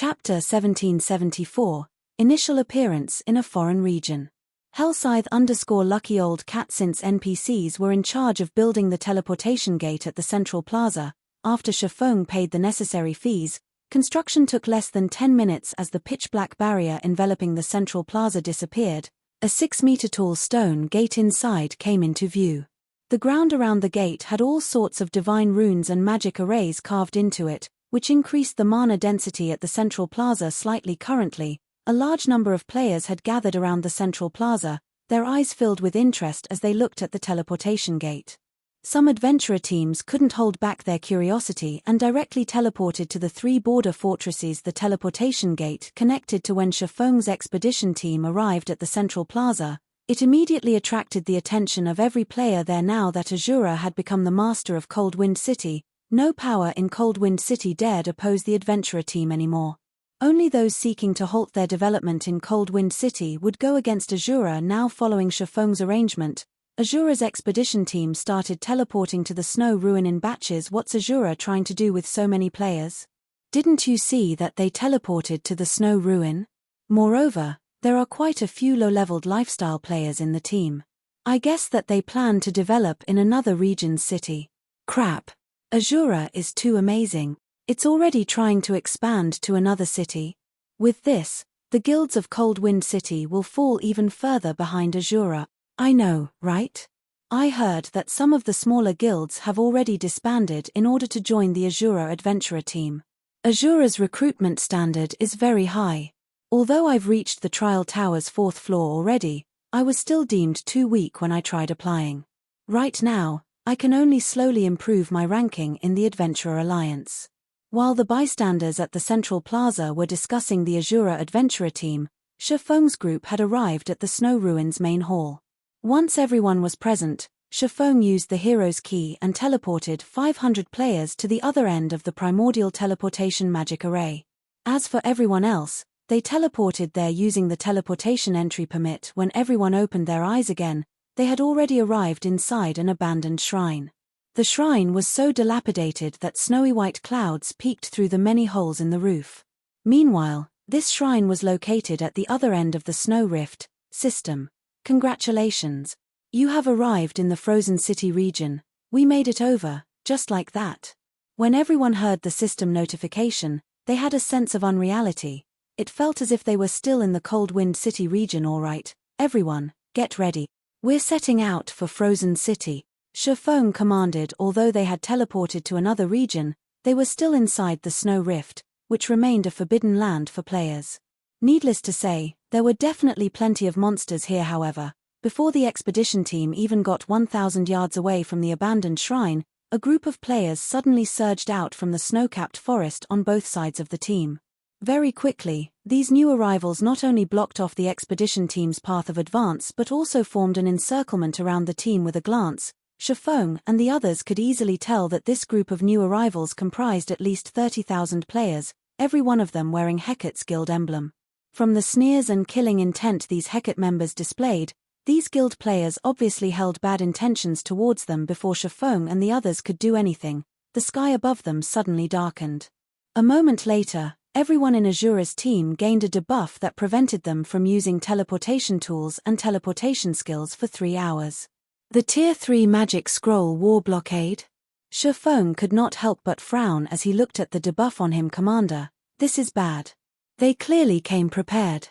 Chapter 1774, Initial Appearance in a Foreign Region. Hellscythe_lucky old cat. Since NPCs were in charge of building the teleportation gate at the central plaza, after Shifeng paid the necessary fees, construction took less than 10 minutes as the pitch-black barrier enveloping the central plaza disappeared. A 6-meter-tall stone gate inside came into view. The ground around the gate had all sorts of divine runes and magic arrays carved into it, which increased the mana density at the central plaza slightly. Currently, a large number of players had gathered around the central plaza, their eyes filled with interest as they looked at the teleportation gate. Some adventurer teams couldn't hold back their curiosity and directly teleported to the 3 border fortresses the teleportation gate connected to. When Shifeng's expedition team arrived at the central plaza, it immediately attracted the attention of every player there. Now that Asura had become the master of Coldwind City, no power in Coldwind City dared oppose the adventurer team anymore. Only those seeking to halt their development in Coldwind City would go against Asura. Now, following Shifeng's arrangement, Asura's expedition team started teleporting to the snow ruin in batches. What's Asura trying to do with so many players? Didn't you see that they teleported to the snow ruin? Moreover, there are quite a few low-leveled lifestyle players in the team. I guess that they plan to develop in another region's city. Crap. Asura is too amazing. It's already trying to expand to another city. With this, the guilds of Coldwind City will fall even further behind Asura. I know, right? I heard that some of the smaller guilds have already disbanded in order to join the Asura adventurer team. Asura's recruitment standard is very high. Although I've reached the Trial Tower's 4th floor already, I was still deemed too weak when I tried applying. Right now, I can only slowly improve my ranking in the Adventurer Alliance. While the bystanders at the central plaza were discussing the Asura adventurer team, Shifeng's group had arrived at the Snow Ruins main hall. Once everyone was present, Shifeng used the hero's key and teleported 500 players to the other end of the primordial teleportation magic array. As for everyone else, they teleported there using the teleportation entry permit. When everyone opened their eyes again, they had already arrived inside an abandoned shrine. The shrine was so dilapidated that snowy white clouds peeked through the many holes in the roof. Meanwhile, this shrine was located at the other end of the Snow Rift system. Congratulations. You have arrived in the Frozen City region. We made it over, just like that. When everyone heard the system notification, they had a sense of unreality. It felt as if they were still in the Coldwind City region. All right, everyone, get ready. We're setting out for Frozen City, Shifeng commanded. Although they had teleported to another region, they were still inside the Snow Rift, which remained a forbidden land for players. Needless to say, there were definitely plenty of monsters here. However, before the expedition team even got 1,000 yards away from the abandoned shrine, a group of players suddenly surged out from the snow-capped forest on both sides of the team. Very quickly, these new arrivals not only blocked off the expedition team's path of advance but also formed an encirclement around the team. With a glance, Shifeng and the others could easily tell that this group of new arrivals comprised at least 30,000 players, every one of them wearing Hecate's guild emblem. From the sneers and killing intent these Hecate members displayed, these guild players obviously held bad intentions towards them. Before Shifeng and the others could do anything, the sky above them suddenly darkened. A moment later, everyone in Asura's team gained a debuff that prevented them from using teleportation tools and teleportation skills for 3 hours. The Tier 3 Magic Scroll War Blockade? Shifeng could not help but frown as he looked at the debuff on him. Commander, this is bad. They clearly came prepared.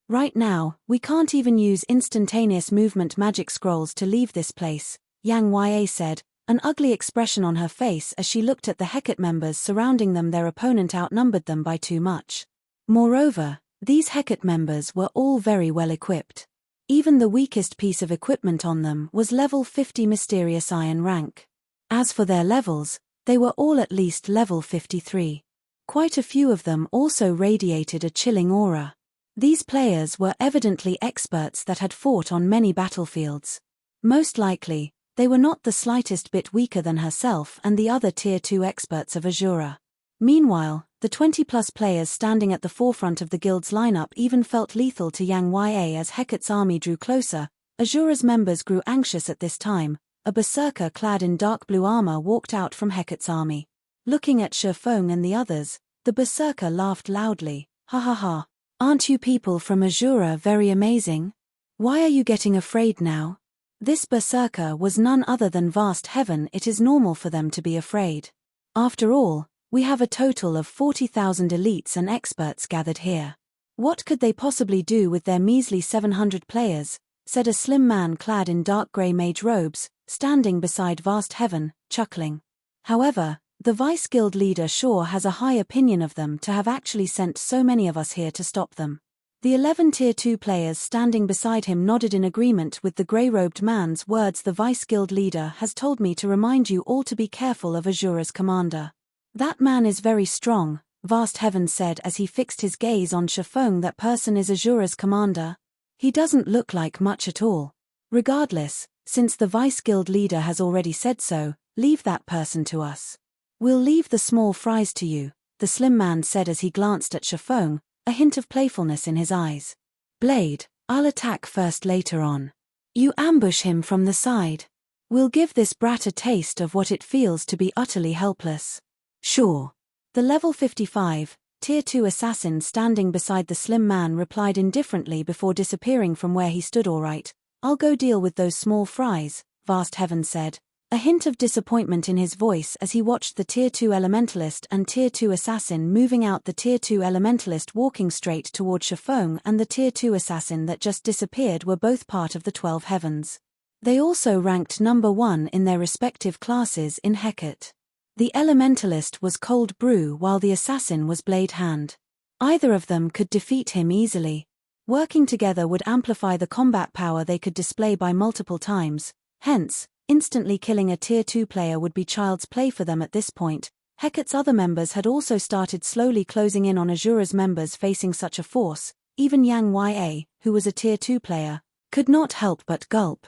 Right now, we can't even use instantaneous movement magic scrolls to leave this place, Yang Ya said, an ugly expression on her face as she looked at the Hecate members surrounding them. Their opponent outnumbered them by too much. Moreover, these Hecate members were all very well equipped. Even the weakest piece of equipment on them was level 50 mysterious iron rank. As for their levels, they were all at least level 53. Quite a few of them also radiated a chilling aura. These players were evidently experts that had fought on many battlefields. Most likely, they were not the slightest bit weaker than herself and the other Tier 2 experts of Asura. Meanwhile, the 20-plus players standing at the forefront of the guild's lineup even felt lethal to Yang Ya as Hecate's army drew closer. Asura's members grew anxious at this time. A berserker clad in dark blue armor walked out from Hecate's army. Looking at Shifeng and the others, The berserker laughed loudly. Ha ha ha. Aren't you people from Asura very amazing? Why are you getting afraid now? This berserker was none other than Vast Heaven. It is normal for them to be afraid. After all, we have a total of 40,000 elites and experts gathered here. What could they possibly do with their measly 700 players? Said a slim man clad in dark grey mage robes, standing beside Vast Heaven, chuckling. However, the Vice Guild leader sure has a high opinion of them to have actually sent so many of us here to stop them. The 11 Tier 2 players standing beside him nodded in agreement with the grey-robed man's words. The Vice Guild leader has told me to remind you all to be careful of Asura's commander. That man is very strong, Vast Heaven said as he fixed his gaze on Shifeng. That person is Asura's commander? He doesn't look like much at all. Regardless, since the Vice Guild leader has already said so, leave that person to us. We'll leave the small fries to you, the slim man said as he glanced at Shifeng, a hint of playfulness in his eyes. Blade, I'll attack first later on. You ambush him from the side. We'll give this brat a taste of what it feels to be utterly helpless. Sure. The level 55, Tier 2 assassin standing beside the slim man replied indifferently before disappearing from where he stood. All right, I'll go deal with those small fries, Vast Heaven said, a hint of disappointment in his voice as he watched the Tier 2 elementalist and Tier 2 assassin moving out. The Tier 2 elementalist walking straight toward Shifeng and the Tier 2 assassin that just disappeared were both part of the 12 heavens. They also ranked number 1 in their respective classes in Hecate. The elementalist was Cold Brew while the assassin was Blade Hand. Either of them could defeat him easily. Working together would amplify the combat power they could display by multiple times, hence, instantly killing a Tier 2 player would be child's play for them at this point. Hecate's other members had also started slowly closing in on Asura's members. Facing such a force, even Yang Ya, who was a Tier 2 player, could not help but gulp.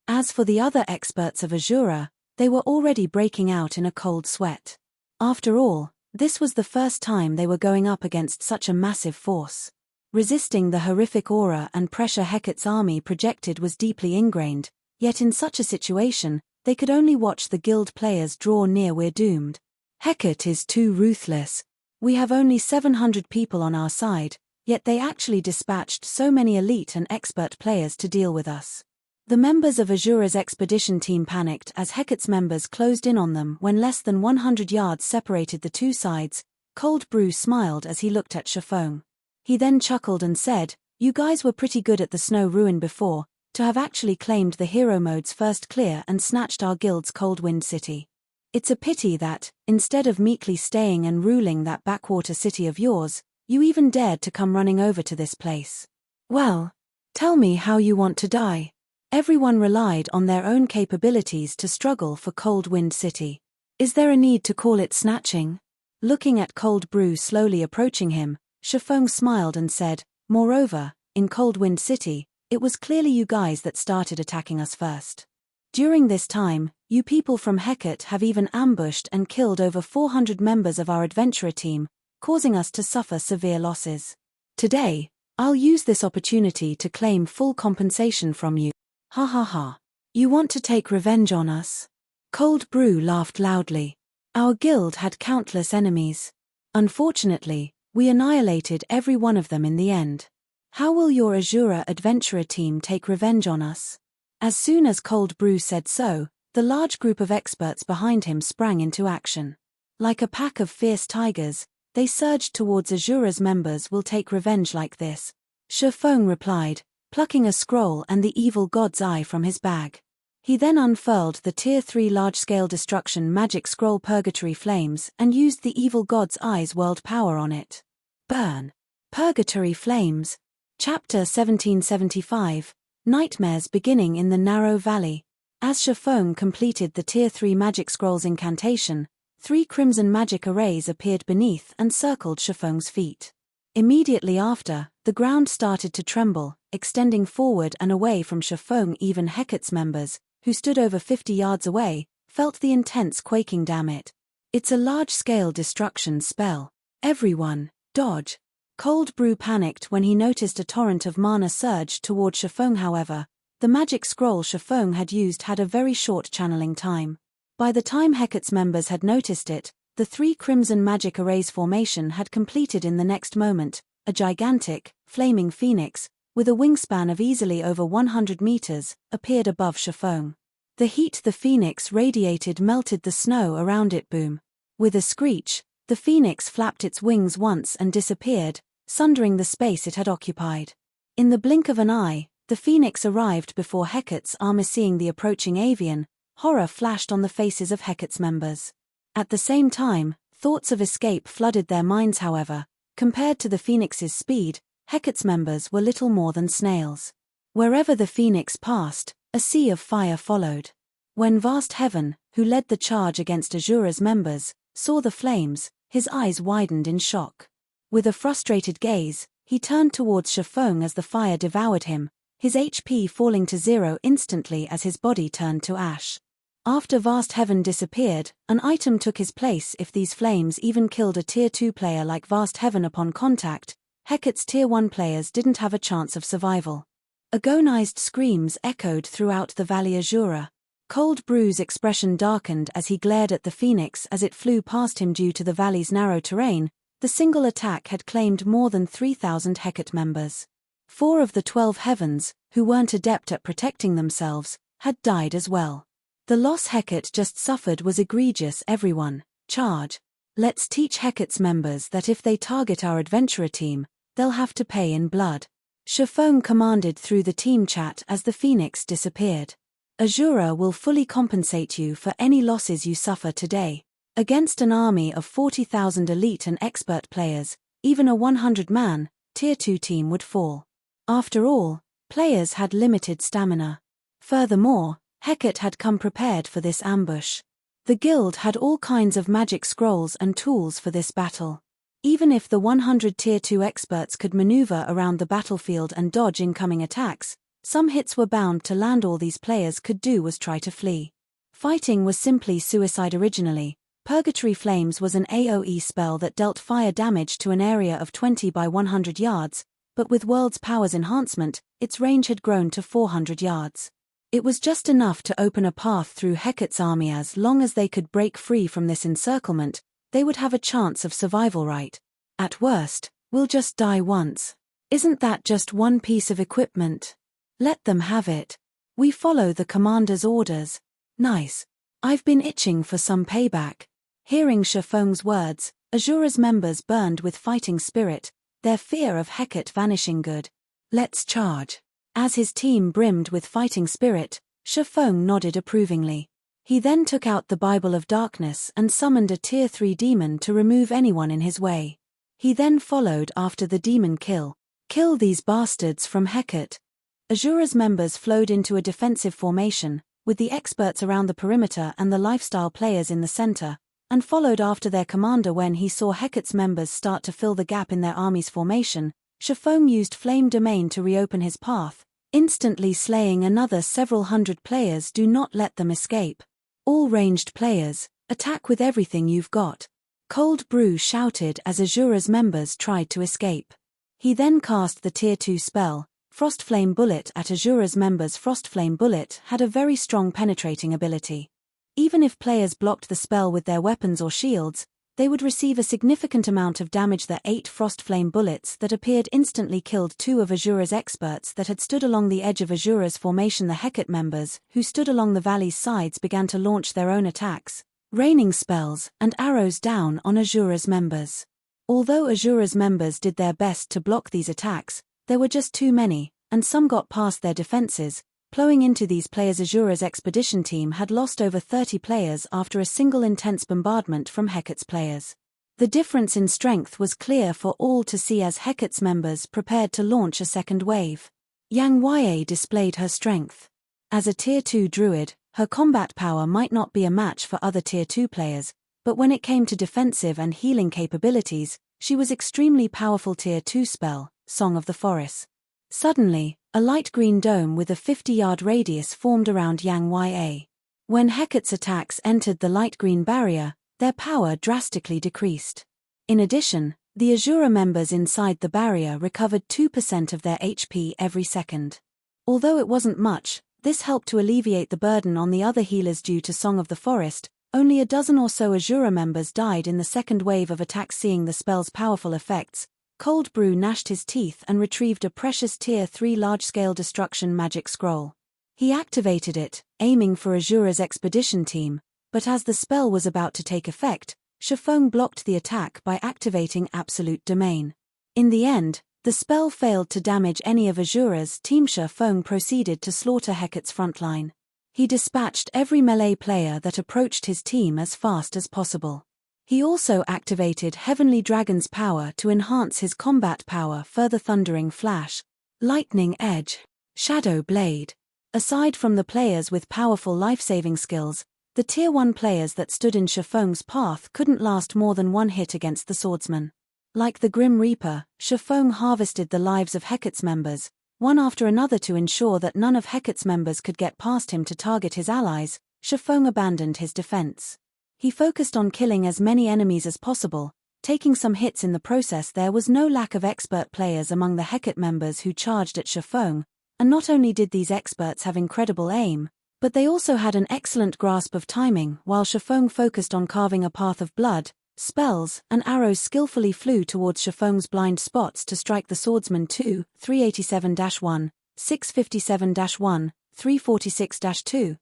As for the other experts of Asura, they were already breaking out in a cold sweat. After all, this was the first time they were going up against such a massive force. Resisting the horrific aura and pressure Hecate's army projected was deeply ingrained, yet in such a situation, they could only watch the guild players draw near. We're doomed. Hecate is too ruthless. We have only 700 people on our side, yet they actually dispatched so many elite and expert players to deal with us. The members of Asura's expedition team panicked as Hecate's members closed in on them. When less than 100 yards separated the two sides, Cold Brew smiled as he looked at Shifeng. He then chuckled and said, "You guys were pretty good at the snow ruin before, to have actually claimed the hero mode's first clear and snatched our guild's Cold Wind City. It's a pity that, instead of meekly staying and ruling that backwater city of yours, you even dared to come running over to this place. Well, tell me how you want to die." Everyone relied on their own capabilities to struggle for Cold Wind City. Is there a need to call it snatching? Looking at Cold Brew slowly approaching him, Shifeng smiled and said, "Moreover, in Cold Wind City, it was clearly you guys that started attacking us first. During this time, you people from Hecate have even ambushed and killed over 400 members of our adventurer team, causing us to suffer severe losses. Today, I'll use this opportunity to claim full compensation from you. Ha ha ha. You want to take revenge on us?" Cold Brew laughed loudly. "Our guild had countless enemies. Unfortunately, we annihilated every one of them in the end. How will your Asura adventurer team take revenge on us?" As soon as Cold Brew said so, the large group of experts behind him sprang into action. Like a pack of fierce tigers, they surged towards Asura's members. "Will take revenge like this," Shifeng replied, plucking a scroll and the evil god's eye from his bag. He then unfurled the Tier 3 large-scale destruction magic scroll Purgatory Flames and used the evil god's eye's world power on it. Burn. Purgatory Flames. Chapter 1775, Nightmares Beginning in the Narrow Valley. As Shifeng completed the Tier 3 magic scroll's incantation, 3 crimson magic arrays appeared beneath and circled Shifeng's feet. Immediately after, the ground started to tremble, extending forward and away from Shifeng. Even Hecate's members, who stood over 50 yards away, felt the intense quaking. Damn it. It's a large-scale destruction spell. Everyone, dodge. Cold Brew panicked when he noticed a torrent of mana surge toward Shifeng. However, the magic scroll Shifeng had used had a very short channeling time. By the time Hecate's members had noticed it, The 3 crimson magic arrays formation had completed in the next moment. A gigantic, flaming phoenix, with a wingspan of easily over 100 meters, appeared above Shifeng. The heat the phoenix radiated melted the snow around it. Boom. With a screech, the phoenix flapped its wings once and disappeared, sundering the space it had occupied. In the blink of an eye, the phoenix arrived before Hecate's armor. Seeing the approaching avian, horror flashed on the faces of Hecate's members. At the same time, thoughts of escape flooded their minds. However, compared to the phoenix's speed, Hecate's members were little more than snails. Wherever the phoenix passed, a sea of fire followed. When Vast Heaven, who led the charge against Asura's members, saw the flames, his eyes widened in shock. With a frustrated gaze, he turned towards Shifeng as the fire devoured him, his HP falling to 0 instantly as his body turned to ash. After Vast Heaven disappeared, an item took his place. If these flames even killed a Tier 2 player like Vast Heaven upon contact, Hecate's Tier 1 players didn't have a chance of survival. Agonized screams echoed throughout the valley. Asura. Cold Brew's expression darkened as he glared at the phoenix as it flew past him. Due to the valley's narrow terrain, the single attack had claimed more than 3,000 Hecate members. 4 of the 12 heavens, who weren't adept at protecting themselves, had died as well. The loss Hecate just suffered was egregious. Everyone, charge. Let's teach Hecate's members that if they target our adventurer team, they'll have to pay in blood. Shifeng commanded through the team chat as the phoenix disappeared. Asura will fully compensate you for any losses you suffer today. Against an army of 40,000 elite and expert players, even a 100-man, Tier 2 team would fall. After all, players had limited stamina. Furthermore, Hecate had come prepared for this ambush. The guild had all kinds of magic scrolls and tools for this battle. Even if the 100 Tier 2 experts could maneuver around the battlefield and dodge incoming attacks, some hits were bound to land. All these players could do was try to flee. Fighting was simply suicide. Originally, Purgatory Flames was an AoE spell that dealt fire damage to an area of 20 by 100 yards, but with World's Powers enhancement, its range had grown to 400 yards. It was just enough to open a path through Hecate's army. As long as they could break free from this encirclement, they would have a chance of survival. Right? At worst, we'll just die once. Isn't that just one piece of equipment? Let them have it. We follow the commander's orders. Nice. I've been itching for some payback. Hearing Shifeng's words, Asura's members burned with fighting spirit, their fear of Hecate vanishing. Good. Let's charge. As his team brimmed with fighting spirit, Shifeng nodded approvingly. He then took out the Bible of Darkness and summoned a Tier 3 demon to remove anyone in his way. He then followed after the demon. Kill these bastards from Hecate. Asura's members flowed into a defensive formation, with the experts around the perimeter and the lifestyle players in the center, and followed after their commander. When he saw Hecate's members start to fill the gap in their army's formation, Shifeng used Flame Domain to reopen his path, instantly slaying another several hundred players. Do not let them escape. All ranged players, attack with everything you've got. Cold Brew shouted as Asura's members tried to escape. He then cast the Tier 2 spell, Frostflame Bullet, at Asura's members. Frostflame Bullet had a very strong penetrating ability. Even if players blocked the spell with their weapons or shields, they would receive a significant amount of damage. The 8 Frostflame bullets that appeared instantly killed 2 of Asura's experts that had stood along the edge of Asura's formation. The Hecate members, who stood along the valley's sides, began to launch their own attacks, raining spells and arrows down on Asura's members. Although Asura's members did their best to block these attacks, there were just too many, and some got past their defenses, plowing into these players. Asura's expedition team had lost over 30 players after a single intense bombardment from Hecate's players. The difference in strength was clear for all to see as Hecate's members prepared to launch a second wave. Yang Ye displayed her strength. As a Tier 2 druid, her combat power might not be a match for other Tier 2 players, but when it came to defensive and healing capabilities, she was extremely powerful. Tier 2 spell, Song of the Forest. Suddenly, a light green dome with a 50-yard radius formed around Yang Ye. When Hecate's attacks entered the light green barrier, their power drastically decreased. In addition, the Asura members inside the barrier recovered 2% of their HP every second. Although it wasn't much, this helped to alleviate the burden on the other healers. Due to Song of the Forest, Only a dozen or so Asura members died in the second wave of attacks. Seeing the spell's powerful effects, Cold Brew gnashed his teeth and retrieved a precious Tier 3 large-scale destruction magic scroll. He activated it, aiming for Asura's expedition team, but as the spell was about to take effect, Shifeng blocked the attack by activating Absolute Domain. In the end, the spell failed to damage any of Asura's team. Shifeng proceeded to slaughter Hecate's frontline. He dispatched every melee player that approached his team as fast as possible. He also activated Heavenly Dragon's power to enhance his combat power further. Thundering Flash, Lightning Edge, Shadow Blade. Aside from the players with powerful life-saving skills, the Tier 1 players that stood in Shifeng's path couldn't last more than one hit against the swordsman. Like the Grim Reaper, Shifeng harvested the lives of Hecate's members, one after another, to ensure that none of Hecate's members could get past him to target his allies. Shifeng abandoned his defense. He focused on killing as many enemies as possible, taking some hits in the process. There was no lack of expert players among the Hecate members who charged at Shifeng, and not only did these experts have incredible aim, but they also had an excellent grasp of timing. While Shifeng focused on carving a path of blood, spells and arrows skillfully flew towards Shifeng's blind spots to strike the swordsman. 387-1, 657-1, 346-2,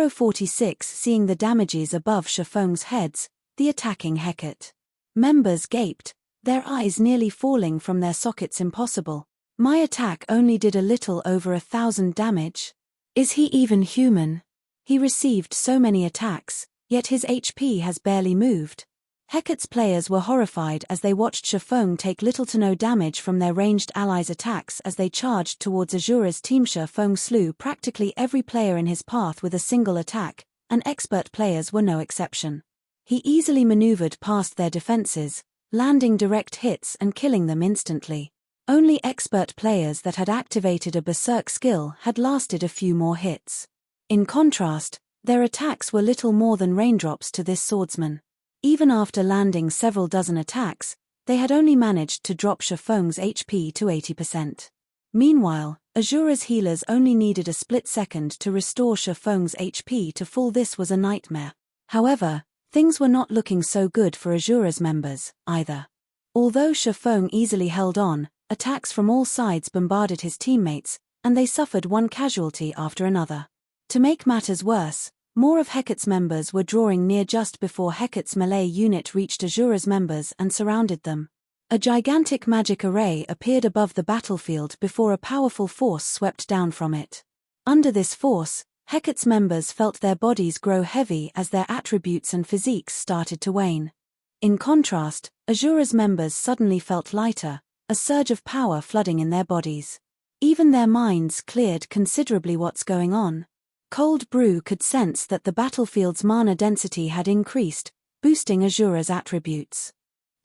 046. Seeing the damages above Shifeng's heads, the attacking Hecate members gaped, their eyes nearly falling from their sockets. Impossible. My attack only did a little over 1,000 damage. Is he even human? He received so many attacks, yet his HP has barely moved. Hecate's players were horrified as they watched Shifeng take little to no damage from their ranged allies' attacks as they charged towards Asura's team. Shifeng slew practically every player in his path with a single attack, and expert players were no exception. He easily maneuvered past their defenses, landing direct hits and killing them instantly. Only expert players that had activated a berserk skill had lasted a few more hits. In contrast, their attacks were little more than raindrops to this swordsman. Even after landing several dozen attacks, they had only managed to drop Shifeng's HP to 80%. Meanwhile, Asura's healers only needed a split second to restore Shifeng's HP to full. This was a nightmare. However, things were not looking so good for Asura's members, either. Although Shifeng easily held on, attacks from all sides bombarded his teammates, and they suffered one casualty after another. To make matters worse, more of Hecate's members were drawing near just before Hecate's melee unit reached Asura's members and surrounded them. A gigantic magic array appeared above the battlefield before a powerful force swept down from it. Under this force, Hecate's members felt their bodies grow heavy as their attributes and physiques started to wane. In contrast, Asura's members suddenly felt lighter, a surge of power flooding in their bodies. Even their minds cleared considerably. What's going on? Cold Brew could sense that the battlefield's mana density had increased, boosting Asura's attributes.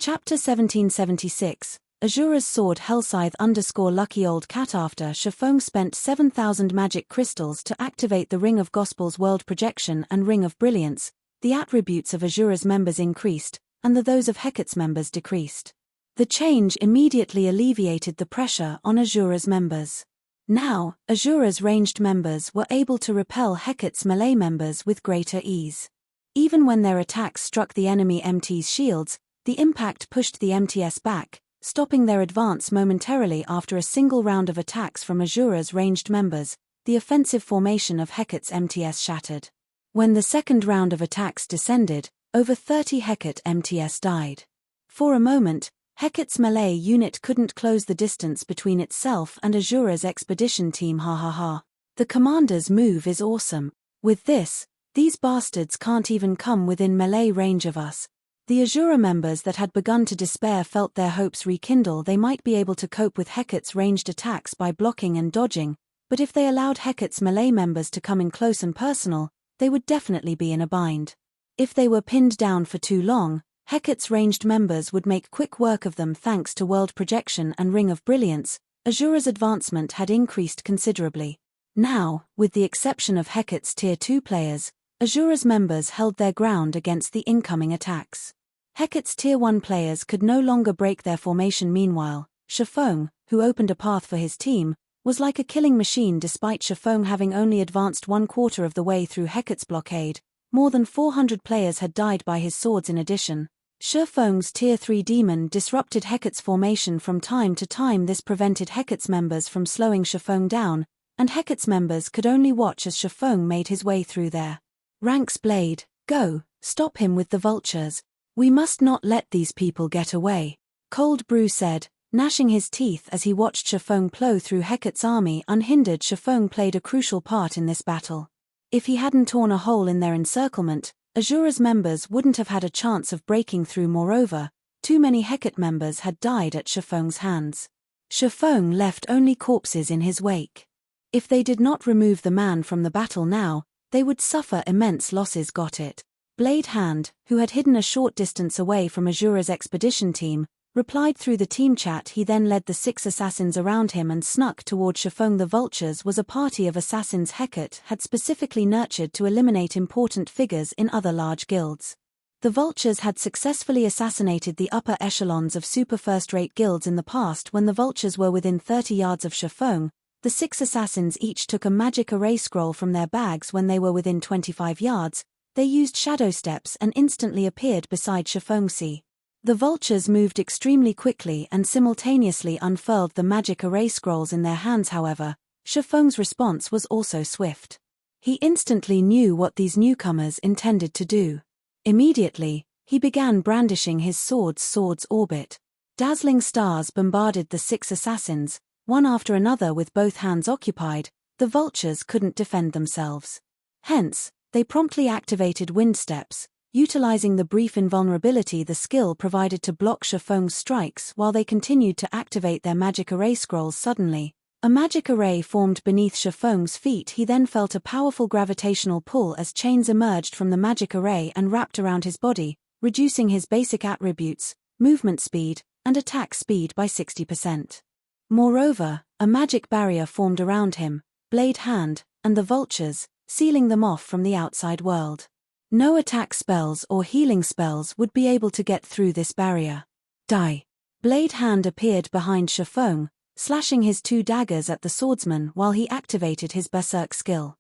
Chapter 1776, Asura's Sword. Hellscythe_Lucky Old Cat. After Shifeng spent 7,000 magic crystals to activate the Ring of Gospel's World Projection and Ring of Brilliance, the attributes of Asura's members increased, and those of Hecate's members decreased. The change immediately alleviated the pressure on Asura's members. Now, Asura's ranged members were able to repel Hecate's melee members with greater ease. Even when their attacks struck the enemy MT's shields, the impact pushed the MTS back, stopping their advance momentarily. After a single round of attacks from Asura's ranged members, the offensive formation of Hecate's MTS shattered. When the second round of attacks descended, over 30 Hecate MTS died. For a moment, Hecate's melee unit couldn't close the distance between itself and Asura's expedition team. The commander's move is awesome. With this, these bastards can't even come within melee range of us. The Asura members that had begun to despair felt their hopes rekindle. They might be able to cope with Hecate's ranged attacks by blocking and dodging, but if they allowed Hecate's melee members to come in close and personal, they would definitely be in a bind. If they were pinned down for too long, Hecate's ranged members would make quick work of them. Thanks to World Projection and Ring of Brilliance, Asura's advancement had increased considerably. Now, with the exception of Hecate's Tier 2 players, Asura's members held their ground against the incoming attacks. Hecate's Tier 1 players could no longer break their formation. Meanwhile, Shifeng, who opened a path for his team, was like a killing machine. Despite Shifeng having only advanced 1/4 of the way through Hecate's blockade, More than 400 players had died by his swords in addition. Shifeng's Tier 3 demon disrupted Hecate's formation from time to time. This prevented Hecate's members from slowing Shifeng down, and Hecate's members could only watch as Shifeng made his way through their ranks. Blade, go, stop him with the vultures. We must not let these people get away, Cold Brew said, gnashing his teeth as he watched Shifeng plow through Hecate's army unhindered. Shifeng played a crucial part in this battle. If he hadn't torn a hole in their encirclement, Asura's members wouldn't have had a chance of breaking through. Moreover, too many Hecate members had died at Shifeng's hands. Shifeng left only corpses in his wake. If they did not remove the man from the battle now, they would suffer immense losses. Got it. Blade Hand, who had hidden a short distance away from Asura's expedition team, replied through the team chat. He then led the 6 assassins around him and snuck toward Shifeng. The Vultures was a party of assassins Hecate had specifically nurtured to eliminate important figures in other large guilds. The Vultures had successfully assassinated the upper echelons of super first-rate guilds in the past. When the Vultures were within 30 yards of Shifeng, the 6 assassins each took a magic array scroll from their bags. When they were within 25 yards, they used shadow steps and instantly appeared beside Shifeng. The Vultures moved extremely quickly and simultaneously unfurled the magic array scrolls in their hands. However, Shifeng's response was also swift. He instantly knew what these newcomers intended to do. Immediately, he began brandishing his sword's orbit. Dazzling stars bombarded the 6 assassins, one after another. With both hands occupied, the Vultures couldn't defend themselves. Hence, they promptly activated wind steps, utilizing the brief invulnerability the skill provided to block Shifeng's strikes while they continued to activate their magic array scrolls. Suddenly, a magic array formed beneath Shifeng's feet. He then felt a powerful gravitational pull as chains emerged from the magic array and wrapped around his body, reducing his basic attributes, movement speed, and attack speed by 60%. Moreover, a magic barrier formed around him, Blade Hand, and the Vultures, sealing them off from the outside world. No attack spells or healing spells would be able to get through this barrier. Die. Blade Hand appeared behind Shifeng, slashing his 2 daggers at the swordsman while he activated his Berserk skill.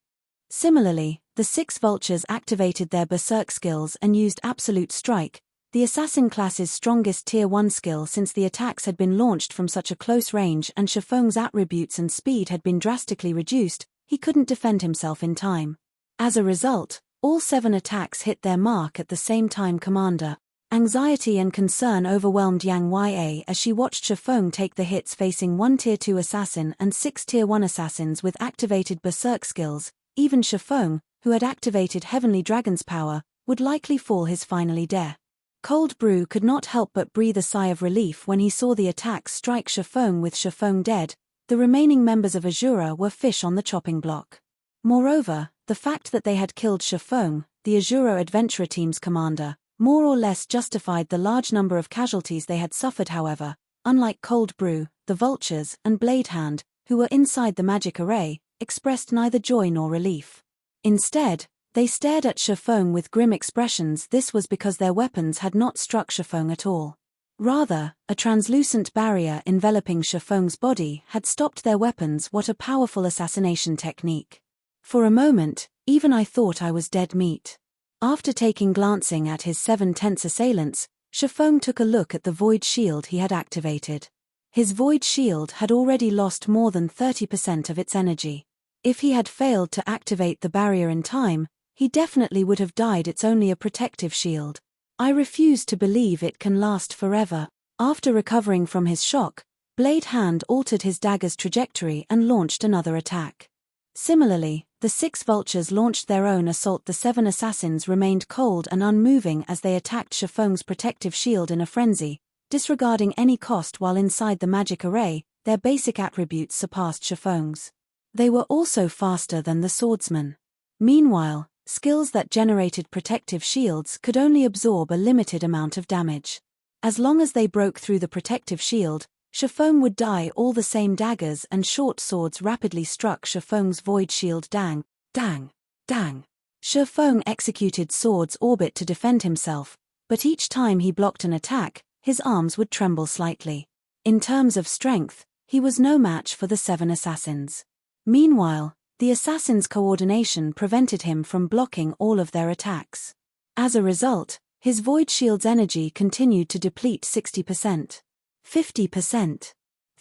Similarly, the 6 Vultures activated their Berserk skills and used Absolute Strike, the assassin class's strongest Tier 1 skill since the attacks had been launched from such a close range and Shifeng's attributes and speed had been drastically reduced. He couldn't defend himself in time. As a result, all 7 attacks hit their mark at the same time. Commander. Anxiety and concern overwhelmed Yang Ya as she watched Shifeng take the hits, facing 1 Tier 2 assassin and 6 Tier 1 assassins with activated Berserk skills. Even Shifeng, who had activated Heavenly Dragon's power, would likely fall his finally death. Cold Brew could not help but breathe a sigh of relief when he saw the attacks strike Shifeng. With Shifeng dead, the remaining members of Asura were fish on the chopping block. Moreover, the fact that they had killed Shifeng, the Asura Adventurer Team's commander, more or less justified the large number of casualties they had suffered. However, unlike Cold Brew, the Vultures and Blade Hand, who were inside the magic array, expressed neither joy nor relief. Instead, they stared at Shifeng with grim expressions. This was because their weapons had not struck Shifeng at all. Rather, a translucent barrier enveloping Shifeng's body had stopped their weapons. What a powerful assassination technique. For a moment, even I thought I was dead meat. After glancing at his 7 tense assailants, Shifeng took a look at the void shield he had activated. His void shield had already lost more than 30% of its energy. If he had failed to activate the barrier in time, he definitely would have died. It's only a protective shield. I refuse to believe it can last forever. After recovering from his shock, Blade Hand altered his dagger's trajectory and launched another attack. Similarly, the 6 Vultures launched their own assault. The 7 assassins remained cold and unmoving as they attacked Shifeng's protective shield in a frenzy, disregarding any cost. While inside the magic array, their basic attributes surpassed Shifeng's. They were also faster than the swordsman. Meanwhile, skills that generated protective shields could only absorb a limited amount of damage. As long as they broke through the protective shield, Shifeng would die. All the same daggers and short swords rapidly struck Shifeng's void shield. Dang, dang, dang. Shifeng executed sword's orbit to defend himself, but each time he blocked an attack, his arms would tremble slightly. In terms of strength, he was no match for the 7 assassins. Meanwhile, The assassin's coordination prevented him from blocking all of their attacks. As a result, his Void Shield's energy continued to deplete 60%, 50%,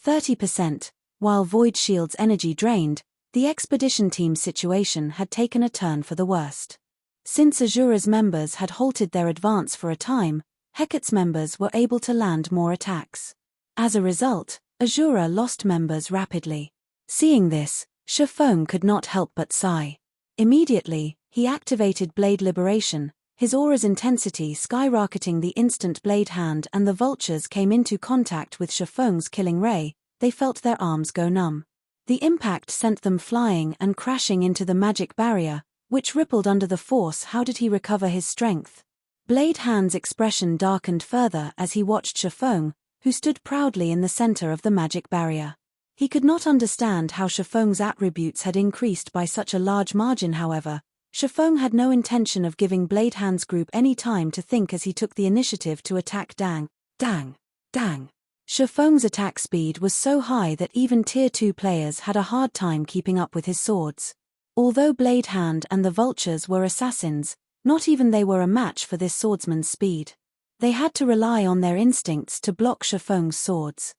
30%, while Void Shield's energy drained. The expedition team's situation had taken a turn for the worst. Since Asura's members had halted their advance for a time, Hecate's members were able to land more attacks. As a result, Asura lost members rapidly. Seeing this, Shifeng could not help but sigh. Immediately, he activated Blade Liberation, his aura's intensity skyrocketing the instant Blade Hand and the vultures came into contact with Shifeng's killing ray. They felt their arms go numb. The impact sent them flying and crashing into the magic barrier, which rippled under the force. How did he recover his strength? Blade Hand's expression darkened further as he watched Shifeng, who stood proudly in the center of the magic barrier. He could not understand how Shifeng's attributes had increased by such a large margin. However, Shifeng had no intention of giving Blade Hand's group any time to think as he took the initiative to attack. Dang, dang, dang. Shifeng's attack speed was so high that even Tier 2 players had a hard time keeping up with his swords. Although Blade Hand and the vultures were assassins, not even they were a match for this swordsman's speed. They had to rely on their instincts to block Shifeng's swords.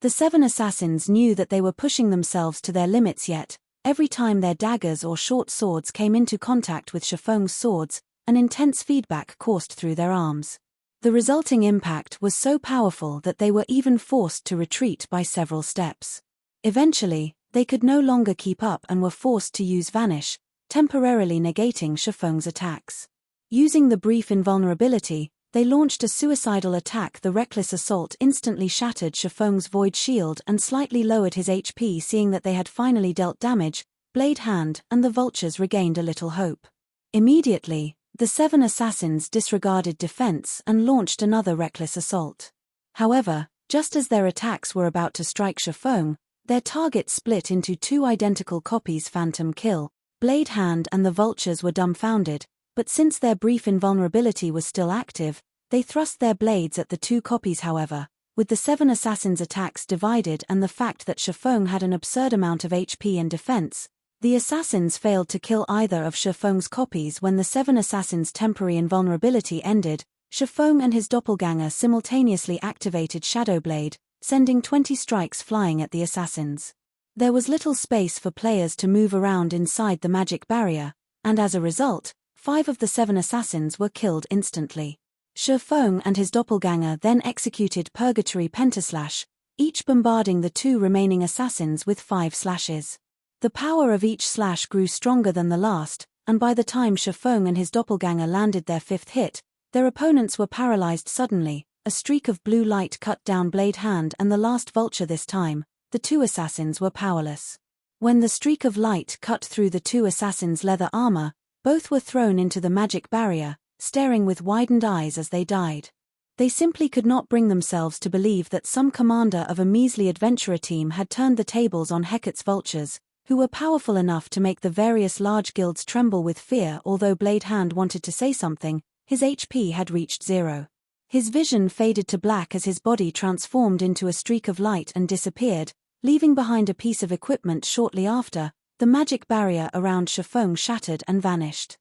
The 7 assassins knew that they were pushing themselves to their limits, yet every time their daggers or short swords came into contact with Shifeng's swords, an intense feedback coursed through their arms. The resulting impact was so powerful that they were even forced to retreat by several steps. Eventually, they could no longer keep up and were forced to use Vanish, temporarily negating Shifeng's attacks. Using the brief invulnerability, they launched a suicidal attack. The reckless assault instantly shattered Shifeng's Void Shield and slightly lowered his HP. Seeing that they had finally dealt damage, Blade Hand and the vultures regained a little hope. Immediately, the 7 assassins disregarded defense and launched another reckless assault. However, just as their attacks were about to strike Shifeng, their target split into 2 identical copies. Phantom kill. Blade Hand and the vultures were dumbfounded, but since their brief invulnerability was still active, they thrust their blades at the 2 copies. However, with the 7 assassins' attacks divided and the fact that Shifeng had an absurd amount of HP and defense, the assassins failed to kill either of Shifeng's copies. When the 7 assassins' temporary invulnerability ended, Shifeng and his doppelganger simultaneously activated Shadowblade, sending 20 strikes flying at the assassins. There was little space for players to move around inside the magic barrier, and as a result, 5 of the 7 assassins were killed instantly. Shifeng and his doppelganger then executed Purgatory Pentaslash, each bombarding the 2 remaining assassins with 5 slashes. The power of each slash grew stronger than the last, and by the time Shifeng and his doppelganger landed their 5th hit, their opponents were paralyzed suddenly. A streak of blue light cut down Blade Hand and the last vulture. This time, the 2 assassins were powerless. When the streak of light cut through the 2 assassins' leather armor, both were thrown into the magic barrier, staring with widened eyes as they died. They simply could not bring themselves to believe that some commander of a measly adventurer team had turned the tables on Hecate's vultures, who were powerful enough to make the various large guilds tremble with fear. Although Blade Hand wanted to say something, his HP had reached 0. His vision faded to black as his body transformed into a streak of light and disappeared, leaving behind a piece of equipment. Shortly after, the magic barrier around Shifeng shattered and vanished.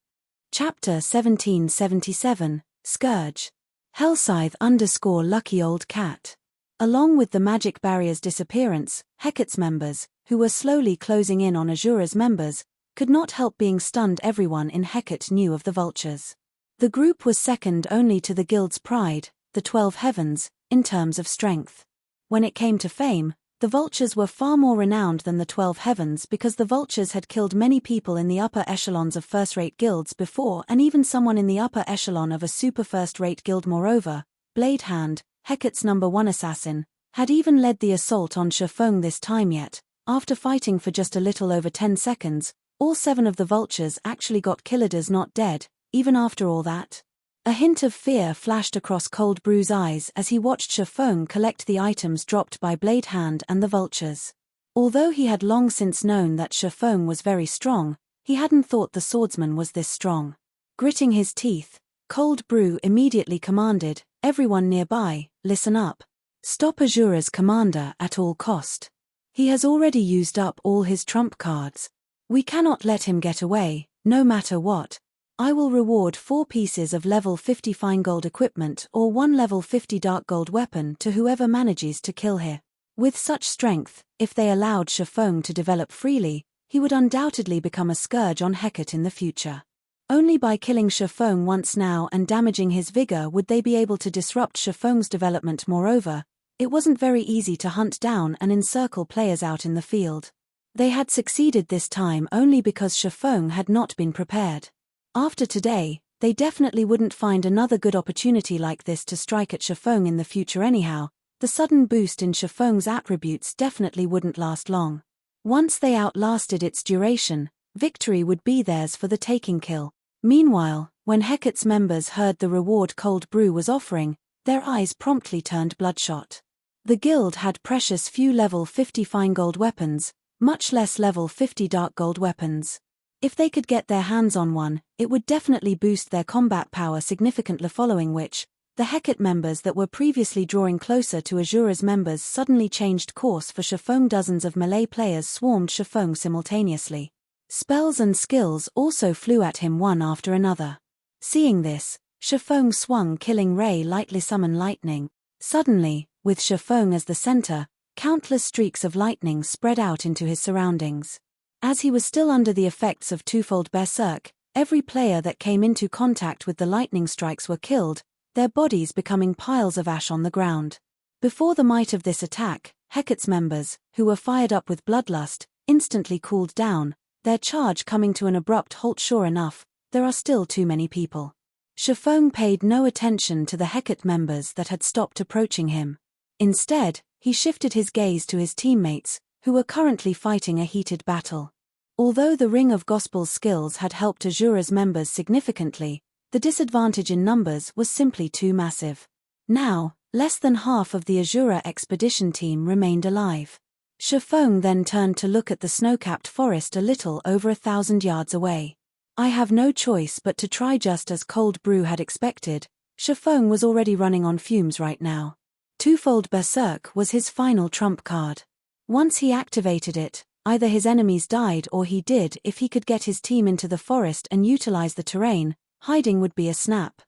Chapter 1777, Scourge. Hellscythe_Lucky Old Cat. Along with the magic barrier's disappearance, Hecate's members, who were slowly closing in on Asura's members, could not help being stunned. Everyone in Hecate knew of the vultures. The group was second only to the guild's pride, the 12 Heavens, in terms of strength. When it came to fame, the vultures were far more renowned than the 12 Heavens because the vultures had killed many people in the upper echelons of first-rate guilds before, and even someone in the upper echelon of a super first-rate guild. Moreover, Blade Hand, Hecate's #1 assassin, had even led the assault on Shifeng this time. Yet, after fighting for just a little over 10 seconds, all 7 of the vultures actually got killed as not dead. Even after all that, a hint of fear flashed across Cold Brew's eyes as he watched Shifeng collect the items dropped by Blade Hand and the vultures. Although he had long since known that Shifeng was very strong, he hadn't thought the swordsman was this strong. Gritting his teeth, Cold Brew immediately commanded, "Everyone nearby, listen up. Stop Asura's commander at all cost. He has already used up all his trump cards. We cannot let him get away, no matter what. I will reward 4 pieces of level 50 fine gold equipment or 1 level 50 dark gold weapon to whoever manages to kill him. With such strength, if they allowed Shifeng to develop freely, he would undoubtedly become a scourge on Hecate in the future. Only by killing Shifeng once now and damaging his vigor would they be able to disrupt Shifeng's development. Moreover, it wasn't very easy to hunt down and encircle players out in the field. They had succeeded this time only because Shifeng had not been prepared. After today, they definitely wouldn't find another good opportunity like this to strike at Shifeng in the future anyhow. The sudden boost in Shifeng's attributes definitely wouldn't last long. Once they outlasted its duration, victory would be theirs for the taking. Kill. Meanwhile, when Hecate's members heard the reward Cold Brew was offering, their eyes promptly turned bloodshot. The guild had precious few level 50 fine gold weapons, much less level 50 dark gold weapons. If they could get their hands on one, it would definitely boost their combat power significantly, following which, the Hecate members that were previously drawing closer to Asura's members suddenly changed course for Shifeng. Dozens of melee players swarmed Shifeng simultaneously. Spells and skills also flew at him one after another. Seeing this, Shifeng swung Killing Ray, lightly summon lightning. Suddenly, with Shifeng as the center, countless streaks of lightning spread out into his surroundings. As he was still under the effects of twofold berserk, every player that came into contact with the lightning strikes were killed, their bodies becoming piles of ash on the ground. Before the might of this attack, Hecate's members, who were fired up with bloodlust, instantly cooled down, their charge coming to an abrupt halt. Sure enough, there are still too many people. Shifeng paid no attention to the Hecate members that had stopped approaching him. Instead, he shifted his gaze to his teammates, who were currently fighting a heated battle. Although the Ring of Gospel's skills had helped Asura's members significantly, the disadvantage in numbers was simply too massive. Now, less than half of the Asura expedition team remained alive. Shifeng then turned to look at the snow-capped forest a little over 1,000 yards away. I have no choice but to try. Just as Cold Brew had expected, Shifeng was already running on fumes right now. Twofold Berserk was his final trump card. Once he activated it, either his enemies died or he did. If he could get his team into the forest and utilize the terrain, hiding would be a snap.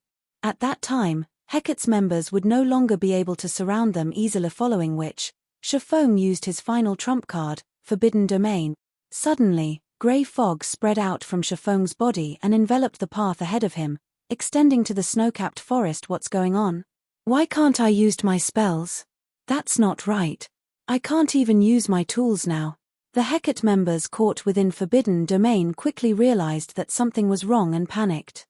At that time, Hecate's members would no longer be able to surround them easily, following which, Shifeng used his final trump card, Forbidden Domain. Suddenly, grey fog spread out from Shifeng's body and enveloped the path ahead of him, extending to the snow-capped forest. What's going on? Why can't I use my spells? That's not right. I can't even use my tools now. The Hecate members caught within Forbidden Domain quickly realized that something was wrong and panicked.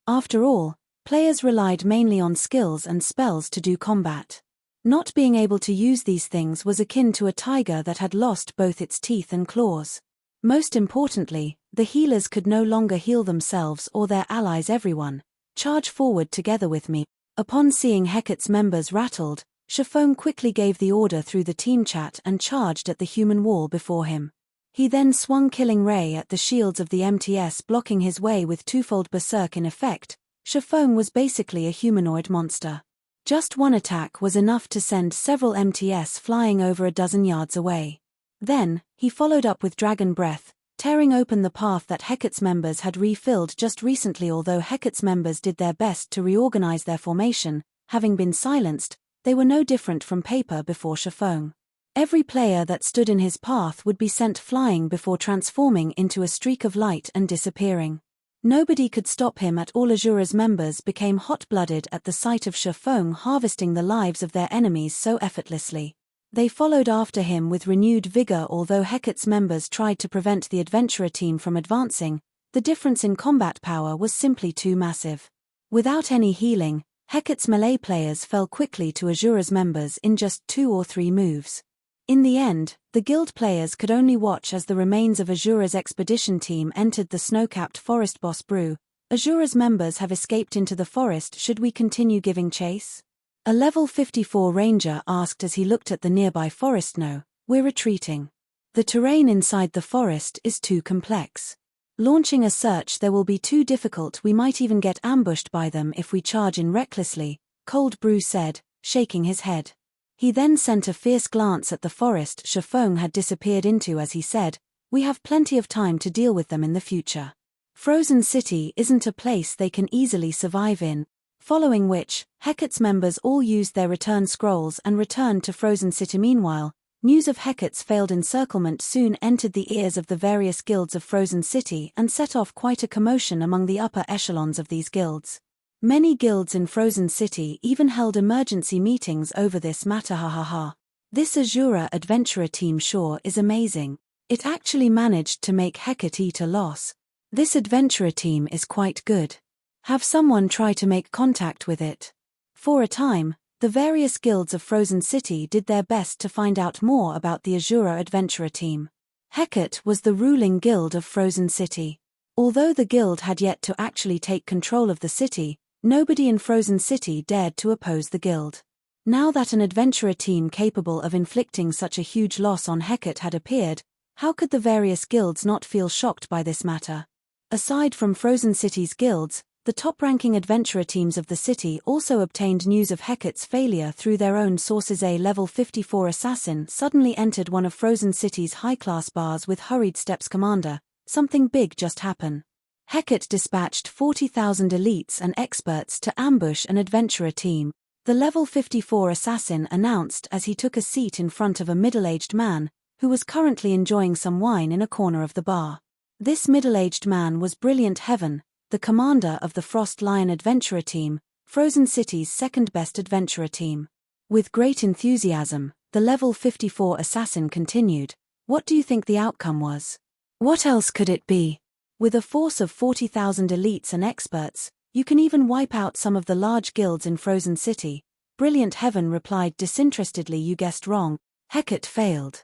After all, players relied mainly on skills and spells to do combat. Not being able to use these things was akin to a tiger that had lost both its teeth and claws. Most importantly, the healers could no longer heal themselves or their allies. Everyone, charge forward together with me. Upon seeing Hecate's members rattled, Shifeng quickly gave the order through the team chat and charged at the human wall before him. He then swung Killing Ray at the shields of the MTS, blocking his way with twofold berserk in effect. Shifeng was basically a humanoid monster. Just one attack was enough to send several MTS flying over a dozen yards away. Then, he followed up with Dragon Breath, tearing open the path that Hecate's members had refilled just recently. Although Hecate's members did their best to reorganize their formation, having been silenced, they were no different from paper before Shifeng. Every player that stood in his path would be sent flying before transforming into a streak of light and disappearing. Nobody could stop him at all. Asura's members became hot-blooded at the sight of Shifeng harvesting the lives of their enemies so effortlessly. They followed after him with renewed vigor. Although Hecate's members tried to prevent the adventurer team from advancing, the difference in combat power was simply too massive. Without any healing, Hecate's melee players fell quickly to Asura's members in just 2 or 3 moves. In the end, the guild players could only watch as the remains of Asura's expedition team entered the snow-capped forest. Boss Brew, Asura's members have escaped into the forest. Should we continue giving chase? A level 54 ranger asked as he looked at the nearby forest. No, we're retreating. The terrain inside the forest is too complex. Launching a search there will be too difficult. We might even get ambushed by them if we charge in recklessly, Cold Brew said, shaking his head. He then sent a fierce glance at the forest Shifeng had disappeared into as he said, We have plenty of time to deal with them in the future. Frozen City isn't a place they can easily survive in, following which, Hecate's members all used their return scrolls and returned to Frozen City. Meanwhile, news of Hecate's failed encirclement soon entered the ears of the various guilds of Frozen City and set off quite a commotion among the upper echelons of these guilds. Many guilds in Frozen City even held emergency meetings over this matter. This Asura adventurer team sure is amazing. It actually managed to make Hecate eat a loss. This adventurer team is quite good. Have someone try to make contact with it. For a time, the various guilds of Frozen City did their best to find out more about the Asura adventurer team. Hecate was the ruling guild of Frozen City. Although the guild had yet to actually take control of the city, nobody in Frozen City dared to oppose the guild. Now that an adventurer team capable of inflicting such a huge loss on Hecate had appeared, how could the various guilds not feel shocked by this matter? Aside from Frozen City's guilds, the top-ranking adventurer teams of the city also obtained news of Hecate's failure through their own sources. A level 54 assassin suddenly entered one of Frozen City's high-class bars with hurried steps. Commander, something big just happened. Hecate dispatched 40,000 elites and experts to ambush an adventurer team, the level 54 assassin announced as he took a seat in front of a middle-aged man, who was currently enjoying some wine in a corner of the bar. This middle-aged man was Brilliant Heaven, the commander of the Frost Lion adventurer team, Frozen City's second-best adventurer team. With great enthusiasm, the level 54 assassin continued, "What do you think the outcome was? What else could it be? With a force of 40,000 elites and experts, you can even wipe out some of the large guilds in Frozen City." Brilliant Heaven replied disinterestedly, "You guessed wrong. Hecate failed.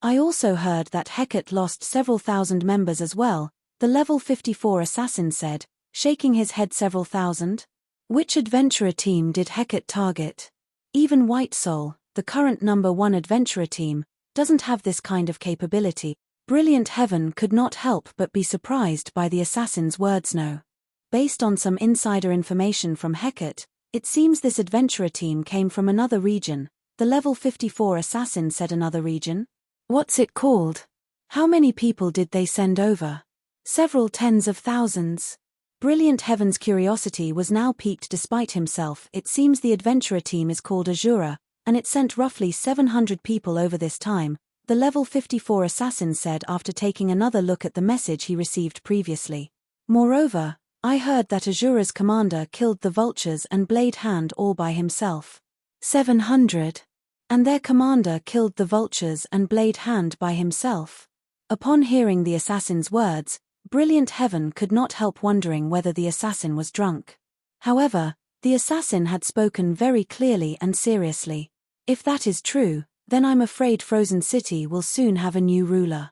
I also heard that Hecate lost several thousand members as well," the level 54 assassin said, shaking his head. "Several thousand? Which adventurer team did Hecate target? Even White Soul, the current #1 adventurer team, doesn't have this kind of capability." Brilliant Heaven could not help but be surprised by the assassin's words. No. Based on some insider information from Hecate, it seems this adventurer team came from another region, the level 54 assassin said. "Another region? What's it called? How many people did they send over?" "Several tens of thousands." Brilliant Heaven's curiosity was now piqued despite himself. "It seems the adventurer team is called Asura, and it sent roughly 700 people over this time," the level 54 assassin said after taking another look at the message he received previously. "Moreover, I heard that Asura's commander killed the vultures and Blade Hand all by himself." 700. And their commander killed the vultures and Blade Hand by himself? Upon hearing the assassin's words, Brilliant Heaven could not help wondering whether the assassin was drunk. However, the assassin had spoken very clearly and seriously. "If that is true, then I'm afraid Frozen City will soon have a new ruler."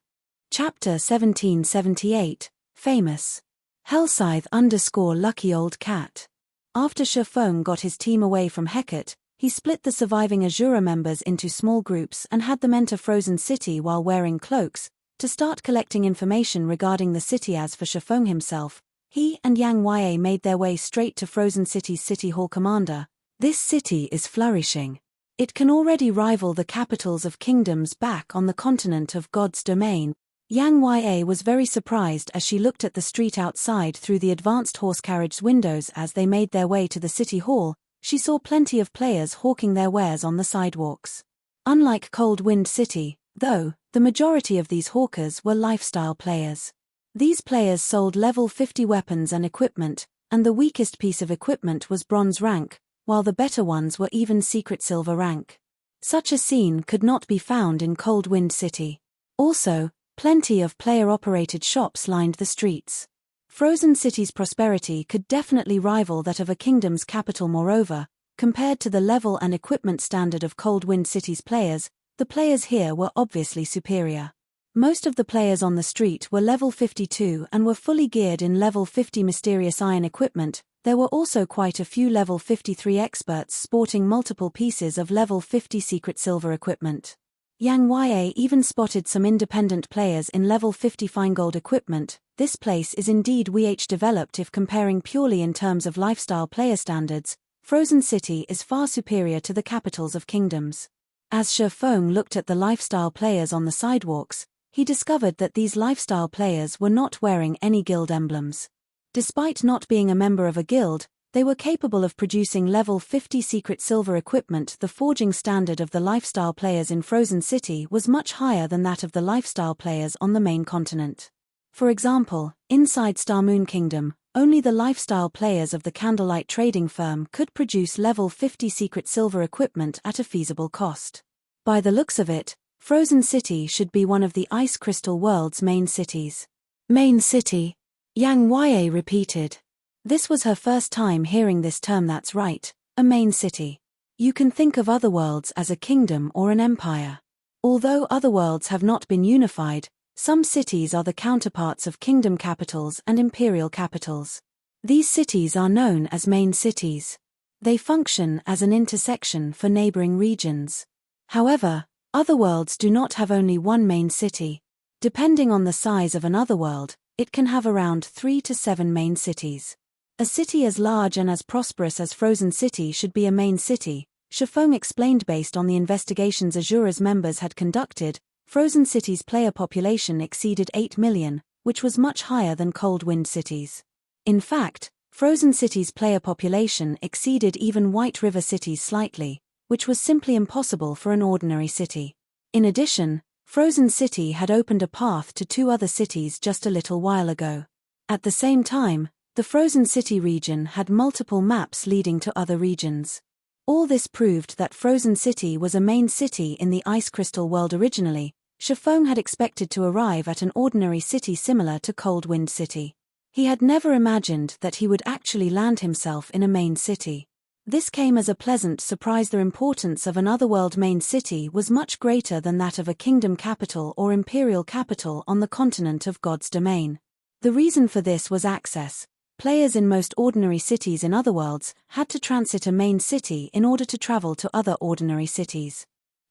Chapter 1778, Famous. Hellscythe_lucky old cat. After Shifeng got his team away from Hecate, he split the surviving Asura members into small groups and had them enter Frozen City while wearing cloaks, to start collecting information regarding the city. As for Shifeng himself, he and Yang Ye made their way straight to Frozen City's City Hall. "Commander, this city is flourishing. It can already rival the capitals of kingdoms back on the continent of God's domain." Yang Ye was very surprised as she looked at the street outside through the advanced horse carriage windows. As they made their way to the city hall, she saw plenty of players hawking their wares on the sidewalks. Unlike Cold Wind City, though, the majority of these hawkers were lifestyle players. These players sold level 50 weapons and equipment, and the weakest piece of equipment was bronze rank, while the better ones were even secret silver rank. Such a scene could not be found in Cold Wind City. Also, plenty of player-operated shops lined the streets. Frozen City's prosperity could definitely rival that of a kingdom's capital. Moreover, compared to the level and equipment standard of Cold Wind City's players, the players here were obviously superior. Most of the players on the street were level 52 and were fully geared in level 50 mysterious iron equipment. There were also quite a few level 53 experts sporting multiple pieces of level 50 secret silver equipment. Yang Ye even spotted some independent players in level 50 fine gold equipment. This place is indeed developed. If comparing purely in terms of lifestyle player standards, Frozen City is far superior to the capitals of kingdoms. As Shifeng looked at the lifestyle players on the sidewalks, he discovered that these lifestyle players were not wearing any guild emblems. Despite not being a member of a guild, they were capable of producing level 50 secret silver equipment. The forging standard of the lifestyle players in Frozen City was much higher than that of the lifestyle players on the main continent. For example, inside Starmoon Kingdom, only the lifestyle players of the Candlelight trading firm could produce level 50 secret silver equipment at a feasible cost. By the looks of it, Frozen City should be one of the Ice Crystal World's main cities. Main city? Yang Ye repeated. This was her first time hearing this term. That's right, a main city. You can think of other worlds as a kingdom or an empire. Although other worlds have not been unified, some cities are the counterparts of kingdom capitals and imperial capitals. These cities are known as main cities. They function as an intersection for neighboring regions. However, other worlds do not have only one main city. Depending on the size of an otherworld, it can have around 3 to 7 main cities. A city as large and as prosperous as Frozen City should be a main city, Shifeng explained. Based on the investigations Asura's members had conducted, Frozen City's player population exceeded 8 million, which was much higher than Cold Wind City's. In fact, Frozen City's player population exceeded even White River City's slightly, which was simply impossible for an ordinary city. In addition, Frozen City had opened a path to 2 other cities just a little while ago. At the same time, the Frozen City region had multiple maps leading to other regions. All this proved that Frozen City was a main city in the Ice Crystal world. Originally, Shifeng had expected to arrive at an ordinary city similar to Cold Wind City. He had never imagined that he would actually land himself in a main city. This came as a pleasant surprise. The importance of an otherworld main city was much greater than that of a kingdom capital or imperial capital on the continent of God's domain. The reason for this was access. Players in most ordinary cities in otherworlds had to transit a main city in order to travel to other ordinary cities.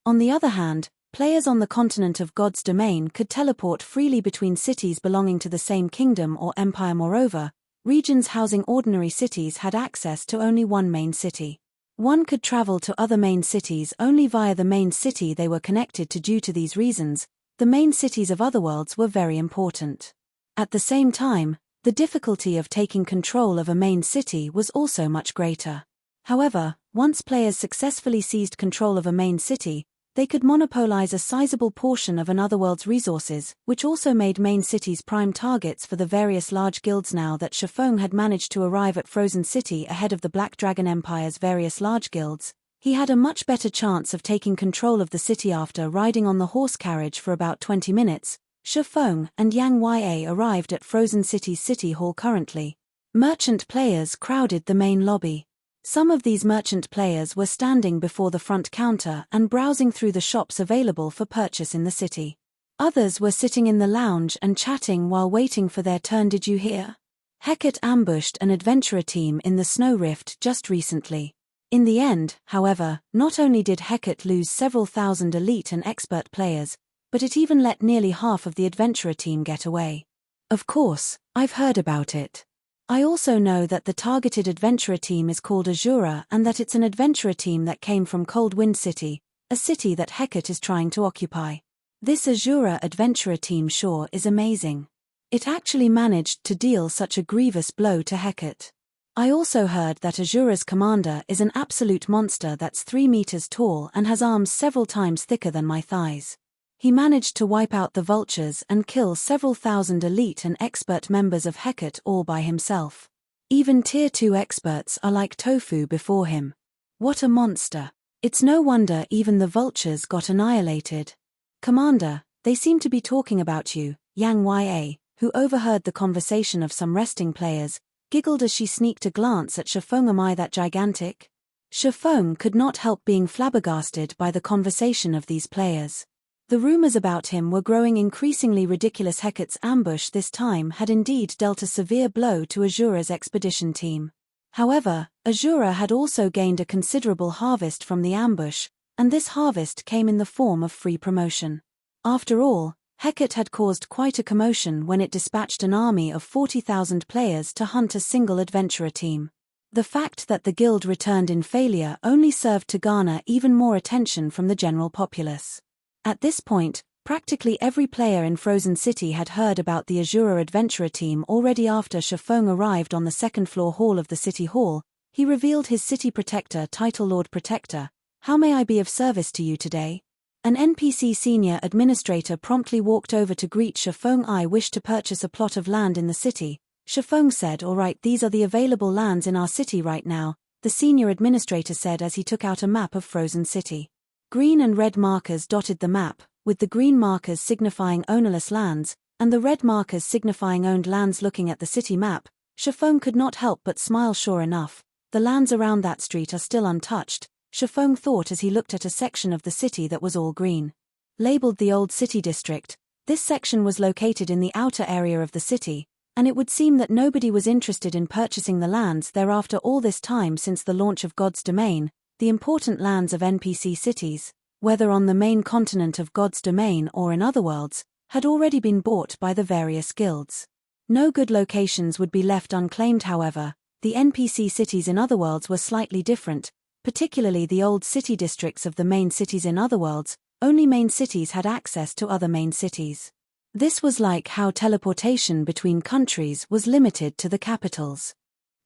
On the other hand, players on the continent of God's domain could teleport freely between cities belonging to the same kingdom or empire. Moreover, regions housing ordinary cities had access to only one main city. One could travel to other main cities only via the main city they were connected to. Due to these reasons, the main cities of otherworlds were very important. At the same time, the difficulty of taking control of a main city was also much greater. However, once players successfully seized control of a main city, they could monopolize a sizable portion of an otherworld's resources, which also made main cities prime targets for the various large guilds. Now that Shifeng had managed to arrive at Frozen City ahead of the Black Dragon Empire's various large guilds, he had a much better chance of taking control of the city. After riding on the horse carriage for about 20 minutes, Shifeng and Yang Ye arrived at Frozen City's City Hall. Currently, merchant players crowded the main lobby. Some of these merchant players were standing before the front counter and browsing through the shops available for purchase in the city. Others were sitting in the lounge and chatting while waiting for their turn. Did you hear? Hecate ambushed an adventurer team in the Snow Rift just recently. In the end, however, not only did Hecate lose several thousand elite and expert players, but it even let nearly half of the adventurer team get away. Of course, I've heard about it. I also know that the targeted adventurer team is called Asura and that it's an adventurer team that came from Cold Wind City, a city that Hecate is trying to occupy. This Asura adventurer team sure is amazing. It actually managed to deal such a grievous blow to Hecate. I also heard that Asura's commander is an absolute monster that's 3 meters tall and has arms several times thicker than my thighs. He managed to wipe out the vultures and kill several thousand elite and expert members of Hecate all by himself. Even tier 2 experts are like tofu before him. What a monster. It's no wonder even the vultures got annihilated. Commander, they seem to be talking about you. Yang Ye, who overheard the conversation of some resting players, giggled as she sneaked a glance at Shifeng. Am I that gigantic? Shifeng could not help being flabbergasted by the conversation of these players. The rumors about him were growing increasingly ridiculous. Hecate's ambush this time had indeed dealt a severe blow to Asura's expedition team. However, Asura had also gained a considerable harvest from the ambush, and this harvest came in the form of free promotion. After all, Hecate had caused quite a commotion when it dispatched an army of 40,000 players to hunt a single adventurer team. The fact that the guild returned in failure only served to garner even more attention from the general populace. At this point, Practically every player in Frozen City had heard about the Asura adventurer team already. After Shifeng arrived on the second-floor hall of the City Hall, he revealed his City Protector title. Lord Protector, how may I be of service to you today? An NPC senior administrator promptly walked over to greet Shifeng. I wish to purchase a plot of land in the city. Shifeng said. All right, these are the available lands in our city right now, the senior administrator said as he took out a map of Frozen City. Green and red markers dotted the map, with the green markers signifying ownerless lands, and the red markers signifying owned lands. Looking at the city map, Shifeng could not help but smile. Sure enough, the lands around that street are still untouched, Shifeng thought as he looked at a section of the city that was all green. Labeled the Old City District, this section was located in the outer area of the city, and it would seem that nobody was interested in purchasing the lands there. After all this time since the launch of God's Domain, the important lands of NPC cities, whether on the main continent of God's Domain or in other worlds, had already been bought by the various guilds. No good locations would be left unclaimed. However, the NPC cities in other worlds were slightly different, particularly the old city districts of the main cities. In other worlds, only main cities had access to other main cities. This was like how teleportation between countries was limited to the capitals.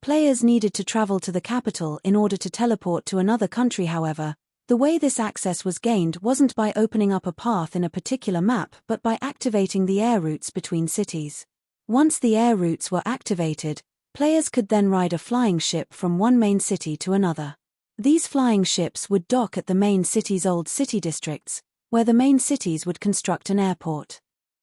Players needed to travel to the capital in order to teleport to another country. However, the way this access was gained wasn't by opening up a path in a particular map but by activating the air routes between cities. Once the air routes were activated, players could then ride a flying ship from one main city to another. These flying ships would dock at the main city's old city districts, where the main cities would construct an airport.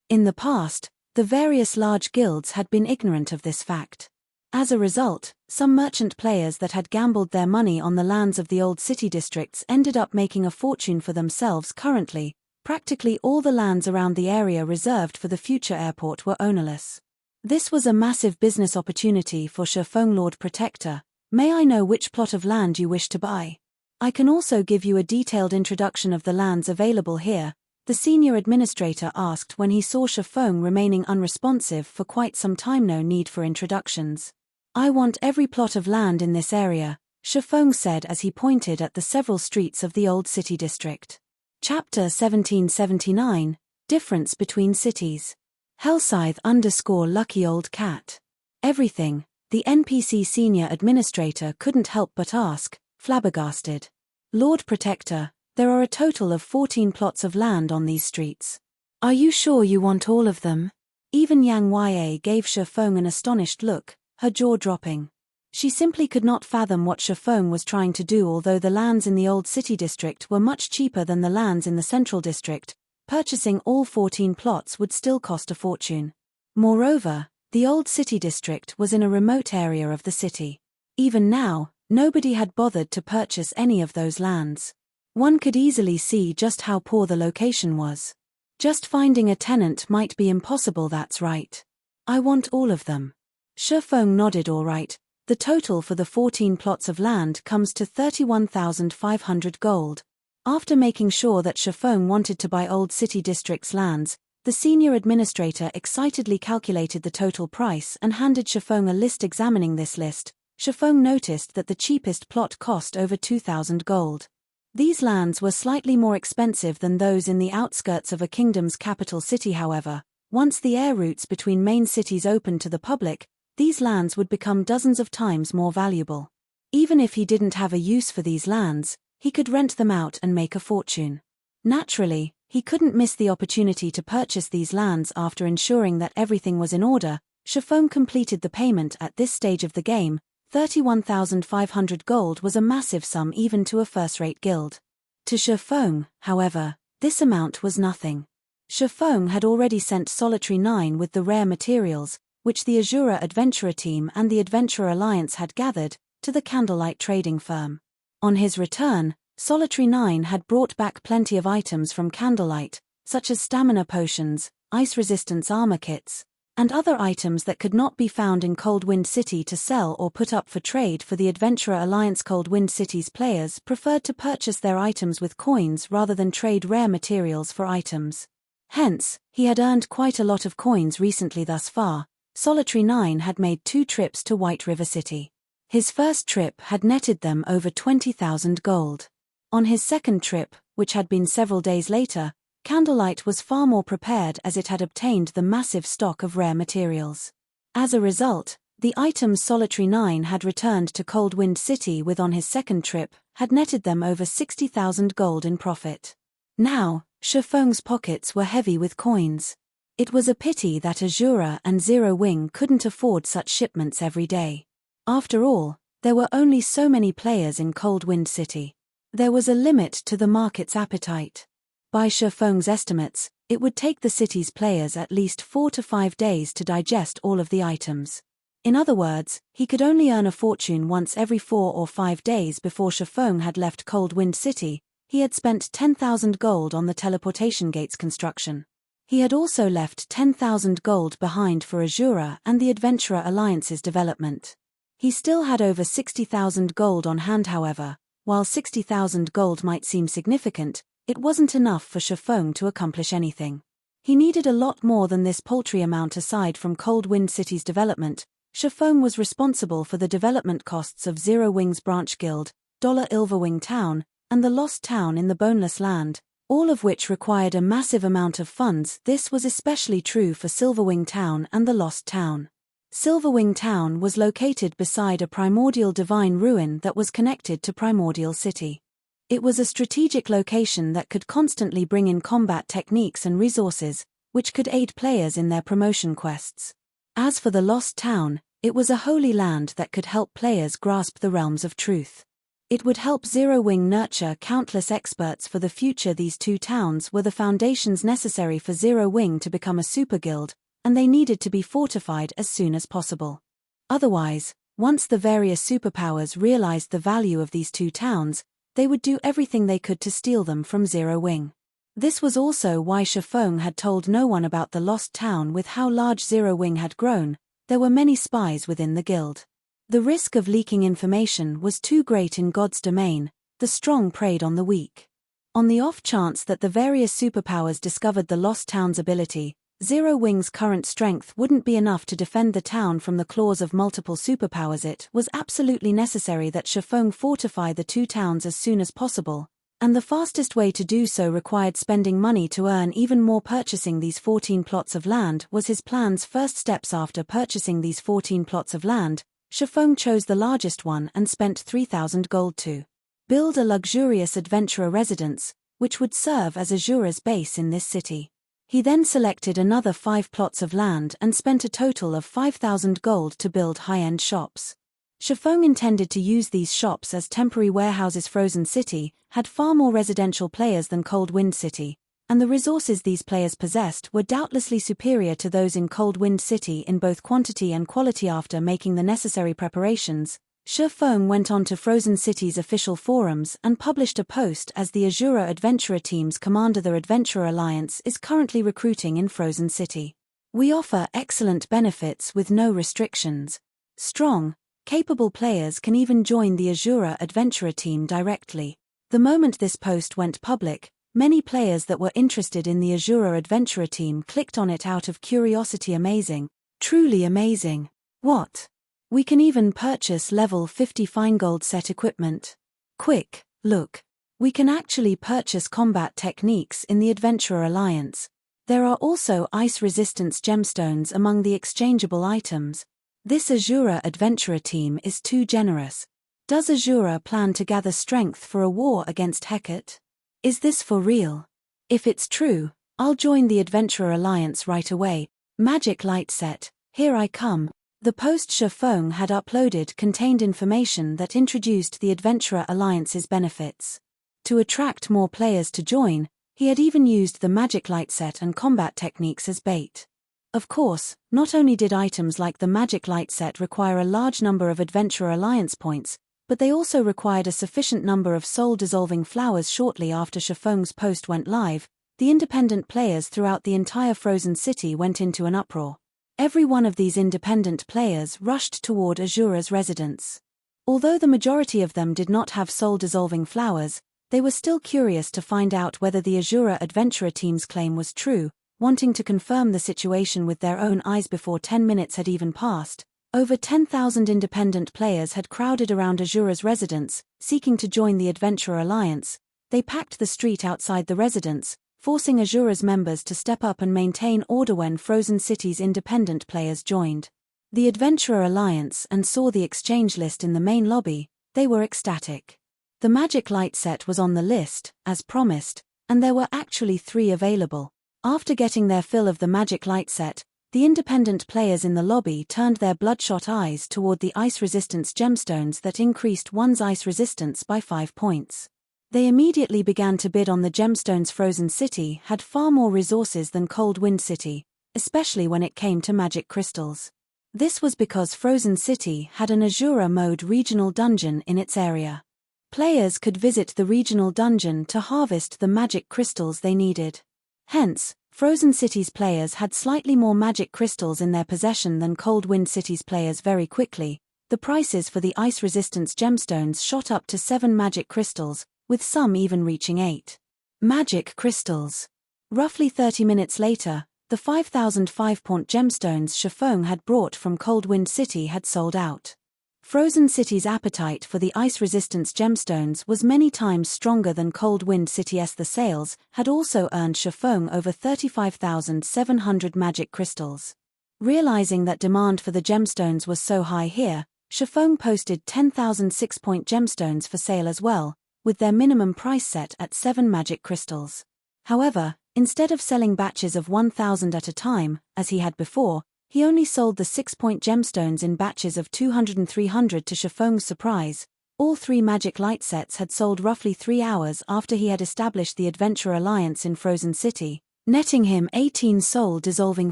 In the past, the various large guilds had been ignorant of this fact. As a result, some merchant players that had gambled their money on the lands of the old city districts ended up making a fortune for themselves. Currently, practically all the lands around the area reserved for the future airport were ownerless. This was a massive business opportunity for Shifeng. Lord Protector, may I know which plot of land you wish to buy? I can also give you a detailed introduction of the lands available here, the senior administrator asked when he saw Shifeng remaining unresponsive for quite some time. No need for introductions. I want every plot of land in this area, Shifeng said as he pointed at the several streets of the old city district. Chapter 1779, Difference Between Cities. Hellscythe_Lucky Old Cat. Everything, the NPC senior administrator couldn't help but ask, flabbergasted. Lord Protector, there are a total of 14 plots of land on these streets. Are you sure you want all of them? Even Yang Ya gave Shifeng an astonished look, her jaw dropping. She simply could not fathom what Shifeng was trying to do. Although the lands in the old city district were much cheaper than the lands in the central district, purchasing all 14 plots would still cost a fortune. Moreover, the old city district was in a remote area of the city. Even now, nobody had bothered to purchase any of those lands. One could easily see just how poor the location was. Just finding a tenant might be impossible. That's right. I want all of them. Shifeng nodded. All right, the total for the 14 plots of land comes to 31,500 gold. After making sure that Shifeng wanted to buy old city district's lands, the senior administrator excitedly calculated the total price and handed Shifeng a list. Examining this list, Shifeng noticed that the cheapest plot cost over 2,000 gold. These lands were slightly more expensive than those in the outskirts of a kingdom's capital city. However, once the air routes between main cities opened to the public, these lands would become dozens of times more valuable. Even if he didn't have a use for these lands, he could rent them out and make a fortune. Naturally, he couldn't miss the opportunity to purchase these lands. After ensuring that everything was in order, Shifeng completed the payment. At this stage of the game, 31,500 gold was a massive sum even to a first-rate guild. To Shifeng, however, this amount was nothing. Shifeng had already sent Solitary 9 with the rare materials, which the Asura adventurer team and the Adventurer Alliance had gathered, to the Candlelight trading firm. On his return, Solitary 9 had brought back plenty of items from Candlelight, such as stamina potions, ice resistance armor kits, and other items that could not be found in Cold Wind City to sell or put up for trade for the Adventurer Alliance. Cold Wind City's players preferred to purchase their items with coins rather than trade rare materials for items. Hence, he had earned quite a lot of coins recently. Thus far, Solitary 9 had made 2 trips to White River City. His first trip had netted them over 20,000 gold. On his second trip, which had been several days later, Candlelight was far more prepared as it had obtained the massive stock of rare materials. As a result, the items Solitary 9 had returned to Coldwind City with on his second trip had netted them over 60,000 gold in profit. Now, Shifeng's pockets were heavy with coins. It was a pity that Asura and Zero Wing couldn't afford such shipments every day. After all, there were only so many players in Coldwind City. There was a limit to the market's appetite. By Shifeng's estimates, it would take the city's players at least 4 to 5 days to digest all of the items. In other words, he could only earn a fortune once every 4 or 5 days. Before Shifeng had left Coldwind City, he had spent 10,000 gold on the teleportation gate's construction. He had also left 10,000 gold behind for Asura and the Adventurer Alliance's development. He still had over 60,000 gold on hand. However, while 60,000 gold might seem significant, it wasn't enough for Shifeng to accomplish anything. He needed a lot more than this paltry amount. Aside from Coldwind City's development, Shifeng was responsible for the development costs of Zero Wing's branch guild, Ilverwing Town, and the Lost Town in the Boneless Land, all of which required a massive amount of funds. This was especially true for Silverwing Town and the Lost Town. Silverwing Town was located beside a primordial divine ruin that was connected to Primordial City. It was a strategic location that could constantly bring in combat techniques and resources, which could aid players in their promotion quests. As for the Lost Town, it was a holy land that could help players grasp the realms of truth. It would help Zero Wing nurture countless experts for the future. These two towns were the foundations necessary for Zero Wing to become a super guild, and they needed to be fortified as soon as possible. Otherwise, once the various superpowers realized the value of these two towns, they would do everything they could to steal them from Zero Wing. This was also why Shifeng had told no one about the Lost Town. With how large Zero Wing had grown, there were many spies within the guild. The risk of leaking information was too great. In God's domain, the strong preyed on the weak. On the off chance that the various superpowers discovered the Lost Town's ability, Zero Wing's current strength wouldn't be enough to defend the town from the claws of multiple superpowers. It was absolutely necessary that Shifeng fortify the two towns as soon as possible, and the fastest way to do so required spending money to earn even more. Purchasing these 14 plots of land was his plan's first steps. After purchasing these 14 plots of land, Shifeng chose the largest one and spent 3,000 gold to build a luxurious adventurer residence, which would serve as Asura's base in this city. He then selected another 5 plots of land and spent a total of 5,000 gold to build high-end shops. Shifeng intended to use these shops as temporary warehouses. Frozen City had far more residential players than Coldwind City, and the resources these players possessed were doubtlessly superior to those in Coldwind City in both quantity and quality. After making the necessary preparations, Shifeng went on to Frozen City's official forums and published a post as the Asura Adventurer Team's commander. The Adventurer Alliance is currently recruiting in Frozen City. We offer excellent benefits with no restrictions. Strong, capable players can even join the Asura Adventurer Team directly. The moment this post went public, many players that were interested in the Asura Adventurer Team clicked on it out of curiosity. Amazing. Truly amazing. What? We can even purchase level 50 Feingold set equipment. Quick, look. We can actually purchase combat techniques in the Adventurer Alliance. There are also ice resistance gemstones among the exchangeable items. This Asura Adventurer Team is too generous. Does Asura plan to gather strength for a war against Hecate? Is this for real? If it's true, I'll join the Adventurer Alliance right away. Magic light set, here I come. The post Shifeng had uploaded contained information that introduced the Adventurer Alliance's benefits. To attract more players to join, he had even used the magic light set and combat techniques as bait. Of course, not only did items like the magic light set require a large number of Adventurer Alliance points, but they also required a sufficient number of soul-dissolving flowers. Shortly after Shifeng's post went live, the independent players throughout the entire Frozen City went into an uproar. Every one of these independent players rushed toward Asura's residence. Although the majority of them did not have soul-dissolving flowers, they were still curious to find out whether the Asura Adventurer Team's claim was true, wanting to confirm the situation with their own eyes. Before 10 minutes had even passed, over 10,000 independent players had crowded around Asura's residence, seeking to join the Adventurer Alliance. They packed the street outside the residence, forcing Asura's members to step up and maintain order when Frozen City's independent players joined the Adventurer Alliance and saw the exchange list in the main lobby. They were ecstatic. The magic light set was on the list, as promised, and there were actually 3 available. After getting their fill of the magic light set, the independent players in the lobby turned their bloodshot eyes toward the ice resistance gemstones that increased one's ice resistance by 5 points. They immediately began to bid on the gemstones. Frozen City had far more resources than Cold Wind City, especially when it came to magic crystals. This was because Frozen City had an Asura mode regional dungeon in its area. Players could visit the regional dungeon to harvest the magic crystals they needed. Hence, Frozen City's players had slightly more magic crystals in their possession than Cold Wind City's players. Very quickly, the prices for the ice resistance gemstones shot up to 7 magic crystals, with some even reaching 8 magic crystals. Roughly 30 minutes later, the 5,005-point gemstones Chiffon had brought from Cold Wind City had sold out. Frozen City's appetite for the ice resistance gemstones was many times stronger than Cold Wind City's. The sales had also earned Chiffon over 35,700 magic crystals. Realizing that demand for the gemstones was so high here, Chiffon posted 10,000 6-point gemstones for sale as well, with their minimum price set at 7 magic crystals. However, instead of selling batches of 1,000 at a time, as he had before, he only sold the 6-point gemstones in batches of 200 and 300. To Chiffon's surprise, all 3 magic light sets had sold roughly 3 hours after he had established the Adventurer Alliance in Frozen City, netting him 18 soul-dissolving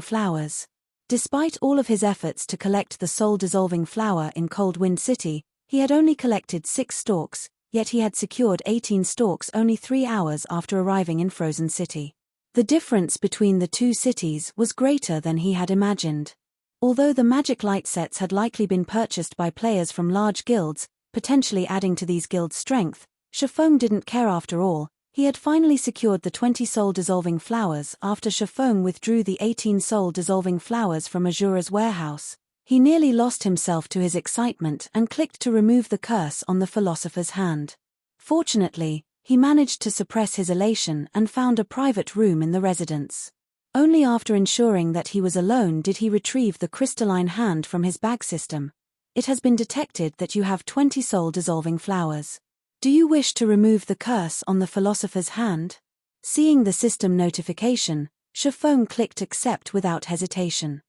flowers. Despite all of his efforts to collect the soul-dissolving flower in Cold Wind City, he had only collected 6 stalks, yet he had secured 18 stalks only 3 hours after arriving in Frozen City. The difference between the 2 cities was greater than he had imagined. Although the magic light sets had likely been purchased by players from large guilds, potentially adding to these guilds' strength, Chiffon didn't care after all. He had finally secured the 20 soul-dissolving flowers after Chiffon withdrew the 18 soul-dissolving flowers from Asura's warehouse. He nearly lost himself to his excitement and clicked to remove the curse on the Philosopher's Hand. Fortunately, he managed to suppress his elation and found a private room in the residence. Only after ensuring that he was alone did he retrieve the crystalline hand from his bag system. It has been detected that you have 20 soul-dissolving flowers. Do you wish to remove the curse on the Philosopher's Hand? Seeing the system notification, Chiffon clicked accept without hesitation.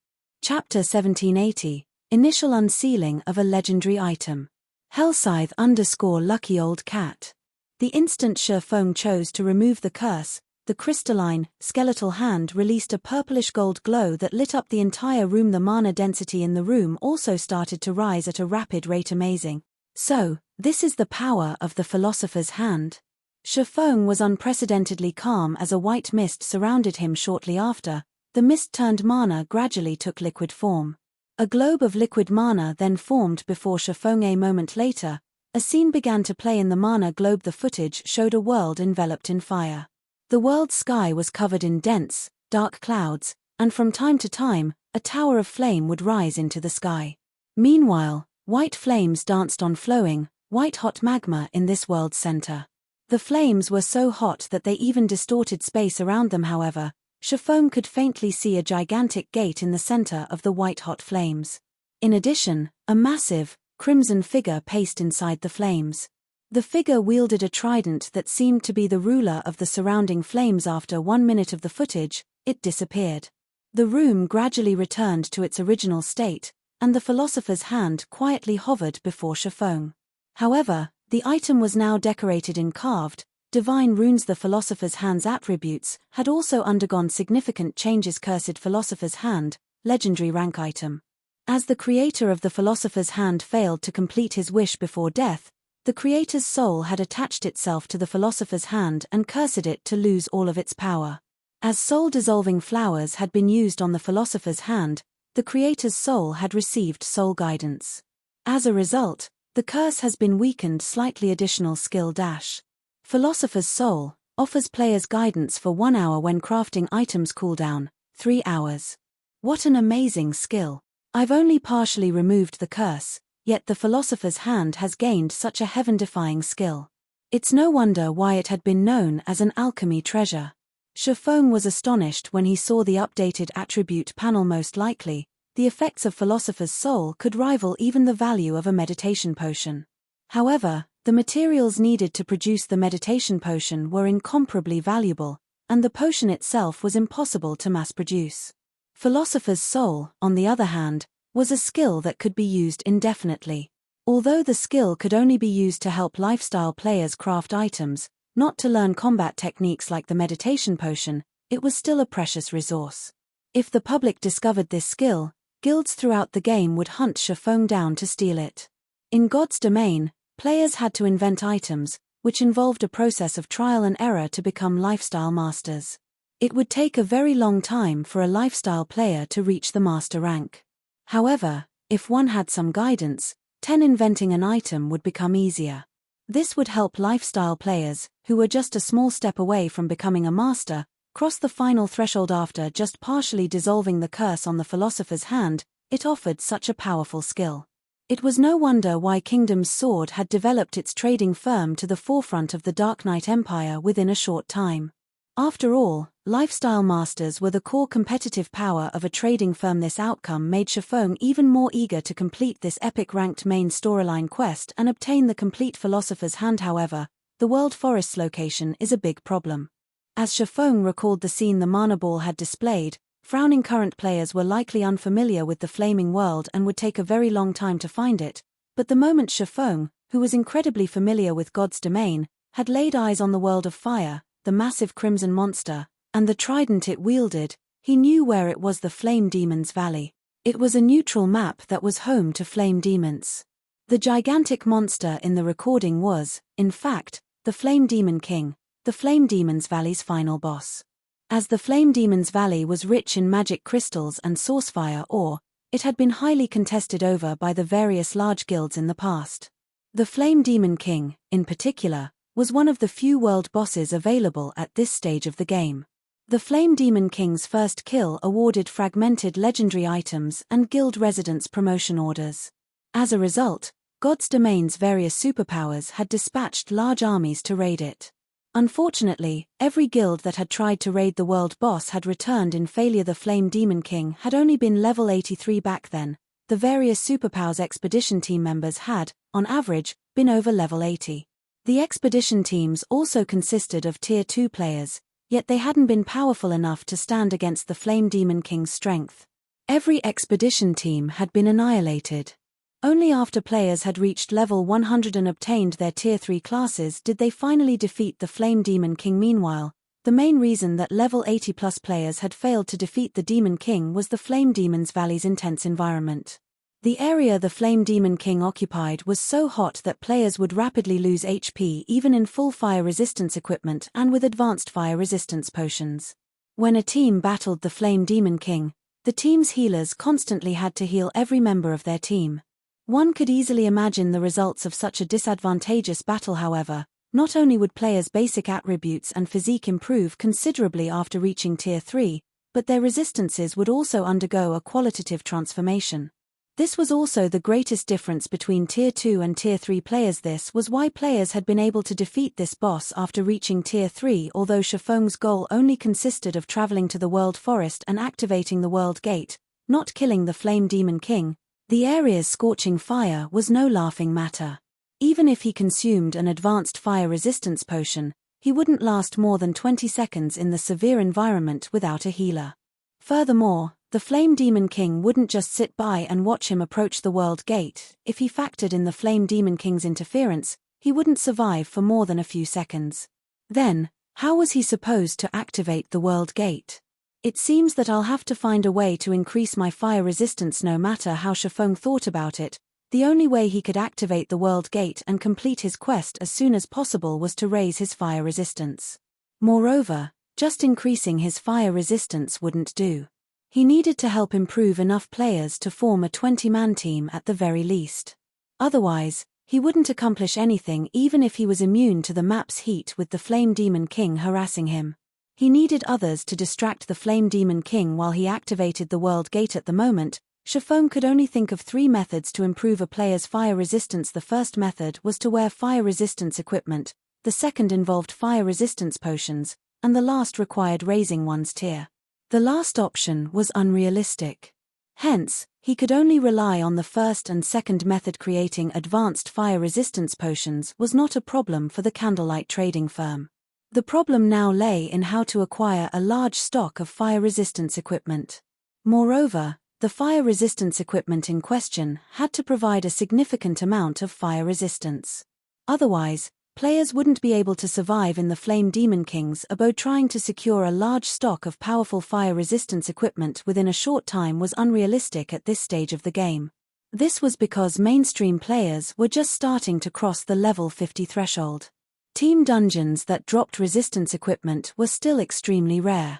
Chapter 1780, Initial Unsealing of a Legendary Item. Hellscythe _ Lucky Old Cat. The instant Chiffon chose to remove the curse, the crystalline, skeletal hand released a purplish gold glow that lit up the entire room. The mana density in the room also started to rise at a rapid rate. Amazing. So, this is the power of the Philosopher's Hand. Chiffon was unprecedentedly calm as a white mist surrounded him. Shortly after, the mist-turned mana gradually took liquid form. A globe of liquid mana then formed before Chiffon. A moment later, a scene began to play in the mana globe. The footage showed a world enveloped in fire. The world's sky was covered in dense, dark clouds, and from time to time, a tower of flame would rise into the sky. Meanwhile, white flames danced on flowing, white-hot magma in this world's center. The flames were so hot that they even distorted space around them. However, Chiffon could faintly see a gigantic gate in the center of the white-hot flames. In addition, a massive, crimson figure paced inside the flames. The figure wielded a trident that seemed to be the ruler of the surrounding flames. After 1 minute of the footage, it disappeared. The room gradually returned to its original state, and the Philosopher's Hand quietly hovered before Chiffon. However, the item was now decorated in carved, divine runes. The Philosopher's Hand's attributes had also undergone significant changes. Cursed Philosopher's Hand, legendary rank item. As the creator of the Philosopher's Hand failed to complete his wish before death, the creator's soul had attached itself to the Philosopher's Hand and cursed it to lose all of its power. As soul-dissolving flowers had been used on the Philosopher's Hand, the creator's soul had received soul guidance. As a result, the curse has been weakened slightly. Additional skill dash. Philosopher's Soul offers players guidance for 1 hour when crafting items. Cooldown, 3 hours. What an amazing skill. I've only partially removed the curse, yet the Philosopher's Hand has gained such a heaven-defying skill. It's no wonder why it had been known as an alchemy treasure. Shifeng was astonished when he saw the updated attribute panel. Most likely, the effects of Philosopher's Soul could rival even the value of a meditation potion. However, the materials needed to produce the meditation potion were incomparably valuable, and the potion itself was impossible to mass-produce. Philosopher's Soul, on the other hand, was a skill that could be used indefinitely. Although the skill could only be used to help lifestyle players craft items, not to learn combat techniques like the meditation potion, it was still a precious resource. If the public discovered this skill, guilds throughout the game would hunt Shifeng down to steal it. In God's Domain, players had to invent items, which involved a process of trial and error to become lifestyle masters. It would take a very long time for a lifestyle player to reach the master rank. However, if one had some guidance, inventing an item would become easier. This would help lifestyle players, who were just a small step away from becoming a master, cross the final threshold. After just partially dissolving the curse on the Philosopher's Hand, it offered such a powerful skill. It was no wonder why Kingdom's Sword had developed its trading firm to the forefront of the Dark Knight Empire within a short time. After all, lifestyle masters were the core competitive power of a trading firm. This outcome made Shifeng even more eager to complete this epic ranked main storyline quest and obtain the complete Philosopher's Hand. However, the World Forest's location is a big problem. As Shifeng recalled the scene the mana ball had displayed, frowning current players were likely unfamiliar with the flaming world and would take a very long time to find it, but the moment Shifeng, who was incredibly familiar with God's Domain, had laid eyes on the world of fire, the massive crimson monster, and the trident it wielded, he knew where it was: the Flame Demon's Valley. It was a neutral map that was home to flame demons. The gigantic monster in the recording was, in fact, the Flame Demon King, the Flame Demon's Valley's final boss. As the Flame Demon's Valley was rich in magic crystals and sourcefire ore, it had been highly contested over by the various large guilds in the past. The Flame Demon King, in particular, was one of the few world bosses available at this stage of the game. The Flame Demon King's first kill awarded fragmented legendary items and guild residents promotion orders. As a result, God's Domain's various superpowers had dispatched large armies to raid it. Unfortunately, every guild that had tried to raid the world boss had returned in failure. The Flame Demon King had only been level 83 back then. The various superpowers expedition team members had, on average, been over level 80. The expedition teams also consisted of tier 2 players, yet they hadn't been powerful enough to stand against the Flame Demon King's strength. Every expedition team had been annihilated. Only after players had reached level 100 and obtained their tier 3 classes did they finally defeat the Flame Demon King. Meanwhile, the main reason that level 80 plus players had failed to defeat the Demon King was the Flame Demon's Valley's intense environment. The area the Flame Demon King occupied was so hot that players would rapidly lose HP even in full fire resistance equipment and with advanced fire resistance potions. When a team battled the Flame Demon King, the team's healers constantly had to heal every member of their team. One could easily imagine the results of such a disadvantageous battle. However, not only would players' basic attributes and physique improve considerably after reaching tier 3, but their resistances would also undergo a qualitative transformation. This was also the greatest difference between tier 2 and tier 3 players. This was why players had been able to defeat this boss after reaching tier 3. Although Shifeng's goal only consisted of traveling to the World Forest and activating the World Gate, not killing the Flame Demon King, the area's scorching fire was no laughing matter. Even if he consumed an advanced fire resistance potion, he wouldn't last more than 20 seconds in the severe environment without a healer. Furthermore, the Flame Demon King wouldn't just sit by and watch him approach the World Gate. If he factored in the Flame Demon King's interference, he wouldn't survive for more than a few seconds. Then, how was he supposed to activate the World Gate? It seems that I'll have to find a way to increase my fire resistance. No matter how Shifeng thought about it, the only way he could activate the World Gate and complete his quest as soon as possible was to raise his fire resistance. Moreover, just increasing his fire resistance wouldn't do. He needed to help improve enough players to form a 20-man team at the very least. Otherwise, he wouldn't accomplish anything even if he was immune to the map's heat with the Flame Demon King harassing him. He needed others to distract the Flame Demon King while he activated the World Gate. At the moment, Shifeng could only think of 3 methods to improve a player's fire resistance. The first method was to wear fire resistance equipment, the second involved fire resistance potions, and the last required raising one's tier. The last option was unrealistic. Hence, he could only rely on the first and second method. Creating advanced fire resistance potions was not a problem for the Candlelight trading firm. The problem now lay in how to acquire a large stock of fire resistance equipment. Moreover, the fire resistance equipment in question had to provide a significant amount of fire resistance. Otherwise, players wouldn't be able to survive in the Flame Demon King's abode. Trying to secure a large stock of powerful fire resistance equipment within a short time was unrealistic at this stage of the game. This was because mainstream players were just starting to cross the level 50 threshold. Team dungeons that dropped resistance equipment were still extremely rare.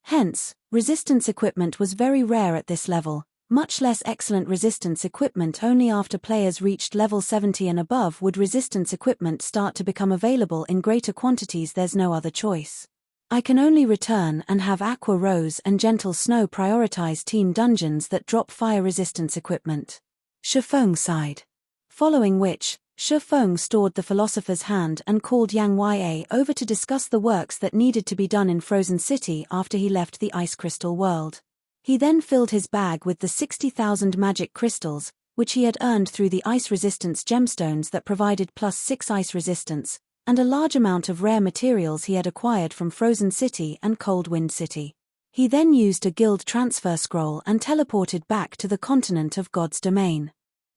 Hence, resistance equipment was very rare at this level, much less excellent resistance equipment. Only after players reached level 70 and above would resistance equipment start to become available in greater quantities. There's no other choice. I can only return and have Aqua Rose and Gentle Snow prioritize team dungeons that drop fire resistance equipment. Shifeng sighed. Following which, Shifeng stored the Philosopher's Hand and called Yang Ya over to discuss the works that needed to be done in Frozen City after he left the Ice Crystal world. He then filled his bag with the 60,000 magic crystals, which he had earned through the ice resistance gemstones that provided +6 ice resistance, and a large amount of rare materials he had acquired from Frozen City and Cold Wind City. He then used a guild transfer scroll and teleported back to the continent of God's domain.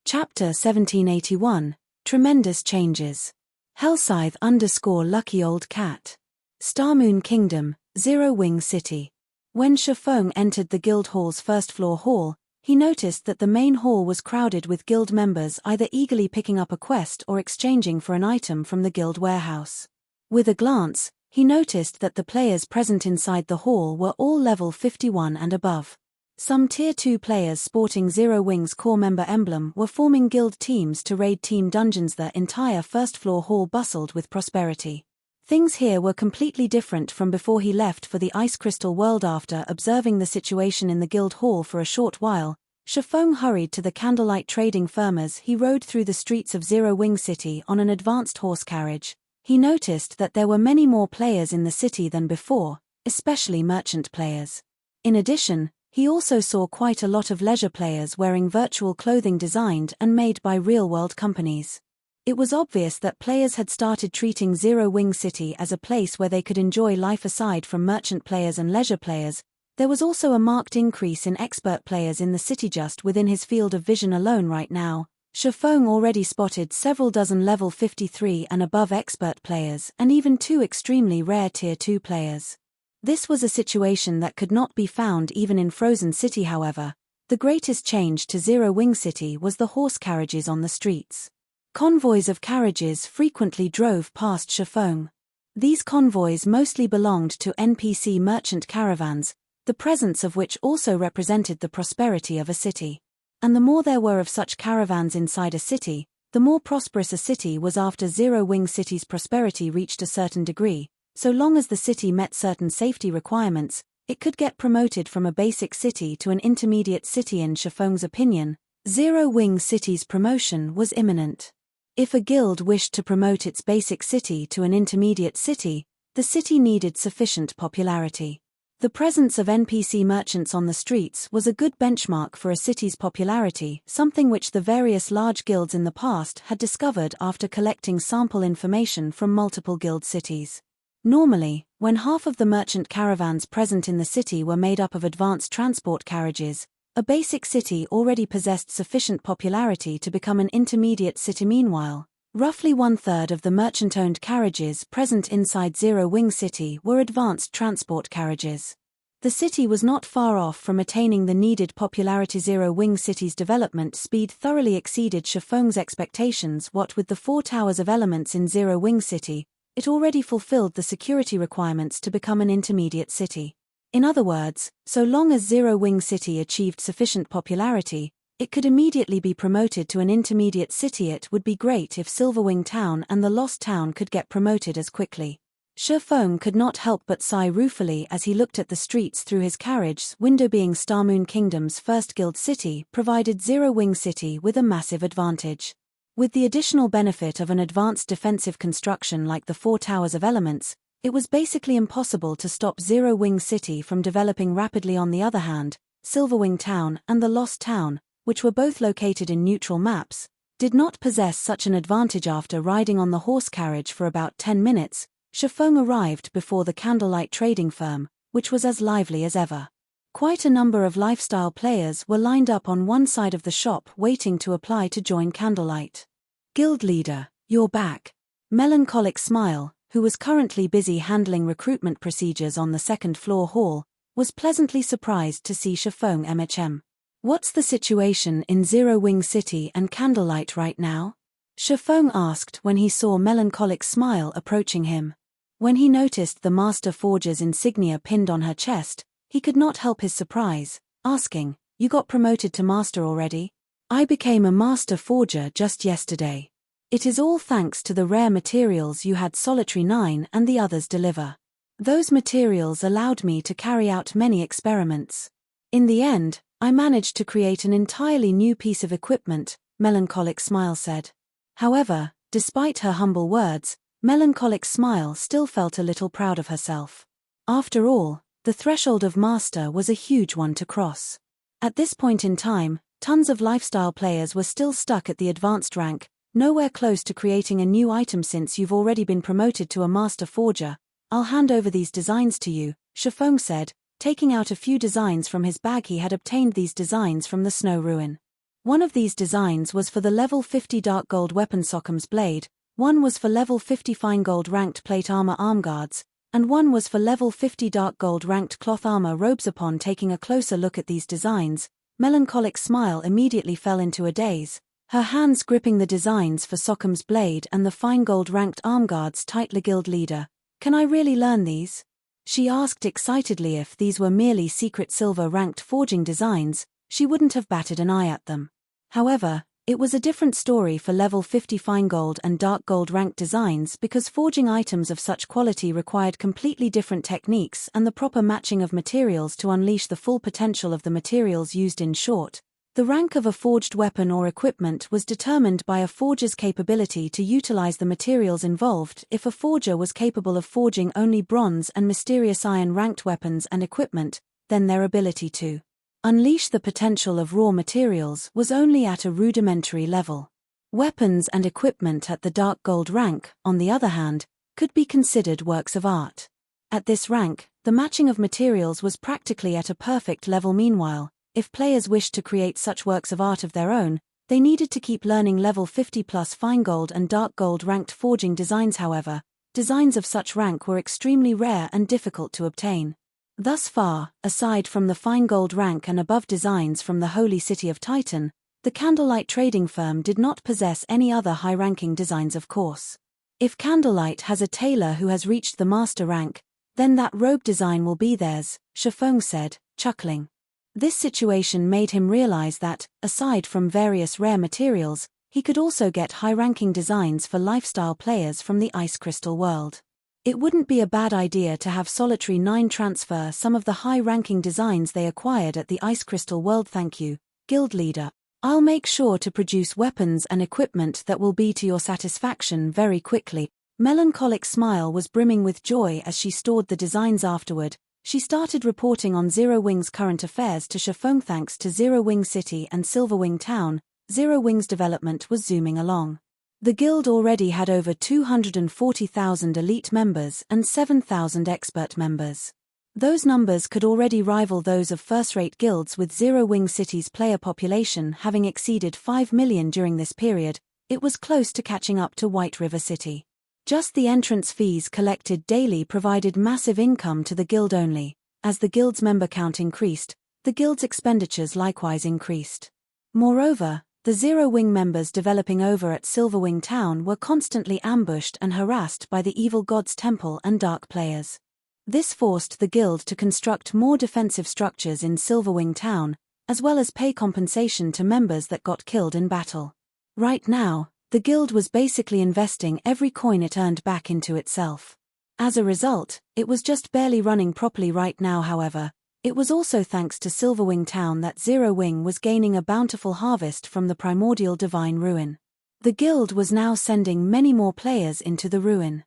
Chapter 1781. Tremendous Changes. Hellscythe _ Lucky Old Cat. Starmoon Kingdom, Zero Wing City. When Shifeng entered the guild hall's first-floor hall, he noticed that the main hall was crowded with guild members either eagerly picking up a quest or exchanging for an item from the guild warehouse. With a glance, he noticed that the players present inside the hall were all level 51 and above. Some Tier 2 players sporting Zero Wing's core member emblem were forming guild teams to raid team dungeons. The entire first-floor hall bustled with prosperity. Things here were completely different from before he left for the Ice Crystal world. After observing the situation in the guild hall for a short while, Shifeng hurried to the Candlelight trading firm. As he rode through the streets of Zero Wing City on an advanced horse carriage, he noticed that there were many more players in the city than before, especially merchant players. In addition, he also saw quite a lot of leisure players wearing virtual clothing designed and made by real-world companies. It was obvious that players had started treating Zero Wing City as a place where they could enjoy life. Aside from merchant players and leisure players, there was also a marked increase in expert players in the city. Just within his field of vision alone right now, Shifeng already spotted several dozen level 53 and above expert players and even 2 extremely rare Tier 2 players. This was a situation that could not be found even in Frozen City. However, the greatest change to Zero Wing City was the horse carriages on the streets. Convoys of carriages frequently drove past Shifeng. These convoys mostly belonged to NPC merchant caravans, the presence of which also represented the prosperity of a city. And the more there were of such caravans inside a city, the more prosperous a city was. After Zero Wing City's prosperity reached a certain degree, so long as the city met certain safety requirements, it could get promoted from a basic city to an intermediate city. In Shifeng's opinion, Zero Wing City's promotion was imminent. If a guild wished to promote its basic city to an intermediate city, the city needed sufficient popularity. The presence of NPC merchants on the streets was a good benchmark for a city's popularity, something which the various large guilds in the past had discovered after collecting sample information from multiple guild cities. Normally, when half of the merchant caravans present in the city were made up of advanced transport carriages, a basic city already possessed sufficient popularity to become an intermediate city. Meanwhile, roughly 1/3 of the merchant-owned carriages present inside Zero Wing City were advanced transport carriages. The city was not far off from attaining the needed popularity. Zero Wing City's development speed thoroughly exceeded Shifeng's expectations. What with the 4 towers of elements in Zero Wing City, it already fulfilled the security requirements to become an intermediate city. In other words, so long as Zero Wing City achieved sufficient popularity, it could immediately be promoted to an intermediate city. It would be great if Silverwing Town and the Lost Town could get promoted as quickly. Shifeng could not help but sigh ruefully as he looked at the streets through his carriage's window. Being Starmoon Kingdom's first guild city provided Zero Wing City with a massive advantage. With the additional benefit of an advanced defensive construction like the 4 towers of elements, It was basically impossible to stop Zero Wing City from developing rapidly. On the other hand, Silverwing Town and the Lost Town, which were both located in neutral maps, did not possess such an advantage. After riding on the horse carriage for about 10 minutes, Shifeng arrived before the Candlelight trading firm, which was as lively as ever. Quite a number of lifestyle players were lined up on one side of the shop waiting to apply to join Candlelight. Guild leader, you're back. Melancholic Smile, who was currently busy handling recruitment procedures on the second-floor hall, was pleasantly surprised to see Shifeng MHM. What's the situation in Zero Wing City and Candlelight right now? Shifeng asked when he saw Melancholic Smile approaching him. When he noticed the Master Forger's insignia pinned on her chest, he could not help his surprise, asking, "You got promoted to Master already?" "I became a Master Forger just yesterday. It is all thanks to the rare materials you had Solitary 9 and the others deliver. Those materials allowed me to carry out many experiments. In the end, I managed to create an entirely new piece of equipment," Melancholic Smile said. However, despite her humble words, Melancholic Smile still felt a little proud of herself. After all, the threshold of Master was a huge one to cross. At this point in time, tons of lifestyle players were still stuck at the advanced rank, nowhere close to creating a new item. Since you've already been promoted to a Master Forger, I'll hand over these designs to you, Shifeng said, taking out a few designs from his bag. He had obtained these designs from the Snow Ruin. One of these designs was for the level 50 Dark Gold weapon Sockham's Blade, one was for level 50 Fine Gold ranked Plate Armor Armguards, and one was for level 50 Dark Gold ranked Cloth Armor robes. Upon taking a closer look at these designs, Melancholic Smile immediately fell into a daze, her hands gripping the designs for Sockham's Blade and the Fine Gold ranked Armguards tightly. "Guild leader, can I really learn these?" she asked excitedly. If these were merely secret silver ranked forging designs, she wouldn't have batted an eye at them. However, it was a different story for level 50 Fine Gold and Dark Gold ranked designs, because forging items of such quality required completely different techniques and the proper matching of materials to unleash the full potential of the materials used. In short, the rank of a forged weapon or equipment was determined by a forger's capability to utilize the materials involved. If a forger was capable of forging only bronze and mysterious iron ranked weapons and equipment, then their ability to unleash the potential of raw materials was only at a rudimentary level. Weapons and equipment at the Dark Gold rank, on the other hand, could be considered works of art. At this rank, the matching of materials was practically at a perfect level. Meanwhile, if players wished to create such works of art of their own, they needed to keep learning level 50 plus Fine Gold and Dark Gold ranked forging designs. However, designs of such rank were extremely rare and difficult to obtain. Thus far, aside from the Fine Gold rank and above designs from the Holy City of Titan, the Candlelight trading firm did not possess any other high-ranking designs. Of course, if Candlelight has a tailor who has reached the master rank, then that robe design will be theirs, Shifeng said, chuckling. This situation made him realize that, aside from various rare materials, he could also get high-ranking designs for lifestyle players from the Ice Crystal world. It wouldn't be a bad idea to have Solitary 9 transfer some of the high-ranking designs they acquired at the Ice Crystal world. "Thank you, Guild leader. I'll make sure to produce weapons and equipment that will be to your satisfaction very quickly." Melancholic Smile was brimming with joy as she stored the designs. Afterward, she started reporting on Zero Wing's current affairs to Shifeng. Thanks to Zero Wing City and Silverwing Town, Zero Wing's development was zooming along. The guild already had over 240,000 elite members and 7,000 expert members. Those numbers could already rival those of first-rate guilds, with Zero Wing City's player population having exceeded 5 million during this period. It was close to catching up to White River City. Just the entrance fees collected daily provided massive income to the guild only. As the guild's member count increased, the guild's expenditures likewise increased. Moreover, the Zero Wing members developing over at Silverwing Town were constantly ambushed and harassed by the Evil God's Temple and Dark players. This forced the guild to construct more defensive structures in Silverwing Town, as well as pay compensation to members that got killed in battle. Right now, the guild was basically investing every coin it earned back into itself. As a result, it was just barely running properly right now. However, it was also thanks to Silverwing Town that Zero Wing was gaining a bountiful harvest from the primordial divine ruin. The guild was now sending many more players into the ruin.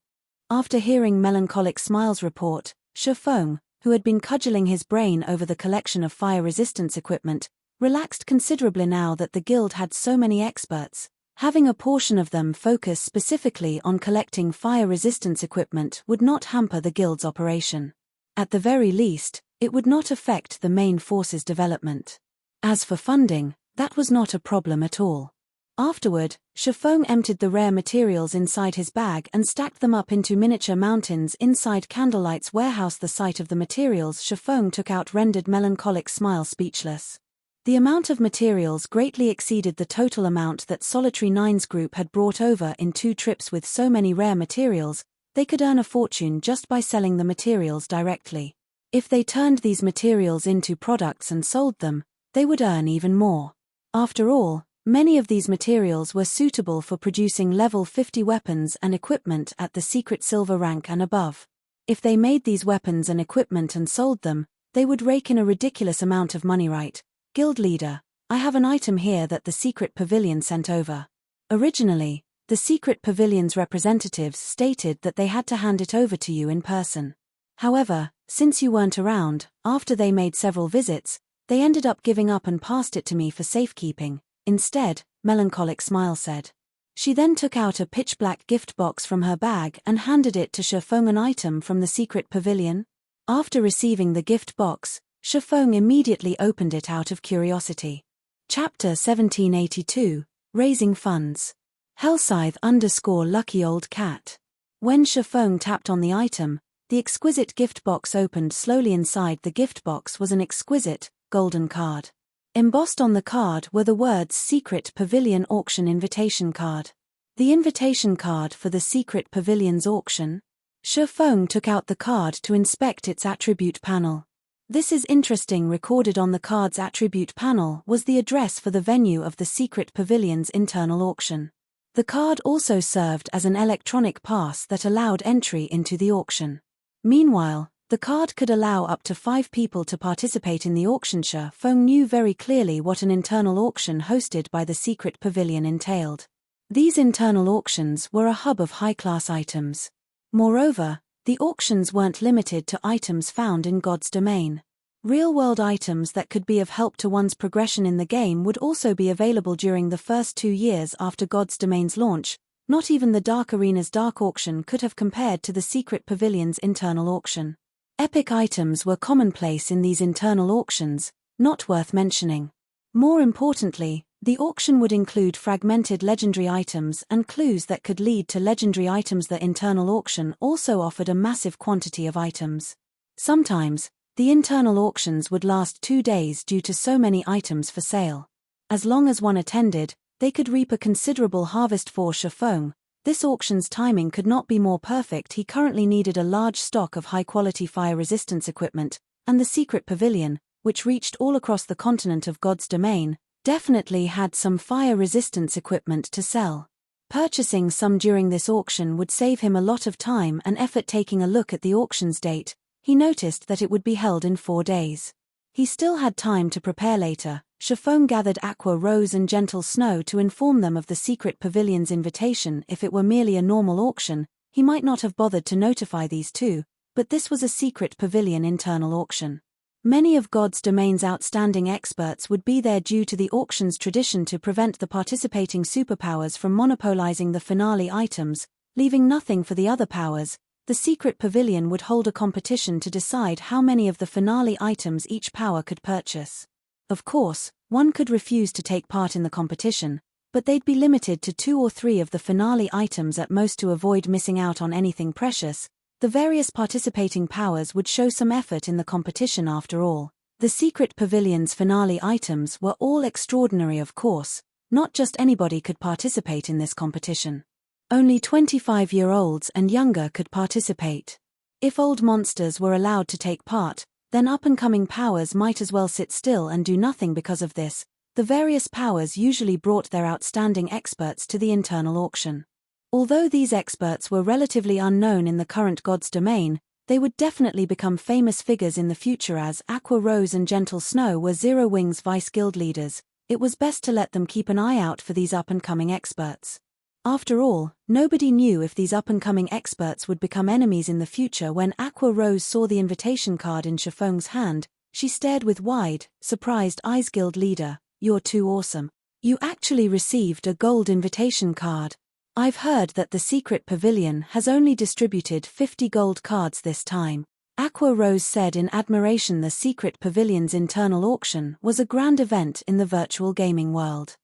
After hearing Melancholic Smile's report, Shifeng, who had been cudgeling his brain over the collection of fire resistance equipment, relaxed considerably now that the guild had so many experts. Having a portion of them focus specifically on collecting fire resistance equipment would not hamper the guild's operation. At the very least, it would not affect the main force's development. As for funding, that was not a problem at all. Afterward, Shifeng emptied the rare materials inside his bag and stacked them up into miniature mountains inside Candlelight's warehouse. The sight of the materials Shifeng took out rendered Melancholic Smile speechless. The amount of materials greatly exceeded the total amount that Solitary Nine's group had brought over in 2 trips. With so many rare materials, they could earn a fortune just by selling the materials directly. If they turned these materials into products and sold them, they would earn even more. After all, many of these materials were suitable for producing level 50 weapons and equipment at the secret silver rank and above. If they made these weapons and equipment and sold them, they would rake in a ridiculous amount of money. Right, Guild Leader, I have an item here that the secret pavilion sent over. Originally, the secret pavilion's representatives stated that they had to hand it over to you in person. However, since you weren't around, after they made several visits, they ended up giving up and passed it to me for safekeeping. Instead, Melancholic Smile said. She then took out a pitch-black gift box from her bag and handed it to Shifeng, an item from the secret pavilion. After receiving the gift box, Shifeng immediately opened it out of curiosity. Chapter 1782, Raising Funds. Hellscythe_Lucky Old Cat. When Shifeng tapped on the item, the exquisite gift box opened slowly. Inside the gift box was an exquisite, golden card. Embossed on the card were the words Secret Pavilion Auction Invitation Card. The invitation card for the Secret Pavilion's auction? Shifeng took out the card to inspect its attribute panel. This is interesting. Recorded on the card's attribute panel was the address for the venue of the Secret Pavilion's internal auction. The card also served as an electronic pass that allowed entry into the auction. Meanwhile, the card could allow up to 5 people to participate in the auction. Shifeng knew very clearly what an internal auction hosted by the Secret Pavilion entailed. These internal auctions were a hub of high-class items. Moreover, the auctions weren't limited to items found in God's domain. Real-world items that could be of help to one's progression in the game would also be available during the first 2 years after God's domain's launch. Not even the Dark Arena's Dark Auction could have compared to the Secret Pavilion's internal auction. Epic items were commonplace in these internal auctions, not worth mentioning. More importantly, the auction would include fragmented legendary items and clues that could lead to legendary items. The internal auction also offered a massive quantity of items. Sometimes, the internal auctions would last 2 days due to so many items for sale. As long as one attended, they could reap a considerable harvest. For Shifeng, this auction's timing could not be more perfect. He currently needed a large stock of high-quality fire resistance equipment, and the Secret Pavilion, which reached all across the continent of God's domain, definitely had some fire resistance equipment to sell. Purchasing some during this auction would save him a lot of time and effort. Taking a look at the auction's date, he noticed that it would be held in 4 days. He still had time to prepare. Later, Shifeng gathered Aqua Rose and Gentle Snow to inform them of the Secret Pavilion's invitation. If it were merely a normal auction, he might not have bothered to notify these two, but this was a Secret Pavilion internal auction. Many of God's domain's outstanding experts would be there due to the auction's tradition to prevent the participating superpowers from monopolizing the finale items, leaving nothing for the other powers. The Secret Pavilion would hold a competition to decide how many of the finale items each power could purchase. Of course, one could refuse to take part in the competition, but they'd be limited to 2 or 3 of the finale items at most to avoid missing out on anything precious. The various participating powers would show some effort in the competition. After all, the Secret Pavilion's finale items were all extraordinary. Of course, not just anybody could participate in this competition. Only 25-year-olds and younger could participate. If old monsters were allowed to take part, then up-and-coming powers might as well sit still and do nothing. Because of this, the various powers usually brought their outstanding experts to the internal auction. Although these experts were relatively unknown in the current God's domain, they would definitely become famous figures in the future. As Aqua Rose and Gentle Snow were Zero Wing's vice guild leaders, it was best to let them keep an eye out for these up-and-coming experts. After all, nobody knew if these up-and-coming experts would become enemies in the future. When Aqua Rose saw the invitation card in Chiffong's hand, she stared with wide, surprised eyes. Guild leader, you're too awesome. You actually received a gold invitation card. I've heard that the secret pavilion has only distributed 50 gold cards this time. Aqua Rose said in admiration. The secret pavilion's internal auction was a grand event in the virtual gaming world.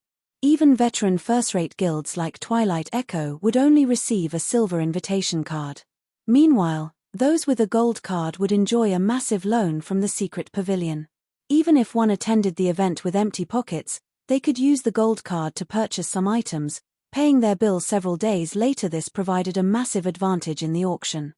Even veteran first-rate guilds like Twilight Echo would only receive a silver invitation card. Meanwhile, those with a gold card would enjoy a massive loan from the secret pavilion. Even if one attended the event with empty pockets, they could use the gold card to purchase some items, paying their bill several days later. This provided a massive advantage in the auction.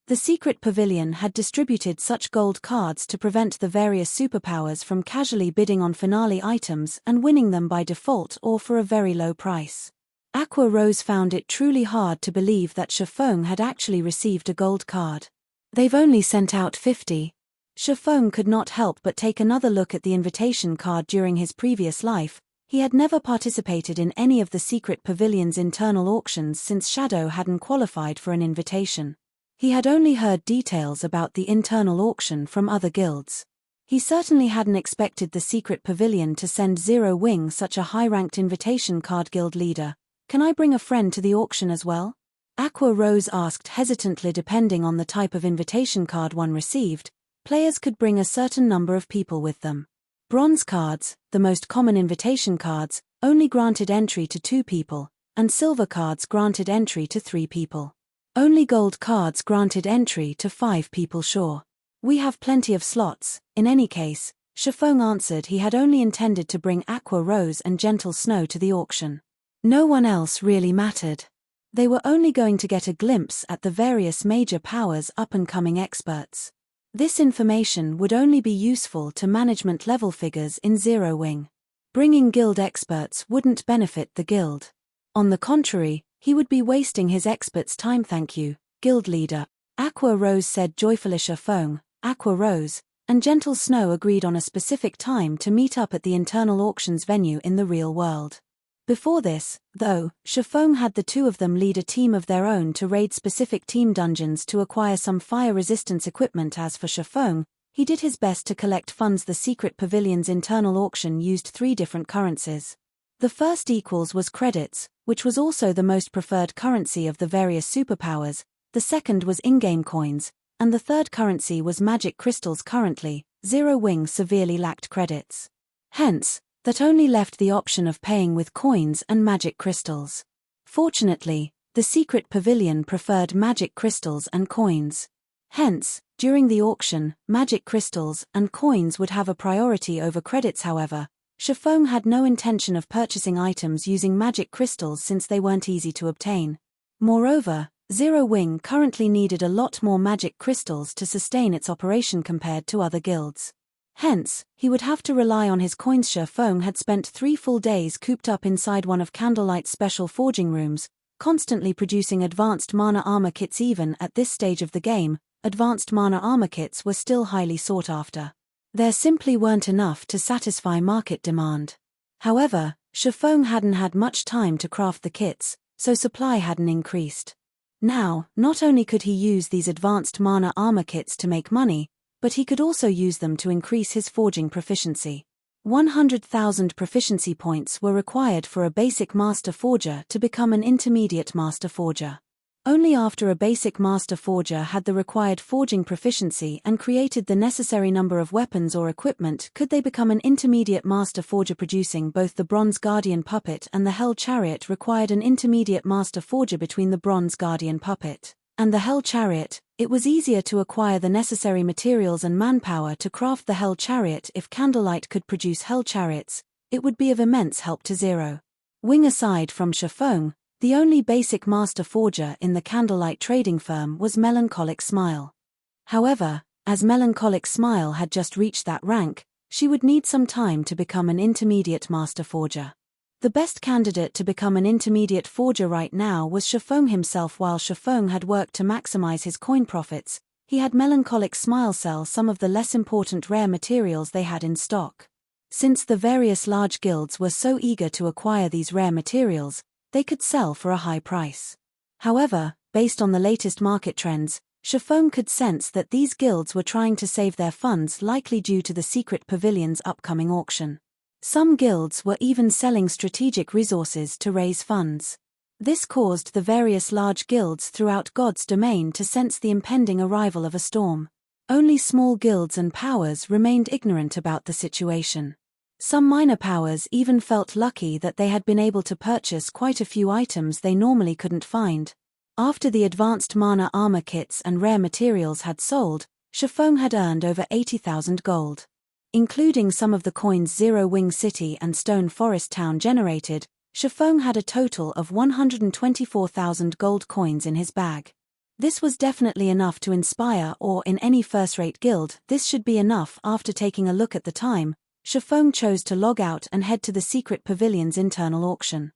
The secret pavilion had distributed such gold cards to prevent the various superpowers from casually bidding on finale items and winning them by default or for a very low price. Aqua Rose found it truly hard to believe that Chiffong had actually received a gold card. They've only sent out 50. Chiffong could not help but take another look at the invitation card. During his previous life, he had never participated in any of the secret pavilion's internal auctions since Shadow hadn't qualified for an invitation. He had only heard details about the internal auction from other guilds. He certainly hadn't expected the secret pavilion to send Zero Wing such a high-ranked invitation card. Guild leader, can I bring a friend to the auction as well? Aqua Rose asked hesitantly. Depending on the type of invitation card one received, players could bring a certain number of people with them. Bronze cards, the most common invitation cards, only granted entry to 2 people, and silver cards granted entry to 3 people. Only gold cards granted entry to 5 people. Sure. We have plenty of slots. In any case, Chiffong answered he had only intended to bring Aqua Rose and Gentle Snow to the auction. No one else really mattered. They were only going to get a glimpse at the various major powers' up-and-coming experts. This information would only be useful to management-level figures in Zero Wing. Bringing guild experts wouldn't benefit the guild. On the contrary, he would be wasting his experts' time. Thank you, guild leader, Aqua Rose said joyfully. Chiffong, Aqua Rose, and Gentle Snow agreed on a specific time to meet up at the internal auctions venue in the real world. Before this, though, Chiffong had the 2 of them lead a team of their own to raid specific team dungeons to acquire some fire resistance equipment. As for Chiffong, he did his best to collect funds. The secret pavilion's internal auction used 3 different currencies. The first was credits, which was also the most preferred currency of the various superpowers, the second was in-game coins, and the third currency was magic crystals. Currently, Zero Wing severely lacked credits. Hence, that only left the option of paying with coins and magic crystals. Fortunately, the secret pavilion preferred magic crystals and coins. Hence, during the auction, magic crystals and coins would have a priority over credits. However, Chiffong had no intention of purchasing items using magic crystals since they weren't easy to obtain. Moreover, Zero Wing currently needed a lot more magic crystals to sustain its operation compared to other guilds. Hence, he would have to rely on his coins. Chiffong had spent 3 full days cooped up inside one of Candlelight's special forging rooms, constantly producing advanced mana armor kits. Even at this stage of the game, advanced mana armor kits were still highly sought after. There simply weren't enough to satisfy market demand. However, Chiffong hadn't had much time to craft the kits, so supply hadn't increased. Now, not only could he use these advanced mana armor kits to make money, but he could also use them to increase his forging proficiency. 100,000 proficiency points were required for a basic master forger to become an intermediate master forger. Only after a basic master forger had the required forging proficiency and created the necessary number of weapons or equipment could they become an intermediate master forger. Producing both the Bronze Guardian Puppet and the Hell Chariot required an intermediate master forger. Between the Bronze Guardian Puppet and the Hell Chariot, it was easier to acquire the necessary materials and manpower to craft the Hell Chariot. If Candlelight could produce Hell Chariots, it would be of immense help to Zero Wing. Aside from Chiffong, the only basic master forger in the Candlelight trading firm was Melancholic Smile. However, as Melancholic Smile had just reached that rank, she would need some time to become an intermediate master forger. The best candidate to become an intermediate forger right now was Chiffong himself. While Chiffong had worked to maximize his coin profits, he had Melancholic Smile sell some of the less important rare materials they had in stock. Since the various large guilds were so eager to acquire these rare materials, they could sell for a high price. However, based on the latest market trends, Chiffon could sense that these guilds were trying to save their funds, likely due to the secret pavilion's upcoming auction. Some guilds were even selling strategic resources to raise funds. This caused the various large guilds throughout God's domain to sense the impending arrival of a storm. Only small guilds and powers remained ignorant about the situation. Some minor powers even felt lucky that they had been able to purchase quite a few items they normally couldn't find. After the advanced mana armor kits and rare materials had sold, Chiffon had earned over 80,000 gold. Including some of the coins Zero Wing City and Stone Forest Town generated, Chiffon had a total of 124,000 gold coins in his bag. This was definitely enough to inspire, or in any first-rate guild, this should be enough. After taking a look at the time, Chiffon chose to log out and head to the Secret Pavilion's internal auction.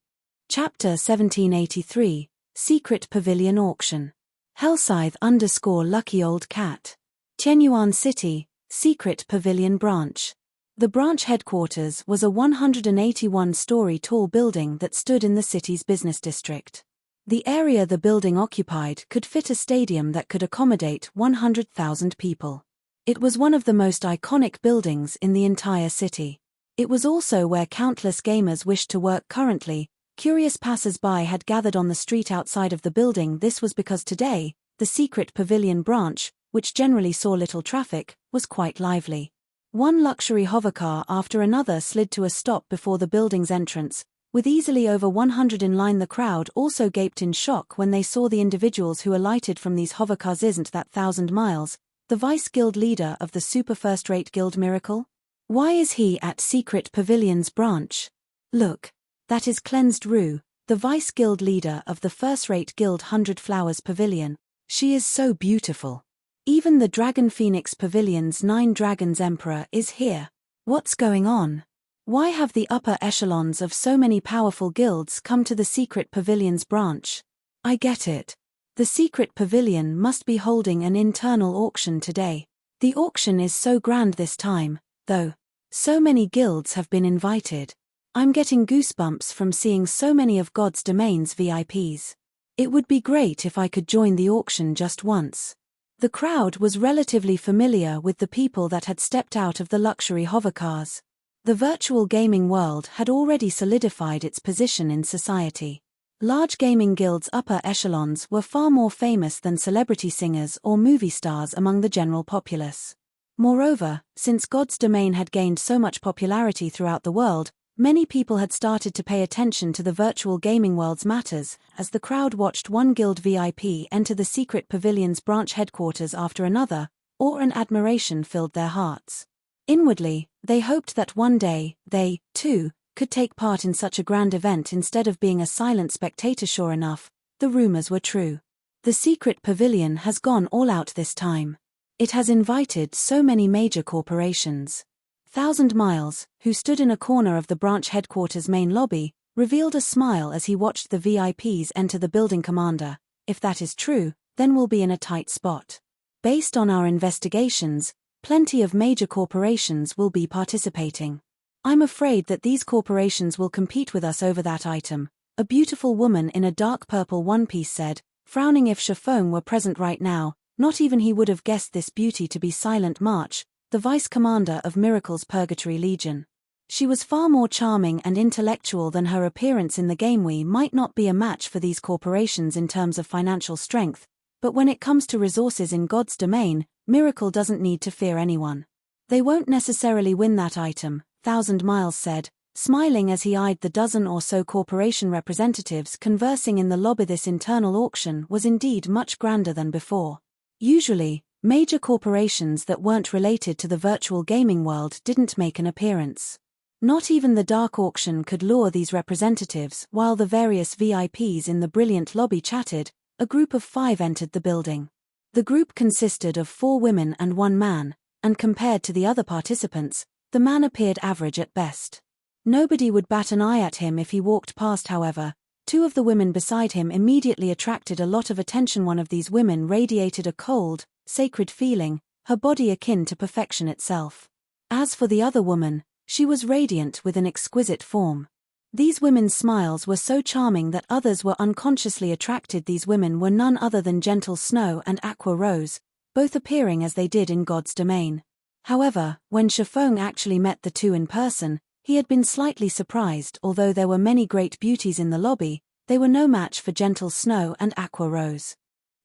Chapter 1783, Secret Pavilion Auction. Hellscythe _ Lucky Old Cat. Tianyuan City, Secret Pavilion Branch. The branch headquarters was a 181-story tall building that stood in the city's business district. The area the building occupied could fit a stadium that could accommodate 100,000 people. It was one of the most iconic buildings in the entire city. It was also where countless gamers wished to work. Currently, curious passers-by had gathered on the street outside of the building. This was because today, the Secret Pavilion branch, which generally saw little traffic, was quite lively. One luxury hovercar after another slid to a stop before the building's entrance, with easily over 100 in line. The crowd also gaped in shock when they saw the individuals who alighted from these hovercars. Isn't that 1,000 miles, the vice guild leader of the super first-rate guild Miracle? Why is he at Secret Pavilion's branch? Look, that is Cleansed Rue, the vice guild leader of the first-rate guild 100 Flowers Pavilion. She is so beautiful. Even the Dragon Phoenix Pavilion's 9 Dragons Emperor is here. What's going on? Why have the upper echelons of so many powerful guilds come to the Secret Pavilion's branch? I get it. The Secret Pavilion must be holding an internal auction today. The auction is so grand this time, though. So many guilds have been invited. I'm getting goosebumps from seeing so many of God's domain's VIPs. It would be great if I could join the auction just once. The crowd was relatively familiar with the people that had stepped out of the luxury hovercars. The virtual gaming world had already solidified its position in society. Large gaming guilds' upper echelons were far more famous than celebrity singers or movie stars among the general populace. Moreover, since God's domain had gained so much popularity throughout the world, many people had started to pay attention to the virtual gaming world's matters, as the crowd watched one guild VIP enter the Secret Pavilion's branch headquarters after another, awe and admiration filled their hearts. Inwardly, they hoped that one day, they, too, could take part in such a grand event instead of being a silent spectator. Sure enough, the rumors were true. The Secret Pavilion has gone all out this time. It has invited so many major corporations. 1,000 Miles, who stood in a corner of the branch headquarters' main lobby, revealed a smile as he watched the VIPs enter the building. Commander, if that is true, then we'll be in a tight spot. Based on our investigations, plenty of major corporations will be participating. I'm afraid that these corporations will compete with us over that item, a beautiful woman in a dark purple one-piece said, frowning. If Chiffon were present right now, not even he would have guessed this beauty to be Silent March, the vice commander of Miracle's Purgatory Legion. She was far more charming and intellectual than her appearance in the game. We might not be a match for these corporations in terms of financial strength, but when it comes to resources in God's domain, Miracle doesn't need to fear anyone. They won't necessarily win that item, 1,000 Miles said, smiling as he eyed the dozen or so corporation representatives conversing in the lobby. This internal auction was indeed much grander than before. Usually, major corporations that weren't related to the virtual gaming world didn't make an appearance. Not even the dark auction could lure these representatives. While the various VIPs in the brilliant lobby chatted, a group of 5 entered the building. The group consisted of 4 women and 1 man, and compared to the other participants, the man appeared average at best. Nobody would bat an eye at him if he walked past. However, 2 of the women beside him immediately attracted a lot of attention. One of these women radiated a cold, sacred feeling, her body akin to perfection itself. As for the other woman, she was radiant with an exquisite form. These women's smiles were so charming that others were unconsciously attracted. These women were none other than Gentle Snow and Aqua Rose, both appearing as they did in God's domain. However, when Shifeng actually met the two in person, he had been slightly surprised. Although there were many great beauties in the lobby, they were no match for Gentle Snow and Aqua Rose.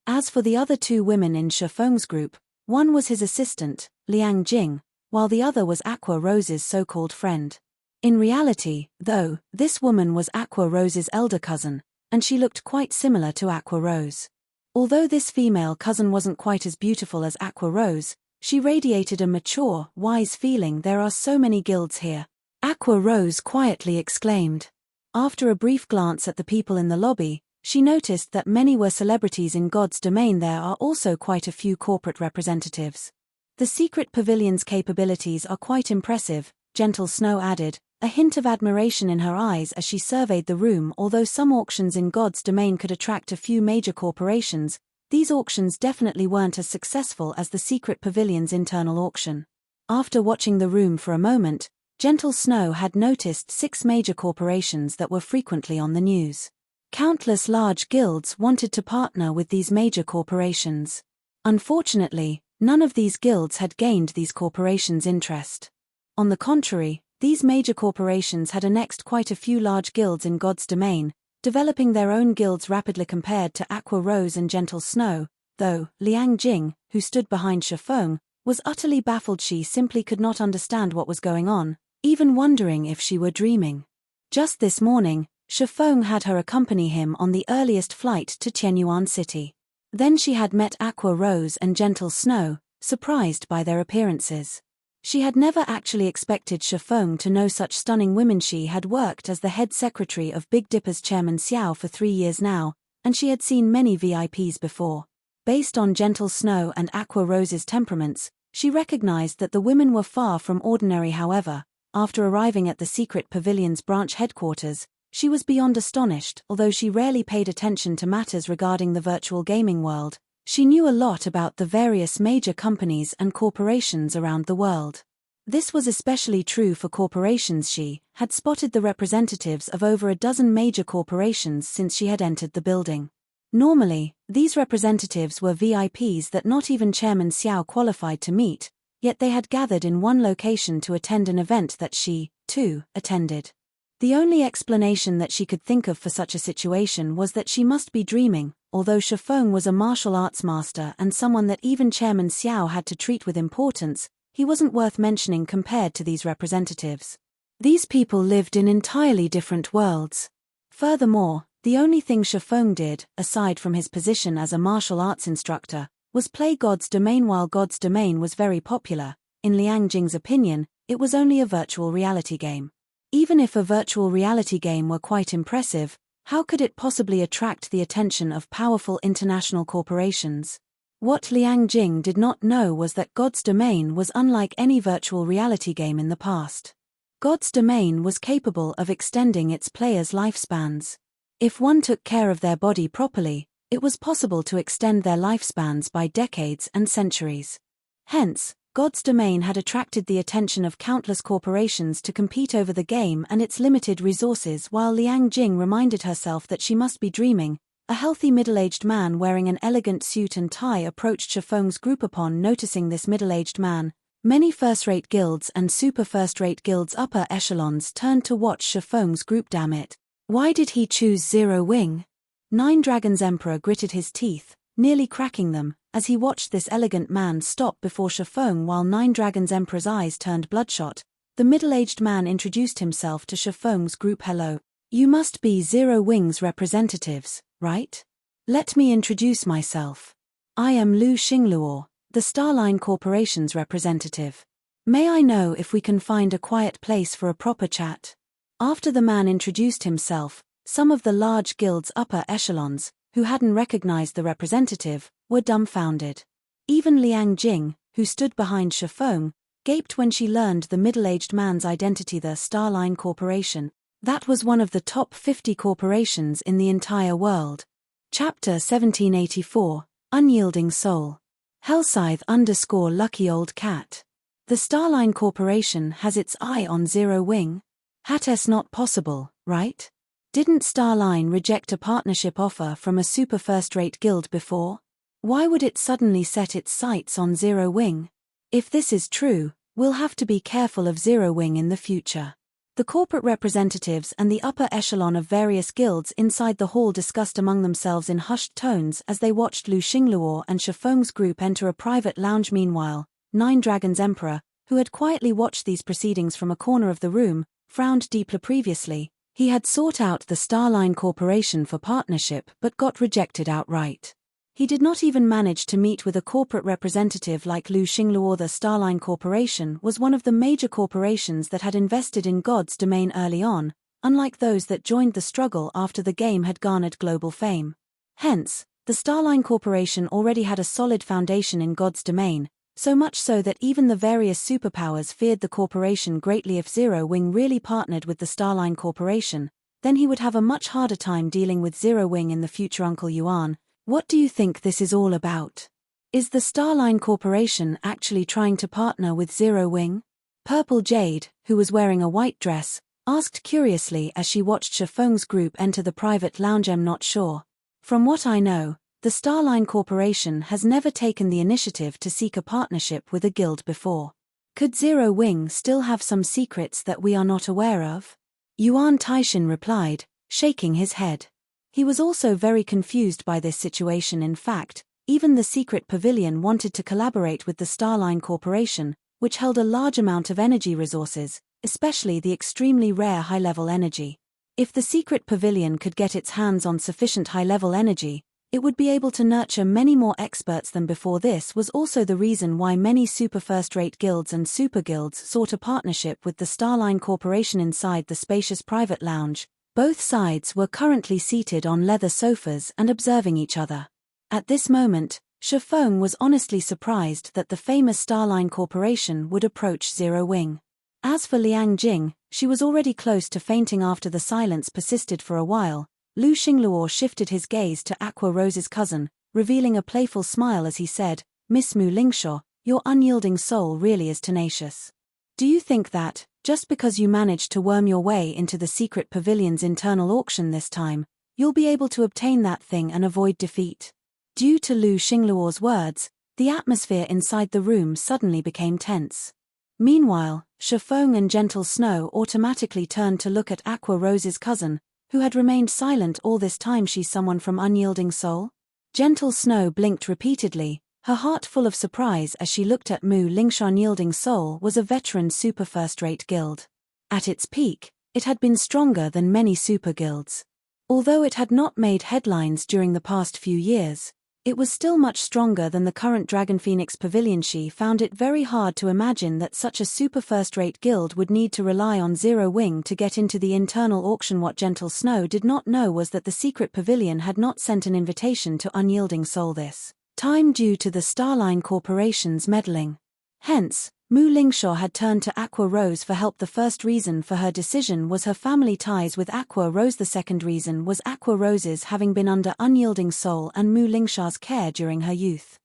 As for the other two women in Shifeng's group, one was his assistant, Liang Jing, while the other was Aqua Rose's so-called friend. In reality, though, this woman was Aqua Rose's elder cousin, and she looked quite similar to Aqua Rose. Although this female cousin wasn't quite as beautiful as Aqua Rose, she radiated a mature, wise feeling. There are so many guilds here, Aqua Rose quietly exclaimed. After a brief glance at the people in the lobby, she noticed that many were celebrities in God's domain. There are also quite a few corporate representatives. The secret pavilion's capabilities are quite impressive, Gentle Snow added, a hint of admiration in her eyes as she surveyed the room. Although some auctions in God's domain could attract a few major corporations, these auctions definitely weren't as successful as the secret pavilion's internal auction. After watching the room for a moment, Gentle Snow had noticed 6 major corporations that were frequently on the news. Countless large guilds wanted to partner with these major corporations. Unfortunately, none of these guilds had gained these corporations' interest. On the contrary, these major corporations had annexed quite a few large guilds in God's domain, developing their own guilds rapidly. Compared to Aqua Rose and Gentle Snow, though, Liang Jing, who stood behind Shifeng, was utterly baffled. She simply could not understand what was going on, even wondering if she were dreaming. Just this morning, Shifeng had her accompany him on the earliest flight to Qianyuan City. Then she had met Aqua Rose and Gentle Snow, surprised by their appearances. She had never actually expected Shifeng to know such stunning women. She had worked as the head secretary of Big Dipper's chairman Xiao for 3 years now, and she had seen many VIPs before. Based on Gentle Snow and Aqua Rose's temperaments, she recognized that the women were far from ordinary. However, after arriving at the secret pavilion's branch headquarters, she was beyond astonished. Although she rarely paid attention to matters regarding the virtual gaming world, she knew a lot about the various major companies and corporations around the world. This was especially true for corporations. She had spotted the representatives of over a dozen major corporations since she had entered the building. Normally, these representatives were VIPs that not even Chairman Xiao qualified to meet, yet they had gathered in one location to attend an event that she, too, attended. The only explanation that she could think of for such a situation was that she must be dreaming. Although Shifeng was a martial arts master and someone that even Chairman Xiao had to treat with importance, he wasn't worth mentioning compared to these representatives. These people lived in entirely different worlds. Furthermore, the only thing Shifeng did, aside from his position as a martial arts instructor, was play God's domain. While God's domain was very popular, in Liang Jing's opinion, it was only a virtual reality game. Even if a virtual reality game were quite impressive, how could it possibly attract the attention of powerful international corporations? What Liang Jing did not know was that God's domain was unlike any virtual reality game in the past. God's domain was capable of extending its players' lifespans. If one took care of their body properly, it was possible to extend their lifespans by decades and centuries. Hence, God's domain had attracted the attention of countless corporations to compete over the game and its limited resources. While Liang Jing reminded herself that she must be dreaming, a healthy middle-aged man wearing an elegant suit and tie approached Shifeng's group. Upon noticing this middle-aged man, many first-rate guilds and super first-rate guilds' upper echelons turned to watch Shifeng's group. Damn it. Why did he choose Zero Wing? Nine Dragons Emperor gritted his teeth, nearly cracking them, as he watched this elegant man stop before Shifeng. While Nine Dragons Emperor's eyes turned bloodshot, the middle-aged man introduced himself to Shifeng's group. Hello. You must be Zero Wing's representatives, right? Let me introduce myself. I am Lu Xingluo, the Starline Corporation's representative. May I know if we can find a quiet place for a proper chat? After the man introduced himself, some of the large guild's upper echelons, who hadn't recognized the representative, were dumbfounded. Even Liang Jing, who stood behind Shifeng, gaped when she learned the middle-aged man's identity. The Starline Corporation. That was one of the top 50 corporations in the entire world. Chapter 1784, Unyielding Soul. Hellscythe _ Lucky Old Cat. The Starline Corporation has its eye on Zero Wing? Hat's not possible, right? Didn't Starline reject a partnership offer from a super first-rate guild before? Why would it suddenly set its sights on Zero Wing? If this is true, we'll have to be careful of Zero Wing in the future. The corporate representatives and the upper echelon of various guilds inside the hall discussed among themselves in hushed tones as they watched Lu Xingluo and Shifeng's group enter a private lounge. Meanwhile, Nine Dragons Emperor, who had quietly watched these proceedings from a corner of the room, frowned deeply. Previously, he had sought out the Starline Corporation for partnership but got rejected outright. He did not even manage to meet with a corporate representative like Lu Xingluo. The Starline Corporation was one of the major corporations that had invested in God's Domain early on, unlike those that joined the struggle after the game had garnered global fame. Hence, the Starline Corporation already had a solid foundation in God's Domain, so much so that even the various superpowers feared the corporation greatly. If Zero Wing really partnered with the Starline Corporation, then he would have a much harder time dealing with Zero Wing in the future. Uncle Yuan, what do you think this is all about? Is the Starline Corporation actually trying to partner with Zero Wing? Purple Jade, who was wearing a white dress, asked curiously as she watched Shifeng's group enter the private lounge. I'm not sure. From what I know, the Starline Corporation has never taken the initiative to seek a partnership with a guild before. Could Zero Wing still have some secrets that we are not aware of? Yuan Taishin replied, shaking his head. He was also very confused by this situation. In fact, even the secret Pavilion wanted to collaborate with the Starline Corporation, which held a large amount of energy resources, especially the extremely rare high-level energy. If the secret Pavilion could get its hands on sufficient high-level energy, it would be able to nurture many more experts than before. This was also the reason why many super first-rate guilds and super guilds sought a partnership with the Starline Corporation. Inside the spacious private lounge, both sides were currently seated on leather sofas and observing each other. At this moment, Shifeng was honestly surprised that the famous Starline Corporation would approach Zero Wing. As for Liang Jing, she was already close to fainting after the silence persisted for a while. Lu Xingluo shifted his gaze to Aqua Rose's cousin, revealing a playful smile as he said, Miss Mu Lingshaw, your unyielding soul really is tenacious. Do you think that, just because you managed to worm your way into the secret pavilion's internal auction this time, you'll be able to obtain that thing and avoid defeat? Due to Lu Xingluo's words, the atmosphere inside the room suddenly became tense. Meanwhile, Shifeng and Gentle Snow automatically turned to look at Aqua Rose's cousin, who had remained silent all this time. She's someone from Unyielding Soul? Gentle Snow blinked repeatedly, her heart full of surprise as she looked at Mu Lingshaw. Unyielding Soul was a veteran super first-rate guild. At its peak, it had been stronger than many super guilds. Although it had not made headlines during the past few years, it was still much stronger than the current Dragon Phoenix Pavilion. She found it very hard to imagine that such a super first-rate guild would need to rely on Zero Wing to get into the internal auction. What Gentle Snow did not know was that the secret pavilion had not sent an invitation to Unyielding Soul this time due to the Starline Corporation's meddling. Hence, Mu Lingshaw had turned to Aqua Rose for help. The first reason for her decision was her family ties with Aqua Rose. The second reason was Aqua Rose's having been under Unyielding Soul and Mu Lingshaw's care during her youth.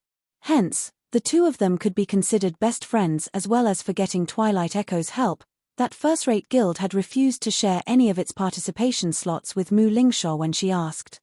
Hence, the two of them could be considered best friends. As well as for getting Twilight Echo's help, that first-rate guild had refused to share any of its participation slots with Mu Lingshaw when she asked.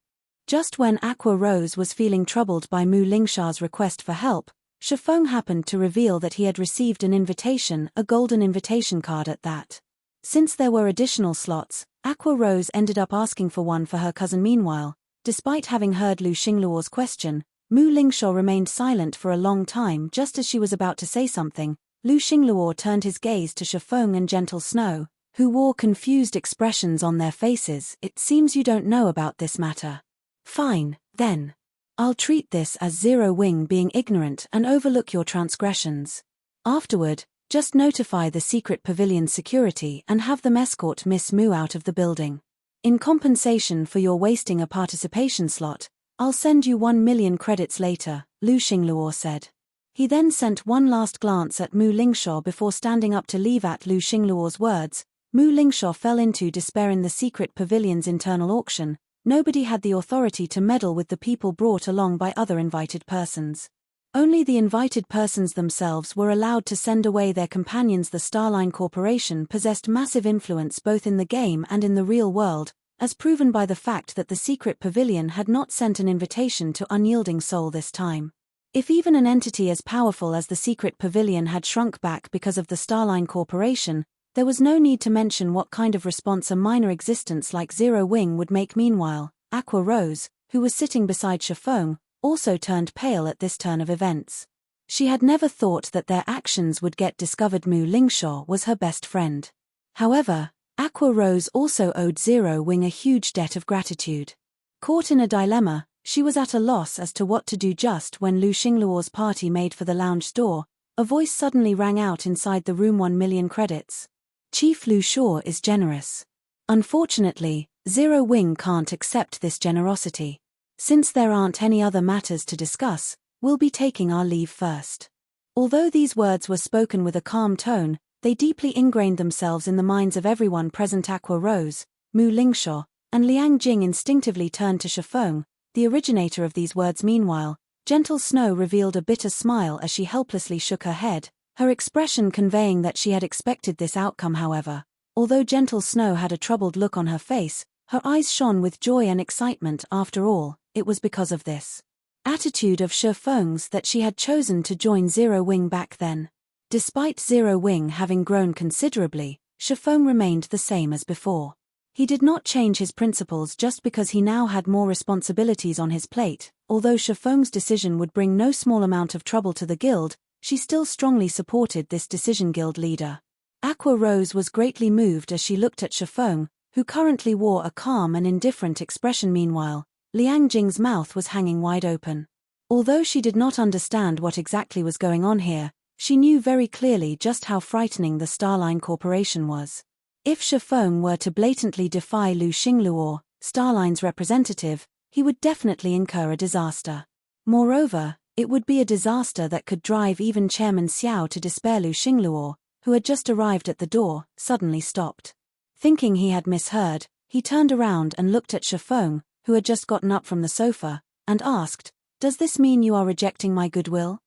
Just when Aqua Rose was feeling troubled by Mu Lingshaw's request for help, Shifeng happened to reveal that he had received an invitation, a golden invitation card at that. Since there were additional slots, Aqua Rose ended up asking for one for her cousin. Meanwhile, despite having heard Lu Xingluo's question, Mu Lingshaw remained silent for a long time. Just as she was about to say something, Lu Xingluo turned his gaze to Shifeng and Gentle Snow, who wore confused expressions on their faces. It seems you don't know about this matter. Fine, then. I'll treat this as Zero Wing being ignorant and overlook your transgressions. Afterward, just notify the secret pavilion security and have them escort Miss Mu out of the building. In compensation for your wasting a participation slot, I'll send you 1 million credits later, Lu Xingluo said. He then sent one last glance at Mu Lingshaw before standing up to leave. At Lu Xingluo's words, Mu Lingshaw fell into despair. In the secret pavilion's internal auction, nobody had the authority to meddle with the people brought along by other invited persons. Only the invited persons themselves were allowed to send away their companions. The Starline Corporation possessed massive influence both in the game and in the real world, as proven by the fact that the secret pavilion had not sent an invitation to Unyielding Soul this time. If even an entity as powerful as the secret pavilion had shrunk back because of the Starline Corporation, there was no need to mention what kind of response a minor existence like Zero Wing would make. Meanwhile, Aqua Rose, who was sitting beside Chiffon, also turned pale at this turn of events. She had never thought that their actions would get discovered. Mu Lingshaw was her best friend. However, Aqua Rose also owed Zero Wing a huge debt of gratitude. Caught in a dilemma, she was at a loss as to what to do. Just when Lu Xingluo's party made for the lounge door, a voice suddenly rang out inside the room. 1 million credits. Chief Lu Shaw is generous. Unfortunately, Zero Wing can't accept this generosity. Since there aren't any other matters to discuss, we'll be taking our leave first. Although these words were spoken with a calm tone, they deeply ingrained themselves in the minds of everyone present. Aqua Rose, Mu Lingshaw, and Liang Jing instinctively turned to Chiffon, the originator of these words. Meanwhile, Gentle Snow revealed a bitter smile as she helplessly shook her head, her expression conveying that she had expected this outcome. However, although Gentle Snow had a troubled look on her face, her eyes shone with joy and excitement. After all, it was because of this attitude of Chiffon's that she had chosen to join Zero Wing back then. Despite Zero Wing having grown considerably, Chiffon remained the same as before. He did not change his principles just because he now had more responsibilities on his plate. Although Chiffon's decision would bring no small amount of trouble to the guild, she still strongly supported this decision. Guild leader Aqua Rose was greatly moved as she looked at Chiffon, who currently wore a calm and indifferent expression. Meanwhile, Liang Jing's mouth was hanging wide open. Although she did not understand what exactly was going on here, she knew very clearly just how frightening the Starline Corporation was. If Chiffon were to blatantly defy Lu Xingluo, Starline's representative, he would definitely incur a disaster. Moreover, it would be a disaster that could drive even Chairman Xiao to despair. Lu Xingluo, who had just arrived at the door, suddenly stopped. Thinking he had misheard, he turned around and looked at Chiffon, who had just gotten up from the sofa, and asked, "Does this mean you are rejecting my goodwill?"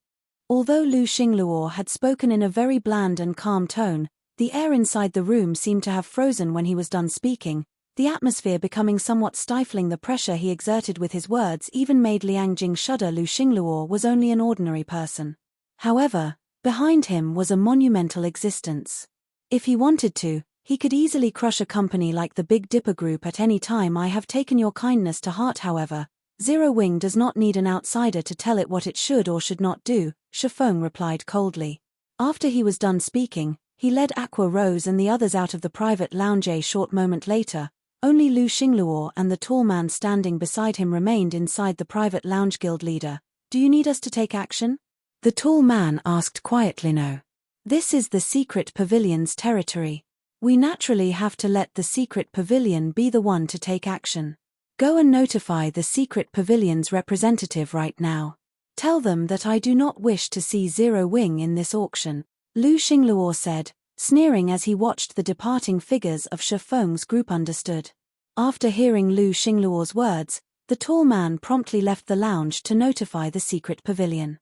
Although Lu Xingluo had spoken in a very bland and calm tone, the air inside the room seemed to have frozen when he was done speaking, the atmosphere becoming somewhat stifling. The pressure he exerted with his words even made Liang Jing shudder. Lu Xingluo was only an ordinary person. However, behind him was a monumental existence. If he wanted to, he could easily crush a company like the Big Dipper Group at any time. I have taken your kindness to heart. However, Zero Wing does not need an outsider to tell it what it should or should not do, Chiffon replied coldly. After he was done speaking, he led Aqua Rose and the others out of the private lounge. A short moment later, only Lu Xingluo and the tall man standing beside him remained inside the private lounge. Guild leader, do you need us to take action? The tall man asked quietly. No. This is the secret pavilion's territory. We naturally have to let the secret pavilion be the one to take action. Go and notify the secret pavilion's representative right now. Tell them that I do not wish to see Zero Wing in this auction, Lu Xingluo said, sneering as he watched the departing figures of Chiffon's group. Understood. After hearing Lu Xingluo's words, the tall man promptly left the lounge to notify the secret pavilion.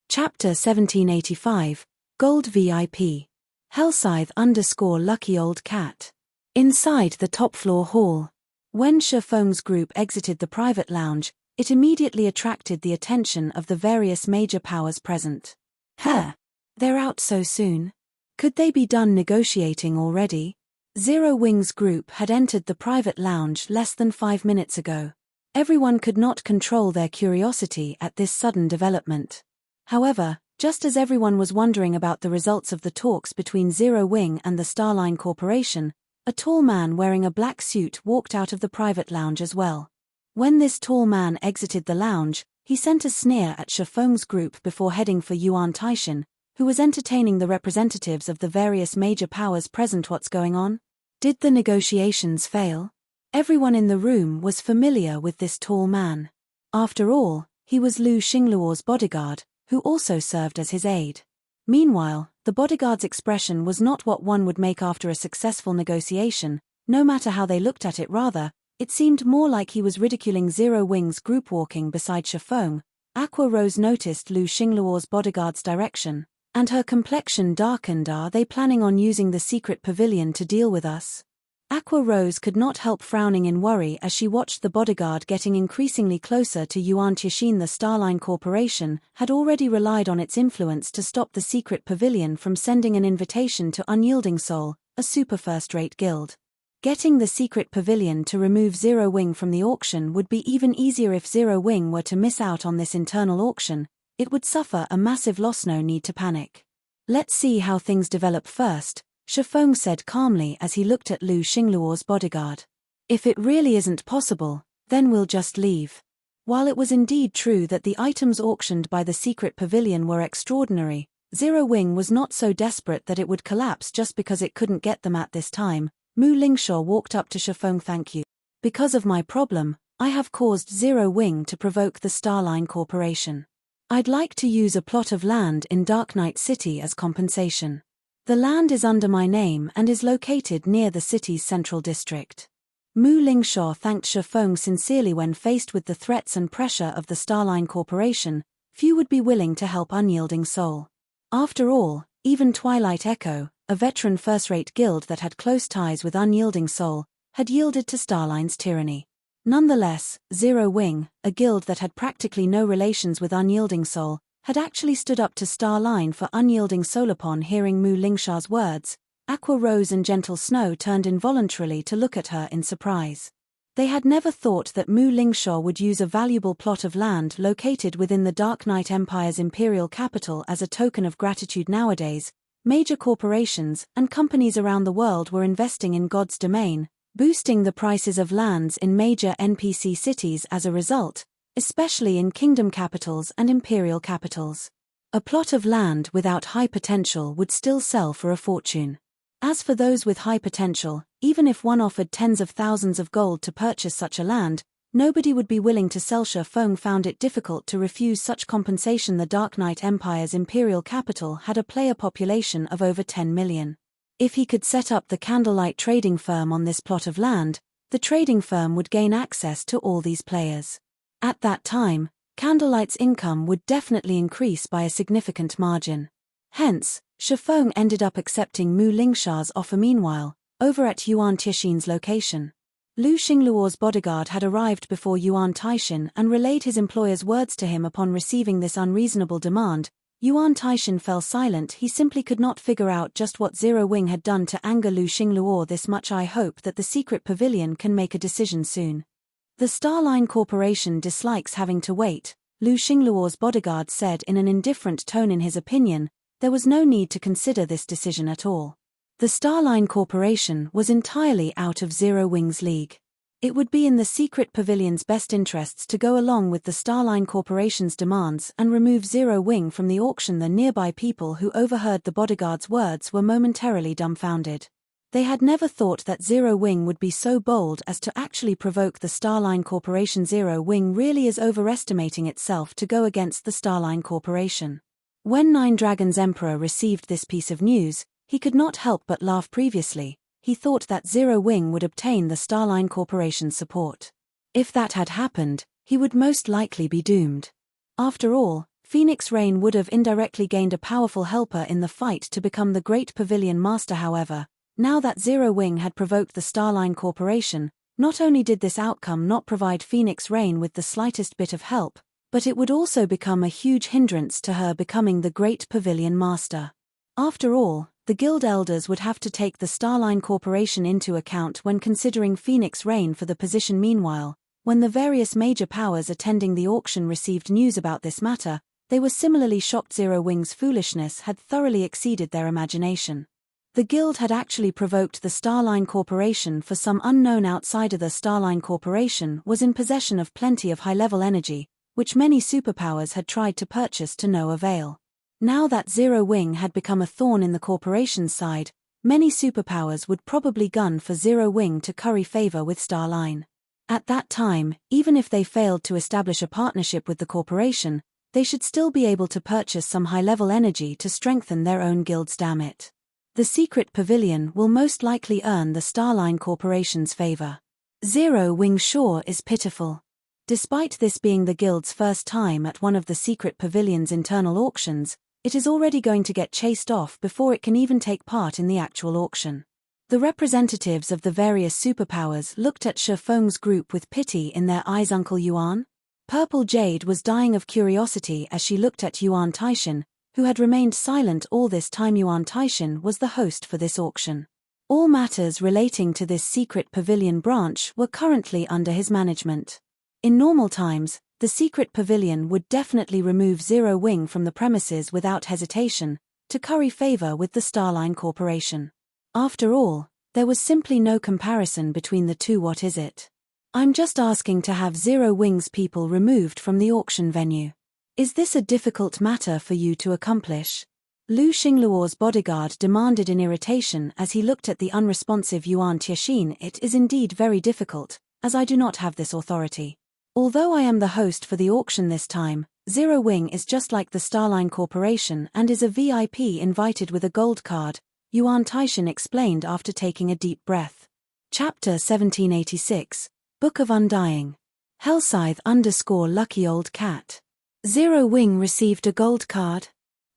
Chapter 1785, Gold VIP. Hellscythe_Lucky Old Cat. Inside the top floor hall. When Chiffon's group exited the private lounge, it immediately attracted the attention of the various major powers present. They're out so soon. Could they be done negotiating already? Zero Wing's group had entered the private lounge less than 5 minutes ago. Everyone could not control their curiosity at this sudden development. However, just as everyone was wondering about the results of the talks between Zero Wing and the Starline Corporation, a tall man wearing a black suit walked out of the private lounge as well. When this tall man exited the lounge, he sent a sneer at Chiffon's group before heading for Yuan Taishan, who was entertaining the representatives of the various major powers present. What's going on? Did the negotiations fail? Everyone in the room was familiar with this tall man. After all, he was Lu Xingluo's bodyguard, who also served as his aide. Meanwhile, the bodyguard's expression was not what one would make after a successful negotiation, no matter how they looked at it. Rather, it seemed more like he was ridiculing Zero Wing's group. Walking beside Chiffon, Aqua Rose noticed Lu Xingluo's bodyguard's direction, and her complexion darkened. Are they planning on using the secret pavilion to deal with us? Aqua Rose could not help frowning in worry as she watched the bodyguard getting increasingly closer to Unyielding. The Starline Corporation had already relied on its influence to stop the secret pavilion from sending an invitation to Unyielding Soul, a super first-rate guild. Getting the secret pavilion to remove Zero Wing from the auction would be even easier. If Zero Wing were to miss out on this internal auction, it would suffer a massive loss. No need to panic. Let's see how things develop first, Shifeng said calmly as he looked at Lu Xingluo's bodyguard. If it really isn't possible, then we'll just leave. While it was indeed true that the items auctioned by the secret pavilion were extraordinary, Zero Wing was not so desperate that it would collapse just because it couldn't get them at this time. Mu Lingshaw walked up to Shifeng. Thank you. Because of my problem, I have caused Zero Wing to provoke the Starline Corporation. I'd like to use a plot of land in Dark Knight City as compensation. The land is under my name and is located near the city's central district. Mu Lingshaw thanked Shifeng sincerely. When faced with the threats and pressure of the Starline Corporation, few would be willing to help Unyielding Soul. After all, even Twilight Echo, a veteran first-rate guild that had close ties with Unyielding Soul, had yielded to Starline's tyranny. Nonetheless, Zero Wing, a guild that had practically no relations with Unyielding Soul, had actually stood up to Starline for Unyielding Soul. Upon hearing Mu Lingshaw's words, Aqua Rose and Gentle Snow turned involuntarily to look at her in surprise. They had never thought that Mu Lingshaw would use a valuable plot of land located within the Dark Knight Empire's imperial capital as a token of gratitude. Nowadays, major corporations and companies around the world were investing in God's domain, boosting the prices of lands in major NPC cities as a result, especially in kingdom capitals and imperial capitals. A plot of land without high potential would still sell for a fortune. As for those with high potential, even if one offered tens of thousands of gold to purchase such a land, nobody would be willing to sell. Shifeng found it difficult to refuse such compensation. The Dark Knight Empire's imperial capital had a player population of over 10 million. If he could set up the Candlelight trading firm on this plot of land, the trading firm would gain access to all these players. At that time, Candlelight's income would definitely increase by a significant margin. Hence, Shifeng ended up accepting Mu Lingshaw's offer. Meanwhile, over at Yuan Tixin's location, Lu Xingluo's bodyguard had arrived before Yuan Tixin and relayed his employer's words to him. Upon receiving this unreasonable demand, Yuan Tixin fell silent. He simply could not figure out just what Zero Wing had done to anger Lu Xingluo this much. I hope that the secret pavilion can make a decision soon. The Starline Corporation dislikes having to wait, Lu Xingluo's bodyguard said in an indifferent tone. In his opinion, there was no need to consider this decision at all. The Starline Corporation was entirely out of Zero Wing's league. It would be in the secret pavilion's best interests to go along with the Starline Corporation's demands and remove Zero Wing from the auction. The nearby people who overheard the bodyguard's words were momentarily dumbfounded. They had never thought that Zero Wing would be so bold as to actually provoke the Starline Corporation. Zero Wing really is overestimating itself to go against the Starline Corporation. When Nine Dragons Emperor received this piece of news, he could not help but laugh. Previously, he thought that Zero Wing would obtain the Starline Corporation's support. If that had happened, he would most likely be doomed. After all, Phoenix Rain would have indirectly gained a powerful helper in the fight to become the Great Pavilion Master. However, now that Zero Wing had provoked the Starline Corporation, not only did this outcome not provide Phoenix Rain with the slightest bit of help, but it would also become a huge hindrance to her becoming the Great Pavilion Master. After all, the Guild Elders would have to take the Starline Corporation into account when considering Phoenix Rain for the position. Meanwhile, when the various major powers attending the auction received news about this matter, they were similarly shocked. Zero Wing's foolishness had thoroughly exceeded their imagination. The guild had actually provoked the Starline Corporation for some unknown outsider. The Starline Corporation was in possession of plenty of high-level energy, which many superpowers had tried to purchase to no avail. Now that Zero Wing had become a thorn in the corporation's side, many superpowers would probably gun for Zero Wing to curry favor with Starline. At that time, even if they failed to establish a partnership with the corporation, they should still be able to purchase some high-level energy to strengthen their own guilds. Damn it. The secret pavilion will most likely earn the Starline Corporation's favor. Zero Wing sure is pitiful. Despite this being the guild's first time at one of the secret pavilion's internal auctions, it is already going to get chased off before it can even take part in the actual auction. The representatives of the various superpowers looked at Shi Feng's group with pity in their eyes. Uncle Yuan? Purple Jade was dying of curiosity as she looked at Yuan Taishan, who had remained silent all this time. Yuan Taishan was the host for this auction. All matters relating to this secret pavilion branch were currently under his management. In normal times, the secret pavilion would definitely remove Zero Wing from the premises without hesitation, to curry favor with the Starline Corporation. After all, there was simply no comparison between the two. What is it? I'm just asking to have Zero Wing's people removed from the auction venue. Is this a difficult matter for you to accomplish? Lu Xingluo's bodyguard demanded in irritation as he looked at the unresponsive Yuan Tianxin. It is indeed very difficult, as I do not have this authority. Although I am the host for the auction this time, Zero Wing is just like the Starline Corporation and is a VIP invited with a gold card, Yuan Taishan explained after taking a deep breath. Chapter 1786, Book of Undying. Hellscythe_Lucky Old Cat. Zero Wing received a gold card?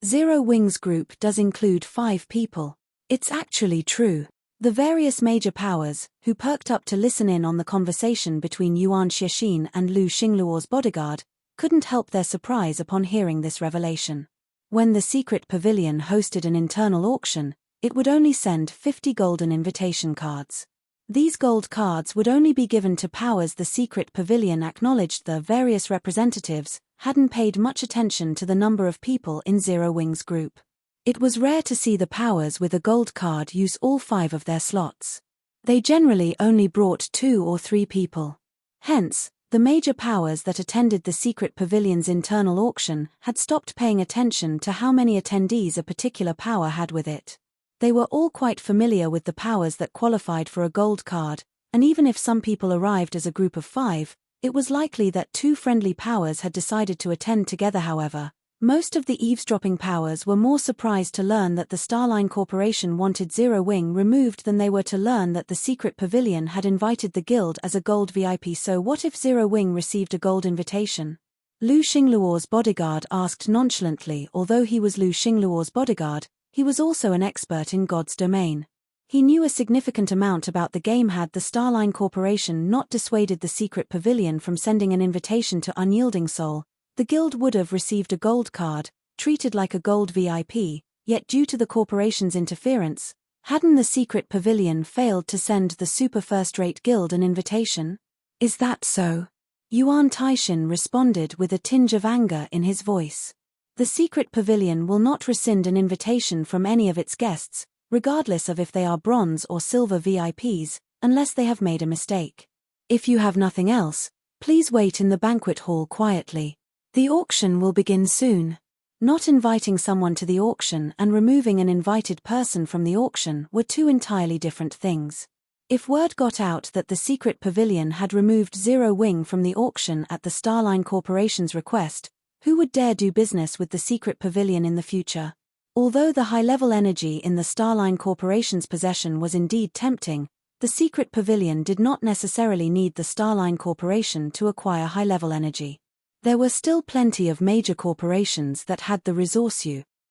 Zero Wing's group does include 5 people. It's actually true. The various major powers, who perked up to listen in on the conversation between Yuan Tianxin and Lu Xingluo's bodyguard, couldn't help their surprise upon hearing this revelation. When the secret pavilion hosted an internal auction, it would only send 50 golden invitation cards. These gold cards would only be given to powers the secret pavilion acknowledged. The various representatives hadn't paid much attention to the number of people in Zero Wing's group. It was rare to see the powers with a gold card use all 5 of their slots. They generally only brought 2 or 3 people. Hence, the major powers that attended the secret pavilion's internal auction had stopped paying attention to how many attendees a particular power had with it. They were all quite familiar with the powers that qualified for a gold card, and even if some people arrived as a group of 5, it was likely that 2 friendly powers had decided to attend together. However, most of the eavesdropping powers were more surprised to learn that the Starline Corporation wanted Zero Wing removed than they were to learn that the secret pavilion had invited the guild as a gold VIP. So what if Zero Wing received a gold invitation? Lu Xingluo's bodyguard asked nonchalantly. Although he was Lu Xingluo's bodyguard, he was also an expert in God's domain. He knew a significant amount about the game. Had the Starline Corporation not dissuaded the secret pavilion from sending an invitation to Unyielding Soul, the guild would have received a gold card, treated like a gold VIP, yet due to the corporation's interference, hadn't the secret pavilion failed to send the super first-rate guild an invitation? Is that so? Yuan Taishan responded with a tinge of anger in his voice. The secret pavilion will not rescind an invitation from any of its guests, regardless of if they are bronze or silver VIPs, unless they have made a mistake. If you have nothing else, please wait in the banquet hall quietly. The auction will begin soon. Not inviting someone to the auction and removing an invited person from the auction were 2 entirely different things. If word got out that the secret pavilion had removed Zero Wing from the auction at the Starline Corporation's request, who would dare do business with the secret pavilion in the future? Although the high-level energy in the Starline Corporation's possession was indeed tempting, the secret pavilion did not necessarily need the Starline Corporation to acquire high-level energy. There were still plenty of major corporations that had the resource.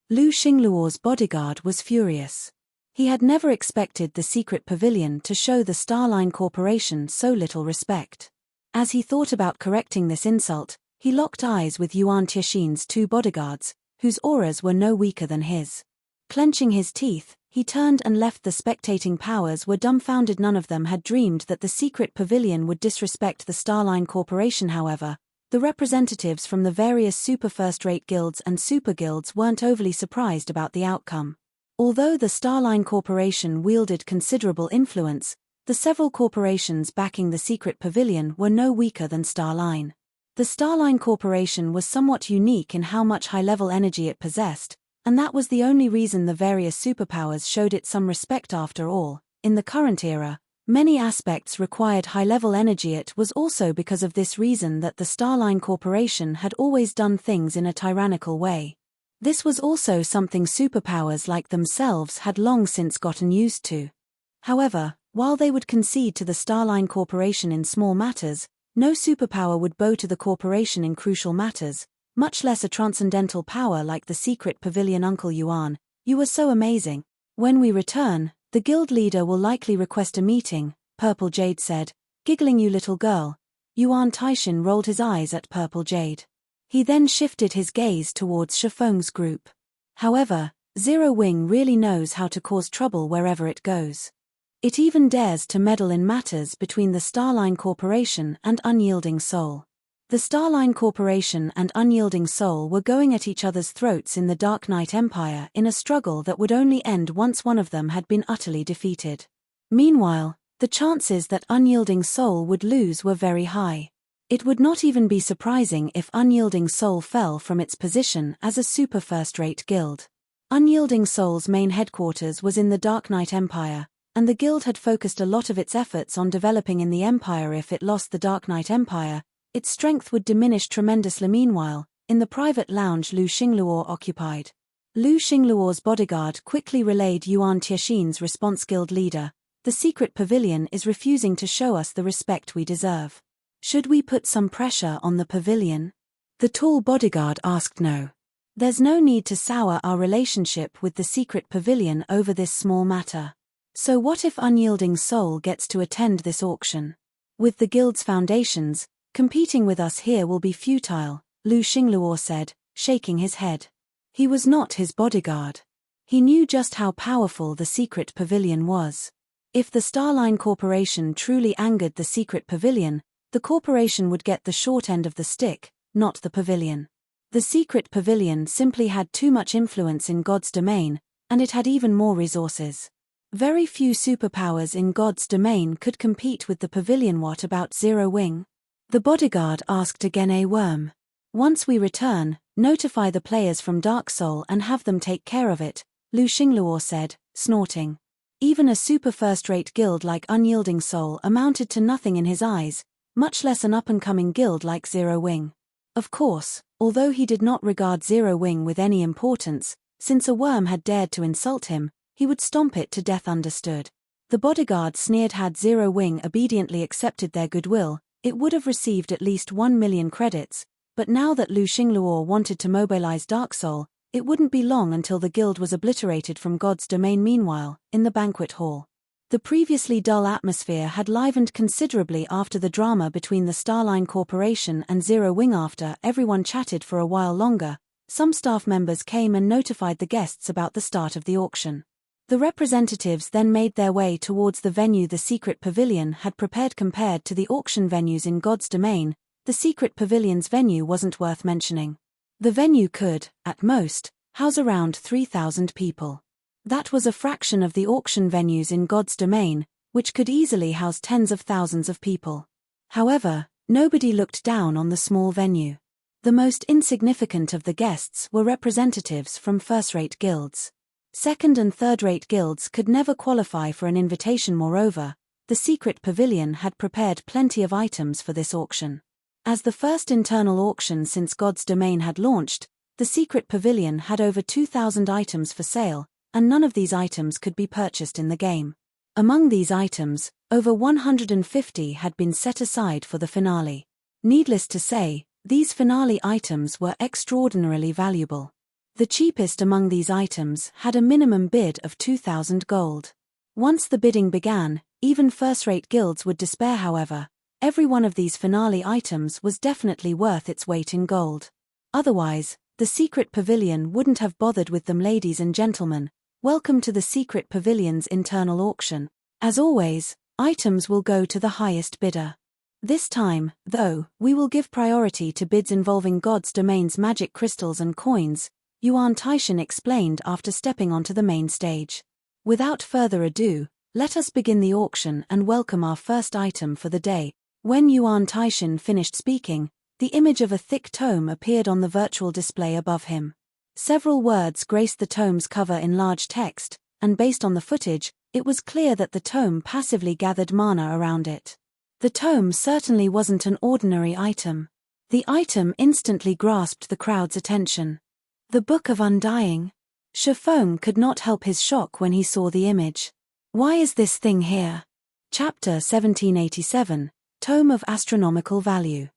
Lu Xingluo's bodyguard was furious. He had never expected the secret pavilion to show the Starline Corporation so little respect. As he thought about correcting this insult, he locked eyes with Yuan Tianxin's 2 bodyguards, whose auras were no weaker than his. Clenching his teeth, he turned and left. The spectating powers were dumbfounded. None of them had dreamed that the secret pavilion would disrespect the Starline Corporation. However, the representatives from the various super first-rate guilds and super guilds weren't overly surprised about the outcome. Although the Starline Corporation wielded considerable influence, the several corporations backing the secret pavilion were no weaker than Starline. The Starline Corporation was somewhat unique in how much high-level energy it possessed, and that was the only reason the various superpowers showed it some respect. After all, in the current era, many aspects required high-level energy. It was also because of this reason that the Starline Corporation had always done things in a tyrannical way. This was also something superpowers like themselves had long since gotten used to. However, while they would concede to the Starline Corporation in small matters, No superpower would bow to the corporation in crucial matters, much less a transcendental power like the secret pavilion. Uncle Yuan, you were so amazing. When we return, the guild leader will likely request a meeting, Purple Jade said, giggling. You little girl. Yuan Taishin rolled his eyes at Purple Jade. He then shifted his gaze towards Shifeng's group. However, Zero Wing really knows how to cause trouble wherever it goes. It even dares to meddle in matters between the Starline Corporation and Unyielding Soul. The Starline Corporation and Unyielding Soul were going at each other's throats in the Dark Knight Empire in a struggle that would only end once one of them had been utterly defeated. Meanwhile, the chances that Unyielding Soul would lose were very high. It would not even be surprising if Unyielding Soul fell from its position as a super first-rate guild. Unyielding Soul's main headquarters was in the Dark Knight Empire, and the guild had focused a lot of its efforts on developing in the Empire. If it lost the Dark Knight Empire, its strength would diminish tremendously. Meanwhile, in the private lounge Lu Xingluo occupied, Lu Xingluo's bodyguard quickly relayed Yuan Tiexin's response. Guild leader, the secret pavilion is refusing to show us the respect we deserve. Should we put some pressure on the pavilion? The tall bodyguard asked. No. There's no need to sour our relationship with the secret pavilion over this small matter. So what if Unyielding Soul gets to attend this auction? With the guild's foundations, competing with us here will be futile, Lu Xingluo said, shaking his head. He was not his bodyguard. He knew just how powerful the secret pavilion was. If the Starline Corporation truly angered the secret pavilion, the corporation would get the short end of the stick, not the pavilion. The secret pavilion simply had too much influence in God's domain, and it had even more resources. Very few superpowers in God's domain could compete with the pavilion. What about Zero Wing? The bodyguard asked again. A worm. Once we return, notify the players from Dark Soul and have them take care of it, Lu Xingluo said, snorting. Even a super first-rate guild like Unyielding Soul amounted to nothing in his eyes, much less an up-and-coming guild like Zero Wing. Of course, although he did not regard Zero Wing with any importance, since a worm had dared to insult him, he would stomp it to death. Understood. The bodyguard sneered. Had Zero Wing obediently accepted their goodwill, it would have received at least 1 million credits, but now that Lu Xingluo wanted to mobilize Dark Soul, it wouldn't be long until the guild was obliterated from God's domain. Meanwhile, in the banquet hall, the previously dull atmosphere had livened considerably after the drama between the Starline Corporation and Zero Wing. After everyone chatted for a while longer, some staff members came and notified the guests about the start of the auction. The representatives then made their way towards the venue the secret pavilion had prepared. Compared to the auction venues in God's domain, the secret pavilion's venue wasn't worth mentioning. The venue could, at most, house around 3,000 people. That was a fraction of the auction venues in God's domain, which could easily house tens of thousands of people. However, nobody looked down on the small venue. The most insignificant of the guests were representatives from first-rate guilds. Second- and third-rate guilds could never qualify for an invitation. Moreover, the secret pavilion had prepared plenty of items for this auction. As the first internal auction since God's domain had launched, the secret pavilion had over 2,000 items for sale, and none of these items could be purchased in the game. Among these items, over 150 had been set aside for the finale. Needless to say, these finale items were extraordinarily valuable. The cheapest among these items had a minimum bid of 2,000 gold. Once the bidding began, even first-rate guilds would despair. However, every one of these finale items was definitely worth its weight in gold. Otherwise, the secret pavilion wouldn't have bothered with them. Ladies and gentlemen, welcome to the secret pavilion's internal auction. As always, items will go to the highest bidder. This time, though, we will give priority to bids involving God's domain's magic crystals and coins, Yuan Taishin explained after stepping onto the main stage. Without further ado, let us begin the auction and welcome our first item for the day. When Yuan Taishin finished speaking, the image of a thick tome appeared on the virtual display above him. Several words graced the tome's cover in large text, and based on the footage, it was clear that the tome passively gathered mana around it. The tome certainly wasn't an ordinary item. The item instantly grasped the crowd's attention. The Book of Undying. Shifeng could not help his shock when he saw the image. Why is this thing here? Chapter 1787, Tome of Astronomical Value.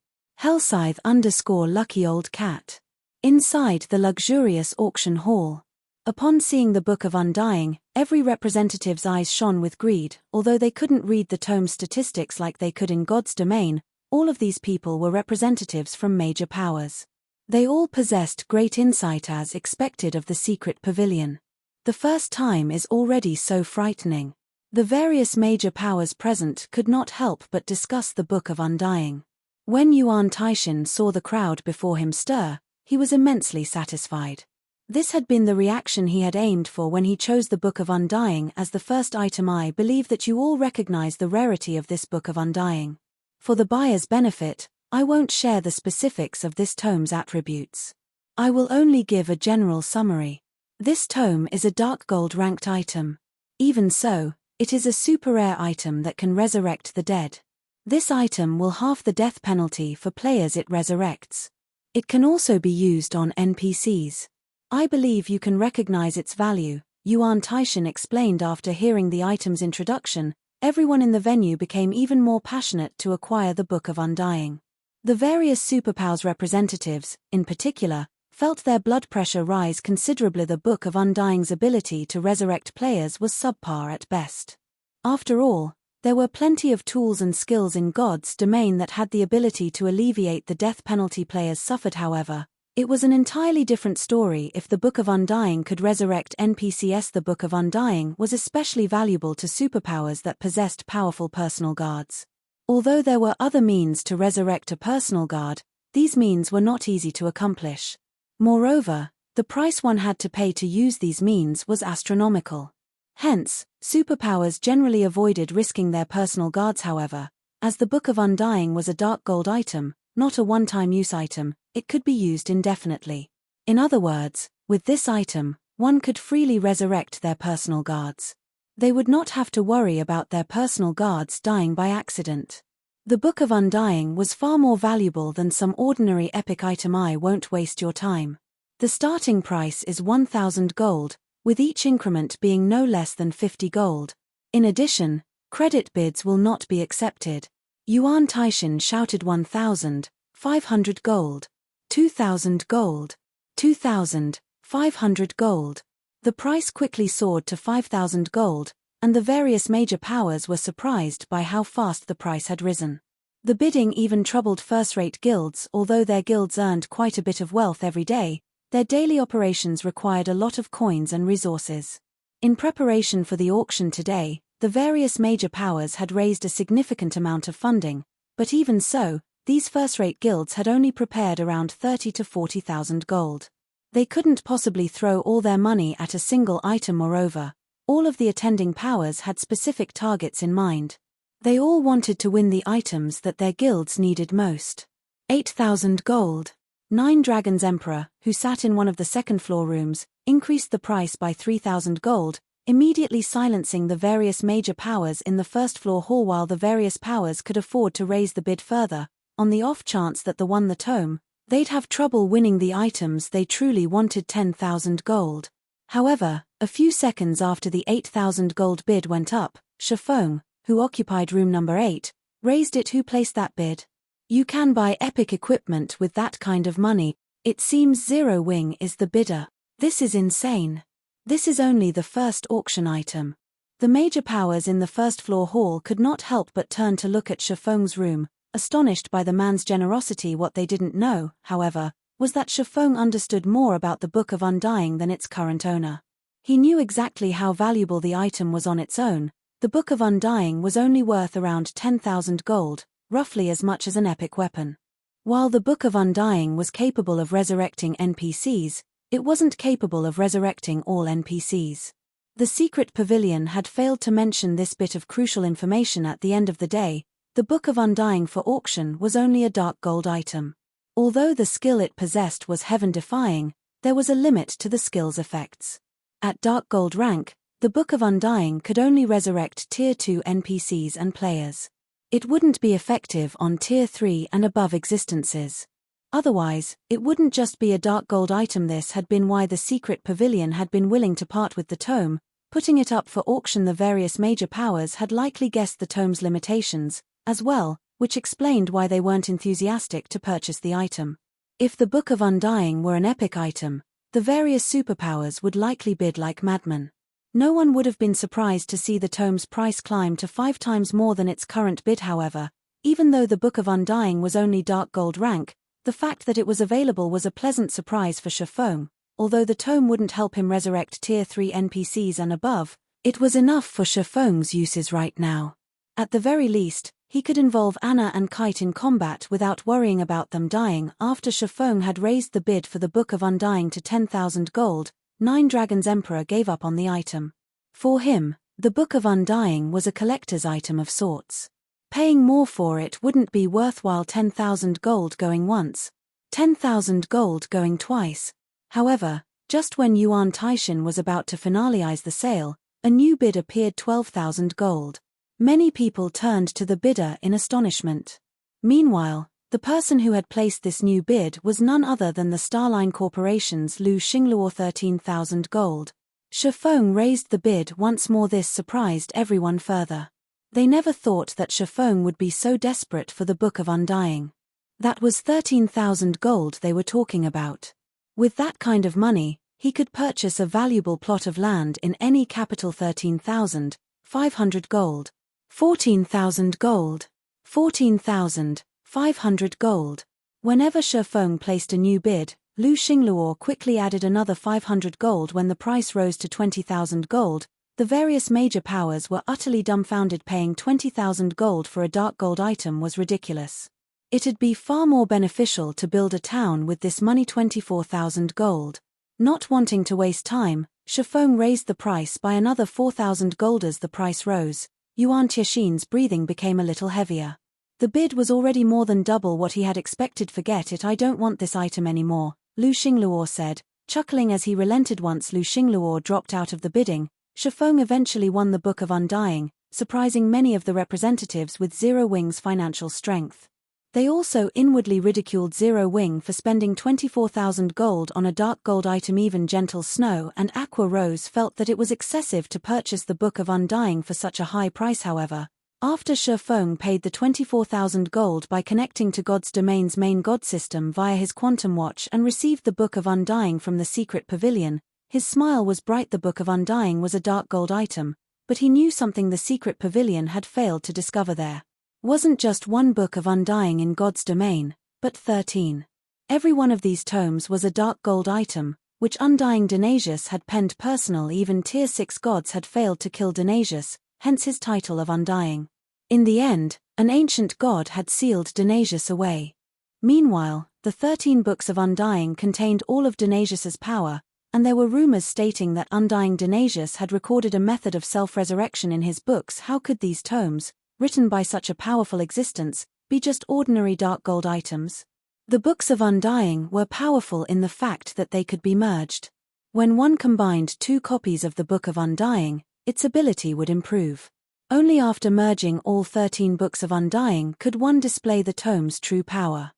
Hellscythe_Lucky Old Cat. Inside the luxurious auction hall. Upon seeing the Book of Undying, every representative's eyes shone with greed. Although they couldn't read the tome's statistics like they could in God's domain, all of these people were representatives from major powers. They all possessed great insight as expected of the secret pavilion. The first time is already so frightening. The various major powers present could not help but discuss the Book of Undying. When Yuan-Taishin saw the crowd before him stir, he was immensely satisfied. This had been the reaction he had aimed for when he chose the Book of Undying as the first item. I believe that you all recognize the rarity of this Book of Undying. For the buyer's benefit, I won't share the specifics of this tome's attributes. I will only give a general summary. This tome is a dark gold ranked item. Even so, it is a super rare item that can resurrect the dead. This item will halve the death penalty for players it resurrects. It can also be used on NPCs. I believe you can recognize its value, Yuan-Taishin explained after hearing the item's introduction. Everyone in the venue became even more passionate to acquire the Book of Undying. The various superpowers representatives, in particular, felt their blood pressure rise considerably. The Book of Undying's ability to resurrect players was subpar at best. After all, there were plenty of tools and skills in God's domain that had the ability to alleviate the death penalty players suffered. However, it was an entirely different story if the Book of Undying could resurrect NPCs. The Book of Undying was especially valuable to superpowers that possessed powerful personal guards. Although there were other means to resurrect a personal guard, these means were not easy to accomplish. Moreover, the price one had to pay to use these means was astronomical. Hence, superpowers generally avoided risking their personal guards. However, as the Book of Undying was a dark gold item, not a one-time use item, it could be used indefinitely. In other words, with this item, one could freely resurrect their personal guards. They would not have to worry about their personal guards dying by accident. The Book of Undying was far more valuable than some ordinary epic item. I won't waste your time. The starting price is 1,000 gold, with each increment being no less than 50 gold. In addition, credit bids will not be accepted. Yuan-Taishin shouted 1,500 gold, 2,000 gold, 2,500 gold. The price quickly soared to 5,000 gold, and the various major powers were surprised by how fast the price had risen. The bidding even troubled first-rate guilds. Although their guilds earned quite a bit of wealth every day, their daily operations required a lot of coins and resources. In preparation for the auction today, the various major powers had raised a significant amount of funding, but even so, these first-rate guilds had only prepared around 30 to 40,000 gold. They couldn't possibly throw all their money at a single item. Moreover, all of the attending powers had specific targets in mind. They all wanted to win the items that their guilds needed most. 8,000 gold. 9 Dragons Emperor, who sat in one of the second-floor rooms, increased the price by 3,000 gold, immediately silencing the various major powers in the first-floor hall. While the various powers could afford to raise the bid further, on the off chance that they won the tome, they'd have trouble winning the items they truly wanted. 10,000 gold. However, a few seconds after the 8,000 gold bid went up, Shifeng, who occupied room number 8, raised it. Who placed that bid? You can buy epic equipment with that kind of money. It seems Zero Wing is the bidder. This is insane. This is only the first auction item. The major powers in the first-floor hall could not help but turn to look at Shifeng's room, astonished by the man's generosity. What they didn't know, however, was that Shifeng understood more about the Book of Undying than its current owner. He knew exactly how valuable the item was on its own. The Book of Undying was only worth around 10,000 gold, roughly as much as an epic weapon. While the Book of Undying was capable of resurrecting NPCs, it wasn't capable of resurrecting all NPCs. The secret pavilion had failed to mention this bit of crucial information. At the end of the day, the Book of Undying for auction was only a dark gold item. Although the skill it possessed was heaven-defying, there was a limit to the skill's effects. At dark gold rank, the Book of Undying could only resurrect Tier 2 NPCs and players. It wouldn't be effective on Tier 3 and above existences. Otherwise, it wouldn't just be a dark gold item. This had been why the secret pavilion had been willing to part with the tome, putting it up for auction. The various major powers had likely guessed the tome's limitations. As well, which explained why they weren't enthusiastic to purchase the item. If the Book of Undying were an epic item, the various superpowers would likely bid like madmen. No one would have been surprised to see the tome's price climb to 5 times more than its current bid. However, even though the Book of Undying was only dark gold rank, the fact that it was available was a pleasant surprise for Shifeng. Although the tome wouldn't help him resurrect Tier 3 NPCs and above, it was enough for Shifeng's uses right now. At the very least, he could involve Anna and Kite in combat without worrying about them dying. After Shifeng had raised the bid for the Book of Undying to 10,000 gold, Nine Dragons Emperor gave up on the item. For him, the Book of Undying was a collector's item of sorts. Paying more for it wouldn't be worthwhile. 10,000 gold going once, 10,000 gold going twice. However, just when Yuan Taishan was about to finalize the sale, a new bid appeared: 12,000 gold. Many people turned to the bidder in astonishment. Meanwhile, the person who had placed this new bid was none other than the Starline Corporation's Lu Xingluo. 13,000 gold. Shifeng raised the bid once more. This surprised everyone further. They never thought that Shifeng would be so desperate for the Book of Undying. That was 13,000 gold they were talking about. With that kind of money, he could purchase a valuable plot of land in any capital. 13,500 gold. 14,000 gold. 14,500 gold. Whenever Shifeng placed a new bid, Lu Xingluo quickly added another 500 gold. When the price rose to 20,000 gold, the various major powers were utterly dumbfounded. Paying 20,000 gold for a dark gold item was ridiculous. It'd be far more beneficial to build a town with this money. 24,000 gold. Not wanting to waste time, Shifeng raised the price by another 4,000 gold. As the price rose, Yuan Taishan's breathing became a little heavier. The bid was already more than double what he had expected. Forget it, I don't want this item anymore, Lu Xingluo said, chuckling as he relented. Once Lu Xingluo dropped out of the bidding, Shifeng eventually won the Book of Undying, surprising many of the representatives with Zero Wing's financial strength. They also inwardly ridiculed Zero Wing for spending 24,000 gold on a dark gold item. Even Gentle Snow and Aqua Rose felt that it was excessive to purchase the Book of Undying for such a high price. However, after Shifeng paid the 24,000 gold by connecting to God's Domain's main god system via his quantum watch and received the Book of Undying from the secret pavilion, his smile was bright. The Book of Undying was a dark gold item, but he knew something the secret pavilion had failed to discover. There wasn't just one Book of Undying in God's Domain, but 13. Every one of these tomes was a dark gold item, which Undying Dionysius had penned personal. Even Tier 6 gods had failed to kill Dionysius, hence his title of Undying. In the end, an ancient god had sealed Dionysius away. Meanwhile, the 13 books of Undying contained all of Dionysius's power, and there were rumors stating that Undying Dionysius had recorded a method of self-resurrection in his books. How could these tomes, written by such a powerful existence, be just ordinary dark gold items? The books of Undying were powerful in the fact that they could be merged. When one combined 2 copies of the Book of Undying, its ability would improve. Only after merging all 13 books of Undying could one display the tome's true power.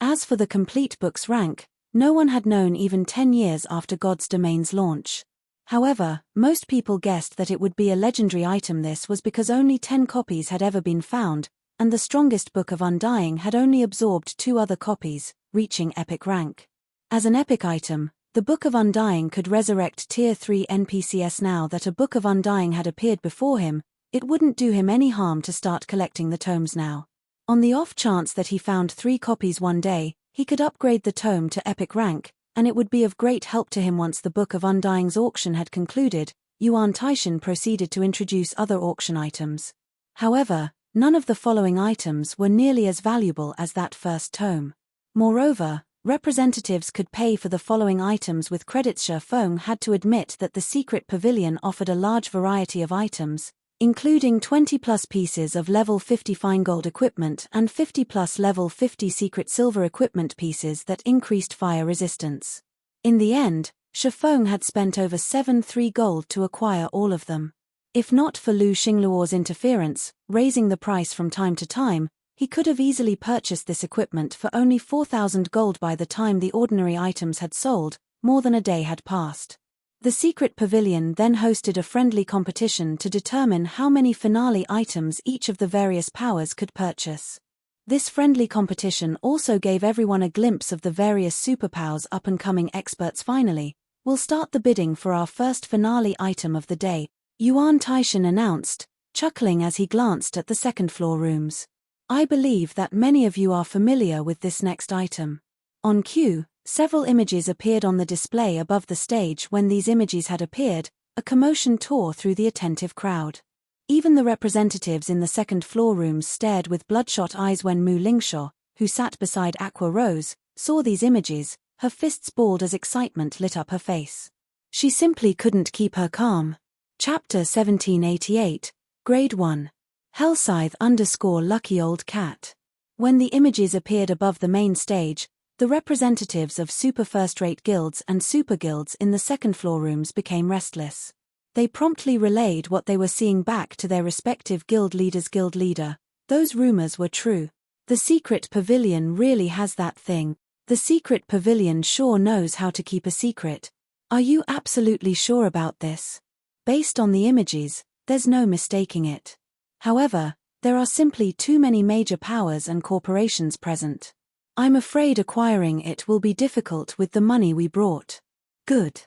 As for the complete book's rank, no one had known even 10 years after God's Domain's launch. However, most people guessed that it would be a legendary item. This was because only 10 copies had ever been found, and the strongest Book of Undying had only absorbed 2 other copies, reaching epic rank. As an epic item, the Book of Undying could resurrect Tier 3 NPCs. Now that a Book of Undying had appeared before him, it wouldn't do him any harm to start collecting the tomes now. On the off chance that he found 3 copies one day, he could upgrade the tome to epic rank, and it would be of great help to him. Once the Book of Undying's auction had concluded, Yuan Taishan proceeded to introduce other auction items. However, none of the following items were nearly as valuable as that first tome. Moreover, representatives could pay for the following items with credits. Shifeng had to admit that the secret pavilion offered a large variety of items, including 20+ pieces of level 50 fine gold equipment and 50+ level 50 secret silver equipment pieces that increased fire resistance. In the end, Shifeng had spent over 7,300 gold to acquire all of them. If not for Lu Xingluo's interference, raising the price from time to time, he could have easily purchased this equipment for only 4,000 gold. By the time the ordinary items had sold, more than a day had passed. The secret pavilion then hosted a friendly competition to determine how many finale items each of the various powers could purchase. This friendly competition also gave everyone a glimpse of the various superpowers up-and-coming experts. Finally, we'll start the bidding for our first finale item of the day, Yuan Taishan announced, chuckling as he glanced at the second-floor rooms. I believe that many of you are familiar with this next item. On cue, several images appeared on the display above the stage. When these images had appeared, a commotion tore through the attentive crowd. Even the representatives in the second-floor rooms stared with bloodshot eyes when Mu Lingshaw, who sat beside Aqua Rose, saw these images. Her fists balled as excitement lit up her face. She simply couldn't keep her calm. Chapter 1788, Grade 1. Hellscythe_Lucky Old Cat. When the images appeared above the main stage, the representatives of super first-rate guilds and super guilds in the second-floor rooms became restless. They promptly relayed what they were seeing back to their respective guild leaders. Guild leader, those rumors were true. The secret pavilion really has that thing. The secret pavilion sure knows how to keep a secret. Are you absolutely sure about this? Based on the images, there's no mistaking it. However, there are simply too many major powers and corporations present. I'm afraid acquiring it will be difficult with the money we brought. Good.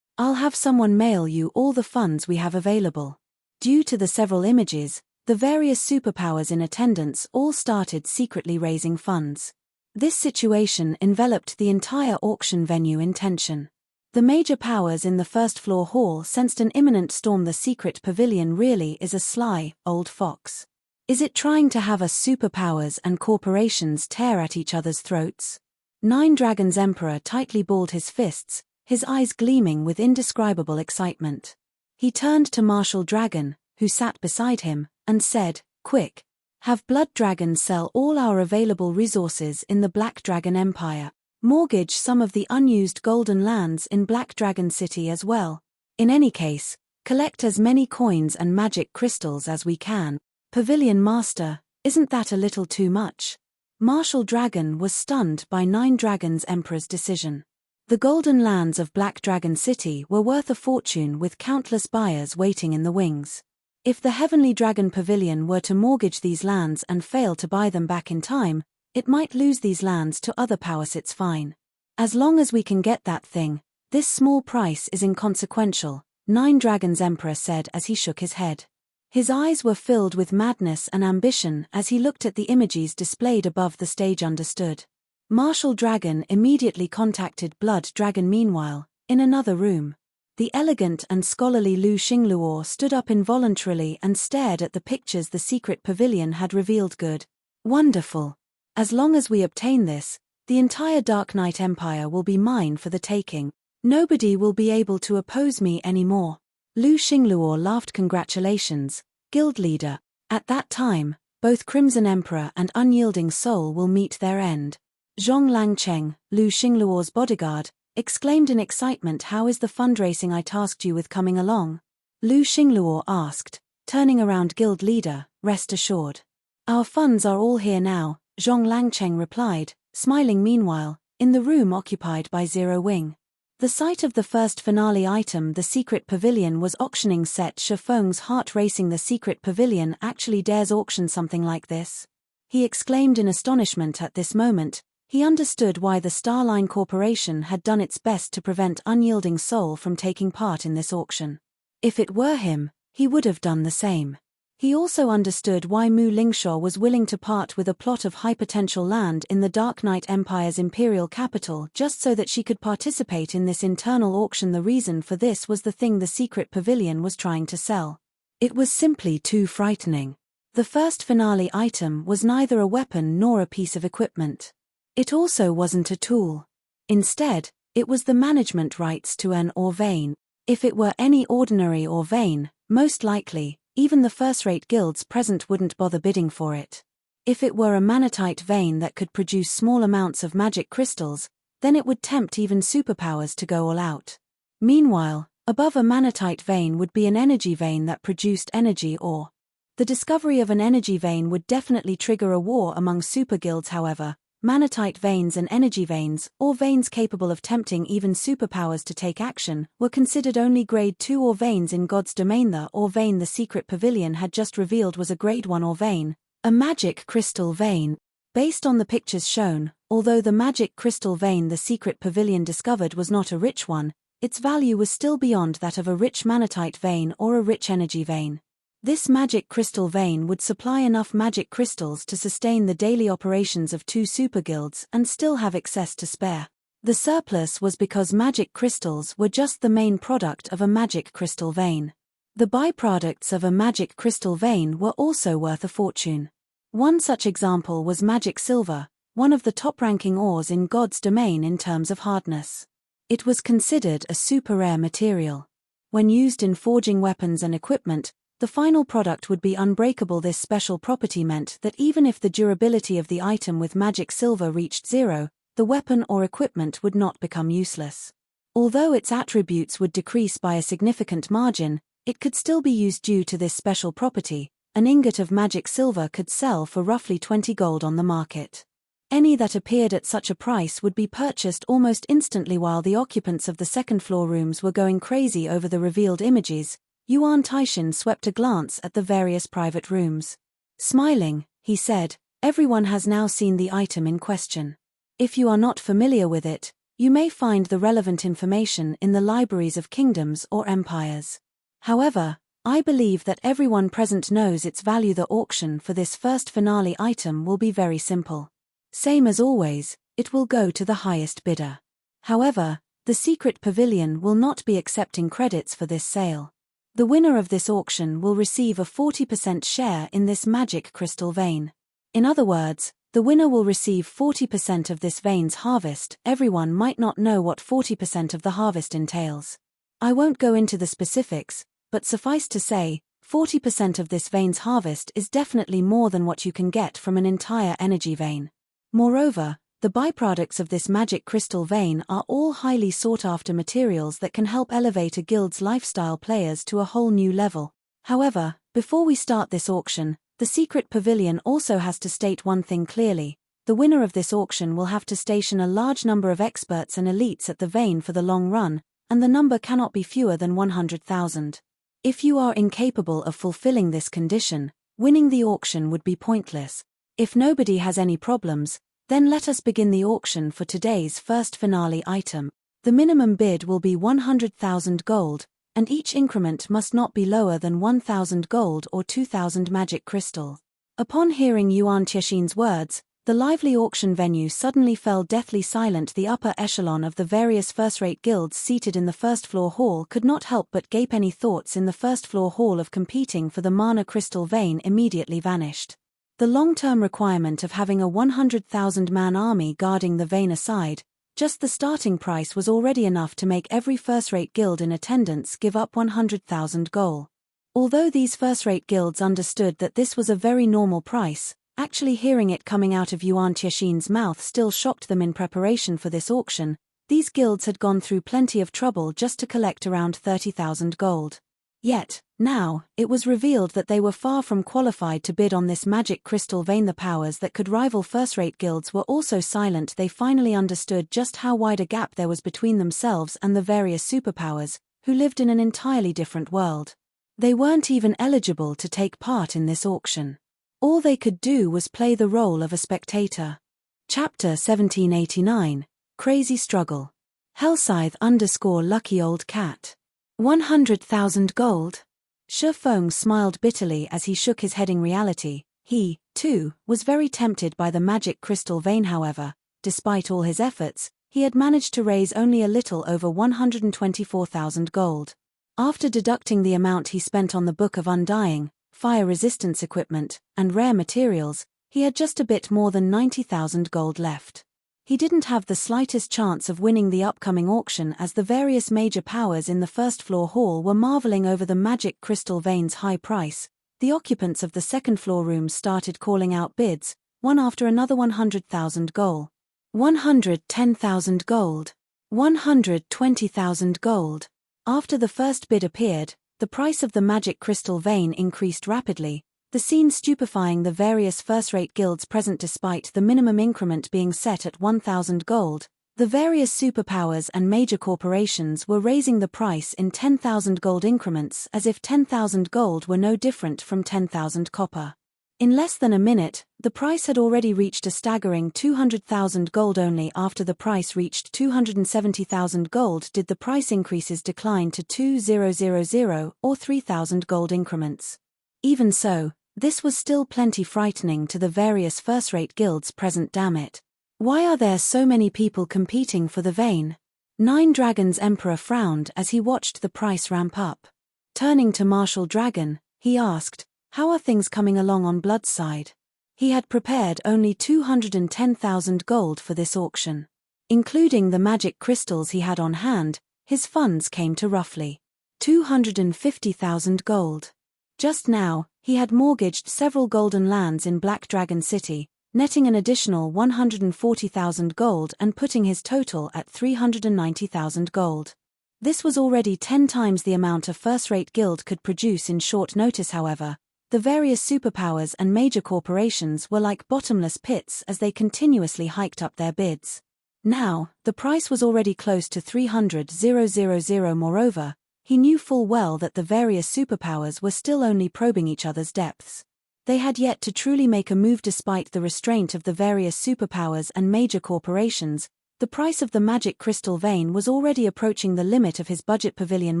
I'll have someone mail you all the funds we have available. Due to the several images, the various superpowers in attendance all started secretly raising funds. This situation enveloped the entire auction venue in tension. The major powers in the first-floor hall sensed an imminent storm. The secret pavilion really is a sly, old fox. Is it trying to have us superpowers and corporations tear at each other's throats? Nine Dragons Emperor tightly balled his fists, his eyes gleaming with indescribable excitement. He turned to Marshal Dragon, who sat beside him, and said, "Quick! Have Blood Dragon sell all our available resources in the Black Dragon Empire. Mortgage some of the unused golden lands in Black Dragon City as well. In any case, collect as many coins and magic crystals as we can." Pavilion Master, isn't that a little too much? Marshal Dragon was stunned by Nine Dragons Emperor's decision. The golden lands of Black Dragon City were worth a fortune, with countless buyers waiting in the wings. If the Heavenly Dragon Pavilion were to mortgage these lands and fail to buy them back in time, it might lose these lands to other powers. It's fine. As long as we can get that thing, this small price is inconsequential, Nine Dragons Emperor said as he shook his head. His eyes were filled with madness and ambition as he looked at the images displayed above the stage. Understood. Marshal Dragon immediately contacted Blood Dragon. Meanwhile, in another room, the elegant and scholarly Lu Xingluo stood up involuntarily and stared at the pictures the secret pavilion had revealed. Good. Wonderful. As long as we obtain this, the entire Dark Knight Empire will be mine for the taking. Nobody will be able to oppose me anymore. Lu Xingluo laughed. Congratulations, guild leader. At that time, both Crimson Emperor and Unyielding Soul will meet their end. Zhong Langcheng, Lu Xingluo's bodyguard, exclaimed in excitement. How is the fundraising I tasked you with coming along? Lu Xingluo asked, turning around. Guild leader, rest assured. Our funds are all here now, Zhong Langcheng replied, smiling. Meanwhile, in the room occupied by Zero Wing, the sight of the first finale item, the secret pavilion, was auctioning set Shifeng's heart racing. The secret pavilion actually dares auction something like this? He exclaimed in astonishment. At this moment, he understood why the Starline Corporation had done its best to prevent Unyielding Soul from taking part in this auction. If it were him, he would have done the same. He also understood why Mu Lingshaw was willing to part with a plot of high-potential land in the Dark Knight Empire's imperial capital just so that she could participate in this internal auction. The reason for this was the thing the secret pavilion was trying to sell. It was simply too frightening. The first finale item was neither a weapon nor a piece of equipment. It also wasn't a tool. Instead, it was the management rights to an Orvane. If it were any ordinary Orvane, most likely, even the first-rate guilds present wouldn't bother bidding for it. If it were a manatite vein that could produce small amounts of magic crystals, then it would tempt even superpowers to go all out. Meanwhile, above a manatite vein would be an energy vein that produced energy ore. The discovery of an energy vein would definitely trigger a war among super guilds. However, manatite veins and energy veins, or veins capable of tempting even superpowers to take action, were considered only Grade 2 Orvanes in God's domain. The Orvane the secret pavilion had just revealed was a Grade 1 Orvane, a magic crystal vein. Based on the pictures shown, although the magic crystal vein the secret pavilion discovered was not a rich one, its value was still beyond that of a rich manatite vein or a rich energy vein. This magic crystal vein would supply enough magic crystals to sustain the daily operations of 2 super guilds and still have excess to spare. The surplus was because magic crystals were just the main product of a magic crystal vein. The byproducts of a magic crystal vein were also worth a fortune. One such example was magic silver, one of the top-ranking ores in God's domain in terms of hardness. It was considered a super rare material. When used in forging weapons and equipment, the final product would be unbreakable. This special property meant that even if the durability of the item with magic silver reached 0, the weapon or equipment would not become useless. Although its attributes would decrease by a significant margin, it could still be used due to this special property. An ingot of magic silver could sell for roughly 20 gold on the market. Any that appeared at such a price would be purchased almost instantly. While the occupants of the second-floor rooms were going crazy over the revealed images, Yuan Taishin swept a glance at the various private rooms. Smiling, he said, "Everyone has now seen the item in question. If you are not familiar with it, you may find the relevant information in the libraries of kingdoms or empires. However, I believe that everyone present knows its value. The auction for this first finale item will be very simple. Same as always, it will go to the highest bidder. However, the secret pavilion will not be accepting credits for this sale. The winner of this auction will receive a 40% share in this magic crystal vein. In other words, the winner will receive 40% of this vein's harvest." Everyone might not know what 40% of the harvest entails. I won't go into the specifics, but suffice to say, 40% of this vein's harvest is definitely more than what you can get from an entire energy vein. Moreover, the byproducts of this magic crystal vein are all highly sought-after materials that can help elevate a guild's lifestyle players to a whole new level. However, before we start this auction, the secret pavilion also has to state one thing clearly. The winner of this auction will have to station a large number of experts and elites at the vein for the long run, and the number cannot be fewer than 100,000. If you are incapable of fulfilling this condition, winning the auction would be pointless. If nobody has any problems, then let us begin the auction for today's first finale item. The minimum bid will be 100,000 gold, and each increment must not be lower than 1,000 gold or 2,000 magic crystal. Upon hearing Yuan Tieshin's words, the lively auction venue suddenly fell deathly silent. The upper echelon of the various first-rate guilds seated in the first-floor hall could not help but gape. Any thoughts in the first-floor hall of competing for the mana crystal vein immediately vanished. The long-term requirement of having a 100,000-man army guarding the vein aside, just the starting price was already enough to make every first-rate guild in attendance give up 100,000 gold. Although these first-rate guilds understood that this was a very normal price, actually hearing it coming out of Yuan Tieshin's mouth still shocked them. In preparation for this auction, these guilds had gone through plenty of trouble just to collect around 30,000 gold. Yet, now, it was revealed that they were far from qualified to bid on this magic crystal vein. The powers that could rival first-rate guilds were also silent. They finally understood just how wide a gap there was between themselves and the various superpowers, who lived in an entirely different world. They weren't even eligible to take part in this auction. All they could do was play the role of a spectator. Chapter 1789, Crazy Struggle. Hellscythe_lucky old cat. 100,000 gold. Shi Feng smiled bitterly as he shook his head. In reality, he, too, was very tempted by the magic crystal vein. However, despite all his efforts, he had managed to raise only a little over 124,000 gold. After deducting the amount he spent on the Book of Undying, fire resistance equipment, and rare materials, he had just a bit more than 90,000 gold left. He didn't have the slightest chance of winning the upcoming auction, as the various major powers in the first-floor hall were marveling over the magic crystal vein's high price. The occupants of the second-floor rooms started calling out bids, one after another. 100,000 gold. 110,000 gold. 120,000 gold. After the first bid appeared, the price of the magic crystal vein increased rapidly, the scene stupefying the various first-rate guilds present. Despite the minimum increment being set at 1,000 gold, the various superpowers and major corporations were raising the price in 10,000 gold increments, as if 10,000 gold were no different from 10,000 copper. In less than a minute, the price had already reached a staggering 200,000 gold. Only after the price reached 270,000 gold did the price increases decline to 2,000 or 3,000 gold increments. Even so, this was still plenty frightening to the various first-rate guilds present. Damn it. Why are there so many people competing for the vein? Nine Dragons Emperor frowned as he watched the price ramp up. Turning to Martial Dragon, he asked, "How are things coming along on Blood's side?" He had prepared only 210,000 gold for this auction. Including the magic crystals he had on hand, his funds came to roughly 250,000 gold. Just now, he had mortgaged several golden lands in Black Dragon City, netting an additional 140,000 gold and putting his total at 390,000 gold. This was already 10 times the amount a first-rate guild could produce in short notice. However, the various superpowers and major corporations were like bottomless pits as they continuously hiked up their bids. Now, the price was already close to 300,000. Moreover, he knew full well that the various superpowers were still only probing each other's depths. They had yet to truly make a move despite the restraint of the various superpowers and major corporations. The price of the magic crystal vein was already approaching the limit of his budget. Pavilion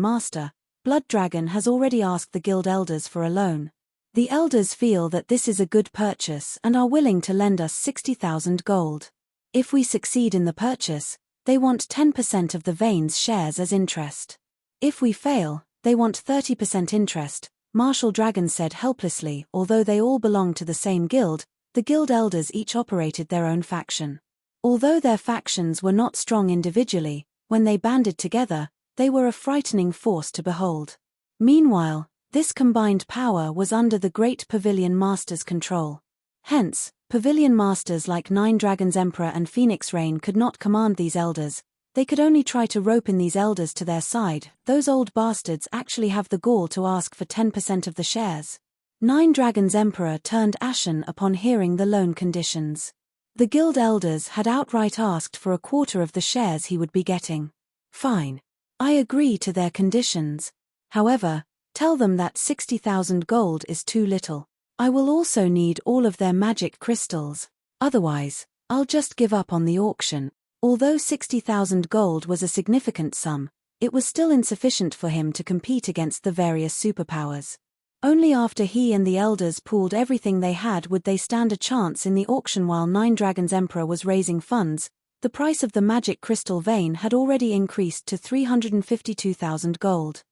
Master, Blood Dragon has already asked the guild elders for a loan. The elders feel that this is a good purchase and are willing to lend us 60,000 gold. If we succeed in the purchase, they want 10% of the vein's shares as interest. If we fail, they want 30% interest, Martial Dragon said helplessly. Although they all belonged to the same guild, the guild elders each operated their own faction. Although their factions were not strong individually, when they banded together, they were a frightening force to behold. Meanwhile, this combined power was under the great Pavilion Master's control. Hence, Pavilion Masters like Nine Dragons Emperor and Phoenix Rain could not command these elders. They could only try to rope in these elders to their side. Those old bastards actually have the gall to ask for 10% of the shares. Nine Dragons Emperor turned ashen upon hearing the loan conditions. The guild elders had outright asked for a quarter of the shares he would be getting. Fine. I agree to their conditions. However, tell them that 60,000 gold is too little. I will also need all of their magic crystals. Otherwise, I'll just give up on the auction. Although 60,000 gold was a significant sum, it was still insufficient for him to compete against the various superpowers. Only after he and the elders pooled everything they had would they stand a chance in the auction. While Nine Dragons Emperor was raising funds, the price of the magic crystal vein had already increased to 352,000 gold.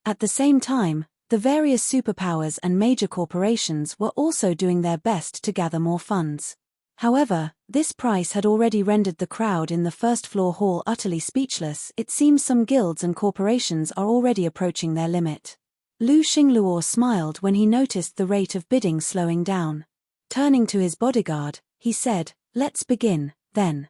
At the same time, the various superpowers and major corporations were also doing their best to gather more funds. However, this price had already rendered the crowd in the first-floor hall utterly speechless. It seems some guilds and corporations are already approaching their limit. Lu Xingluo smiled when he noticed the rate of bidding slowing down. Turning to his bodyguard, he said, "Let's begin, then."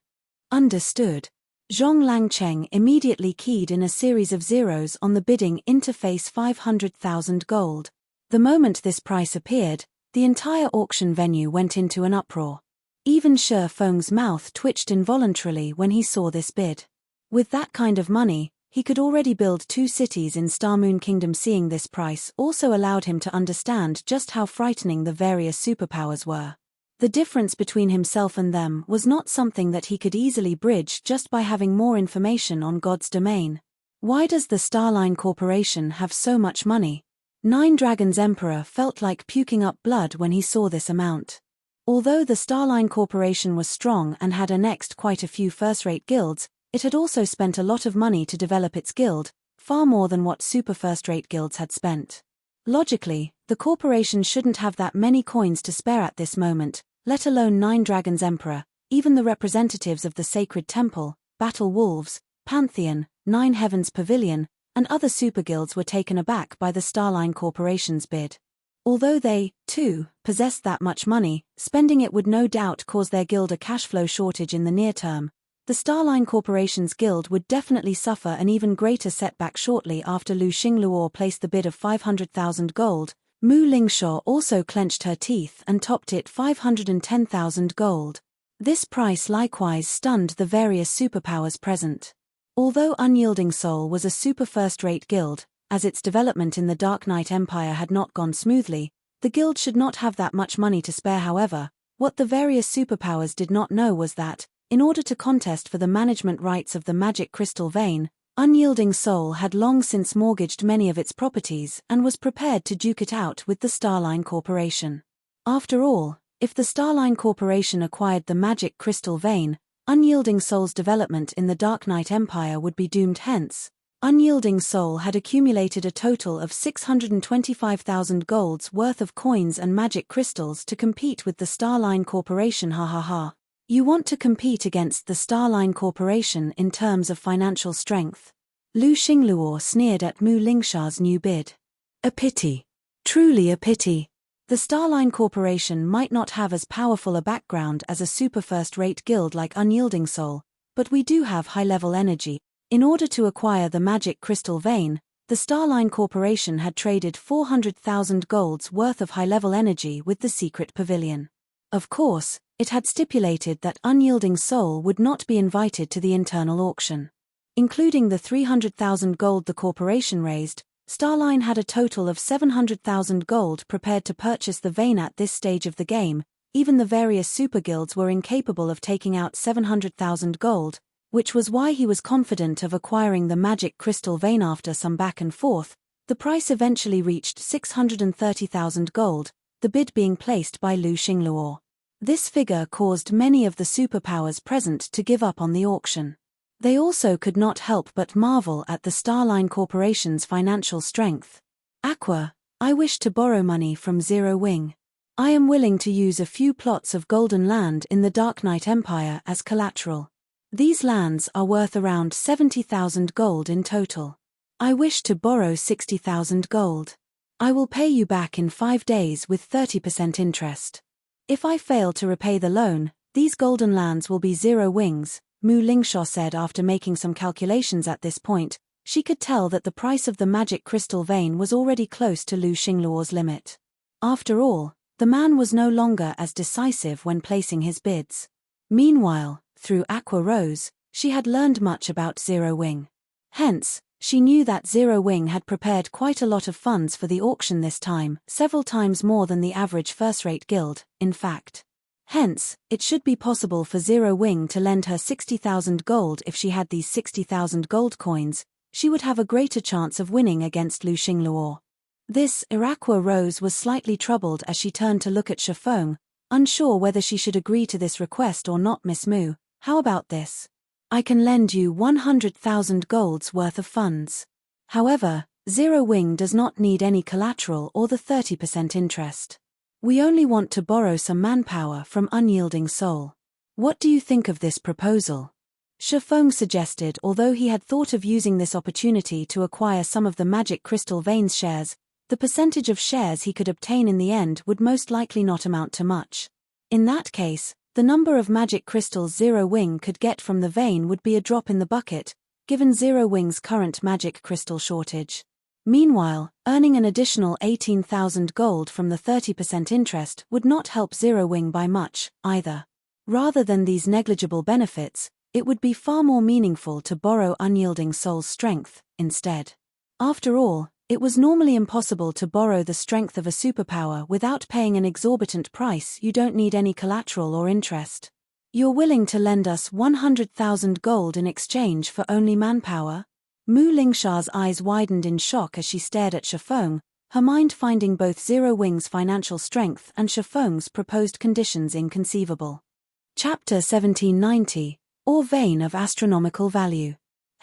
Understood. Zhong Langcheng immediately keyed in a series of zeros on the bidding interface. 500,000 gold. The moment this price appeared, the entire auction venue went into an uproar. Even Shi Feng's mouth twitched involuntarily when he saw this bid. With that kind of money, he could already build 2 cities in Starmoon Kingdom. Seeing this price also allowed him to understand just how frightening the various superpowers were. The difference between himself and them was not something that he could easily bridge just by having more information on God's domain. Why does the Starline Corporation have so much money? Nine Dragons Emperor felt like puking up blood when he saw this amount. Although the Starline Corporation was strong and had annexed quite a few first-rate guilds, it had also spent a lot of money to develop its guild, far more than what super first-rate guilds had spent. Logically, the corporation shouldn't have that many coins to spare at this moment, let alone Nine Dragons Emperor. Even the representatives of the Sacred Temple, Battle Wolves, Pantheon, Nine Heavens Pavilion, and other super guilds were taken aback by the Starline Corporation's bid. Although they, too, possessed that much money, spending it would no doubt cause their guild a cash flow shortage in the near term. The Starline Corporation's guild would definitely suffer an even greater setback. Shortly after Lu Xingluo placed the bid of 500,000 gold, Mu Lingshaw also clenched her teeth and topped it 510,000 gold. This price likewise stunned the various superpowers present. Although Unyielding Soul was a super first-rate guild, as its development in the Dark Knight Empire had not gone smoothly, The guild should not have that much money to spare. However, what the various superpowers did not know was that, in order to contest for the management rights of the magic crystal vein, Unyielding Soul had long since mortgaged many of its properties and was prepared to duke it out with the Starline Corporation. After all, if the Starline Corporation acquired the magic crystal vein, Unyielding Soul's development in the Dark Knight Empire would be doomed. Hence, Unyielding Soul had accumulated a total of 625,000 golds worth of coins and magic crystals to compete with the Starline Corporation. Ha ha ha. You want to compete against the Starline Corporation in terms of financial strength? Lu Xingluo sneered at Mu Lingsha's new bid. A pity. Truly a pity. The Starline Corporation might not have as powerful a background as a super first-rate guild like Unyielding Soul, but we do have high-level energy. In order to acquire the magic crystal vein, the Starline Corporation had traded 400,000 golds worth of high-level energy with the secret pavilion. Of course, it had stipulated that Unyielding Soul would not be invited to the internal auction. Including the 300,000 gold the corporation raised, Starline had a total of 700,000 gold prepared to purchase the vein. At this stage of the game, even the various super guilds were incapable of taking out 700,000 gold, which was why he was confident of acquiring the magic crystal vein. After some back and forth, the price eventually reached 630,000 gold, the bid being placed by Lu Xingluo. This figure caused many of the superpowers present to give up on the auction. They also could not help but marvel at the Starline Corporation's financial strength. Aqua, I wish to borrow money from Zero Wing. I am willing to use a few plots of golden land in the Dark Knight Empire as collateral. These lands are worth around 70,000 gold in total. I wish to borrow 60,000 gold. I will pay you back in 5 days with 30% interest. If I fail to repay the loan, these golden lands will be Zero Wings, Mu Lingsha said after making some calculations. At this point, she could tell that the price of the magic crystal vein was already close to Lu Xingluo's limit. After all, the man was no longer as decisive when placing his bids. Meanwhile, through Aqua Rose, she had learned much about Zero Wing. Hence, she knew that Zero Wing had prepared quite a lot of funds for the auction this time, several times more than the average first-rate guild, in fact. Hence, it should be possible for Zero Wing to lend her 60,000 gold. If she had these 60,000 gold coins, she would have a greater chance of winning against Lu Xingluo. This Aqua Rose was slightly troubled as she turned to look at Shifeng, unsure whether she should agree to this request or not. Miss Mu, how about this? I can lend you 100,000 golds worth of funds. However, Zero Wing does not need any collateral or the 30% interest. We only want to borrow some manpower from Unyielding Soul. What do you think of this proposal? Shifeng suggested. Although he had thought of using this opportunity to acquire some of the magic crystal veins shares, the percentage of shares he could obtain in the end would most likely not amount to much. In that case, the number of magic crystals Zero Wing could get from the vein would be a drop in the bucket, given Zero Wing's current magic crystal shortage. Meanwhile, earning an additional 18,000 gold from the 30% interest would not help Zero Wing by much, either. Rather than these negligible benefits, it would be far more meaningful to borrow Unyielding Soul's strength, instead. After all, it was normally impossible to borrow the strength of a superpower without paying an exorbitant price. You don't need any collateral or interest. You're willing to lend us 100,000 gold in exchange for only manpower? Mu Lingsha's eyes widened in shock as she stared at Shifeng, her mind finding both Zero Wing's financial strength and Shifeng's proposed conditions inconceivable. Chapter 1790, or Vein of Astronomical Value.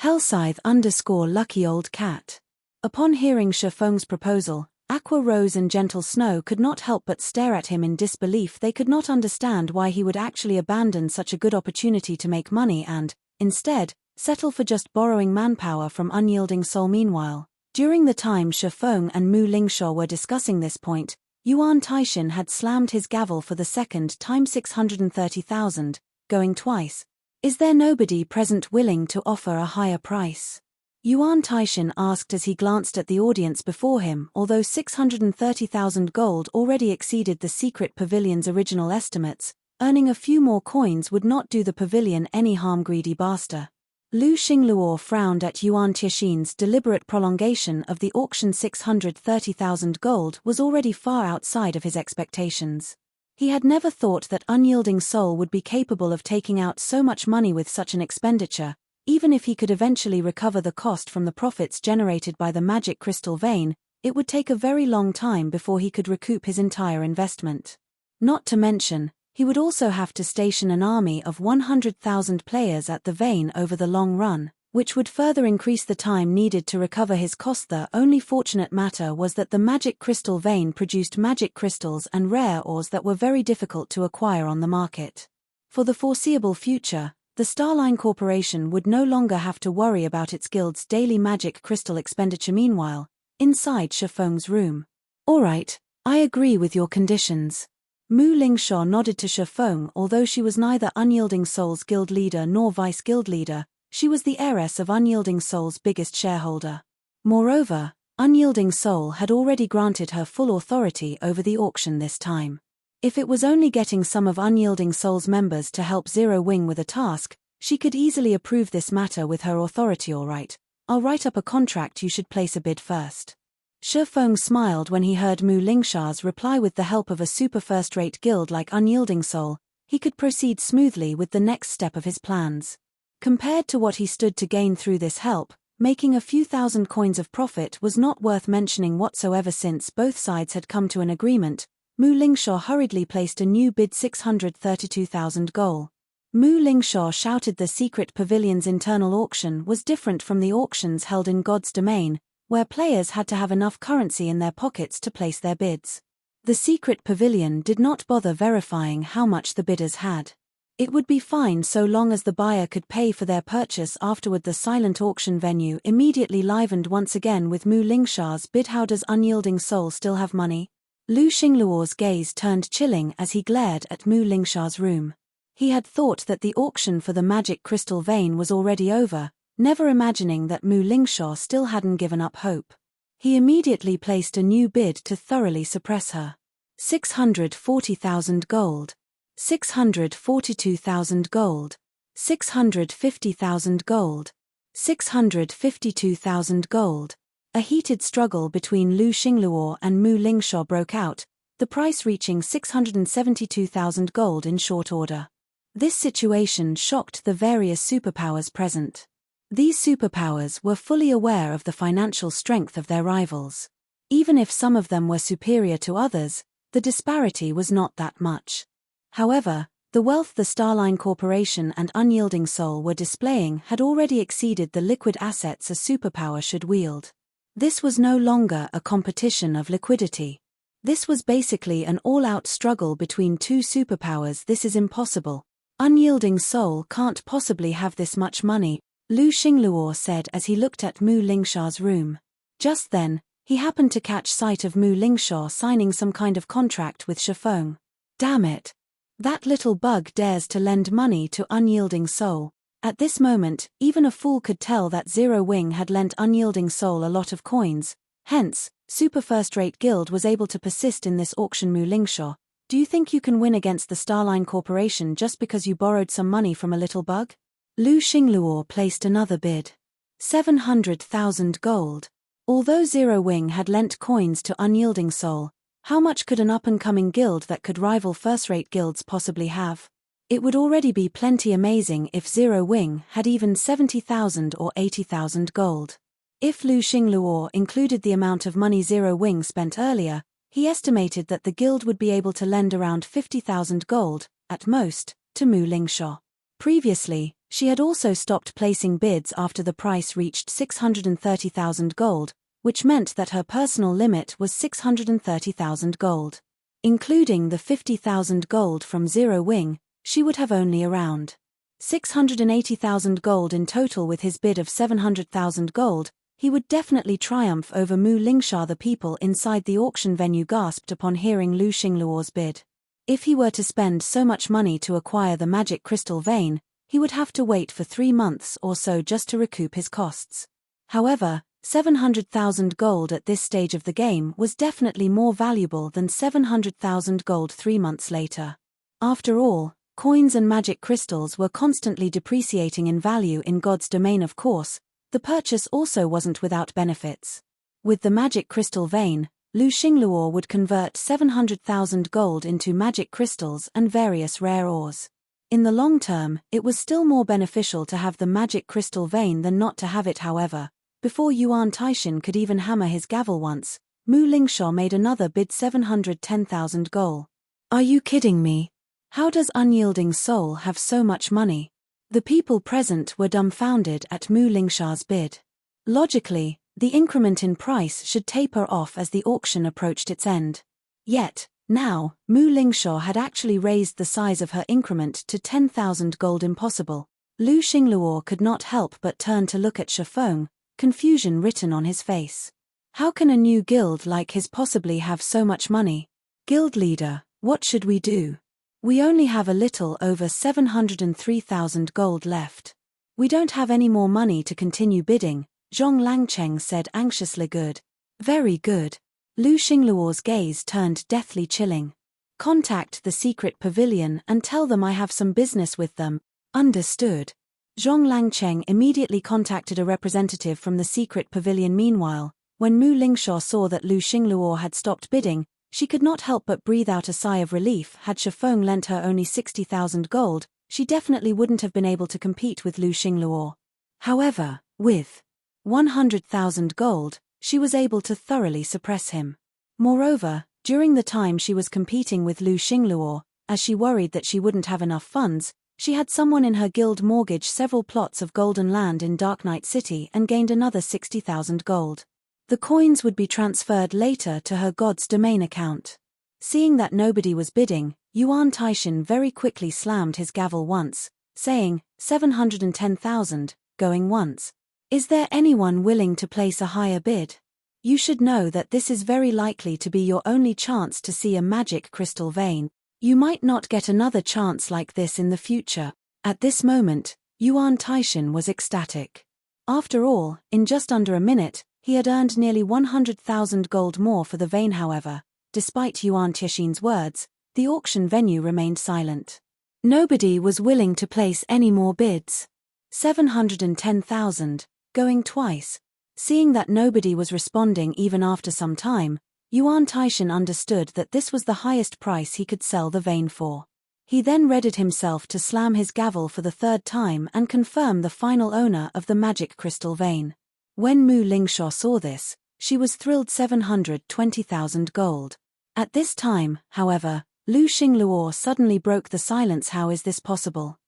Hellscythe_Lucky Old Cat. Upon hearing Shifeng's proposal, Aqua Rose and Gentle Snow could not help but stare at him in disbelief. They could not understand why he would actually abandon such a good opportunity to make money and, instead, settle for just borrowing manpower from Unyielding Soul. Meanwhile, during the time Shifeng and Mu Lingsha were discussing this point, Yuan Taishin had slammed his gavel for the second time. 630,000, going twice. Is there nobody present willing to offer a higher price? Yuan Taishin asked as he glanced at the audience before him. Although 630,000 gold already exceeded the secret pavilion's original estimates, earning a few more coins would not do the pavilion any harm. Greedy bastard. Lu Xingluo frowned at Yuan Tiexin's deliberate prolongation of the auction. 630,000 gold was already far outside of his expectations. He had never thought that Unyielding Soul would be capable of taking out so much money with such an expenditure, even if he could eventually recover the cost from the profits generated by the magic crystal vein. It would take a very long time before he could recoup his entire investment. Not to mention, he would also have to station an army of 100,000 players at the vein over the long run, which would further increase the time needed to recover his cost. The only fortunate matter was that the magic crystal vein produced magic crystals and rare ores that were very difficult to acquire on the market. For the foreseeable future, the Starline Corporation would no longer have to worry about its guild's daily magic crystal expenditure. Meanwhile, inside Shifeng's room. "All right, I agree with your conditions." Mu Lingshaw nodded to Shifeng. Although she was neither Unyielding Soul's guild leader nor vice guild leader, she was the heiress of Unyielding Soul's biggest shareholder. Moreover, Unyielding Soul had already granted her full authority over the auction this time. If it was only getting some of Unyielding Soul's members to help Zero Wing with a task, she could easily approve this matter with her authority. "All right, I'll write up a contract. You should place a bid first." Shifeng smiled when he heard Mu Lingshaw's reply. With the help of a super first-rate guild like Unyielding Soul, he could proceed smoothly with the next step of his plans. Compared to what he stood to gain through this help, making a few thousand coins of profit was not worth mentioning whatsoever. Since both sides had come to an agreement, Mu Lingshaw hurriedly placed a new bid. 632,000 gold. Mu Lingshaw shouted the secret pavilion's internal auction was different from the auctions held in God's domain, where players had to have enough currency in their pockets to place their bids. The secret pavilion did not bother verifying how much the bidders had. It would be fine so long as the buyer could pay for their purchase afterward. The silent auction venue immediately livened once again with Mu Lingshaw's bid. "How does Unyielding Soul still have money?" Lu Xingluo's gaze turned chilling as he glared at Mu Lingshaw's room. He had thought that the auction for the magic crystal vein was already over, never imagining that Mu Lingshaw still hadn't given up hope. He immediately placed a new bid to thoroughly suppress her. 640,000 gold. 642,000 gold. 650,000 gold. 652,000 gold. A heated struggle between Lu Xingluo and Mu Lingshaw broke out, the price reaching 672,000 gold in short order. This situation shocked the various superpowers present. These superpowers were fully aware of the financial strength of their rivals. Even if some of them were superior to others, the disparity was not that much. However, the wealth the Starline Corporation and Unyielding Soul were displaying had already exceeded the liquid assets a superpower should wield. This was no longer a competition of liquidity. This was basically an all-out struggle between two superpowers. "This is impossible. Unyielding Soul can't possibly have this much money," Lu Xingluo said as he looked at Mu Lingshaw's room. Just then, he happened to catch sight of Mu Lingshaw signing some kind of contract with Shifeng. "Damn it! That little bug dares to lend money to Unyielding Soul." At this moment, even a fool could tell that Zero Wing had lent Unyielding Soul a lot of coins, hence, Super First-Rate Guild was able to persist in this auction. "Mu Lingshaw, do you think you can win against the Starline Corporation just because you borrowed some money from a little bug?" Lu Xingluo placed another bid. 700,000 gold. Although Zero Wing had lent coins to Unyielding Soul, how much could an up-and-coming guild that could rival first-rate guilds possibly have? It would already be plenty amazing if Zero Wing had even 70,000 or 80,000 gold. If Lu Xingluo included the amount of money Zero Wing spent earlier, he estimated that the guild would be able to lend around 50,000 gold, at most, to Mu Lingshaw. Previously, she had also stopped placing bids after the price reached 630,000 gold, which meant that her personal limit was 630,000 gold. Including the 50,000 gold from Zero Wing, she would have only around 680,000 gold in total. With his bid of 700,000 gold, he would definitely triumph over Mu Lingshaw. The people inside the auction venue gasped upon hearing Lu Xingluo's bid. If he were to spend so much money to acquire the magic crystal vein, he would have to wait for 3 months or so just to recoup his costs. However, 700,000 gold at this stage of the game was definitely more valuable than 700,000 gold 3 months later. After all, Coins and magic crystals were constantly depreciating in value in God's domain. Of course, the purchase also wasn't without benefits. With the magic crystal vein, Lu Xingluo would convert 700,000 gold into magic crystals and various rare ores. In the long term, it was still more beneficial to have the magic crystal vein than not to have it. However, before Yuan Taishan could even hammer his gavel once, Mu Lingshaw made another bid: 710,000 gold. Are you kidding me? How does Unyielding Soul have so much money? The people present were dumbfounded at Mu Lingshaw's bid. Logically, the increment in price should taper off as the auction approached its end. Yet, now, Mu Lingshaw had actually raised the size of her increment to 10,000 gold. Impossible. Lu Xingluo could not help but turn to look at Shifeng, confusion written on his face. How can a new guild like his possibly have so much money? Guild leader, what should we do? We only have a little over 703,000 gold left. We don't have any more money to continue bidding, Zhong Langcheng said anxiously. Good. Very good. Lu Xingluo's gaze turned deathly chilling. Contact the secret pavilion and tell them I have some business with them. Understood. Zhong Langcheng immediately contacted a representative from the secret pavilion. Meanwhile, when Mu Lingshaw saw that Lu Xingluo had stopped bidding, she could not help but breathe out a sigh of relief. Had Shifeng lent her only 60,000 gold, she definitely wouldn't have been able to compete with Lu Xingluo. However, with 100,000 gold, she was able to thoroughly suppress him. Moreover, during the time she was competing with Lu Xingluo, as she worried that she wouldn't have enough funds, she had someone in her guild mortgage several plots of golden land in Dark Knight City and gained another 60,000 gold. The coins would be transferred later to her God's Domain account. Seeing that nobody was bidding, Yuan Taishan very quickly slammed his gavel once, saying, 710,000, going once. Is there anyone willing to place a higher bid? You should know that this is very likely to be your only chance to see a magic crystal vein. You might not get another chance like this in the future. At this moment, Yuan Taishan was ecstatic. After all, in just under a minute, he had earned nearly 100,000 gold more for the vein. However, despite Yuan Taishan's words, the auction venue remained silent. Nobody was willing to place any more bids. 710,000, going twice. Seeing that nobody was responding even after some time, Yuan Taishan understood that this was the highest price he could sell the vein for. He then readied himself to slam his gavel for the third time and confirm the final owner of the magic crystal vein. When Mu Lingshaw saw this, she was thrilled. 720,000 gold. At this time, however, Lu Xingluo suddenly broke the silence. How is this possible?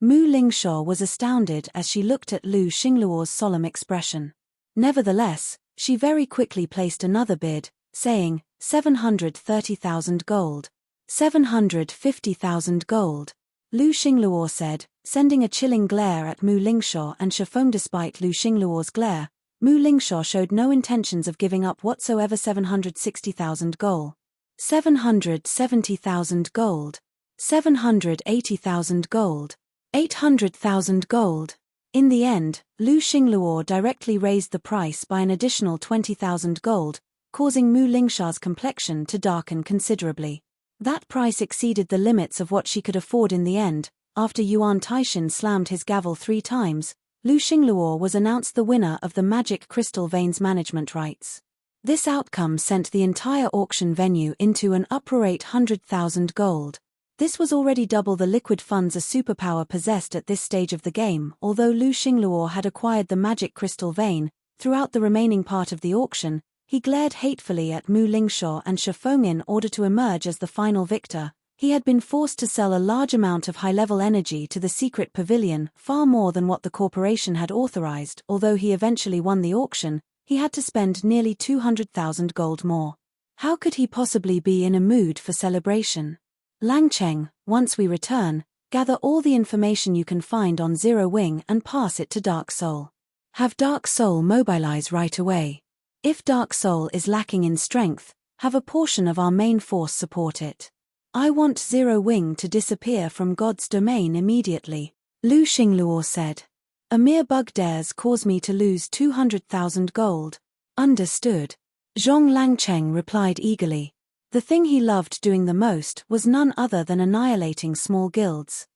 Mu Lingshaw was astounded as she looked at Lu Xingluo's solemn expression. Nevertheless, she very quickly placed another bid, saying, 730,000 gold. 750,000 gold. Lu Xingluo said, sending a chilling glare at Mu Lingshaw and Shifeng. Despite Lu Xingluo's glare, Mu Lingshaw showed no intentions of giving up whatsoever. 760,000 gold. 770,000 gold. 780,000 gold. 800,000 gold. In the end, Lu Xingluo directly raised the price by an additional 20,000 gold, causing Mu Lingshaw's complexion to darken considerably. That price exceeded the limits of what she could afford. In the end, after Yuan Taishan slammed his gavel 3 times, Lu Xingluo was announced the winner of the Magic Crystal Veins management rights. This outcome sent the entire auction venue into an uproar. 800,000 gold. This was already double the liquid funds a superpower possessed at this stage of the game. Although Lu Xingluo had acquired the magic crystal vein, throughout the remaining part of the auction, he glared hatefully at Mu Lingshaw and Shifeng. In order to emerge as the final victor, he had been forced to sell a large amount of high-level energy to the secret pavilion, far more than what the corporation had authorized. Although he eventually won the auction, he had to spend nearly 200,000 gold more. How could he possibly be in a mood for celebration? Langcheng, once we return, gather all the information you can find on Zero Wing and pass it to Dark Soul. Have Dark Soul mobilize right away. If Dark Soul is lacking in strength, have a portion of our main force support it. I want Zero Wing to disappear from God's domain immediately, Lu Xingluo said. A mere bug dares cause me to lose 200,000 gold. Understood. Zhong Langcheng replied eagerly. The thing he loved doing the most was none other than annihilating small guilds.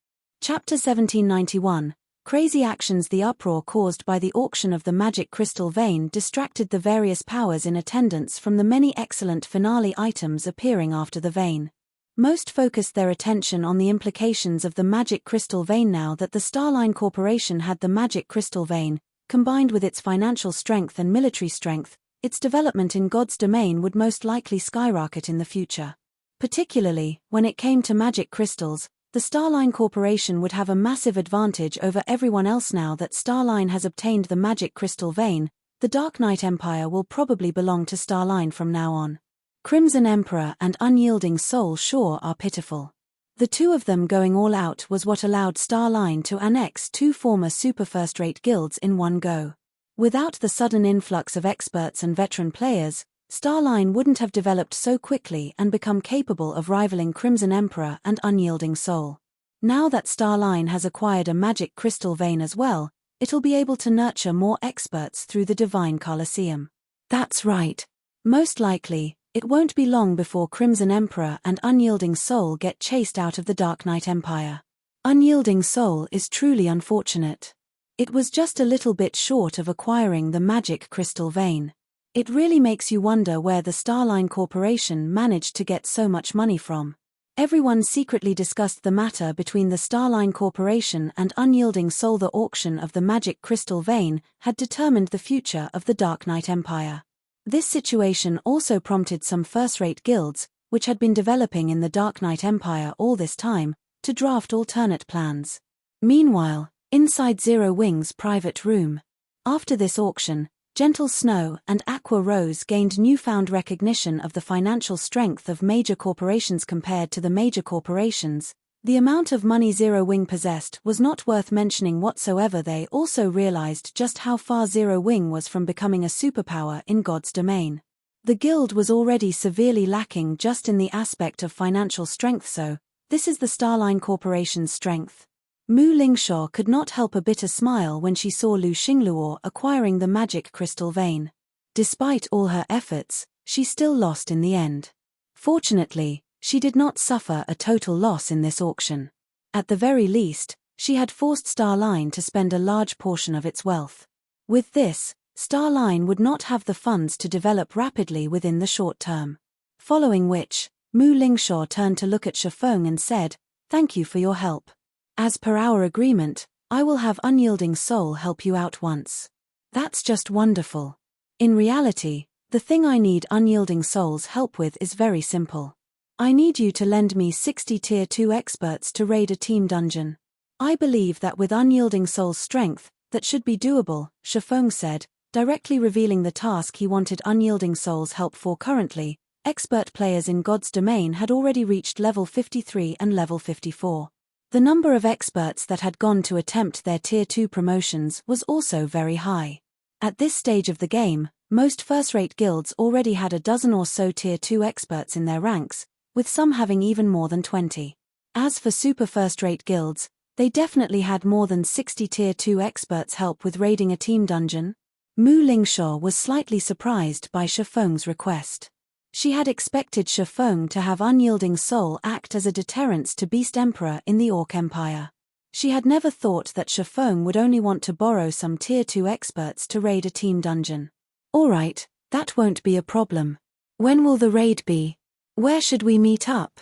Chapter 1791. Crazy actions. The uproar caused by the auction of the magic crystal vein distracted the various powers in attendance from the many excellent finale items appearing after the vein. Most focused their attention on the implications of the magic crystal vein. Now that the Starline Corporation had the magic crystal vein, combined with its financial strength and military strength, its development in God's domain would most likely skyrocket in the future. Particularly, when it came to magic crystals, the Starline Corporation would have a massive advantage over everyone else. Now that Starline has obtained the magic crystal vein, the Dark Knight Empire will probably belong to Starline from now on. Crimson Emperor and Unyielding Soul sure are pitiful. The two of them going all out was what allowed Starline to annex two former super first-rate guilds in one go. Without the sudden influx of experts and veteran players, Starline wouldn't have developed so quickly and become capable of rivaling Crimson Emperor and Unyielding Soul. Now that Starline has acquired a magic crystal vein as well, it'll be able to nurture more experts through the Divine Colosseum. That's right. Most likely, it won't be long before Crimson Emperor and Unyielding Soul get chased out of the Dark Knight Empire. Unyielding Soul is truly unfortunate. It was just a little bit short of acquiring the magic crystal vein. It really makes you wonder where the Starline Corporation managed to get so much money from. Everyone secretly discussed the matter between the Starline Corporation and Unyielding Soul. The auction of the magic crystal vein had determined the future of the Dark Knight Empire. This situation also prompted some first-rate guilds, which had been developing in the Dark Knight Empire all this time, to draft alternate plans. Meanwhile, inside Zero Wing's private room. After this auction, Gentle Snow and Aqua Rose gained newfound recognition of the financial strength of major corporations compared to the major corporations. The amount of money Zero Wing possessed was not worth mentioning whatsoever. They also realized just how far Zero Wing was from becoming a superpower in God's domain. The guild was already severely lacking just in the aspect of financial strength, so this is the Starline Corporation's strength. Mu Lingshaw could not help a bitter smile when she saw Lu Xingluo acquiring the magic crystal vein. Despite all her efforts, she still lost in the end. Fortunately, she did not suffer a total loss in this auction. At the very least, she had forced Starline to spend a large portion of its wealth. With this, Starline would not have the funds to develop rapidly within the short term. Following which, Mu Lingshaw turned to look at Shifeng and said, "Thank you for your help. As per our agreement, I will have Unyielding Soul help you out once." That's just wonderful. In reality, the thing I need Unyielding Soul's help with is very simple. I need you to lend me 60 Tier 2 experts to raid a team dungeon. I believe that with Unyielding Soul's strength, that should be doable, Shifeng said, directly revealing the task he wanted Unyielding Soul's help for. Currently, expert players in God's domain had already reached level 53 and level 54. The number of experts that had gone to attempt their Tier 2 promotions was also very high. At this stage of the game, most first-rate guilds already had a dozen or so Tier 2 experts in their ranks, with some having even more than 20. As for super first-rate guilds, they definitely had more than 60 Tier 2 experts help with raiding a team dungeon. Mu Lingshaw was slightly surprised by Shifeng's request. She had expected Shifeng to have Unyielding Soul act as a deterrence to Beast Emperor in the Orc Empire. She had never thought that Shifeng would only want to borrow some Tier 2 experts to raid a team dungeon. Alright, that won't be a problem. When will the raid be? Where should we meet up?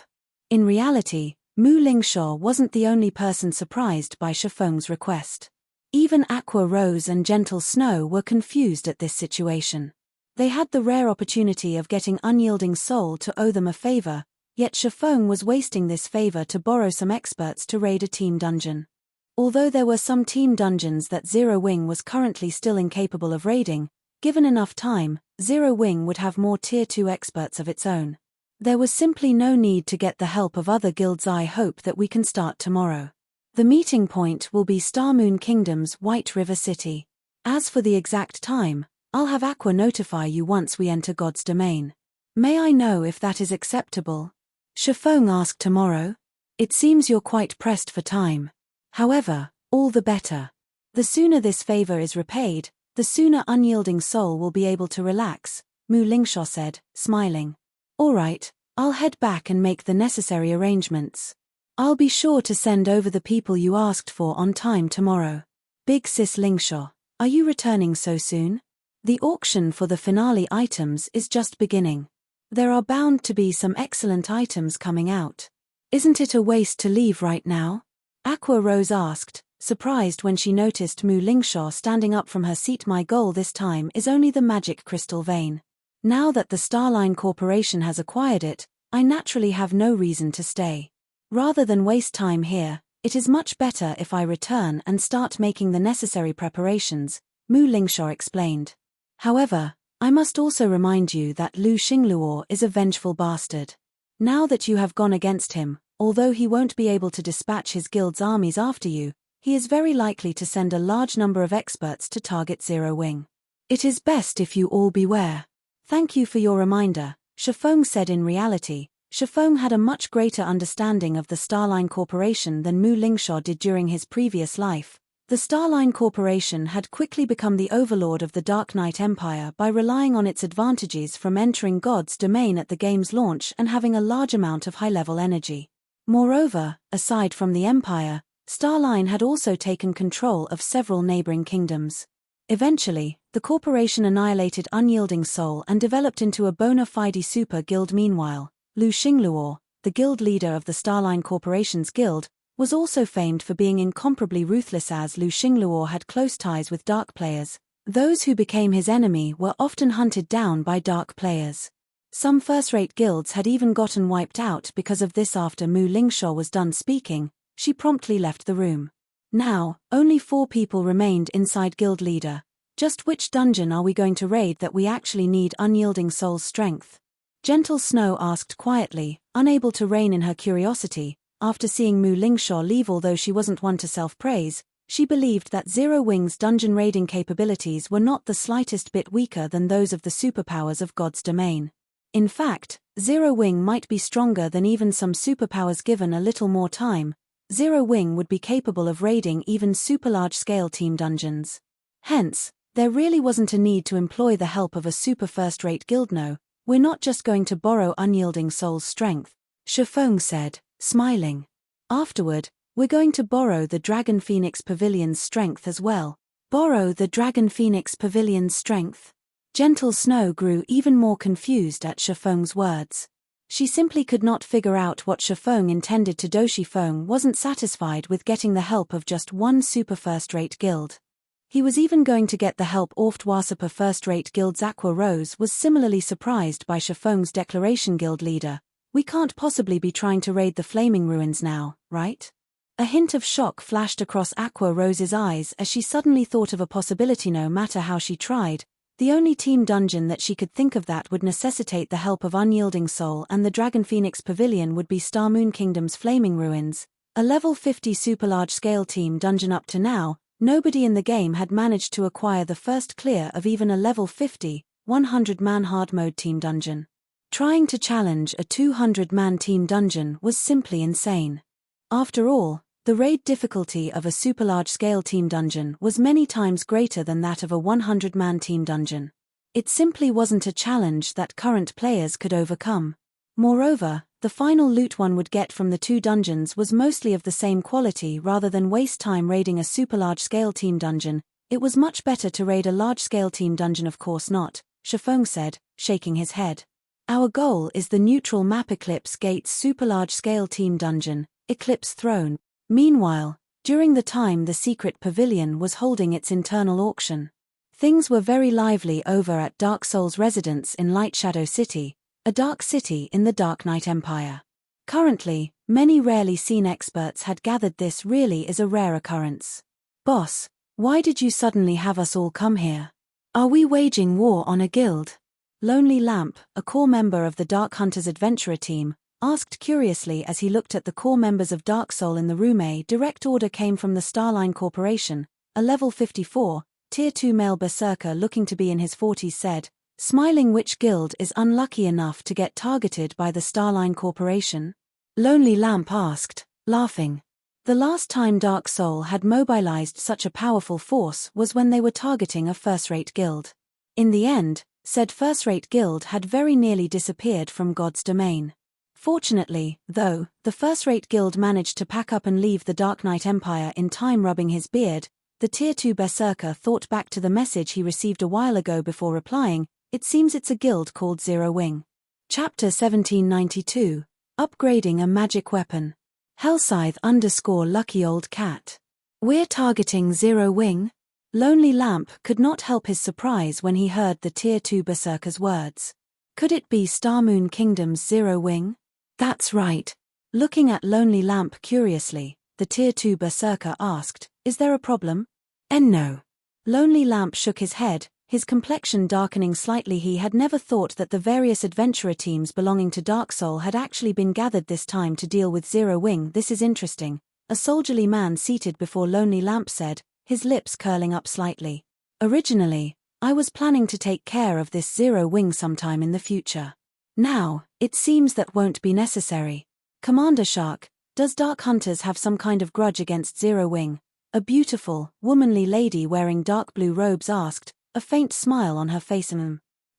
In reality, Mu Lingshaw wasn't the only person surprised by Shifeng's request. Even Aqua Rose and Gentle Snow were confused at this situation. They had the rare opportunity of getting Unyielding Soul to owe them a favor, yet Shifeng was wasting this favor to borrow some experts to raid a team dungeon. Although there were some team dungeons that Zero Wing was currently still incapable of raiding, given enough time, Zero Wing would have more Tier 2 experts of its own. There was simply no need to get the help of other guilds. I hope that we can start tomorrow. The meeting point will be Starmoon Kingdom's White River City. As for the exact time, I'll have Aqua notify you once we enter God's domain. May I know if that is acceptable? Shifeng asked. Tomorrow? It seems you're quite pressed for time. However, all the better. The sooner this favor is repaid, the sooner Unyielding Soul will be able to relax, Mu Lingshaw said, smiling. Alright, I'll head back and make the necessary arrangements. I'll be sure to send over the people you asked for on time tomorrow. Big Sis Lingshaw, are you returning so soon? The auction for the finale items is just beginning. There are bound to be some excellent items coming out. Isn't it a waste to leave right now? Aqua Rose asked, surprised when she noticed Mu Lingshaw standing up from her seat. My goal this time is only the magic crystal vein. Now that the Starline Corporation has acquired it, I naturally have no reason to stay. Rather than waste time here, it is much better if I return and start making the necessary preparations, Mu Lingshaw explained. However, I must also remind you that Lu Xingluo is a vengeful bastard. Now that you have gone against him, although he won't be able to dispatch his guild's armies after you, he is very likely to send a large number of experts to target Zero Wing. It is best if you all beware. Thank you for your reminder, Shifeng said. In reality, Shifeng had a much greater understanding of the Starline Corporation than Mu Lingshaw did during his previous life. The Starline Corporation had quickly become the overlord of the Dark Knight Empire by relying on its advantages from entering God's domain at the game's launch and having a large amount of high-level energy. Moreover, aside from the Empire, Starline had also taken control of several neighboring kingdoms. Eventually, the corporation annihilated Unyielding Soul and developed into a bona fide super guild. Meanwhile, Lu Xingluo, the guild leader of the Starline Corporation's guild, was also famed for being incomparably ruthless. As Lu Xingluo had close ties with dark players, those who became his enemy were often hunted down by dark players. Some first-rate guilds had even gotten wiped out because of this. After Mu Lingshaw was done speaking, she promptly left the room. Now, only 4 people remained inside. Guild leader, just which dungeon are we going to raid that we actually need Unyielding Soul's strength? Gentle Snow asked quietly, unable to rein in her curiosity. After seeing Mu Lingshaw leave, although she wasn't one to self-praise, she believed that Zero Wing's dungeon raiding capabilities were not the slightest bit weaker than those of the superpowers of God's domain. In fact, Zero Wing might be stronger than even some superpowers. Given a little more time, Zero Wing would be capable of raiding even super large-scale team dungeons. Hence, there really wasn't a need to employ the help of a super first-rate guild. No, we're not just going to borrow Unyielding Soul's strength, Shifeng said, smiling. Afterward, we're going to borrow the Dragon Phoenix Pavilion's strength as well. Borrow the Dragon Phoenix Pavilion's strength? Gentle Snow grew even more confused at Shifeng's words. She simply could not figure out what Shifeng intended to do. Shifeng wasn't satisfied with getting the help of just one super first-rate guild. He was even going to get the help of two super first-rate guilds. Aqua Rose was similarly surprised by Shifeng's declaration. Guild leader, we can't possibly be trying to raid the Flaming Ruins now, right? A hint of shock flashed across Aqua Rose's eyes as she suddenly thought of a possibility. No matter how she tried, the only team dungeon that she could think of that would necessitate the help of Unyielding Soul and the Dragon Phoenix Pavilion would be Star Moon Kingdom's Flaming Ruins, a level 50 super large-scale team dungeon. Up to now, nobody in the game had managed to acquire the first clear of even a level 50, 100-man hard mode team dungeon. Trying to challenge a 200-man team dungeon was simply insane. After all, the raid difficulty of a super large-scale team dungeon was many times greater than that of a 100-man team dungeon. It simply wasn't a challenge that current players could overcome. Moreover, the final loot one would get from the 2 dungeons was mostly of the same quality. Rather than waste time raiding a super large-scale team dungeon, it was much better to raid a large-scale team dungeon. Of course not, Shifeng said, shaking his head. Our goal is the neutral map Eclipse Gate's super large-scale team dungeon, Eclipse Throne. Meanwhile, during the time the secret pavilion was holding its internal auction, things were very lively over at Dark Soul's residence in Light Shadow City, a dark city in the Dark Knight Empire. Currently, many rarely seen experts had gathered. This really is a rare occurrence. Boss, why did you suddenly have us all come here? Are we waging war on a guild? Lonely Lamp, a core member of the Dark Hunters Adventurer team, asked curiously as he looked at the core members of Dark Soul in the room. A direct order came from the Starline Corporation, a level 54, Tier 2 male berserker looking to be in his 40s said, smiling. Which guild is unlucky enough to get targeted by the Starline Corporation? Lonely Lamp asked, laughing. The last time Dark Soul had mobilized such a powerful force was when they were targeting a first-rate guild. In the end, said first-rate guild had very nearly disappeared from God's domain. Fortunately, though, the first-rate guild managed to pack up and leave the Dark Knight Empire in time. Rubbing his beard, the Tier 2 Berserker thought back to the message he received a while ago before replying. It seems it's a guild called Zero Wing. Chapter 1792. Upgrading a Magic Weapon. Hellscythe_Lucky Old Cat. We're targeting Zero Wing? Lonely Lamp could not help his surprise when he heard the Tier 2 Berserker's words. Could it be Starmoon Kingdom's Zero Wing? That's right. Looking at Lonely Lamp curiously, the Tier 2 Berserker asked, "Is there a problem?" No. Lonely Lamp shook his head, his complexion darkening slightly. He had never thought that the various adventurer teams belonging to Dark Soul had actually been gathered this time to deal with Zero Wing. This is interesting, a soldierly man seated before Lonely Lamp said, his lips curling up slightly. Originally, I was planning to take care of this Zero Wing sometime in the future. Now, it seems that won't be necessary. Commander Shark, does Dark Hunters have some kind of grudge against Zero Wing? A beautiful, womanly lady wearing dark blue robes asked, a faint smile on her face.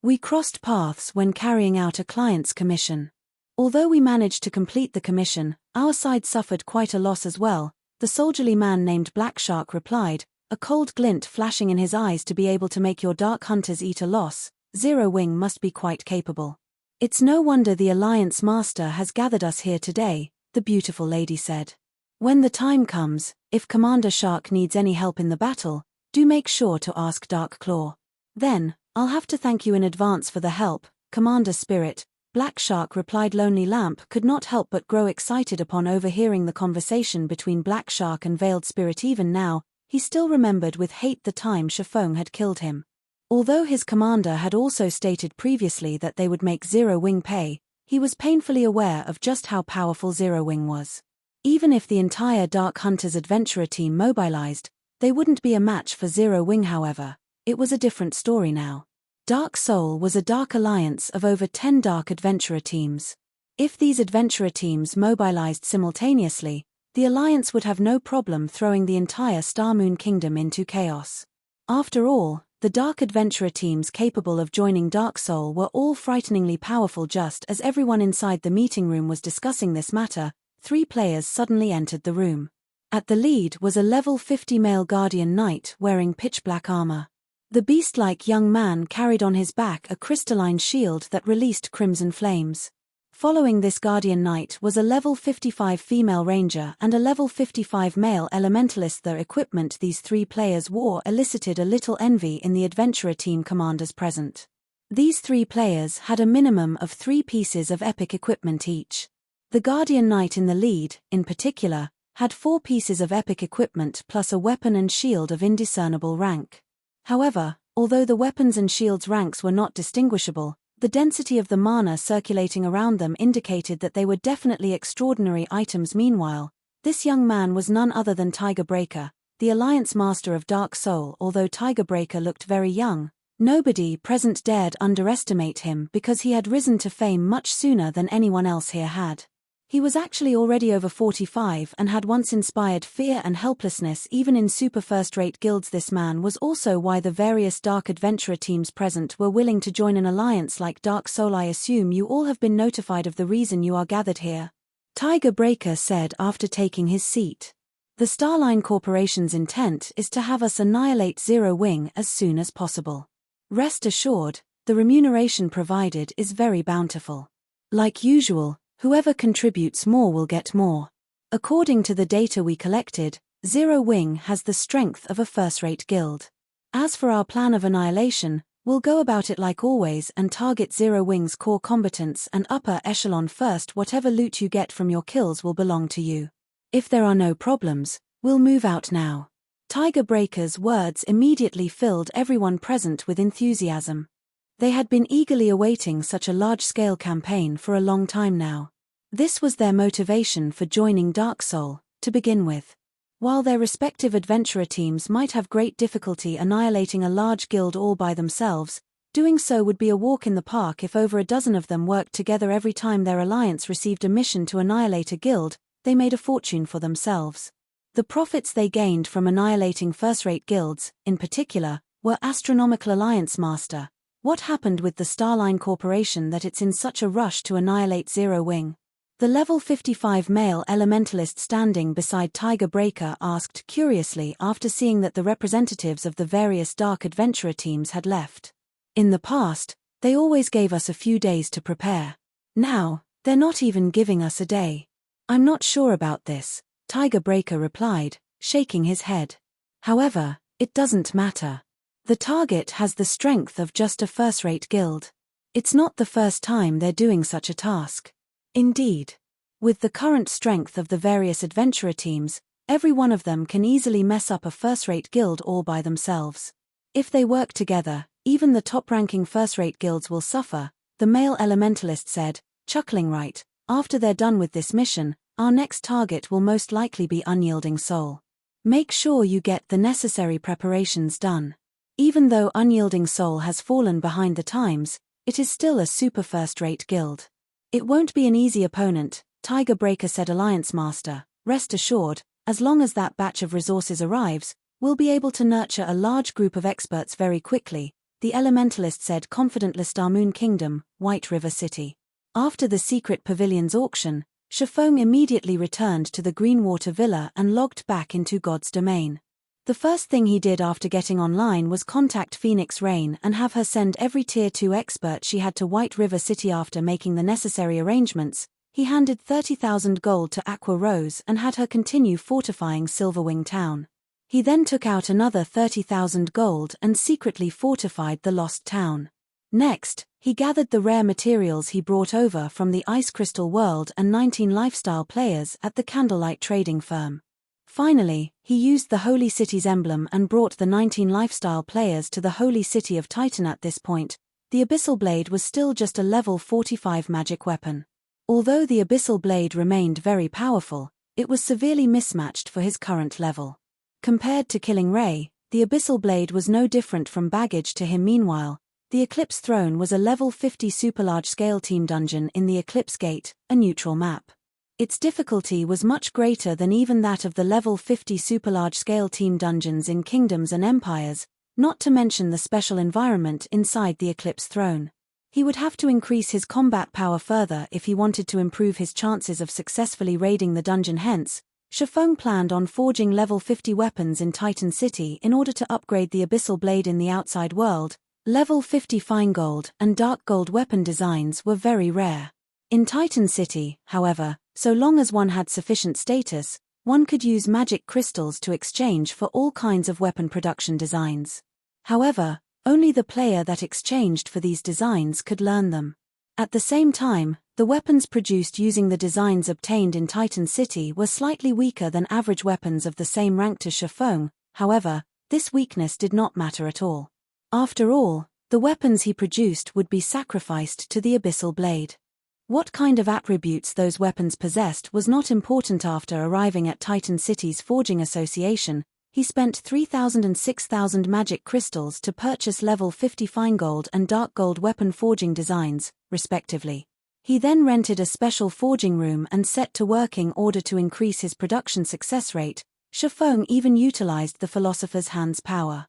We crossed paths when carrying out a client's commission. Although we managed to complete the commission, our side suffered quite a loss as well, the soldierly man named Black Shark replied, a cold glint flashing in his eyes. To be able to make your Dark Hunters eat a loss, Zero Wing must be quite capable. It's no wonder the Alliance Master has gathered us here today, the beautiful lady said. When the time comes, if Commander Shark needs any help in the battle, do make sure to ask Dark Claw. Then, I'll have to thank you in advance for the help, Commander Spirit. Black Shark replied. Lonely Lamp could not help but grow excited upon overhearing the conversation between Black Shark and Veiled Spirit. Even now, he still remembered with hate the time Shifeng had killed him. Although his commander had also stated previously that they would make Zero Wing pay, he was painfully aware of just how powerful Zero Wing was. Even if the entire Dark Hunters adventurer team mobilized, they wouldn't be a match for Zero Wing. However, it was a different story now. Dark Soul was a dark alliance of over 10 dark adventurer teams. If these adventurer teams mobilized simultaneously, the alliance would have no problem throwing the entire Starmoon Kingdom into chaos. After all, the dark adventurer teams capable of joining Dark Soul were all frighteningly powerful. Just as everyone inside the meeting room was discussing this matter, 3 players suddenly entered the room. At the lead was a level 50 male Guardian Knight wearing pitch-black armor. The beast-like young man carried on his back a crystalline shield that released crimson flames. Following this Guardian Knight was a level 55 female ranger and a level 55 male elementalist. The equipment these 3 players wore elicited a little envy in the adventurer team commanders present. These 3 players had a minimum of 3 pieces of epic equipment each. The Guardian Knight in the lead, in particular, had 4 pieces of epic equipment plus a weapon and shield of indiscernible rank. However, although the weapons and shields ranks were not distinguishable, the density of the mana circulating around them indicated that they were definitely extraordinary items. Meanwhile, this young man was none other than Tiger Breaker, the Alliance Master of Dark Soul. Although Tiger Breaker looked very young, nobody present dared underestimate him because he had risen to fame much sooner than anyone else here had. He was actually already over 45 and had once inspired fear and helplessness even in super first-rate guilds. This man was also why the various dark adventurer teams present were willing to join an alliance like Dark Soul. I assume you all have been notified of the reason you are gathered here, Tiger Breaker said after taking his seat. The Starline Corporation's intent is to have us annihilate Zero Wing as soon as possible. Rest assured, the remuneration provided is very bountiful. Like usual, whoever contributes more will get more. According to the data we collected, Zero Wing has the strength of a first-rate guild. As for our plan of annihilation, we'll go about it like always and target Zero Wing's core combatants and upper echelon first. Whatever loot you get from your kills will belong to you. If there are no problems, we'll move out now. Tiger Breaker's words immediately filled everyone present with enthusiasm. They had been eagerly awaiting such a large-scale campaign for a long time now. This was their motivation for joining Dark Soul, to begin with. While their respective adventurer teams might have great difficulty annihilating a large guild all by themselves, doing so would be a walk in the park. If over a dozen of them worked together every time their alliance received a mission to annihilate a guild, they made a fortune for themselves. The profits they gained from annihilating first-rate guilds, in particular, were astronomical. Alliance Master, what happened with the Starline Corporation that it's in such a rush to annihilate Zero Wing? The level 55 male elementalist standing beside Tiger Breaker asked curiously after seeing that the representatives of the various Dark Adventurer teams had left. In the past, they always gave us a few days to prepare. Now, they're not even giving us a day. I'm not sure about this, Tiger Breaker replied, shaking his head. However, it doesn't matter. The target has the strength of just a first-rate guild. It's not the first time they're doing such a task. Indeed. With the current strength of the various adventurer teams, every one of them can easily mess up a first-rate guild all by themselves. If they work together, even the top-ranking first-rate guilds will suffer, the male elementalist said, chuckling. Right, after they're done with this mission, our next target will most likely be Unyielding Soul. Make sure you get the necessary preparations done. Even though Unyielding Soul has fallen behind the times, it is still a super first-rate guild. It won't be an easy opponent, Tiger Breaker said. Alliance Master, rest assured, as long as that batch of resources arrives, we'll be able to nurture a large group of experts very quickly, the Elementalist said confidently. Starmoon Kingdom, White River City. After the secret pavilion's auction, Shifeng immediately returned to the Greenwater Villa and logged back into God's domain. The first thing he did after getting online was contact Phoenix Rain and have her send every Tier 2 expert she had to White River City. After making the necessary arrangements, he handed 30,000 gold to Aqua Rose and had her continue fortifying Silverwing Town. He then took out another 30,000 gold and secretly fortified the Lost Town. Next, he gathered the rare materials he brought over from the Ice Crystal World and 19 lifestyle players at the Candlelight Trading Firm. Finally, he used the Holy City's emblem and brought the 19 lifestyle players to the Holy City of Titan. At this point, the Abyssal Blade was still just a level 45 magic weapon. Although the Abyssal Blade remained very powerful, it was severely mismatched for his current level. Compared to Killing Ray, the Abyssal Blade was no different from baggage to him. Meanwhile, the Eclipse Throne was a level 50 super large-scale team dungeon in the Eclipse Gate, a neutral map. Its difficulty was much greater than even that of the level 50 super large-scale team dungeons in Kingdoms and Empires, not to mention the special environment inside the Eclipse Throne. He would have to increase his combat power further if he wanted to improve his chances of successfully raiding the dungeon. Hence, Shifeng planned on forging level 50 weapons in Titan City in order to upgrade the Abyssal Blade in the outside world. Level 50 fine gold and dark gold weapon designs were very rare. In Titan City, however, so long as one had sufficient status, one could use magic crystals to exchange for all kinds of weapon production designs. However, only the player that exchanged for these designs could learn them. At the same time, the weapons produced using the designs obtained in Titan City were slightly weaker than average weapons of the same rank to Shifeng. However, this weakness did not matter at all. After all, the weapons he produced would be sacrificed to the Abyssal Blade. What kind of attributes those weapons possessed was not important. After arriving at Titan City's Forging Association, he spent 3,000 and 6,000 magic crystals to purchase level 50 fine gold and dark gold weapon forging designs, respectively. He then rented a special forging room and set to work in order to increase his production success rate. Shifeng even utilized the Philosopher's Hand's power.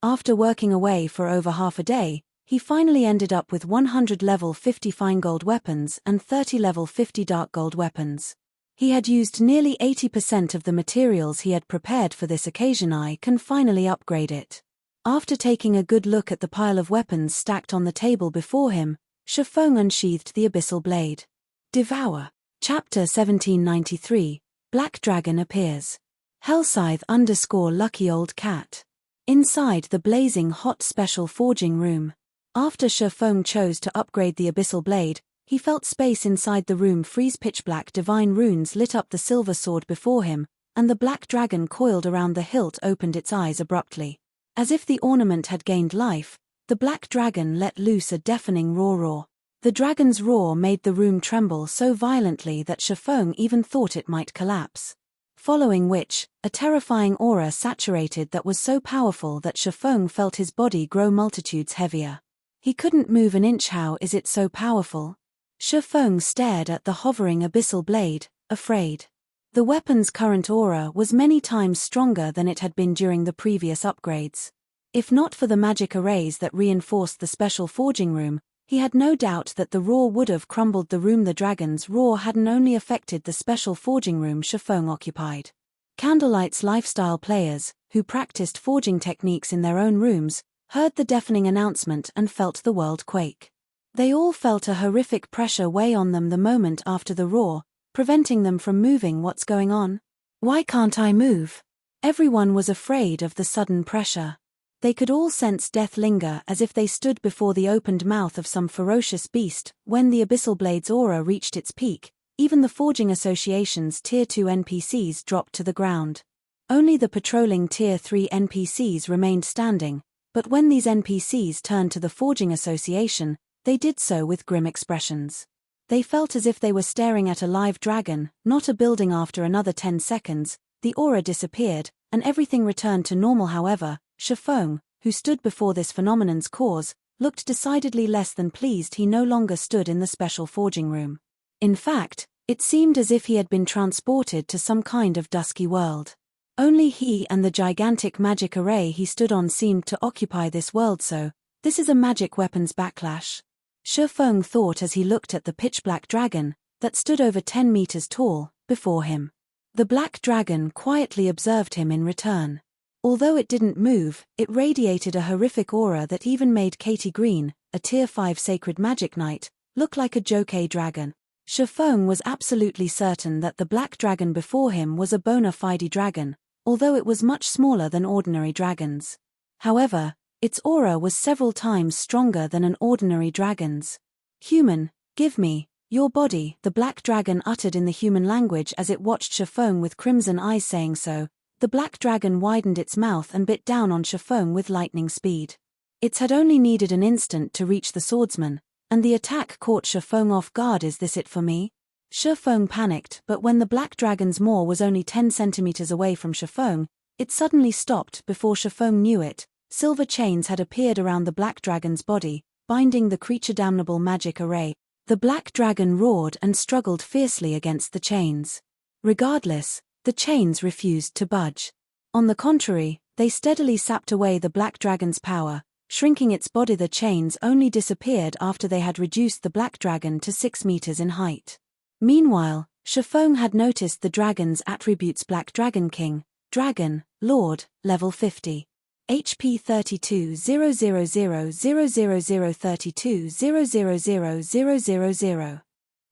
After working away for over half a day, he finally ended up with 100 level 50 fine gold weapons and 30 level 50 dark gold weapons. He had used nearly 80% of the materials he had prepared for this occasion. I can finally upgrade it. After taking a good look at the pile of weapons stacked on the table before him, Shifeng unsheathed the Abyssal Blade. Devour. Chapter 1793, Black Dragon appears. Hellscythe _ Lucky Old Cat. Inside the blazing hot special forging room. After Shifeng chose to upgrade the Abyssal Blade, he felt space inside the room freeze. Pitch black divine runes lit up the silver sword before him, and the black dragon coiled around the hilt opened its eyes abruptly. As if the ornament had gained life, the black dragon let loose a deafening roar. The dragon's roar made the room tremble so violently that Shifeng even thought it might collapse. Following which, a terrifying aura saturated that was so powerful that Shifeng felt his body grow multitudes heavier. He couldn't move an inch. How is it so powerful? Shifeng stared at the hovering Abyssal Blade, afraid. The weapon's current aura was many times stronger than it had been during the previous upgrades. If not for the magic arrays that reinforced the special forging room, He had no doubt that the roar would have crumbled the room. The dragon's roar hadn't only affected the special forging room Shifeng occupied. Candlelight's lifestyle players, who practiced forging techniques in their own rooms, heard the deafening announcement and felt the world quake. They all felt a horrific pressure weigh on them the moment after the roar, preventing them from moving. What's going on? Why can't I move? Everyone was afraid of the sudden pressure. They could all sense death linger as if they stood before the opened mouth of some ferocious beast. When the Abyssal Blade's aura reached its peak, even the Forging Association's Tier 2 NPCs dropped to the ground. Only the patrolling Tier 3 NPCs remained standing, but when these NPCs turned to the Forging Association, they did so with grim expressions. They felt as if they were staring at a live dragon, not a building. After another 10 seconds, the aura disappeared, and everything returned to normal. However, Shifeng, who stood before this phenomenon's cause, looked decidedly less than pleased. He no longer stood in the special forging room. In fact, it seemed as if he had been transported to some kind of dusky world. Only he and the gigantic magic array he stood on seemed to occupy this world. So, this is a magic weapons backlash? Shifeng thought as he looked at the pitch-black dragon, that stood over 10 meters tall, before him. The black dragon quietly observed him in return. Although it didn't move, it radiated a horrific aura that even made Katie Green, a Tier 5 sacred magic knight, look like a Jokei dragon. Shifeng was absolutely certain that the black dragon before him was a bona fide dragon, although it was much smaller than ordinary dragons. However, its aura was several times stronger than an ordinary dragon's. "Human, give me your body," the black dragon uttered in the human language as it watched Shifeng with crimson eyes. Saying so, the black dragon widened its mouth and bit down on Shifeng with lightning speed. It had only needed an instant to reach the swordsman, and the attack caught Shifeng off guard. "Is this it for me?" Shifeng panicked, but when the black dragon's maw was only 10 centimeters away from Shifeng, it suddenly stopped. Before Shifeng knew it, silver chains had appeared around the black dragon's body, binding the creature. Damnable magic array. The black dragon roared and struggled fiercely against the chains. Regardless, the chains refused to budge. On the contrary, they steadily sapped away the black dragon's power, shrinking its body. The chains only disappeared after they had reduced the black dragon to 6 meters in height. Meanwhile, Shifeng had noticed the dragon's attributes: Black Dragon King, Dragon, Lord, level 50. HP 32,000,000,032,000,000.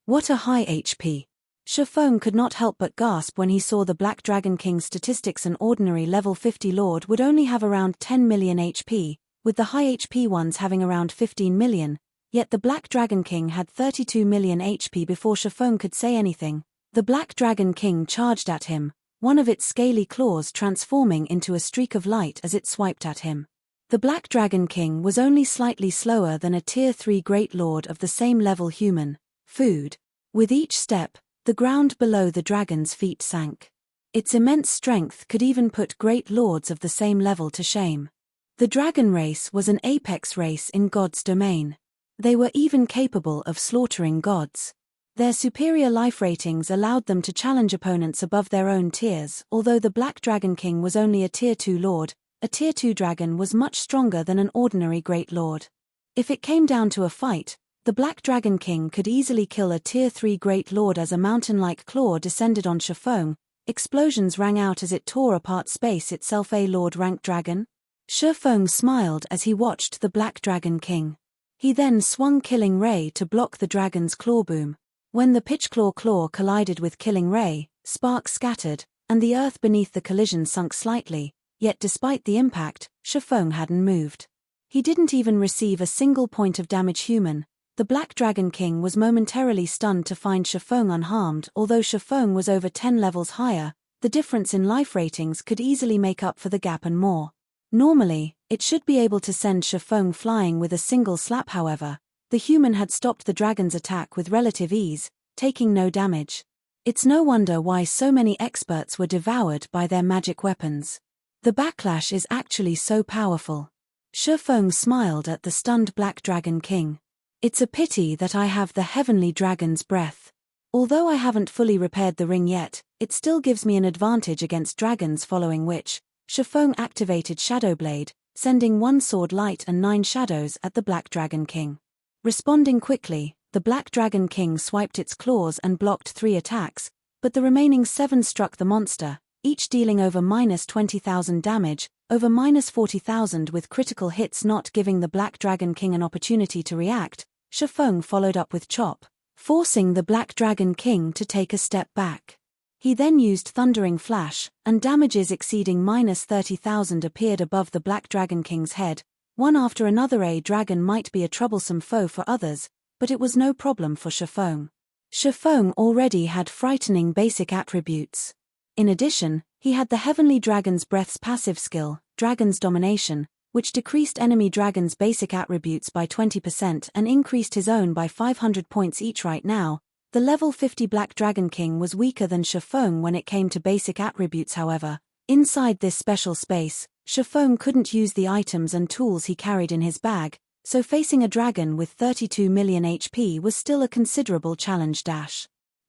What a high HP. Shifeng could not help but gasp when he saw the Black Dragon King's statistics. An ordinary level 50 lord would only have around 10 million HP, with the high HP ones having around 15 million, yet the Black Dragon King had 32 million HP. Before Shifeng could say anything, the Black Dragon King charged at him, one of its scaly claws transforming into a streak of light as it swiped at him. The Black Dragon King was only slightly slower than a Tier 3 Great Lord of the same level. Human food. With each step, the ground below the dragon's feet sank. Its immense strength could even put great lords of the same level to shame. The dragon race was an apex race in God's domain. They were even capable of slaughtering gods. Their superior life ratings allowed them to challenge opponents above their own tiers. Although the Black Dragon King was only a Tier 2 lord, a Tier 2 dragon was much stronger than an ordinary Great Lord. If it came down to a fight, the Black Dragon King could easily kill a Tier 3 Great Lord. As a mountain-like claw descended on Shifeng, explosions rang out as it tore apart space itself. A Lord-rank dragon? Shifeng smiled as he watched the Black Dragon King. He then swung Killing Ray to block the dragon's claw boom. When the Pitchclaw claw collided with Killing Ray, sparks scattered, and the earth beneath the collision sunk slightly, yet despite the impact, Shifeng hadn't moved. He didn't even receive a single point of damage. Human. The Black Dragon King was momentarily stunned to find Shifeng unharmed. Although Shifeng was over 10 levels higher, the difference in life ratings could easily make up for the gap and more. Normally, it should be able to send Shifeng flying with a single slap. However, the human had stopped the dragon's attack with relative ease, taking no damage. It's no wonder why so many experts were devoured by their magic weapons. The backlash is actually so powerful. Shifeng smiled at the stunned Black Dragon King. It's a pity that I have the heavenly dragon's breath. Although I haven't fully repaired the ring yet, it still gives me an advantage against dragons. Following which, Shifeng activated Shadowblade, sending 1 sword light and 9 shadows at the Black Dragon King. Responding quickly, the Black Dragon King swiped its claws and blocked 3 attacks, but the remaining 7 struck the monster, each dealing over -20,000 damage, over -40,000 with critical hits not giving the Black Dragon King an opportunity to react. Shifeng followed up with Chop, forcing the Black Dragon King to take a step back. He then used Thundering Flash, and damages exceeding -30,000 appeared above the Black Dragon King's head. One after another. A dragon might be a troublesome foe for others, but it was no problem for Shifeng. Shifeng already had frightening basic attributes. In addition, he had the Heavenly Dragon's Breath's passive skill, Dragon's Domination, which decreased enemy dragons' basic attributes by 20% and increased his own by 500 points each. Right now, the level 50 Black Dragon King was weaker than Shifeng when it came to basic attributes. However, inside this special space, Shifeng couldn't use the items and tools he carried in his bag, so facing a dragon with 32 million HP was still a considerable challenge.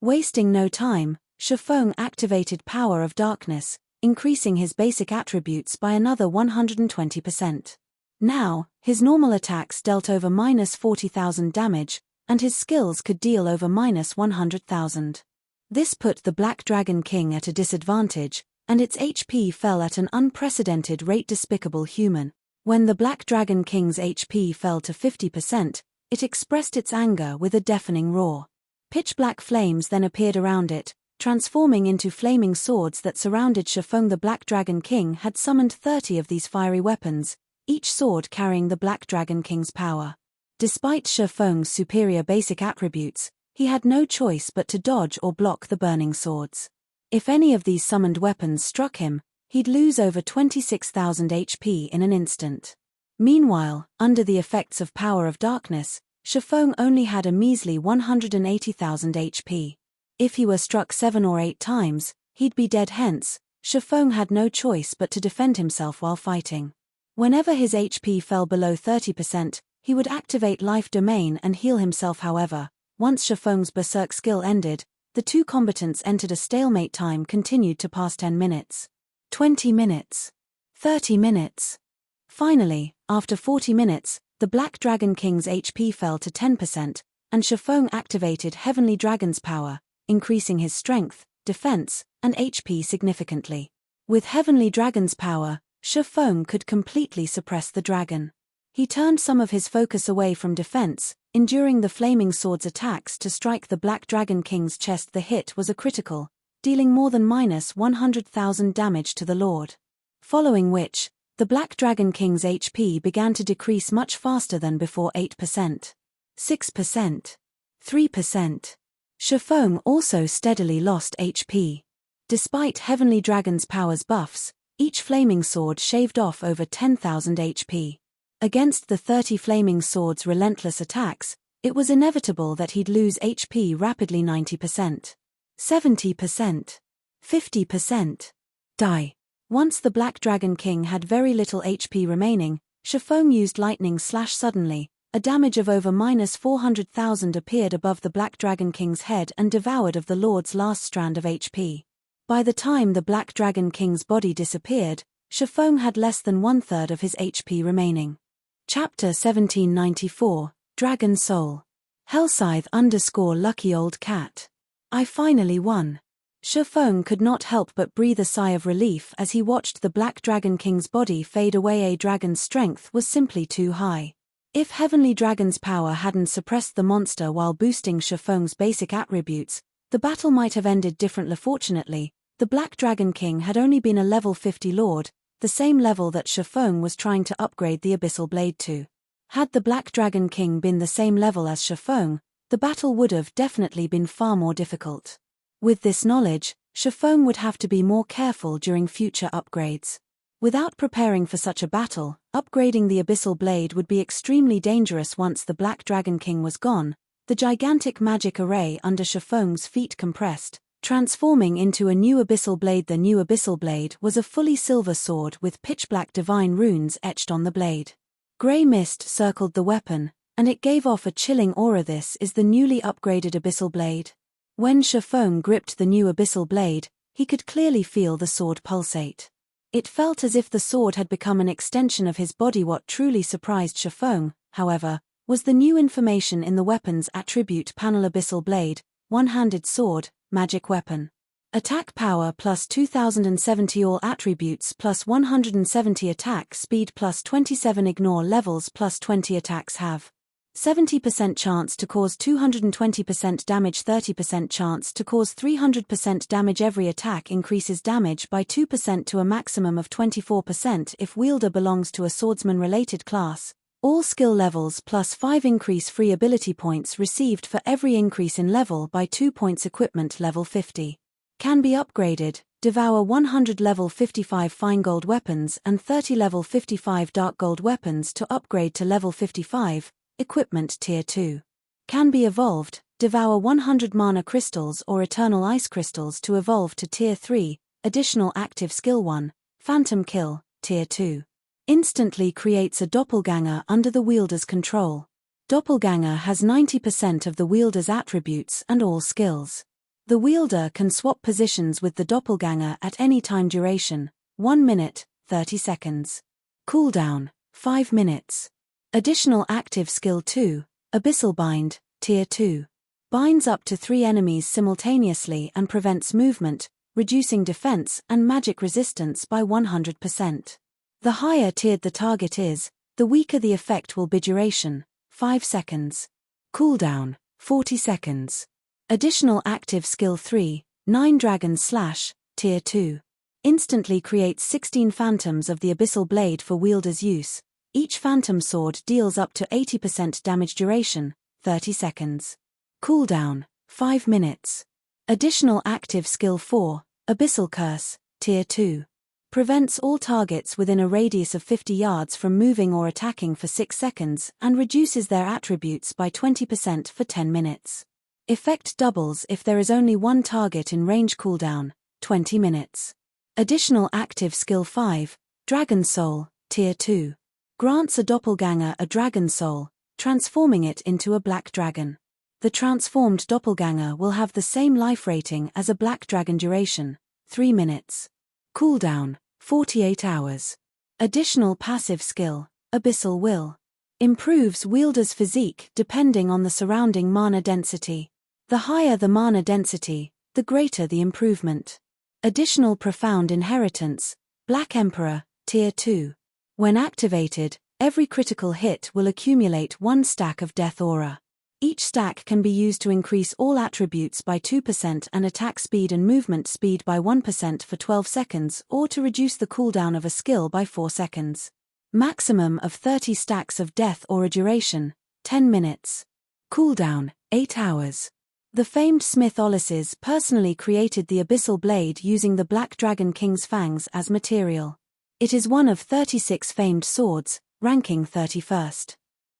Wasting no time, Shifeng activated Power of Darkness, increasing his basic attributes by another 120%. Now, his normal attacks dealt over -40,000 damage, and his skills could deal over -100,000. This put the Black Dragon King at a disadvantage, and its HP fell at an unprecedented rate. Despicable human. When the Black Dragon King's HP fell to 50%, it expressed its anger with a deafening roar. Pitch-black flames then appeared around it, transforming into flaming swords that surrounded Shifeng. The Black Dragon King had summoned 30 of these fiery weapons, each sword carrying the Black Dragon King's power. Despite Shifeng's superior basic attributes, he had no choice but to dodge or block the burning swords. If any of these summoned weapons struck him, he'd lose over 26,000 HP in an instant. Meanwhile, under the effects of Power of Darkness, Shifeng only had a measly 180,000 HP. If he were struck 7 or 8 times, he'd be dead. Hence, Shifeng had no choice but to defend himself while fighting. Whenever his HP fell below 30%, he would activate Life Domain and heal himself. However, once Shifeng's Berserk skill ended, the two combatants entered a stalemate. Time continued to pass. 10 minutes. 20 minutes. 30 minutes. Finally, after 40 minutes, the Black Dragon King's HP fell to 10%, and Shifeng activated Heavenly Dragon's Power, increasing his strength, defense, and HP significantly. With Heavenly Dragon's Power, Shifeng could completely suppress the dragon. He turned some of his focus away from defense, enduring the Flaming Sword's attacks to strike the Black Dragon King's chest. The hit was a critical, dealing more than -100,000 damage to the Lord. Following which, the Black Dragon King's HP began to decrease much faster than before. 8%. 6%. 3%. Shifeng also steadily lost HP. Despite Heavenly Dragon's Power's buffs, each Flaming Sword shaved off over 10,000 HP. Against the 30 Flaming Sword's relentless attacks, it was inevitable that he'd lose HP rapidly. 90%. 70%. 50%. Die. Once the Black Dragon King had very little HP remaining, Shifeng used Lightning Slash. Suddenly, a damage of over -400,000 appeared above the Black Dragon King's head and devoured of the Lord's last strand of HP. By the time the Black Dragon King's body disappeared, Shifeng had less than 1/3 of his HP remaining. Chapter 1794, Dragon Soul. Hellscythe _ Lucky Old Cat. I finally won. Shifeng could not help but breathe a sigh of relief as he watched the Black Dragon King's body fade away. A dragon's strength was simply too high. If Heavenly Dragon's Power hadn't suppressed the monster while boosting Shifeng's basic attributes, the battle might have ended differently. Fortunately, the Black Dragon King had only been a level 50 lord, the same level that Shifeng was trying to upgrade the Abyssal Blade to. Had the Black Dragon King been the same level as Shifeng, the battle would have definitely been far more difficult. With this knowledge, Shifeng would have to be more careful during future upgrades. Without preparing for such a battle, upgrading the Abyssal Blade would be extremely dangerous. Once the Black Dragon King was gone, the gigantic magic array under Shifeng's feet compressed, transforming into a new Abyssal Blade. The new Abyssal Blade was a fully silver sword with pitch-black divine runes etched on the blade. Grey mist circled the weapon, and it gave off a chilling aura. This is the newly upgraded Abyssal Blade. When Shifeng gripped the new Abyssal Blade, he could clearly feel the sword pulsate. It felt as if the sword had become an extension of his body. What truly surprised Shifeng, however, was the new information in the weapons attribute panel. Abyssal Blade, one-handed sword, magic weapon. Attack power plus 2070, all attributes plus 170, attack speed plus 27, ignore levels plus 20, attacks have 70% chance to cause 220% damage, 30% chance to cause 300% damage. Every attack increases damage by 2% to a maximum of 24% if wielder belongs to a swordsman-related class. All skill levels plus 5 increase free ability points received for every increase in level by 2 points. Equipment level 50. Can be upgraded. Devour 100 level 55 fine gold weapons and 30 level 55 dark gold weapons to upgrade to level 55. Equipment tier 2. Can be evolved. Devour 100 mana crystals or eternal ice crystals to evolve to tier 3. Additional active skill 1. Phantom kill, tier 2. Instantly creates a doppelganger under the wielder's control. Doppelganger has 90% of the wielder's attributes and all skills. The wielder can swap positions with the doppelganger at any time. Duration, 1 minute, 30 seconds. Cooldown, 5 minutes. Additional active skill 2, Abyssal Bind, tier 2. Binds up to 3 enemies simultaneously and prevents movement, reducing defense and magic resistance by 100%. The higher tiered the target is, the weaker the effect will be. Duration, 5 seconds. Cooldown, 40 seconds. Additional active skill 3, 9 Dragon Slash, tier 2. Instantly creates 16 phantoms of the Abyssal Blade for wielder's use. Each phantom sword deals up to 80% damage. Duration, 30 seconds. Cooldown, 5 minutes. Additional active skill 4, Abyssal Curse, tier 2. Prevents all targets within a radius of 50 yards from moving or attacking for 6 seconds and reduces their attributes by 20% for 10 minutes. Effect doubles if there is only one target in range. Cooldown, 20 minutes. Additional active skill 5, Dragon Soul, tier 2. Grants a doppelganger a dragon soul, transforming it into a black dragon. The transformed doppelganger will have the same life rating as a black dragon. Duration, 3 minutes. Cooldown, 48 hours. Additional passive skill, Abyssal Will. Improves wielder's physique depending on the surrounding mana density. The higher the mana density, the greater the improvement. Additional profound inheritance, Black Emperor, tier 2. When activated, every critical hit will accumulate 1 stack of death aura. Each stack can be used to increase all attributes by 2% and attack speed and movement speed by 1% for 12 seconds, or to reduce the cooldown of a skill by 4 seconds. Maximum of 30 stacks of death aura. Duration, 10 minutes. Cooldown, 8 hours. The famed Smith Olysses personally created the Abyssal Blade using the Black Dragon King's fangs as material. It is one of 36 famed swords, ranking 31st.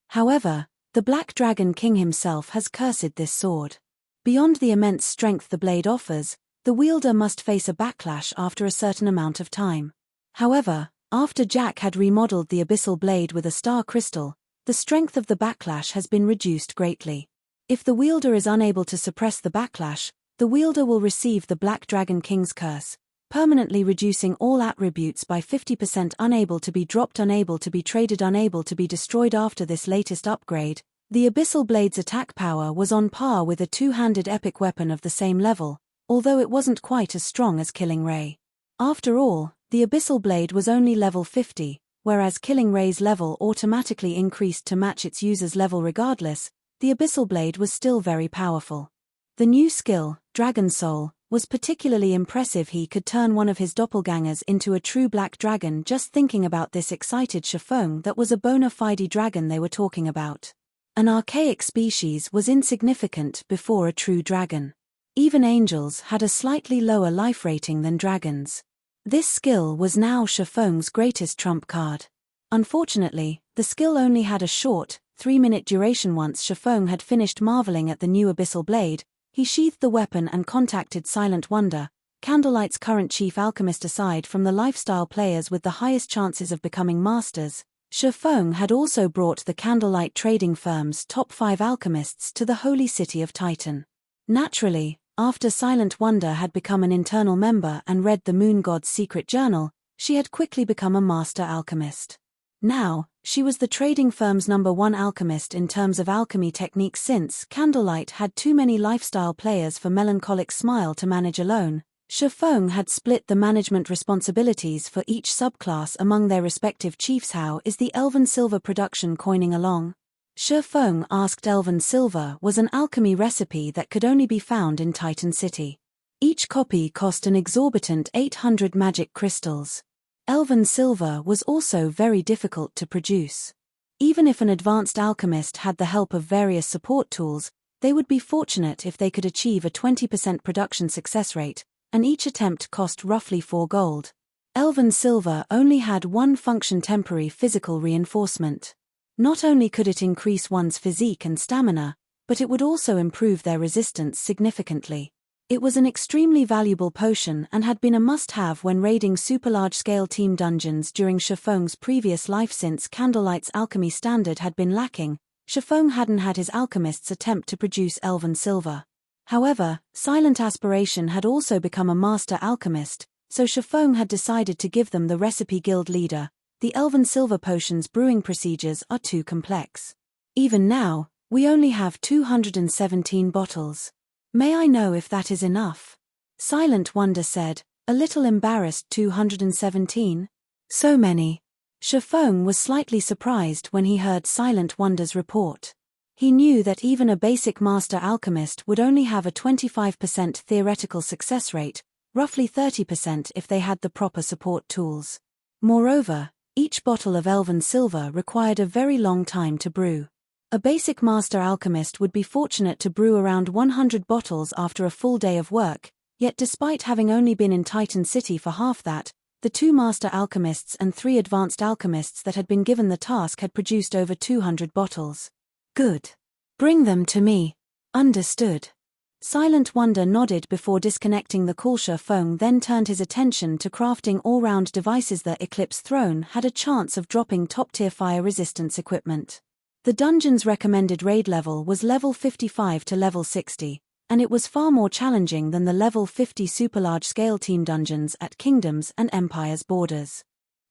However, the Black Dragon King himself has cursed this sword. Beyond the immense strength the blade offers, the wielder must face a backlash after a certain amount of time. However, after Jack had remodeled the Abyssal Blade with a star crystal, the strength of the backlash has been reduced greatly. If the wielder is unable to suppress the backlash, the wielder will receive the Black Dragon King's curse, permanently reducing all attributes by 50%. Unable to be dropped, unable to be traded, unable to be destroyed. After this latest upgrade, the Abyssal Blade's attack power was on par with a two-handed epic weapon of the same level, although it wasn't quite as strong as Killing Ray. After all, the Abyssal Blade was only level 50, whereas Killing Ray's level automatically increased to match its user's level regardless. The Abyssal Blade was still very powerful. The new skill, Dragon Soul, was particularly impressive. He could turn one of his doppelgangers into a true black dragon. Just thinking about this excited Shifeng that was a bona fide dragon they were talking about. An archaic species was insignificant before a true dragon. Even angels had a slightly lower life rating than dragons. This skill was now Shifeng's greatest trump card. Unfortunately, the skill only had a short, 3-minute duration. Once Shifeng had finished marveling at the new Abyssal Blade, he sheathed the weapon and contacted Silent Wonder, Candlelight's current chief alchemist. Aside from the lifestyle players with the highest chances of becoming masters, Shifeng had also brought the Candlelight trading firm's top 5 alchemists to the holy city of Titan. Naturally, after Silent Wonder had become an internal member and read the Moon God's secret journal, she had quickly become a master alchemist. Now, she was the trading firm's #1 alchemist in terms of alchemy techniques since Candlelight had too many lifestyle players for Melancholic Smile to manage alone. Shifeng had split the management responsibilities for each subclass among their respective chiefs. How is the Elven Silver production coining along? Shifeng asked. Elven Silver was an alchemy recipe that could only be found in Titan City. Each copy cost an exorbitant 800 magic crystals. Elven Silver was also very difficult to produce. Even if an advanced alchemist had the help of various support tools, they would be fortunate if they could achieve a 20% production success rate, and each attempt cost roughly 4 gold. Elven Silver only had one function: temporary physical reinforcement. Not only could it increase one's physique and stamina, but it would also improve their resistance significantly. It was an extremely valuable potion and had been a must-have when raiding super-large-scale team dungeons during Shifeng's previous life. Since Candlelight's alchemy standard had been lacking, Shifeng hadn't had his alchemists attempt to produce Elven Silver. However, Silent Aspiration had also become a master alchemist, so Shifeng had decided to give them the recipe. Guild leader, the Elven Silver potion's brewing procedures are too complex. Even now, we only have 217 bottles. May I know if that is enough? Silent Wonder said, a little embarrassed. 217? So many. Shifeng was slightly surprised when he heard Silent Wonder's report. He knew that even a basic master alchemist would only have a 25% theoretical success rate, roughly 30% if they had the proper support tools. Moreover, each bottle of Elven Silver required a very long time to brew. A basic master alchemist would be fortunate to brew around 100 bottles after a full day of work, yet despite having only been in Titan City for half that, the 2 master alchemists and 3 advanced alchemists that had been given the task had produced over 200 bottles. Good. Bring them to me. Understood. Silent Wonder nodded before disconnecting the call. Shifeng then turned his attention to crafting all-round devices. The Eclipse throne had a chance of dropping top-tier fire resistance equipment. The dungeon's recommended raid level was level 55 to level 60, and it was far more challenging than the level 50 super-large-scale team dungeons at Kingdoms and Empire's borders.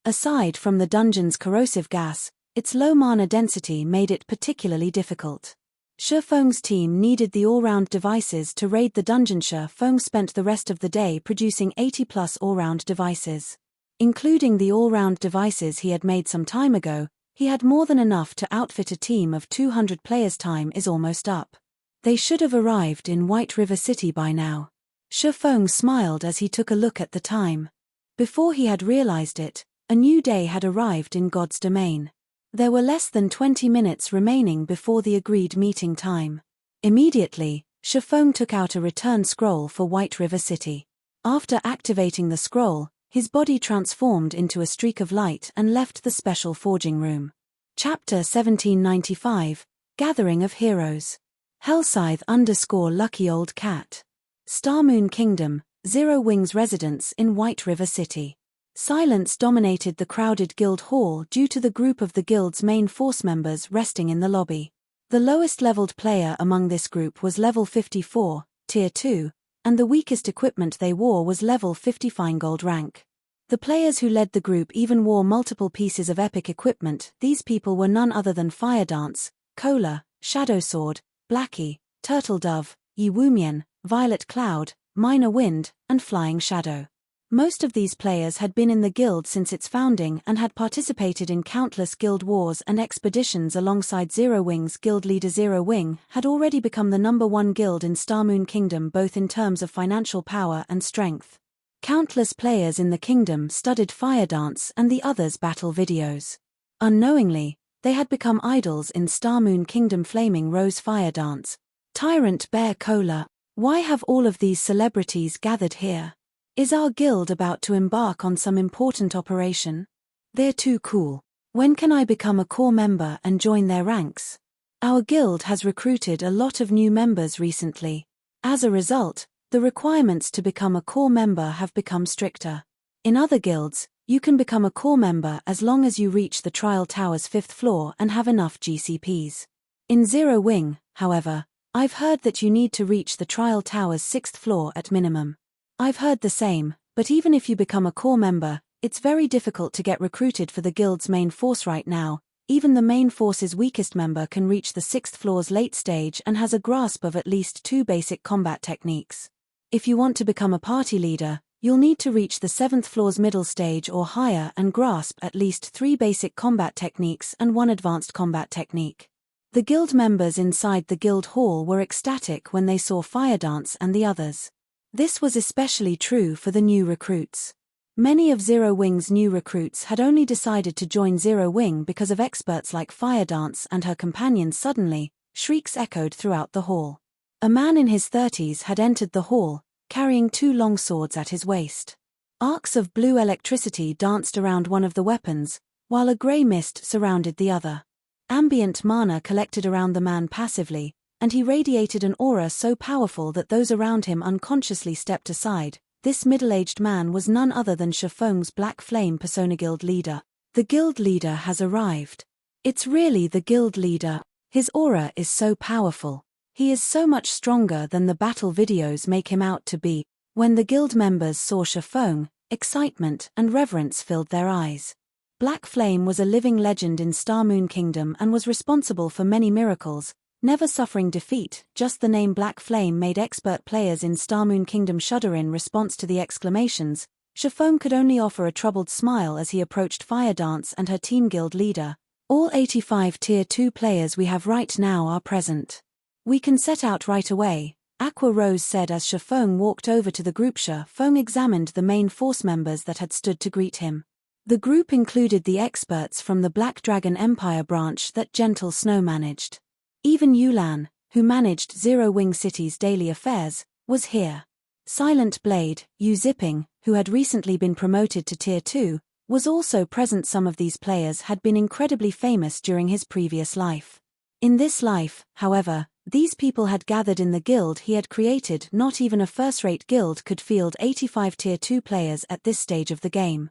Aside from the dungeon's corrosive gas, its low mana density made it particularly difficult. Shifeng's team needed the all-round devices to raid the dungeon. Shifeng spent the rest of the day producing 80+ all-round devices. Including the all-round devices he had made some time ago, he had more than enough to outfit a team of 200 players. Time is almost up. They should have arrived in White River City by now. Shifeng smiled as he took a look at the time. Before he had realized it, a new day had arrived in God's domain. There were less than 20 minutes remaining before the agreed meeting time. Immediately, Shifeng took out a return scroll for White River City. After activating the scroll, his body transformed into a streak of light and left the special forging room. Chapter 1795, Gathering of Heroes. Hellscythe_Lucky Old Cat. Starmoon Kingdom, Zero Wings residence in White River City. Silence dominated the crowded guild hall due to the group of the guild's main force members resting in the lobby. The lowest leveled player among this group was level 54, tier 2, and the weakest equipment they wore was level 50 fine gold rank. The players who led the group even wore multiple pieces of epic equipment. These people were none other than Fire Dance, Cola, Shadow Sword, Blackie, Turtle Dove, Yi Wumian, Violet Cloud, Minor Wind, and Flying Shadow. Most of these players had been in the guild since its founding and had participated in countless guild wars and expeditions alongside Zero Wings. Guild leader Zero Wing had already become the #1 guild in Starmoon Kingdom both in terms of financial power and strength. Countless players in the kingdom studied Fire Dance and the others' battle videos. Unknowingly, they had become idols in Starmoon Kingdom. Flaming Rose Fire Dance, Tyrant Bear Cola. Why have all of these celebrities gathered here? Is our guild about to embark on some important operation? They're too cool. When can I become a core member and join their ranks? Our guild has recruited a lot of new members recently. As a result, the requirements to become a core member have become stricter. In other guilds, you can become a core member as long as you reach the Trial Tower's 5th floor and have enough GCPs. In Zero Wing, however, I've heard that you need to reach the Trial Tower's 6th floor at minimum. I've heard the same, but even if you become a core member, It's very difficult to get recruited for the guild's main force right now. Even the main force's weakest member can reach the 6th floor's late stage and has a grasp of at least 2 basic combat techniques. If you want to become a party leader, you'll need to reach the 7th floor's middle stage or higher and grasp at least 3 basic combat techniques and 1 advanced combat technique. The guild members inside the guild hall were ecstatic when they saw Fire Dance and the others. This was especially true for the new recruits. Many of Zero Wing's new recruits had only decided to join Zero Wing because of experts like Fire Dance and her companions. Suddenly, shrieks echoed throughout the hall. A man in his 30s had entered the hall, carrying 2 long swords at his waist. Arcs of blue electricity danced around one of the weapons, while a grey mist surrounded the other. Ambient mana collected around the man passively, and he radiated an aura so powerful that those around him unconsciously stepped aside. This middle-aged man was none other than Shifeng's Black Flame Persona guild leader. The guild leader has arrived. It's really the guild leader. His aura is so powerful. He is so much stronger than the battle videos make him out to be. When the guild members saw Shifeng, excitement and reverence filled their eyes. Black Flame was a living legend in Star Moon Kingdom and was responsible for many miracles, never suffering defeat. Just the name Black Flame made expert players in Star Moon Kingdom shudder. In response to the exclamations, Shifeng could only offer a troubled smile as he approached Fire Dance and her team guild leader. All 85 Tier 2 players we have right now are present. We can set out right away, Aqua Rose said as Shifeng walked over to the group. Shifeng examined the main force members that had stood to greet him. The group included the experts from the Black Dragon Empire branch that Gentle Snow managed. Even Yulan, who managed Zero Wing City's daily affairs, was here. Silent Blade, Yu Zipping, who had recently been promoted to Tier 2, was also present. Some of these players had been incredibly famous during his previous life. In this life, however, these people had gathered in the guild he had created. Not even a first-rate guild could field 85 Tier 2 players at this stage of the game.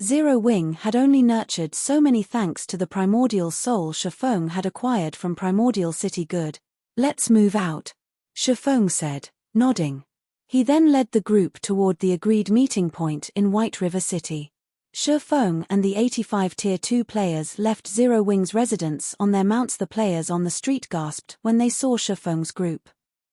Zero Wing had only nurtured so many thanks to the primordial soul Shifeng had acquired from Primordial City. Good. Let's move out, Shifeng said, nodding. He then led the group toward the agreed meeting point in White River City. Shifeng and the 85 Tier 2 players left Zero Wing's residence on their mounts. The players on the street gasped when they saw Shifeng's group.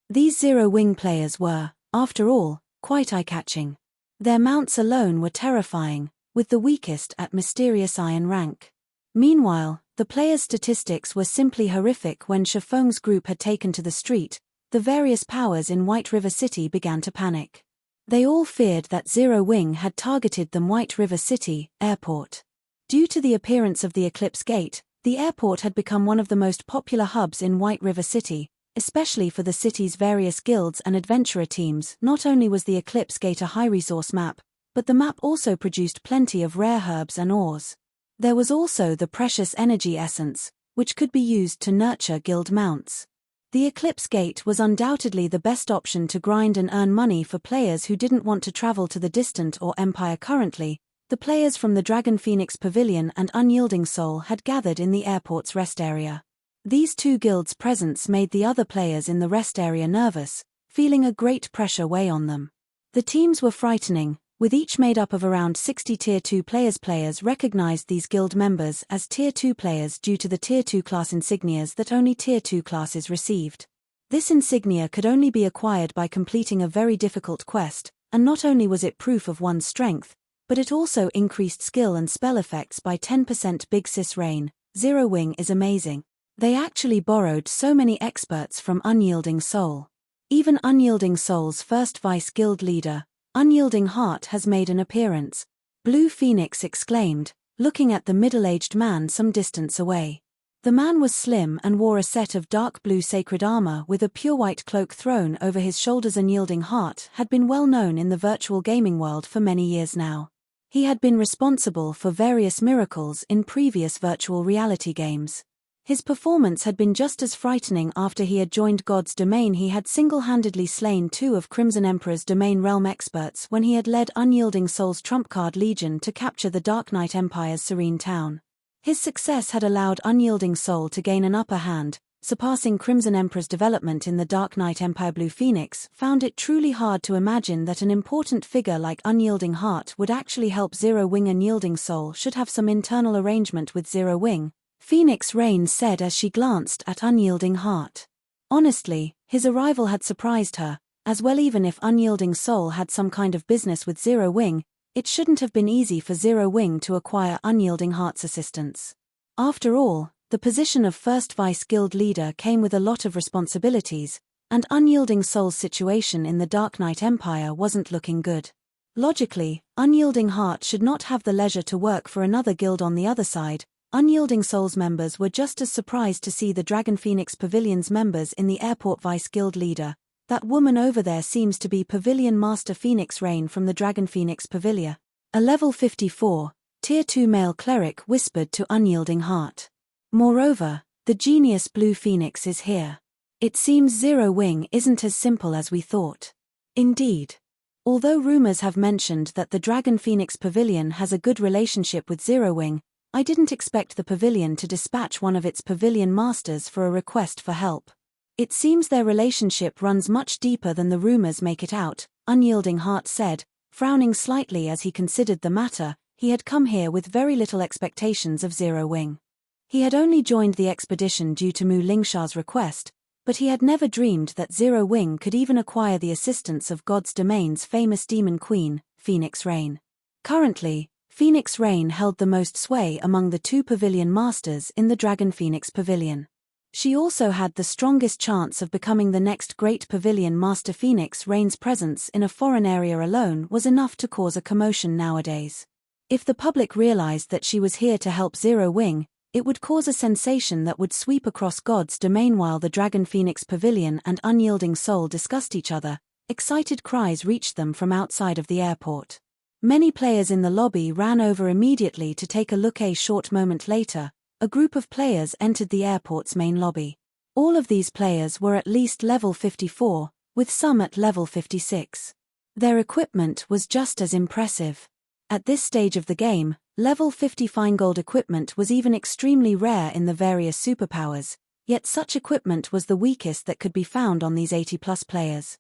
These Zero Wing players were, after all, quite eye-catching. Their mounts alone were terrifying, with the weakest at mysterious iron rank. Meanwhile, the players' statistics were simply horrific. When Shifeng's group had taken to the street, the various powers in White River City began to panic. They all feared that Zero Wing had targeted them. White River City Airport. Due to the appearance of the Eclipse Gate, the airport had become one of the most popular hubs in White River City, especially for the city's various guilds and adventurer teams. Not only was the Eclipse Gate a high-resource map, but the map also produced plenty of rare herbs and ores. There was also the precious energy essence, which could be used to nurture guild mounts. The Eclipse Gate was undoubtedly the best option to grind and earn money for players who didn't want to travel to the Distant or Empire. Currently, the players from the Dragon Phoenix Pavilion and Unyielding Soul had gathered in the airport's rest area. These 2 guilds' presence made the other players in the rest area nervous, feeling a great pressure weigh on them. The teams were frightening, with each made up of around 60 Tier 2 players. Players recognized these guild members as Tier 2 players due to the Tier 2 class insignias that only Tier 2 classes received. This insignia could only be acquired by completing a very difficult quest, and not only was it proof of one's strength, but it also increased skill and spell effects by 10%. Big Sis Rain, Zero Wing is amazing. They actually borrowed so many experts from Unyielding Soul. Even Unyielding Soul's first vice guild leader, Unyielding Heart, has made an appearance. Blue Phoenix exclaimed, looking at the middle-aged man some distance away. The man was slim and wore a set of dark blue sacred armor with a pure white cloak thrown over his shoulders. Unyielding Heart had been well known in the virtual gaming world for many years now. He had been responsible for various miracles in previous virtual reality games. His performance had been just as frightening after he had joined God's domain. He had single-handedly slain 2 of Crimson Emperor's domain realm experts when he had led Unyielding Soul's trump card Legion to capture the Dark Knight Empire's serene town. His success had allowed Unyielding Soul to gain an upper hand, surpassing Crimson Emperor's development in the Dark Knight Empire. Blue Phoenix found it truly hard to imagine that an important figure like Unyielding Heart would actually help Zero Wing. Unyielding Soul should have some internal arrangement with Zero Wing, Phoenix Rain said as she glanced at Unyielding Heart. Honestly, his arrival had surprised her, as well. Even if Unyielding Soul had some kind of business with Zero Wing, it shouldn't have been easy for Zero Wing to acquire Unyielding Heart's assistance. After all, the position of First Vice Guild Leader came with a lot of responsibilities, and Unyielding Soul's situation in the Dark Knight Empire wasn't looking good. Logically, Unyielding Heart should not have the leisure to work for another guild. On the other side, Unyielding Soul's members were just as surprised to see the Dragon Phoenix Pavilion's members in the airport. Vice Guild Leader, that woman over there seems to be Pavilion Master Phoenix Rain from the Dragon Phoenix Pavilion. A level 54, Tier 2 male cleric whispered to Unyielding Heart. Moreover, the genius Blue Phoenix is here. It seems Zero Wing isn't as simple as we thought. Indeed. Although rumors have mentioned that the Dragon Phoenix Pavilion has a good relationship with Zero Wing, I didn't expect the Pavilion to dispatch one of its Pavilion Masters for a request for help. It seems their relationship runs much deeper than the rumors make it out, Unyielding Heart said, frowning slightly as he considered the matter. He had come here with very little expectations of Zero Wing. He had only joined the expedition due to Mu Lingsha's request, but he had never dreamed that Zero Wing could even acquire the assistance of God's Domain's famous demon queen, Phoenix Rain. Currently, Phoenix Rain held the most sway among the two Pavilion Masters in the Dragon Phoenix Pavilion. She also had the strongest chance of becoming the next great Pavilion Master. Phoenix Rain's presence in a foreign area alone was enough to cause a commotion nowadays. If the public realized that she was here to help Zero Wing, it would cause a sensation that would sweep across God's Domain. While the Dragon Phoenix Pavilion and Unyielding Soul discussed each other, excited cries reached them from outside of the airport. Many players in the lobby ran over immediately to take a look. A short moment later, a group of players entered the airport's main lobby. All of these players were at least level 54, with some at level 56. Their equipment was just as impressive. At this stage of the game, level 50 fine-gold equipment was even extremely rare in the various superpowers, yet such equipment was the weakest that could be found on these 80-plus players.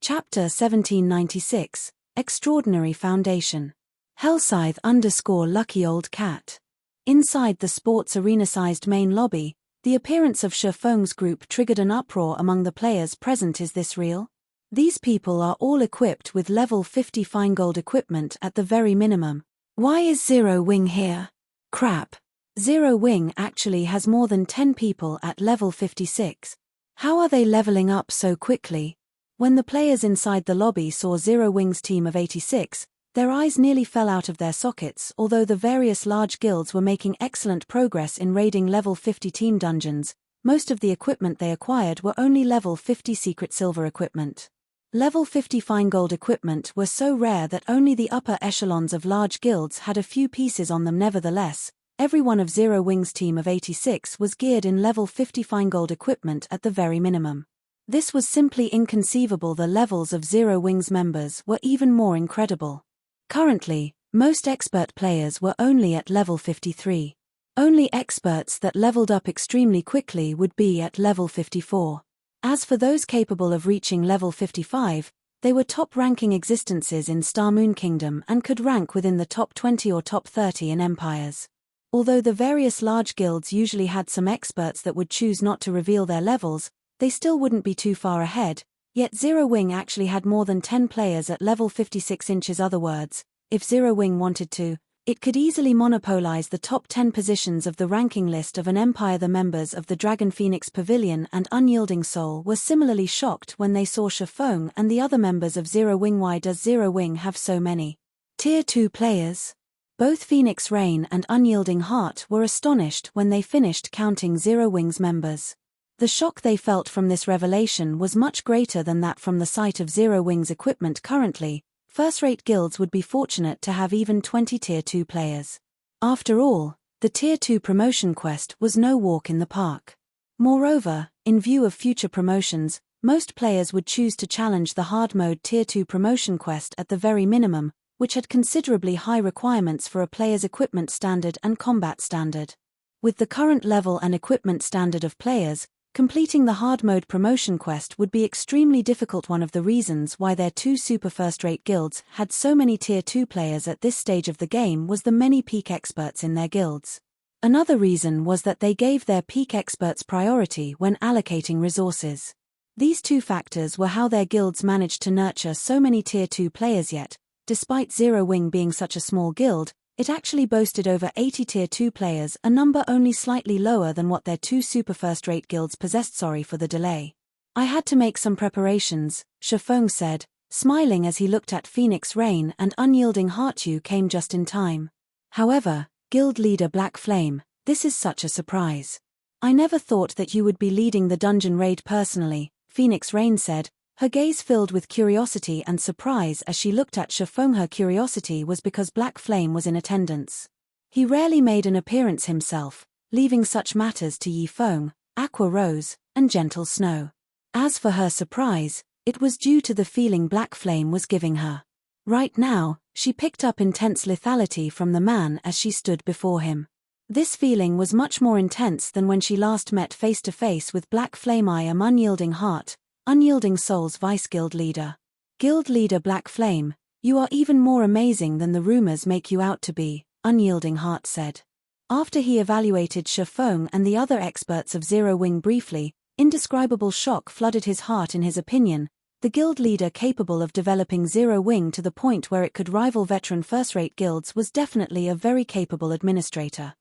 Chapter 1796, Extraordinary Foundation. Hellscythe _ Lucky Old Cat. Inside the sports arena-sized main lobby, the appearance of Shifeng's group triggered an uproar among the players present. Is this real? These people are all equipped with level 50 fine-gold equipment at the very minimum. Why is Zero Wing here? Crap. Zero Wing actually has more than 10 people at level 56. How are they leveling up so quickly? When the players inside the lobby saw Zero Wing's team of 86, their eyes nearly fell out of their sockets. Although the various large guilds were making excellent progress in raiding level 50 team dungeons, most of the equipment they acquired were only level 50 secret silver equipment. Level 50 fine gold equipment were so rare that only the upper echelons of large guilds had a few pieces on them. Nevertheless, every one of Zero Wing's team of 86 was geared in level 50 fine gold equipment at the very minimum. This was simply inconceivable. The levels of Zero Wing's members were even more incredible. Currently, most expert players were only at level 53. Only experts that leveled up extremely quickly would be at level 54. As for those capable of reaching level 55, they were top-ranking existences in Star Moon Kingdom and could rank within the top 20 or top 30 in empires. Although the various large guilds usually had some experts that would choose not to reveal their levels, they still wouldn't be too far ahead, yet Zero Wing actually had more than 10 players at level 56 inches. Other words, if Zero Wing wanted to, it could easily monopolize the top 10 positions of the ranking list of an empire. The members of the Dragon Phoenix Pavilion and Unyielding Soul were similarly shocked when they saw Shifeng and the other members of Zero Wing. Why does Zero Wing have so many Tier 2 players? Both Phoenix Rain and Unyielding Heart were astonished when they finished counting Zero Wing's members. The shock they felt from this revelation was much greater than that from the sight of Zero Wing's equipment. Currently, first-rate guilds would be fortunate to have even 20 Tier 2 players. After all, the Tier 2 promotion quest was no walk in the park. Moreover, in view of future promotions, most players would choose to challenge the hard-mode Tier 2 promotion quest at the very minimum, which had considerably high requirements for a player's equipment standard and combat standard. With the current level and equipment standard of players, Completing the hard mode promotion quest would be extremely difficult. One of the reasons why their two super first-rate guilds had so many tier 2 players at this stage of the game was the many peak experts in their guilds. Another reason was that they gave their peak experts priority when allocating resources. These two factors were how their guilds managed to nurture so many tier 2 players, yet, despite Zero Wing being such a small guild, it actually boasted over 80 tier 2 players, a number only slightly lower than what their two super first-rate guilds possessed. Sorry for the delay. I had to make some preparations, Shifeng said, smiling as he looked at Phoenix Rain and Unyielding Heart. You came just in time. However, Guild Leader Black Flame, this is such a surprise. I never thought that you would be leading the dungeon raid personally, Phoenix Rain said, her gaze filled with curiosity and surprise as she looked at Shifeng. Her curiosity was because Black Flame was in attendance. He rarely made an appearance himself, leaving such matters to Yifeng, Aqua Rose, and Gentle Snow. As for her surprise, it was due to the feeling Black Flame was giving her. Right now, she picked up intense lethality from the man as she stood before him. This feeling was much more intense than when she last met face-to-face with Black Flame. I am Unyielding Heart, Unyielding Soul's Vice Guild Leader. Guild Leader Black Flame, you are even more amazing than the rumors make you out to be, Unyielding Heart said. After he evaluated Shifeng and the other experts of Zero Wing briefly, indescribable shock flooded his heart. In his opinion, the guild leader capable of developing Zero Wing to the point where it could rival veteran first-rate guilds was definitely a very capable administrator.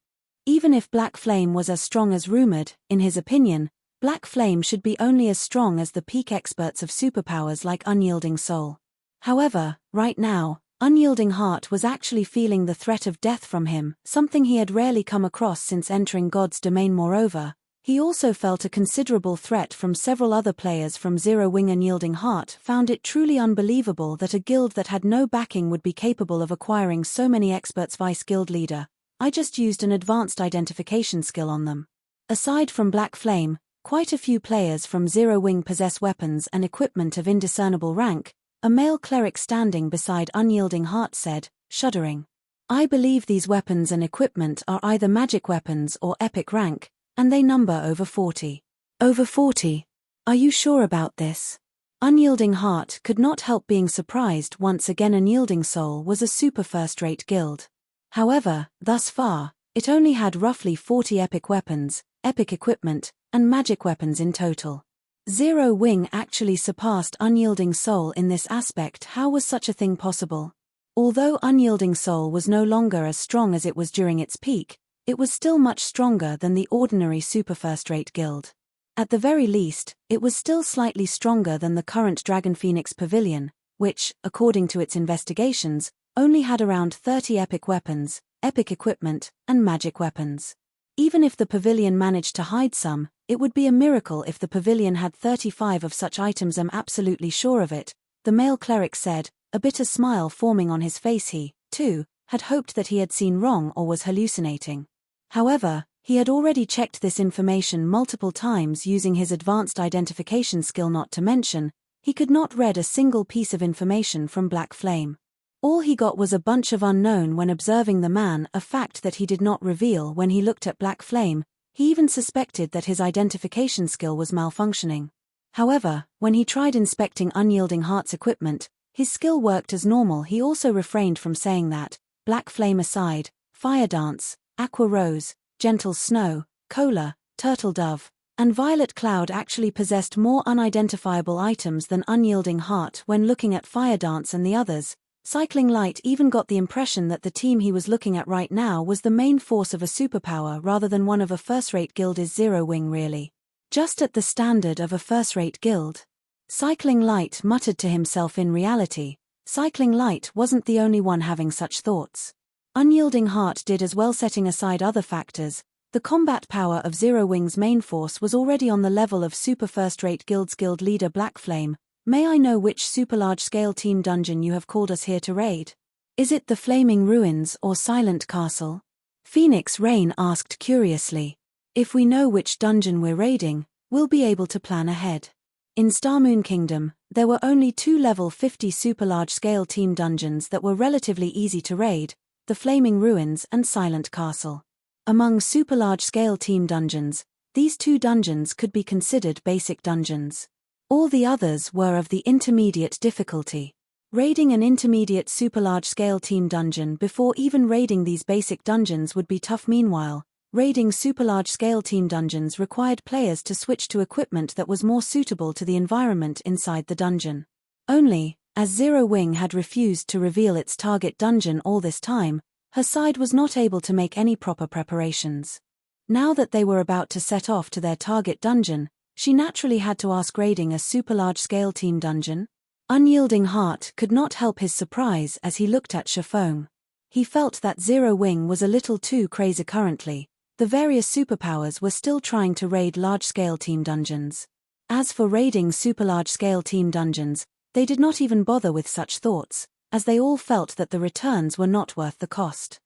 Even if Black Flame was as strong as rumored, in his opinion, Black Flame should be only as strong as the peak experts of superpowers like Unyielding Soul. However, right now, Unyielding Heart was actually feeling the threat of death from him, something he had rarely come across since entering God's domain. Moreover, he also felt a considerable threat from several other players from Zero Wing. Unyielding Heart found it truly unbelievable that a guild that had no backing would be capable of acquiring so many experts. Vice Guild Leader, I just used an advanced identification skill on them. Aside from Black Flame, quite a few players from Zero Wing possess weapons and equipment of indiscernible rank, a male cleric standing beside Unyielding Heart said, shuddering. I believe these weapons and equipment are either magic weapons or epic rank, and they number over 40. Over 40? Are you sure about this? Unyielding Heart could not help being surprised. Once again, Unyielding Soul was a super first-rate guild. However, thus far, it only had roughly 40 epic weapons, epic equipment, and magic weapons in total. Zero Wing actually surpassed Unyielding Soul in this aspect. How was such a thing possible? Although Unyielding Soul was no longer as strong as it was during its peak, it was still much stronger than the ordinary super first-rate guild. At the very least, it was still slightly stronger than the current Dragon Phoenix Pavilion, which, according to its investigations, only had around 30 epic weapons, epic equipment, and magic weapons. Even if the Pavilion managed to hide some, it would be a miracle if the Pavilion had 35 of such items. I'm absolutely sure of it, the male cleric said, a bitter smile forming on his face. He, too, had hoped that he had seen wrong or was hallucinating. However, he had already checked this information multiple times using his advanced identification skill. Not to mention, he could not read a single piece of information from Black Flame. All he got was a bunch of unknown when observing the man, a fact that he did not reveal when he looked at Black Flame. He even suspected that his identification skill was malfunctioning. However, when he tried inspecting Unyielding Heart's equipment, his skill worked as normal. He also refrained from saying that, Black Flame aside, Fire Dance, Aqua Rose, Gentle Snow, Cola, Turtle Dove, and Violet Cloud actually possessed more unidentifiable items than Unyielding Heart. When looking at Fire Dance and the others, Cycling Light even got the impression that the team he was looking at right now was the main force of a superpower rather than one of a first-rate guild. Is Zero Wing really just at the standard of a first-rate guild? Cycling Light muttered to himself. In reality, Cycling Light wasn't the only one having such thoughts. Unyielding Heart did as well. Setting aside other factors, the combat power of Zero Wing's main force was already on the level of super first-rate guilds. Guild Leader Black Flame, may I know which super large-scale team dungeon you have called us here to raid? Is it the Flaming Ruins or Silent Castle? Phoenix Rain asked curiously. If we know which dungeon we're raiding, we'll be able to plan ahead. In Starmoon Kingdom, there were only 2 level 50 super large-scale team dungeons that were relatively easy to raid, the Flaming Ruins and Silent Castle. Among super large-scale team dungeons, These 2 dungeons could be considered basic dungeons. All the others were of the intermediate difficulty. Raiding an intermediate super large-scale team dungeon before even raiding these basic dungeons would be tough. Meanwhile, raiding super large-scale team dungeons required players to switch to equipment that was more suitable to the environment inside the dungeon. Only, as Zero Wing had refused to reveal its target dungeon all this time, her side was not able to make any proper preparations. Now that they were about to set off to their target dungeon, she naturally had to ask, raiding a super large-scale team dungeon? Unyielding Heart could not help his surprise as he looked at Shifeng. He felt that Zero Wing was a little too crazy currently. The various superpowers were still trying to raid large-scale team dungeons. As for raiding super large-scale team dungeons, they did not even bother with such thoughts, as they all felt that the returns were not worth the cost.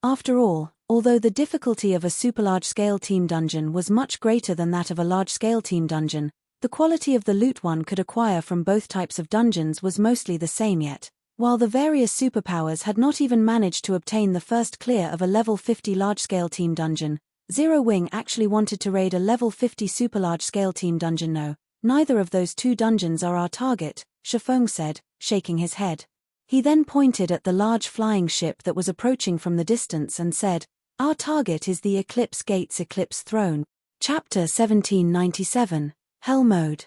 After all, although the difficulty of a super large-scale team dungeon was much greater than that of a large-scale team dungeon, the quality of the loot one could acquire from both types of dungeons was mostly the same. Yet, while the various superpowers had not even managed to obtain the first clear of a level 50 large-scale team dungeon, Zero Wing actually wanted to raid a level 50 super large-scale team dungeon. No, neither of those 2 dungeons are our target, Shifeng said, shaking his head. He then pointed at the large flying ship that was approaching from the distance and said, "Our target is the Eclipse Gate's Eclipse Throne." Chapter 1797, Hell Mode.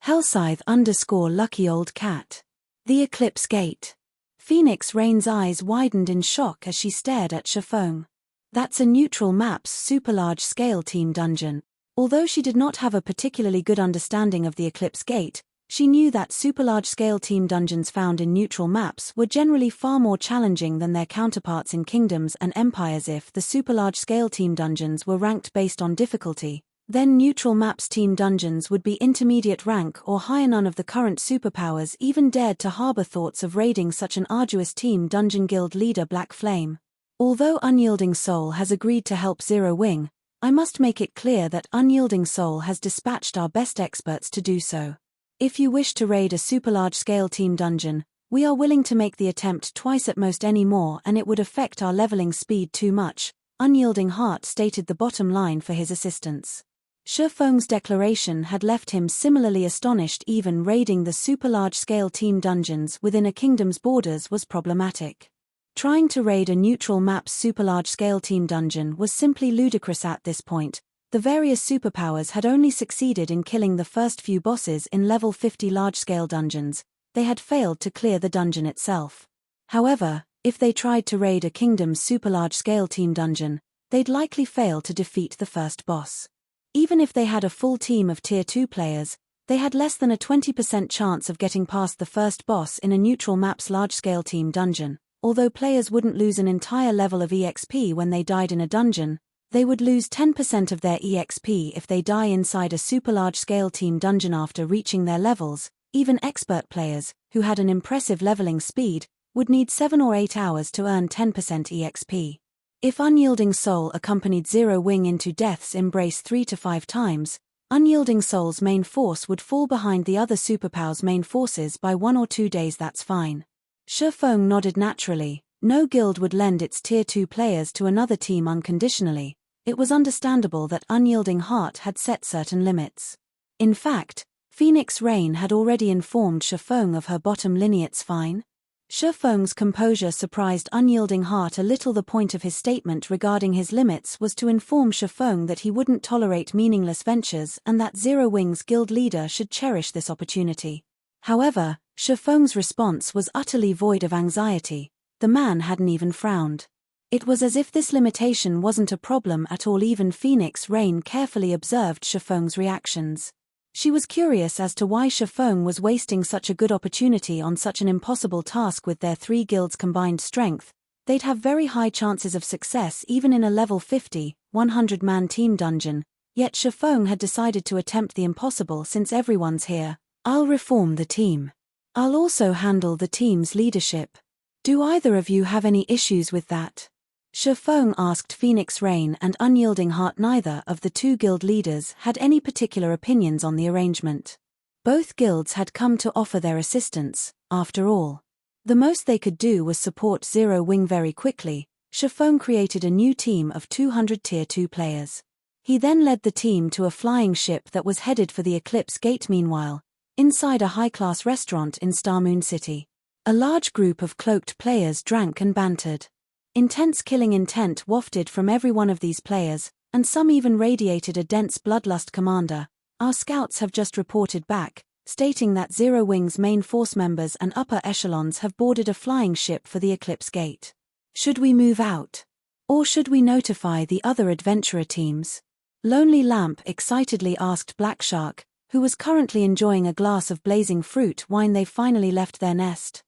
Hellscythe_Lucky Old Cat. The Eclipse Gate. Phoenix Rain's eyes widened in shock as she stared at Shifeng. That's a neutral map's super large-scale team dungeon. Although she did not have a particularly good understanding of the Eclipse Gate, she knew that super large-scale team dungeons found in neutral maps were generally far more challenging than their counterparts in kingdoms and empires. If the super large-scale team dungeons were ranked based on difficulty, then neutral maps team dungeons would be intermediate rank or higher. None of the current superpowers even dared to harbor thoughts of raiding such an arduous team dungeon. Guild leader Black Flame. Although Unyielding Soul has agreed to help Zero Wing, I must make it clear that Unyielding Soul has dispatched our best experts to do so. If you wish to raid a super large-scale team dungeon, we are willing to make the attempt twice at most anymore, and it would affect our leveling speed too much. Unyielding Heart stated the bottom line for his assistance. Shifeng's declaration had left him similarly astonished. Even raiding the super large-scale team dungeons within a kingdom's borders was problematic. Trying to raid a neutral map's super large-scale team dungeon was simply ludicrous at this point. The various superpowers had only succeeded in killing the first few bosses in level 50 large-scale dungeons. They had failed to clear the dungeon itself. However, if they tried to raid a kingdom's super large-scale team dungeon, they'd likely fail to defeat the first boss. Even if they had a full team of Tier 2 players, they had less than a 20% chance of getting past the first boss in a neutral map's large-scale team dungeon. Although players wouldn't lose an entire level of EXP when they died in a dungeon, they would lose 10% of their EXP if they die inside a super large-scale team dungeon after reaching their levels. Even expert players, who had an impressive leveling speed, would need 7 or 8 hours to earn 10% EXP. If Unyielding Soul accompanied Zero Wing into Death's Embrace 3 to 5 times, Unyielding Soul's main force would fall behind the other superpowers' main forces by 1 or 2 days. That's fine. Shifeng nodded naturally. No guild would lend its Tier 2 players to another team unconditionally. It was understandable that Unyielding Heart had set certain limits. In fact, Phoenix Rain had already informed Shifeng of her bottom line. It's fine. Shifeng's composure surprised Unyielding Heart a little. The point of his statement regarding his limits was to inform Shifeng that he wouldn't tolerate meaningless ventures and that Zero Wing's guild leader should cherish this opportunity. However, Shifeng's response was utterly void of anxiety. The man hadn't even frowned. It was as if this limitation wasn't a problem at all. Even Phoenix Rain carefully observed Shifeng's reactions. She was curious as to why Shifeng was wasting such a good opportunity on such an impossible task. With their 3 guilds' combined strength, they'd have very high chances of success even in a level 50, 100-man team dungeon, yet Shifeng had decided to attempt the impossible. Since everyone's here, I'll reform the team. I'll also handle the team's leadership. Do either of you have any issues with that? Shifeng asked Phoenix Rain and Unyielding Heart. Neither of the 2 guild leaders had any particular opinions on the arrangement. Both guilds had come to offer their assistance, after all. The most they could do was support Zero Wing. Very quickly, Shifeng created a new team of 200 Tier 2 players. He then led the team to a flying ship that was headed for the Eclipse Gate. Meanwhile, inside a high-class restaurant in Starmoon City, a large group of cloaked players drank and bantered. Intense killing intent wafted from every one of these players, and some even radiated a dense bloodlust. Commander, our scouts have just reported back, stating that Zero Wing's main force members and upper echelons have boarded a flying ship for the Eclipse Gate. Should we move out? Or should we notify the other adventurer teams? Lonely Lamp excitedly asked Black Shark, who was currently enjoying a glass of blazing fruit wine. They finally left their nest.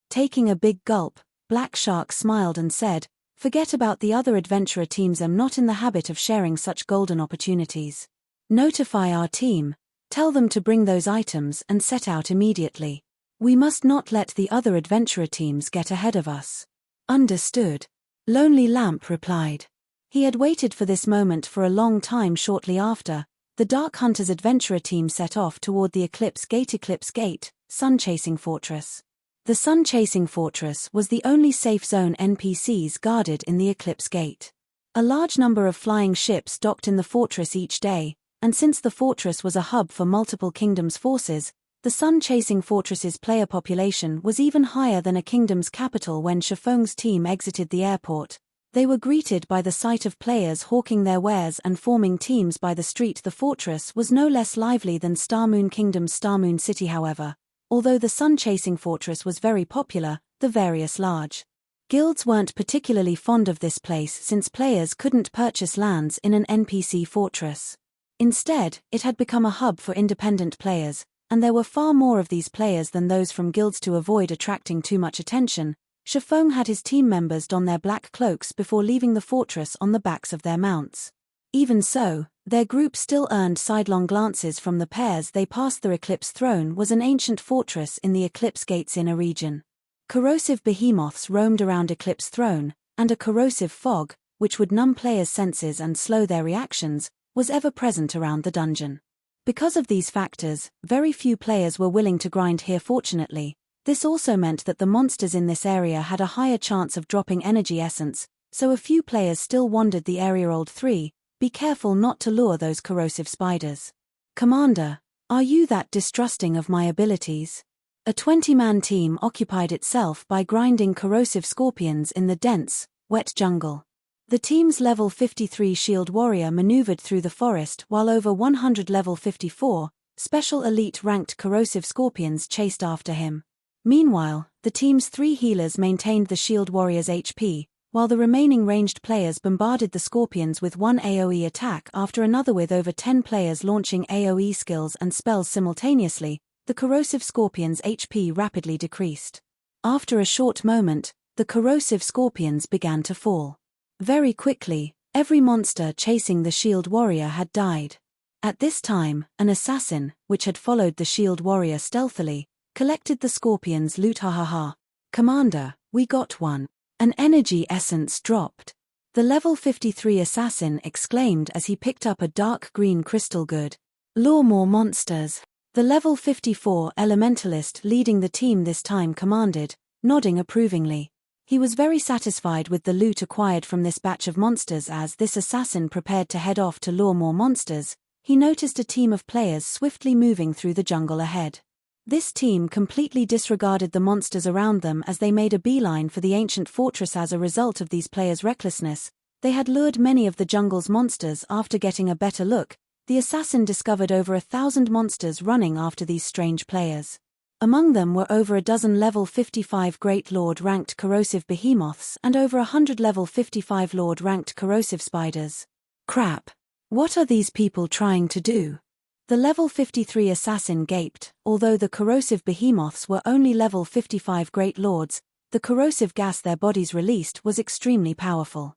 Taking a big gulp, Black Shark smiled and said, "Forget about the other adventurer teams. I'm not in the habit of sharing such golden opportunities. Notify our team, tell them to bring those items and set out immediately. We must not let the other adventurer teams get ahead of us." Understood. Lonely Lamp replied. He had waited for this moment for a long time. Shortly after, the Dark Hunters adventurer team set off toward the Eclipse Gate, Sun-Chasing Fortress. The Sun-Chasing Fortress was the only safe zone NPCs guarded in the Eclipse Gate. A large number of flying ships docked in the fortress each day, and since the fortress was a hub for multiple kingdoms' forces, the Sun-Chasing Fortress's player population was even higher than a kingdom's capital. When Shifeng's team exited the airport, they were greeted by the sight of players hawking their wares and forming teams by the street. The fortress was no less lively than Starmoon Kingdom's Starmoon City. However, although the Sun-Chasing Fortress was very popular, the various large guilds weren't particularly fond of this place since players couldn't purchase lands in an NPC fortress. Instead, it had become a hub for independent players, and there were far more of these players than those from guilds. To avoid attracting too much attention, Shifeng had his team members don their black cloaks before leaving the fortress on the backs of their mounts. Even so, their group still earned sidelong glances from the pairs they passed. The Eclipse Throne was an ancient fortress in the Eclipse Gate's inner region. Corrosive behemoths roamed around Eclipse Throne, and a corrosive fog, which would numb players' senses and slow their reactions, was ever present around the dungeon. Because of these factors, very few players were willing to grind here. Fortunately, this also meant that the monsters in this area had a higher chance of dropping energy essence, so a few players still wandered the area. Old 3, be careful not to lure those corrosive spiders. Commander, are you that distrusting of my abilities? A 20-man team occupied itself by grinding corrosive scorpions in the dense, wet jungle. The team's level 53 shield warrior maneuvered through the forest while over 100 level 54, special elite ranked corrosive scorpions chased after him. Meanwhile, the team's 3 healers maintained the shield warrior's HP, while the remaining ranged players bombarded the scorpions with one AoE attack after another. With over 10 players launching AoE skills and spells simultaneously, the corrosive scorpion's HP rapidly decreased. After a short moment, the corrosive scorpions began to fall. Very quickly, every monster chasing the shield warrior had died. At this time, an assassin, which had followed the shield warrior stealthily, collected the scorpion's loot. Ha. Commander, we got one. An energy essence dropped. The level 53 assassin exclaimed as he picked up a dark green crystal. Good. Lure more monsters. The level 54 elementalist leading the team this time commanded, nodding approvingly. He was very satisfied with the loot acquired from this batch of monsters. As this assassin prepared to head off to lure more monsters, he noticed a team of players swiftly moving through the jungle ahead. This team completely disregarded the monsters around them as they made a beeline for the ancient fortress. As a result of these players' recklessness, they had lured many of the jungle's monsters. After getting a better look, the assassin discovered over 1,000 monsters running after these strange players. Among them were over a dozen level 55 Great Lord ranked corrosive behemoths and over 100 level 55 Lord ranked corrosive spiders. Crap! What are these people trying to do? The level 53 assassin gaped. Although the corrosive behemoths were only level 55 Great Lords, the corrosive gas their bodies released was extremely powerful.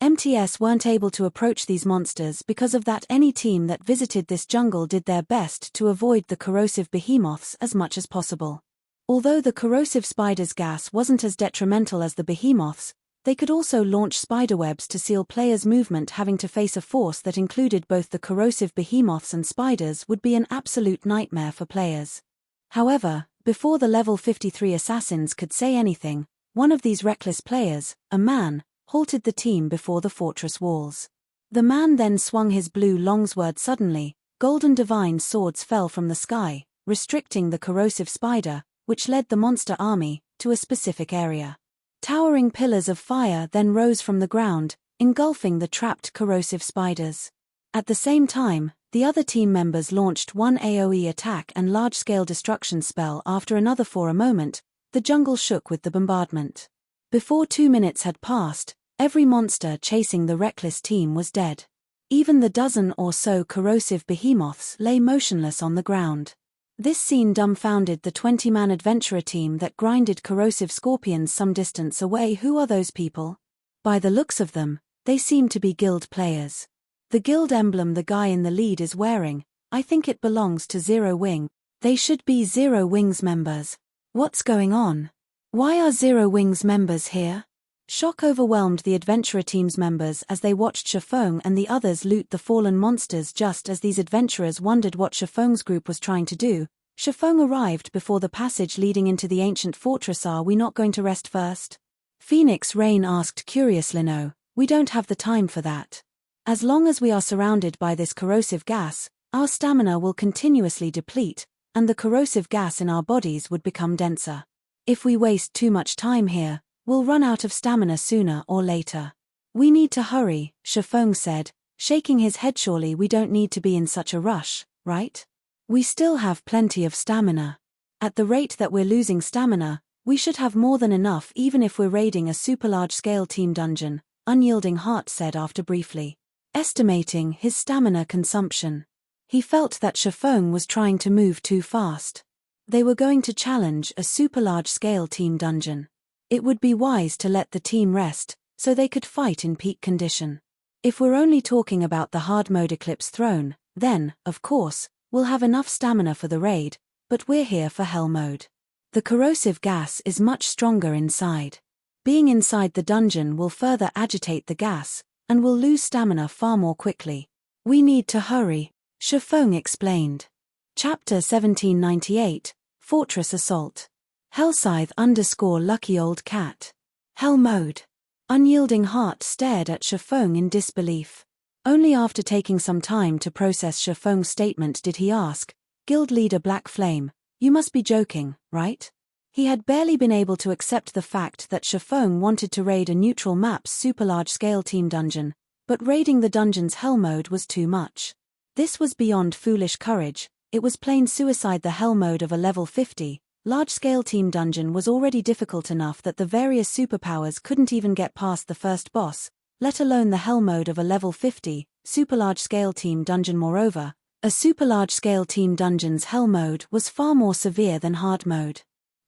MTS weren't able to approach these monsters because of that. Any team that visited this jungle did their best to avoid the corrosive behemoths as much as possible. Although the corrosive spiders' gas wasn't as detrimental as the behemoths, they could also launch spiderwebs to seal players' movement. Having to face a force that included both the corrosive behemoths and spiders would be an absolute nightmare for players. However, before the level 53 assassins could say anything, one of these reckless players, a man, halted the team before the fortress walls. The man then swung his blue longsword suddenly. Golden divine swords fell from the sky, restricting the corrosive spider, which led the monster army, to a specific area. Towering pillars of fire then rose from the ground, engulfing the trapped corrosive spiders. At the same time, the other team members launched one AoE attack and large-scale destruction spell after another. For a moment, the jungle shook with the bombardment. Before 2 minutes had passed, every monster chasing the reckless team was dead. Even the dozen or so corrosive behemoths lay motionless on the ground. This scene dumbfounded the 20-man adventurer team that grinded corrosive scorpions some distance away. Who are those people? By the looks of them, they seem to be guild players. The guild emblem the guy in the lead is wearing, I think it belongs to Zero Wing. They should be Zero Wing's members. What's going on? Why are Zero Wing's members here? Shock overwhelmed the adventurer team's members as they watched Shifeng and the others loot the fallen monsters. Just as these adventurers wondered what Shifeng's group was trying to do, Shifeng arrived before the passage leading into the ancient fortress. Are we not going to rest first? Phoenix Rain asked curiously. No, we don't have the time for that. As long as we are surrounded by this corrosive gas, our stamina will continuously deplete, and the corrosive gas in our bodies would become denser. If we waste too much time here, we'll run out of stamina sooner or later. We need to hurry, Shifeng said, shaking his head. Surely we don't need to be in such a rush, right? We still have plenty of stamina. At the rate that we're losing stamina, we should have more than enough even if we're raiding a super large-scale team dungeon, Unyielding Heart said after briefly estimating his stamina consumption. He felt that Shifeng was trying to move too fast. They were going to challenge a super large-scale team dungeon. It would be wise to let the team rest, so they could fight in peak condition. If we're only talking about the hard mode Eclipse throne, then, of course, we'll have enough stamina for the raid, but we're here for hell mode. The corrosive gas is much stronger inside. Being inside the dungeon will further agitate the gas, and we'll lose stamina far more quickly. We need to hurry, Shifeng explained. Chapter 1798, Fortress Assault. Hellscythe _ Lucky Old Cat. Hell mode. Unyielding Heart stared at Shifeng in disbelief. Only after taking some time to process Shifeng's statement did he ask, Guild Leader Black Flame, you must be joking, right? He had barely been able to accept the fact that Shifeng wanted to raid a neutral map's super large-scale team dungeon, but raiding the dungeon's hell mode was too much. This was beyond foolish courage, it was plain suicide. The hell mode of a level 50, large-scale team dungeon was already difficult enough that the various superpowers couldn't even get past the first boss, let alone the hell mode of a level 50, super large-scale team dungeon. Moreover, a super large-scale team dungeon's hell mode was far more severe than hard mode.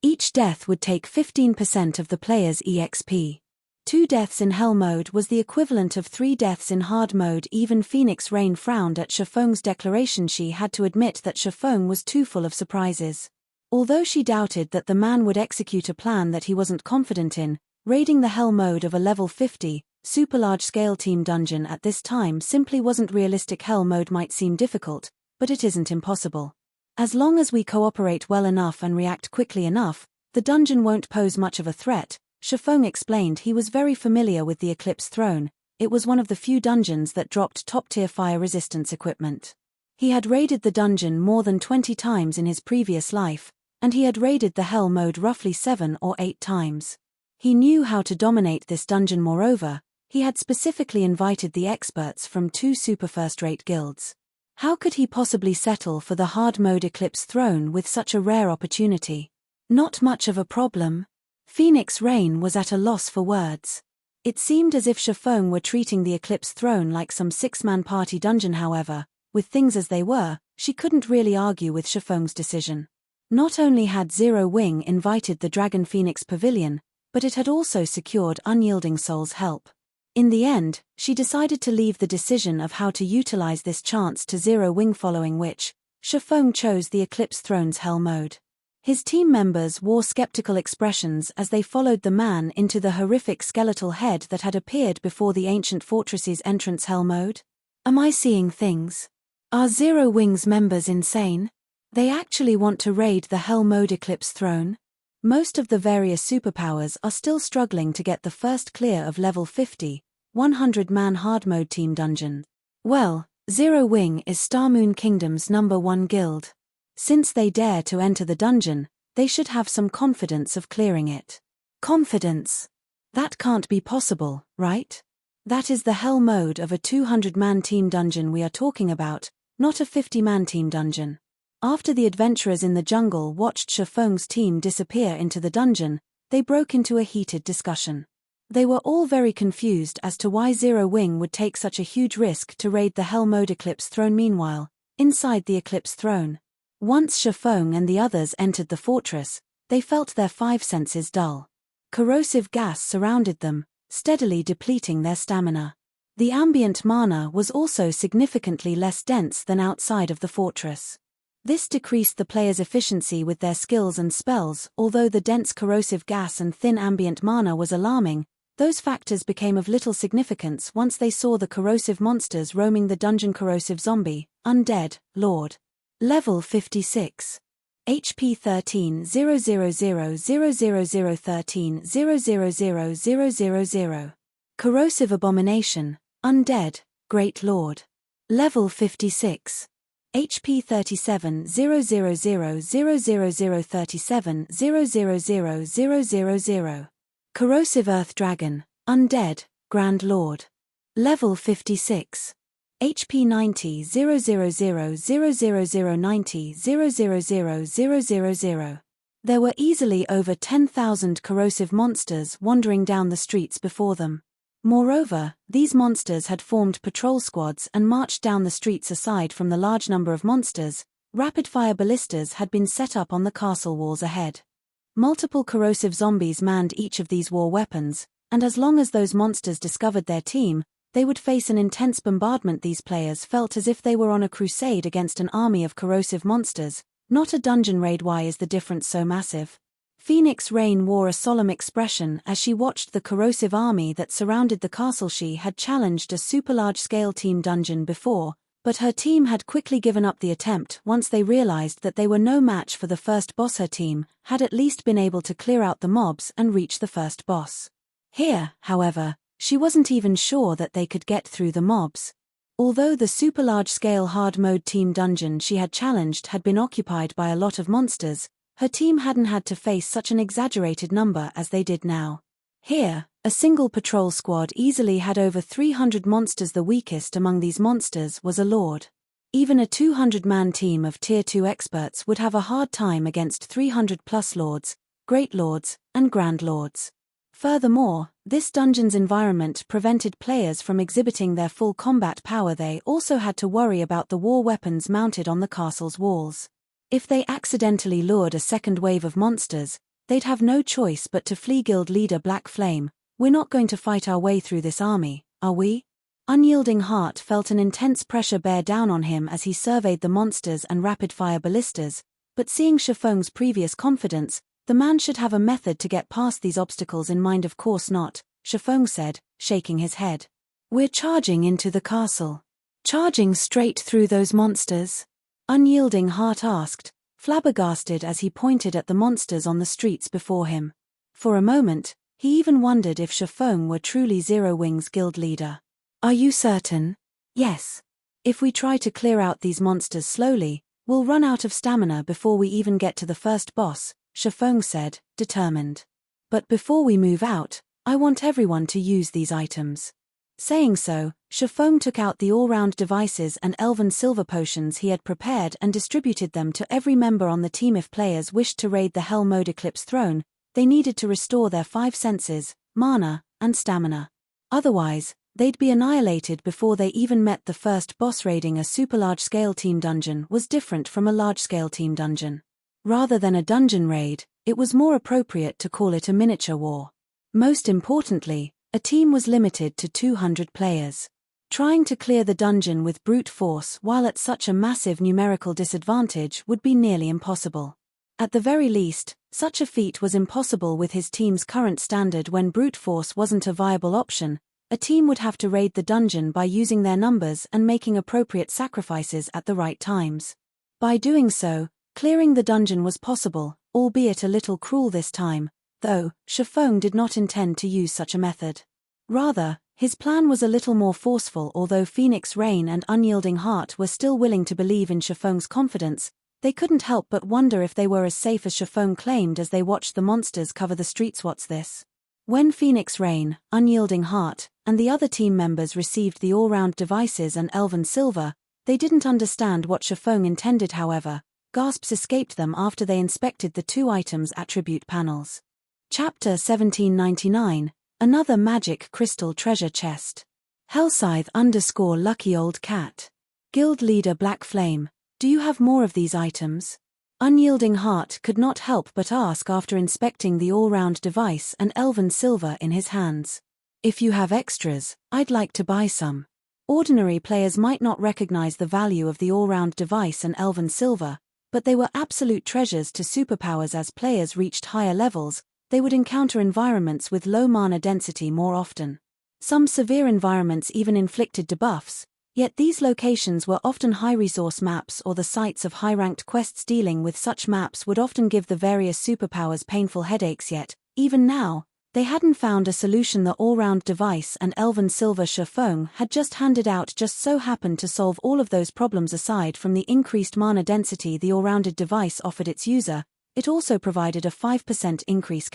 Each death would take 15% of the player's EXP. 2 deaths in hell mode was the equivalent of 3 deaths in hard mode. Even Phoenix Rain frowned at Shifeng's declaration. She had to admit that Shifeng was too full of surprises. Although she doubted that the man would execute a plan that he wasn't confident in, raiding the hell mode of a level 50, super large-scale team dungeon at this time simply wasn't realistic. Hell mode might seem difficult, but it isn't impossible. As long as we cooperate well enough and react quickly enough, the dungeon won't pose much of a threat, Shifeng explained. He was very familiar with the Eclipse throne. It was one of the few dungeons that dropped top-tier fire resistance equipment. He had raided the dungeon more than 20 times in his previous life, and he had raided the hell mode roughly 7 or 8 times. He knew how to dominate this dungeon. Moreover, he had specifically invited the experts from 2 super first-rate guilds. How could he possibly settle for the hard mode Eclipse throne with such a rare opportunity? Not much of a problem. Phoenix Rain was at a loss for words. It seemed as if Shifeng were treating the Eclipse throne like some 6-man party dungeon. However, with things as they were, she couldn't really argue with Shifeng's decision. Not only had Zero Wing invited the Dragon Phoenix Pavilion, but it had also secured Unyielding Soul's help. In the end, she decided to leave the decision of how to utilize this chance to Zero Wing, following which, Shifeng chose the Eclipse throne's hell mode. His team members wore skeptical expressions as they followed the man into the horrific skeletal head that had appeared before the ancient fortress's entrance. Hell mode? Am I seeing things? Are Zero Wing's members insane? They actually want to raid the hell mode Eclipse throne? Most of the various superpowers are still struggling to get the first clear of level 50, 100-man hard mode team dungeon. Well, Zero Wing is Star Moon Kingdom's #1 guild. Since they dare to enter the dungeon, they should have some confidence of clearing it. Confidence? That can't be possible, right? That is the hell mode of a 200-man team dungeon we are talking about, not a 50-man team dungeon. After the adventurers in the jungle watched Shifeng's team disappear into the dungeon, they broke into a heated discussion. They were all very confused as to why Zero Wing would take such a huge risk to raid the hell mode Eclipse throne. Meanwhile, inside the Eclipse throne, once Shifeng and the others entered the fortress, they felt their five senses dull. Corrosive gas surrounded them, steadily depleting their stamina. The ambient mana was also significantly less dense than outside of the fortress. This decreased the players' efficiency with their skills and spells. Although the dense corrosive gas and thin ambient mana was alarming, those factors became of little significance once they saw the corrosive monsters roaming the dungeon. Corrosive zombie, undead, lord. Level 56. HP 13 000 13 000. Corrosive abomination, undead, great lord. Level 56. HP 37 000 37 000. Corrosive earth dragon, undead, grand lord. Level 56. HP 90 000 90 000. There were easily over 10,000 corrosive monsters wandering down the streets before them. Moreover, these monsters had formed patrol squads and marched down the streets. Aside from the large number of monsters, rapid-fire ballistas had been set up on the castle walls ahead. Multiple corrosive zombies manned each of these war weapons, and as long as those monsters discovered their team, they would face an intense bombardment. These players felt as if they were on a crusade against an army of corrosive monsters, not a dungeon raid. Why is the difference so massive? Phoenix Rain wore a solemn expression as she watched the corrosive army that surrounded the castle. She had challenged a super large-scale team dungeon before, but her team had quickly given up the attempt once they realized that they were no match for the first boss. Her team had at least been able to clear out the mobs and reach the first boss. Here, however, she wasn't even sure that they could get through the mobs. Although the super large-scale hard mode team dungeon she had challenged had been occupied by a lot of monsters, her team hadn't had to face such an exaggerated number as they did now. Here, a single patrol squad easily had over 300 monsters. The weakest among these monsters was a lord. Even a 200-man team of Tier 2 experts would have a hard time against 300-plus lords, great lords, and grand lords. Furthermore, this dungeon's environment prevented players from exhibiting their full combat power. They also had to worry about the war weapons mounted on the castle's walls. If they accidentally lured a second wave of monsters, they'd have no choice but to flee. Guild leader Black Flame, we're not going to fight our way through this army, are we? Unyielding Heart felt an intense pressure bear down on him as he surveyed the monsters and rapid-fire ballistas, but seeing Shifeng's previous confidence, the man should have a method to get past these obstacles in mind. Of course not, Shifeng said, shaking his head. We're charging into the castle. Charging straight through those monsters? Unyielding Heart asked, flabbergasted as he pointed at the monsters on the streets before him. For a moment, he even wondered if Shifeng were truly Zero Wing's guild leader. Are you certain? Yes. If we try to clear out these monsters slowly, we'll run out of stamina before we even get to the first boss, Shifeng said, determined. But before we move out, I want everyone to use these items. Saying so, Shifeng took out the all-round devices and elven silver potions he had prepared and distributed them to every member on the team. If players wished to raid the Hell Mode Eclipse throne, they needed to restore their five senses, mana, and stamina. Otherwise, they'd be annihilated before they even met the first boss. Raiding a super large-scale team dungeon was different from a large-scale team dungeon. Rather than a dungeon raid, it was more appropriate to call it a miniature war. Most importantly, a team was limited to 200 players. Trying to clear the dungeon with brute force while at such a massive numerical disadvantage would be nearly impossible. At the very least, such a feat was impossible with his team's current standard. When brute force wasn't a viable option, a team would have to raid the dungeon by using their numbers and making appropriate sacrifices at the right times. By doing so, clearing the dungeon was possible, albeit a little cruel this time, though Shifeng did not intend to use such a method. Rather, His plan was a little more forceful. Although Phoenix Rain and Unyielding Heart were still willing to believe in Shifeng's confidence, they couldn't help but wonder if they were as safe as Shifeng claimed as they watched the monsters cover the streets. What's this? When Phoenix Rain, Unyielding Heart, and the other team members received the all-round devices and Elven Silver, they didn't understand what Shifeng intended. However, gasps escaped them after they inspected the two items' attribute panels. Chapter 1799, Another Magic Crystal Treasure Chest. Hellscythe _ Lucky Old Cat. Guild Leader Black Flame, do you have more of these items? Unyielding Heart could not help but ask after inspecting the all-round device and Elven Silver in his hands. If you have extras, I'd like to buy some. Ordinary players might not recognize the value of the all-round device and Elven Silver, but they were absolute treasures to superpowers. As players reached higher levels, they would encounter environments with low mana density more often. Some severe environments even inflicted debuffs, yet these locations were often high-resource maps or the sites of high-ranked quests. Dealing with such maps would often give the various superpowers painful headaches. Yet, even now, they hadn't found a solution. The all-round device and Elven Silver Shifeng had just handed out just so happened to solve all of those problems. Aside from the increased mana density the all-rounded device offered its user, it also provided a 5% increase.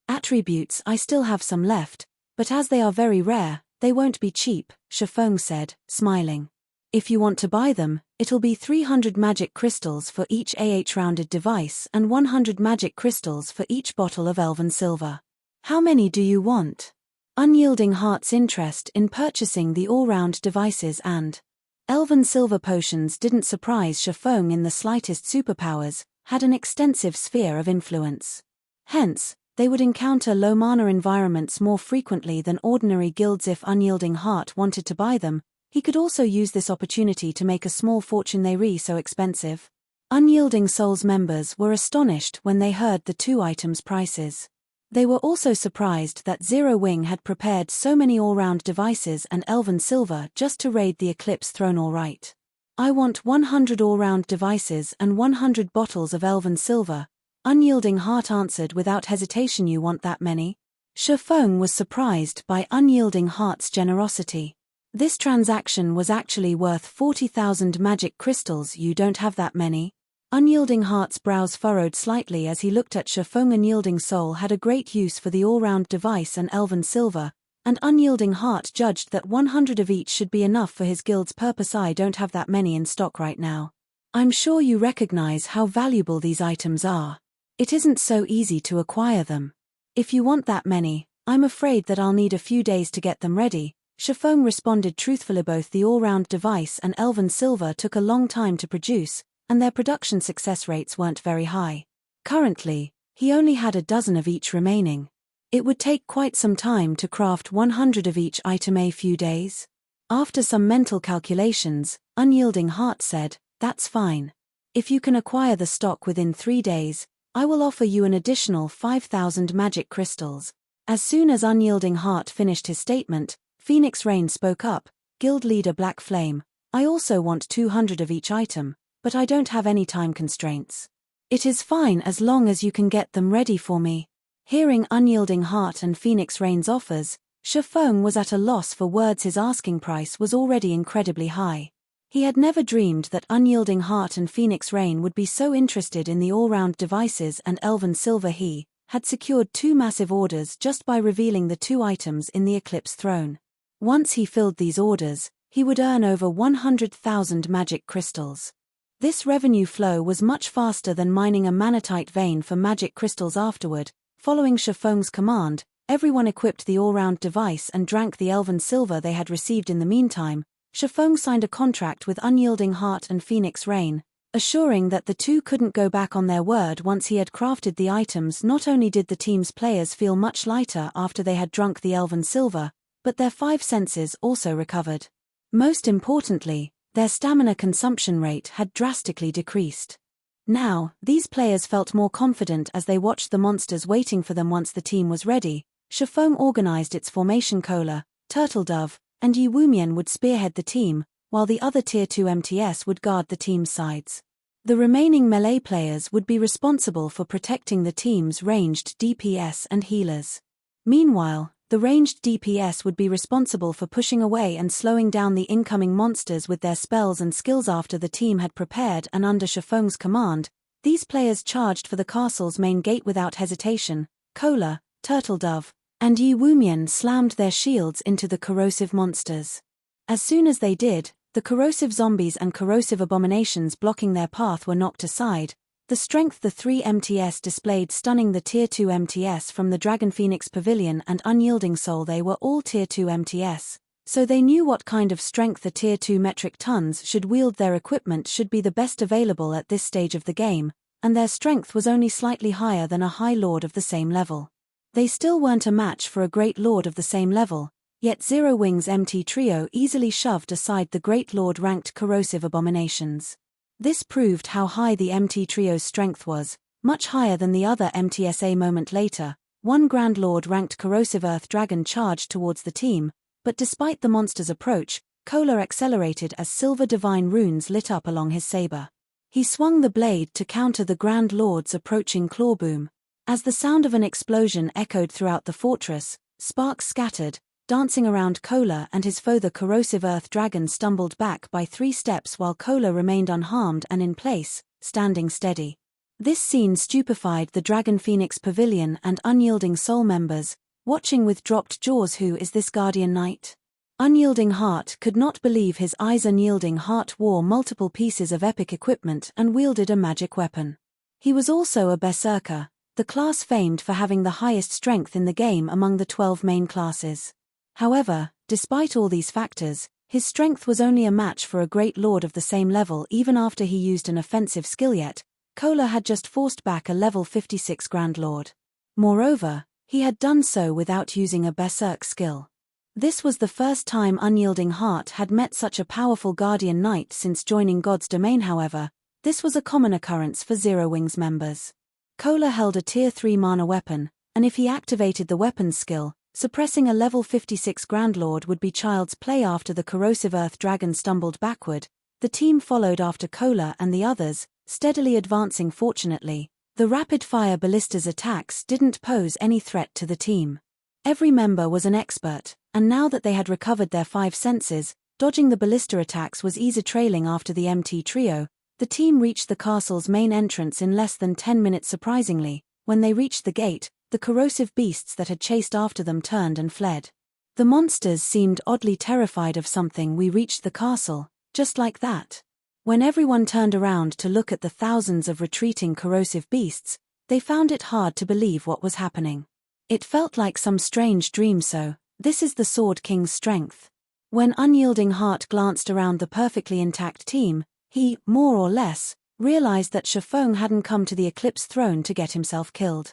Attributes: I still have some left, but as they are very rare, they won't be cheap, Shifeng said, smiling. If you want to buy them, it'll be 300 magic crystals for each rounded device and 100 magic crystals for each bottle of Elven Silver. How many do you want? Unyielding Heart's interest in purchasing the all-round devices and Elven Silver potions didn't surprise Shifeng in the slightest. Superpowers had an extensive sphere of influence. Hence, they would encounter low-mana environments more frequently than ordinary guilds. If Unyielding Heart wanted to buy them, he could also use this opportunity to make a small fortune. They were so expensive. Unyielding Souls members were astonished when they heard the two items' prices. They were also surprised that Zero Wing had prepared so many all-round devices and Elven Silver just to raid the Eclipse throne. All right. I want 100 all-round devices and 100 bottles of Elven Silver, Unyielding Heart answered without hesitation. You want that many? Shifeng was surprised by Unyielding Heart's generosity. This transaction was actually worth 40,000 magic crystals. You don't have that many? Unyielding Heart's brows furrowed slightly as he looked at Shifeng. Unyielding Soul had a great use for the all-round device and Elven Silver, and Unyielding Heart judged that 100 of each should be enough for his guild's purpose. I don't have that many in stock right now. I'm sure you recognize how valuable these items are. It isn't so easy to acquire them. If you want that many, I'm afraid that I'll need a few days to get them ready, Shifeng responded truthfully. Both the all-round device and Elven Silver took a long time to produce, and their production success rates weren't very high. Currently, he only had a dozen of each remaining. It would take quite some time to craft 100 of each item. A few days? After some mental calculations, Unyielding Heart said, that's fine. If you can acquire the stock within 3 days, I will offer you an additional 5,000 magic crystals. As soon as Unyielding Heart finished his statement, Phoenix Rain spoke up, Guild Leader Black Flame, I also want 200 of each item, but I don't have any time constraints. It is fine as long as you can get them ready for me. Hearing Unyielding Heart and Phoenix Rain's offers, Shifeng was at a loss for words. His asking price was already incredibly high. He had never dreamed that Unyielding Heart and Phoenix Rain would be so interested in the all-round devices and Elven Silver. He had secured 2 massive orders just by revealing the 2 items in the Eclipse throne. Once he filled these orders, he would earn over 100,000 magic crystals. This revenue flow was much faster than mining a manatite vein for magic crystals. Afterward, following Shifeng's command, everyone equipped the all-round device and drank the Elven Silver they had received. In the meantime, Shifeng signed a contract with Unyielding Heart and Phoenix Rain, assuring that the two couldn't go back on their word once he had crafted the items. Not only did the team's players feel much lighter after they had drunk the Elven Silver, but their 5 senses also recovered. Most importantly, their stamina consumption rate had drastically decreased. Now, these players felt more confident as they watched the monsters waiting for them. Once the team was ready, Shifeng organized its formation. Cola, Turtle Dove, and Yi Wumian would spearhead the team, while the other Tier 2 MTS would guard the team's sides. The remaining melee players would be responsible for protecting the team's ranged DPS and healers. Meanwhile, The ranged DPS would be responsible for pushing away and slowing down the incoming monsters with their spells and skills. After the team had prepared and under Shifeng's command, these players charged for the castle's main gate without hesitation. Kola, Turtledove, and Yi Wumian slammed their shields into the corrosive monsters. As soon as they did, the corrosive zombies and corrosive abominations blocking their path were knocked aside, the strength the 3 MTS displayed stunning the Tier 2 MTS from the Dragon Phoenix Pavilion and Unyielding Soul. They were all Tier 2 MTS, so they knew what kind of strength the Tier 2 metric tons should wield. Their equipment should be the best available at this stage of the game, and their strength was only slightly higher than a High Lord of the same level. They still weren't a match for a Great Lord of the same level, yet Zero Wing's MT trio easily shoved aside the Great Lord-ranked corrosive abominations. This proved how high the MT trio's strength was, much higher than the other MTSA. A moment later, one Grand Lord-ranked corrosive Earth Dragon charged towards the team, but despite the monster's approach, Kola accelerated as silver divine runes lit up along his saber. He swung the blade to counter the Grand Lord's approaching clawboom. As the sound of an explosion echoed throughout the fortress, sparks scattered, dancing around Kola and his foe. The corrosive Earth Dragon stumbled back by 3 steps while Kola remained unharmed and in place, standing steady. This scene stupefied the Dragon Phoenix Pavilion and Unyielding Soul members, watching with dropped jaws. Who is this Guardian Knight? Unyielding Heart could not believe his eyes. Unyielding Heart wore multiple pieces of epic equipment and wielded a magic weapon. He was also a Berserker, the class famed for having the highest strength in the game among the 12 main classes. However, despite all these factors, his strength was only a match for a Great Lord of the same level. Even after he used an offensive skill yet, Kola had just forced back a level 56 Grand Lord. Moreover, he had done so without using a Berserk skill. This was the first time Unyielding Heart had met such a powerful Guardian Knight since joining God's Domain. However, this was a common occurrence for Zero Wings members. Kola held a Tier 3 mana weapon, and if he activated the weapons skill, suppressing a level 56 Grand Lord would be child's play. After the corrosive Earth Dragon stumbled backward, the team followed after Kola and the others, steadily advancing. Fortunately, the rapid-fire ballistas attacks didn't pose any threat to the team. Every member was an expert, and now that they had recovered their 5 senses, dodging the ballista attacks was easy. Trailing after the MT trio, the team reached the castle's main entrance in less than 10 minutes. Surprisingly, when they reached the gate, the corrosive beasts that had chased after them turned and fled. The monsters seemed oddly terrified of something. We reached the castle, just like that. When everyone turned around to look at the thousands of retreating corrosive beasts, they found it hard to believe what was happening. It felt like some strange dream. So, this is the Sword King's strength. When Unyielding Heart glanced around the perfectly intact team, he, more or less, realized that Shifeng hadn't come to the Eclipse throne to get himself killed.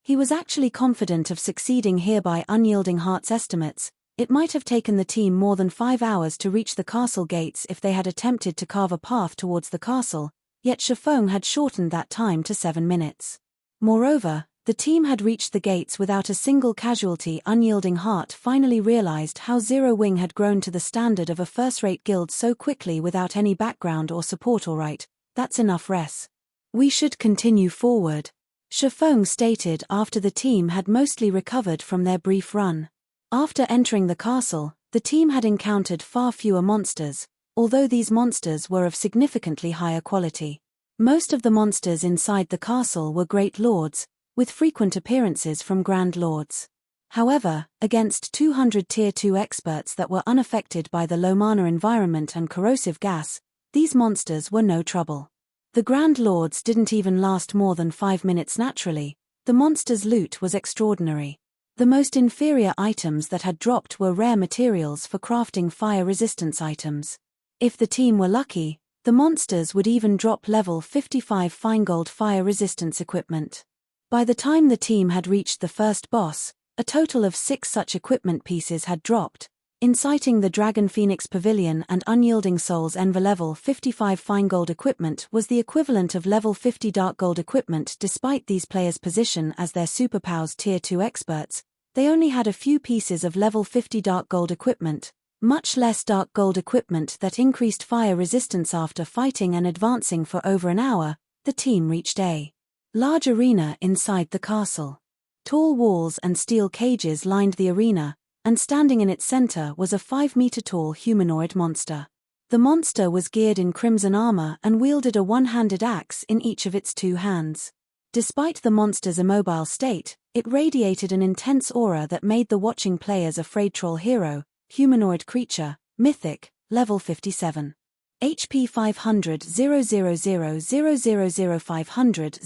He was actually confident of succeeding here. By Unyielding Heart's estimates, it might have taken the team more than 5 hours to reach the castle gates if they had attempted to carve a path towards the castle, yet Shifeng had shortened that time to 7 minutes. Moreover, the team had reached the gates without a single casualty. Unyielding Heart finally realized how Zero Wing had grown to the standard of a first-rate guild so quickly without any background or support. Alright, that's enough, Res. We should continue forward, Shifeng stated after the team had mostly recovered from their brief run. After entering the castle, the team had encountered far fewer monsters, although these monsters were of significantly higher quality. Most of the monsters inside the castle were Great Lords, with frequent appearances from Grand Lords. However, against 200 Tier 2 experts that were unaffected by the low mana environment and corrosive gas, these monsters were no trouble. The Grand Lords didn't even last more than 5 minutes. Naturally, the monsters' loot was extraordinary. The most inferior items that had dropped were rare materials for crafting fire resistance items. If the team were lucky, the monsters would even drop level 55 fine-gold fire resistance equipment. By the time the team had reached the first boss, a total of 6 such equipment pieces had dropped, inciting the Dragon Phoenix Pavilion and Unyielding Soul's Enver. Level 55 fine gold equipment was the equivalent of level 50 dark gold equipment. Despite these players' position as their superpowers Tier 2 experts, they only had a few pieces of level 50 dark gold equipment, much less dark gold equipment that increased fire resistance. After fighting and advancing for over an hour, the team reached a large arena inside the castle. Tall walls and steel cages lined the arena, and standing in its center was a 5-meter-tall humanoid monster. The monster was geared in crimson armor and wielded a one-handed axe in each of its 2 hands. Despite the monster's immobile state, it radiated an intense aura that made the watching players afraid. Troll hero, humanoid creature, mythic, level 57. HP 500 000 000 500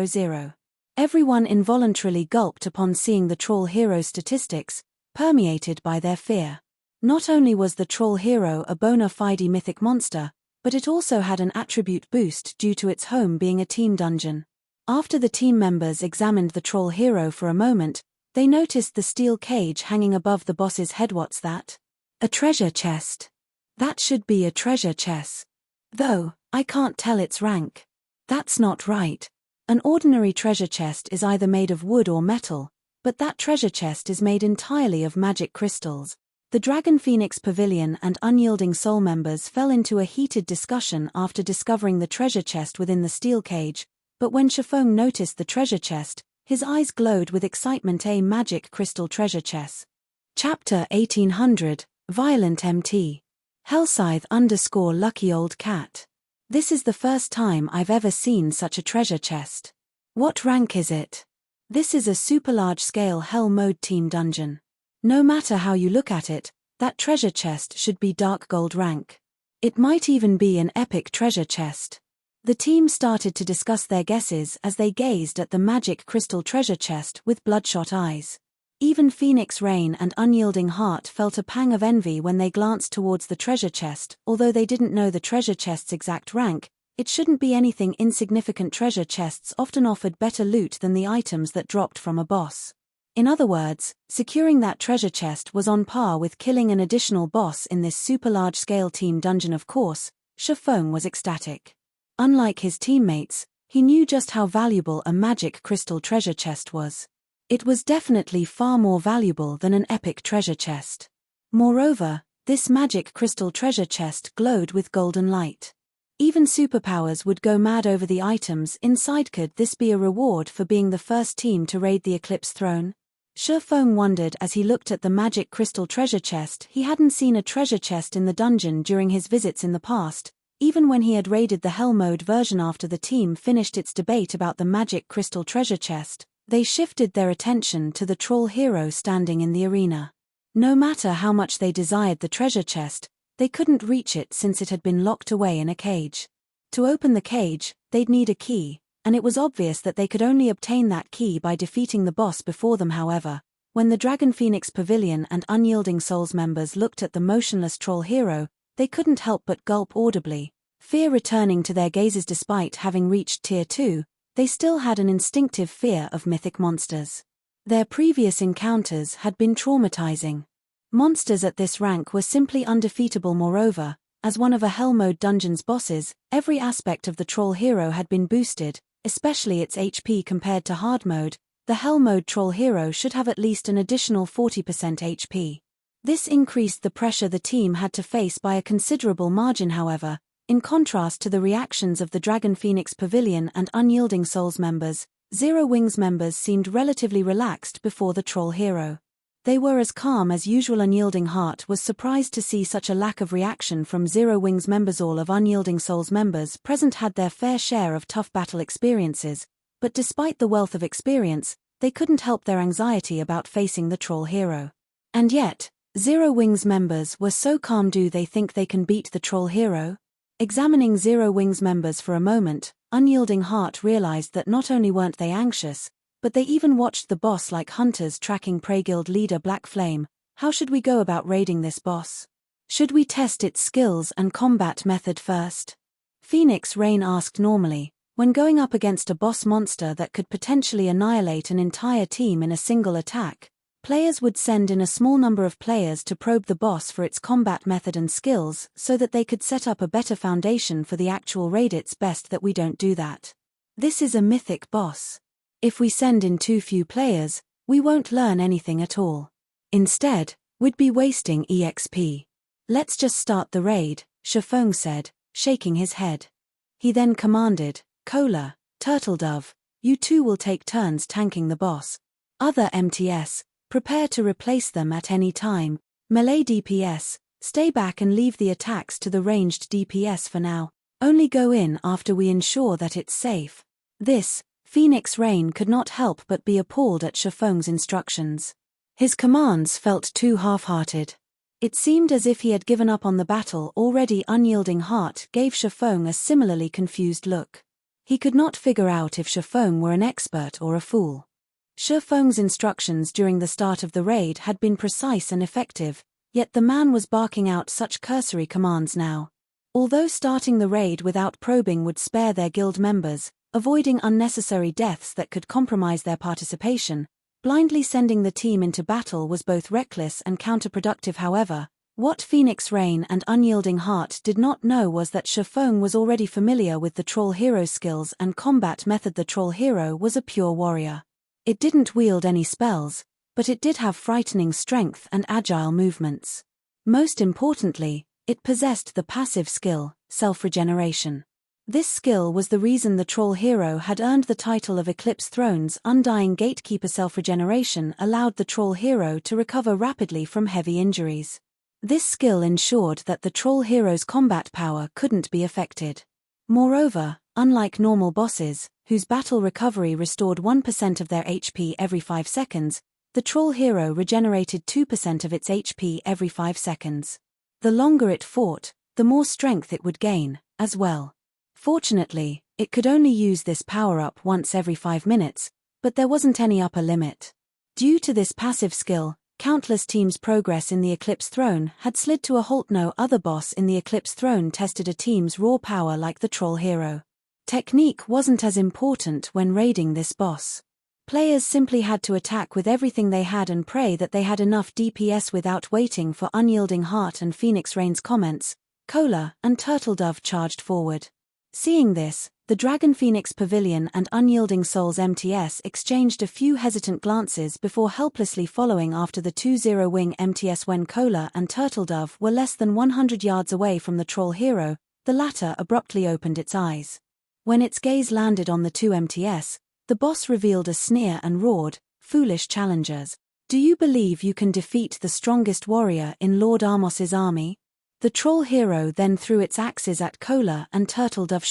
000. Everyone involuntarily gulped upon seeing the troll hero statistics, permeated by their fear. Not only was the troll hero a bona fide mythic monster, but it also had an attribute boost due to its home being a team dungeon. After the team members examined the troll hero for a moment, they noticed the steel cage hanging above the boss's head. What's that? A treasure chest. That should be a treasure chest. Though, I can't tell its rank. That's not right. An ordinary treasure chest is either made of wood or metal, but that treasure chest is made entirely of magic crystals. The Dragon Phoenix Pavilion and Unyielding Soul members fell into a heated discussion after discovering the treasure chest within the steel cage, but when Shifeng noticed the treasure chest, his eyes glowed with excitement. A magic crystal treasure chest. Chapter 1800, Violent MT. Hellscythe_lucky old cat. This is the first time I've ever seen such a treasure chest. What rank is it? This is a super large-scale hell mode team dungeon. No matter how you look at it, that treasure chest should be dark gold rank. It might even be an epic treasure chest. The team started to discuss their guesses as they gazed at the magic crystal treasure chest with bloodshot eyes. Even Phoenix Rain and Unyielding Heart felt a pang of envy when they glanced towards the treasure chest. Although they didn't know the treasure chest's exact rank, it shouldn't be anything insignificant. Treasure chests often offered better loot than the items that dropped from a boss. In other words, securing that treasure chest was on par with killing an additional boss in this super large-scale team dungeon. Of course, Shifeng was ecstatic. Unlike his teammates, he knew just how valuable a magic crystal treasure chest was. It was definitely far more valuable than an epic treasure chest. Moreover, this magic crystal treasure chest glowed with golden light. Even superpowers would go mad over the items inside. Could this be a reward for being the first team to raid the Eclipse throne? Shifeng wondered as he looked at the magic crystal treasure chest. He hadn't seen a treasure chest in the dungeon during his visits in the past, even when he had raided the Hell mode version. After the team finished its debate about the magic crystal treasure chest, they shifted their attention to the troll hero standing in the arena. No matter how much they desired the treasure chest, they couldn't reach it since it had been locked away in a cage. To open the cage, they'd need a key, and it was obvious that they could only obtain that key by defeating the boss before them. However, when the Dragon Phoenix Pavilion and Unyielding Souls members looked at the motionless troll hero, they couldn't help but gulp audibly, fear returning to their gazes. Despite having reached Tier 2, they still had an instinctive fear of mythic monsters. Their previous encounters had been traumatizing. Monsters at this rank were simply undefeatable. Moreover, as one of a Hell mode dungeon's bosses, every aspect of the troll hero had been boosted, especially its HP compared to hard mode. The Hell mode troll hero should have at least an additional 40% HP. This increased the pressure the team had to face by a considerable margin. However, in contrast to the reactions of the Dragon Phoenix Pavilion and Unyielding Souls members, Zero Wings members seemed relatively relaxed before the troll hero. They were as calm as usual. Unyielding Heart was surprised to see such a lack of reaction from Zero Wings members. All of Unyielding Souls members present had their fair share of tough battle experiences, but despite the wealth of experience, they couldn't help their anxiety about facing the troll hero. And yet, Zero Wings members were so calm. Do they think they can beat the troll hero? Examining Zero Wings members for a moment, Unyielding Heart realized that not only weren't they anxious, but they even watched the boss like hunters tracking Prey Guild leader Black Flame. How should we go about raiding this boss? Should we test its skills and combat method first? Phoenix Rain asked. Normally, when going up against a boss monster that could potentially annihilate an entire team in a single attack, players would send in a small number of players to probe the boss for its combat method and skills so that they could set up a better foundation for the actual raid. It's best that we don't do that. This is a mythic boss. If we send in too few players, we won't learn anything at all. Instead, we'd be wasting EXP. Let's just start the raid, Shifeng said, shaking his head. He then commanded, Cola, Turtledove, You two will take turns tanking the boss. Other MTS, prepare to replace them at any time. Melee DPS, stay back and leave the attacks to the ranged DPS for now. Only go in after we ensure that it's safe. This, Phoenix Rain could not help but be appalled at Shifeng's instructions. His commands felt too half-hearted. It seemed as if he had given up on the battle already. Unyielding Heart gave Shifeng a similarly confused look. He could not figure out if Shifeng were an expert or a fool. Shifeng's instructions during the start of the raid had been precise and effective, yet the man was barking out such cursory commands now. Although starting the raid without probing would spare their guild members, avoiding unnecessary deaths that could compromise their participation, blindly sending the team into battle was both reckless and counterproductive. However, what Phoenix Rain and Unyielding Heart did not know was that Shifeng was already familiar with the Troll Hero skills and combat method. The Troll Hero was a pure warrior. It didn't wield any spells, but it did have frightening strength and agile movements. Most importantly, it possessed the passive skill, self-regeneration. This skill was the reason the Troll Hero had earned the title of Eclipse Throne's Undying Gatekeeper. Self-regeneration allowed the Troll Hero to recover rapidly from heavy injuries. This skill ensured that the Troll Hero's combat power couldn't be affected. Moreover, unlike normal bosses, whose battle recovery restored 1% of their HP every 5 seconds, the Troll Hero regenerated 2% of its HP every 5 seconds. The longer it fought, the more strength it would gain, as well. Fortunately, it could only use this power-up once every 5 minutes, but there wasn't any upper limit. Due to this passive skill, countless teams' progress in the Eclipse Throne had slid to a halt. No other boss in the Eclipse Throne tested a team's raw power like the Troll Hero. Technique wasn't as important when raiding this boss. Players simply had to attack with everything they had and pray that they had enough DPS. Without waiting for Unyielding Heart and Phoenix Rain's comments, Cola and Turtledove charged forward. Seeing this, the Dragon Phoenix Pavilion and Unyielding Souls MTS exchanged a few hesitant glances before helplessly following after the 2-0 Wing MTS. When Cola and Turtledove were less than 100 yards away from the Troll Hero, the latter abruptly opened its eyes. When its gaze landed on the two MTS, the boss revealed a sneer and roared, "Foolish challengers. Do you believe you can defeat the strongest warrior in Lord Armos's army?" The Troll Hero then threw its axes at Cola and Turtledove.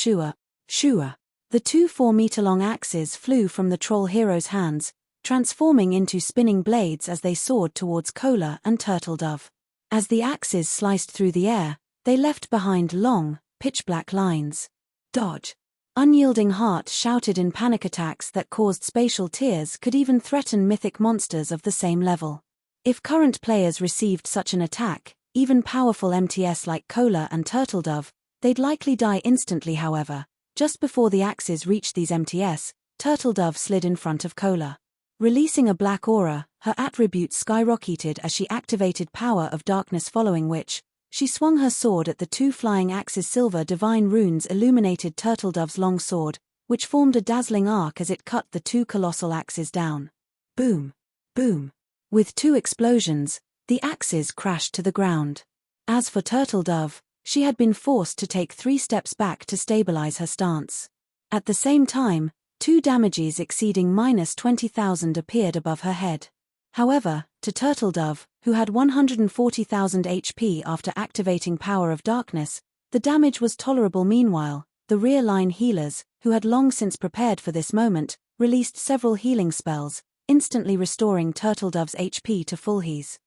Shua. The two 4-meter-long axes flew from the Troll Hero's hands, transforming into spinning blades as they soared towards Cola and Turtledove. As the axes sliced through the air, they left behind long, pitch-black lines. Dodge. Unyielding Heart shouted in panic. Attacks that caused spatial tears could even threaten mythic monsters of the same level. If current players received such an attack, even powerful MTS like Cola and Turtledove, they'd likely die instantly. However, just before the axes reached these MTS, Turtledove slid in front of Cola. Releasing a black aura, her attributes skyrocketed as she activated Power of Darkness, following which, she swung her sword at the two flying axes. Silver divine runes illuminated Turtledove's long sword, which formed a dazzling arc as it cut the two colossal axes down. Boom! Boom! With two explosions, the axes crashed to the ground. As for Turtledove, she had been forced to take 3 steps back to stabilize her stance. At the same time, 2 damages exceeding -20,000 appeared above her head. However, to Turtledove, who had 140,000 HP after activating Power of Darkness, the damage was tolerable. Meanwhile, the rear-line healers, who had long since prepared for this moment, released several healing spells, instantly restoring Turtledove's HP to full heals.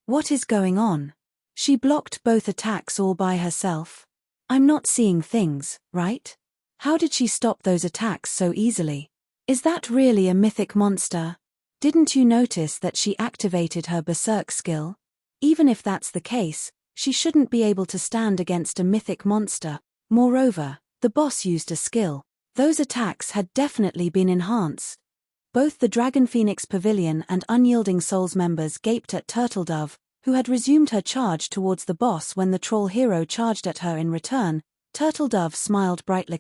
What is going on? She blocked both attacks all by herself. I'm not seeing things, right? How did she stop those attacks so easily? Is that really a mythic monster? Didn't you notice that she activated her Berserk skill? Even if that's the case, she shouldn't be able to stand against a mythic monster. Moreover, the boss used a skill. Those attacks had definitely been enhanced. Both the Dragon Phoenix Pavilion and Unyielding Souls members gaped at Turtledove, who had resumed her charge towards the boss when the Troll Hero charged at her in return. Turtledove smiled brightly.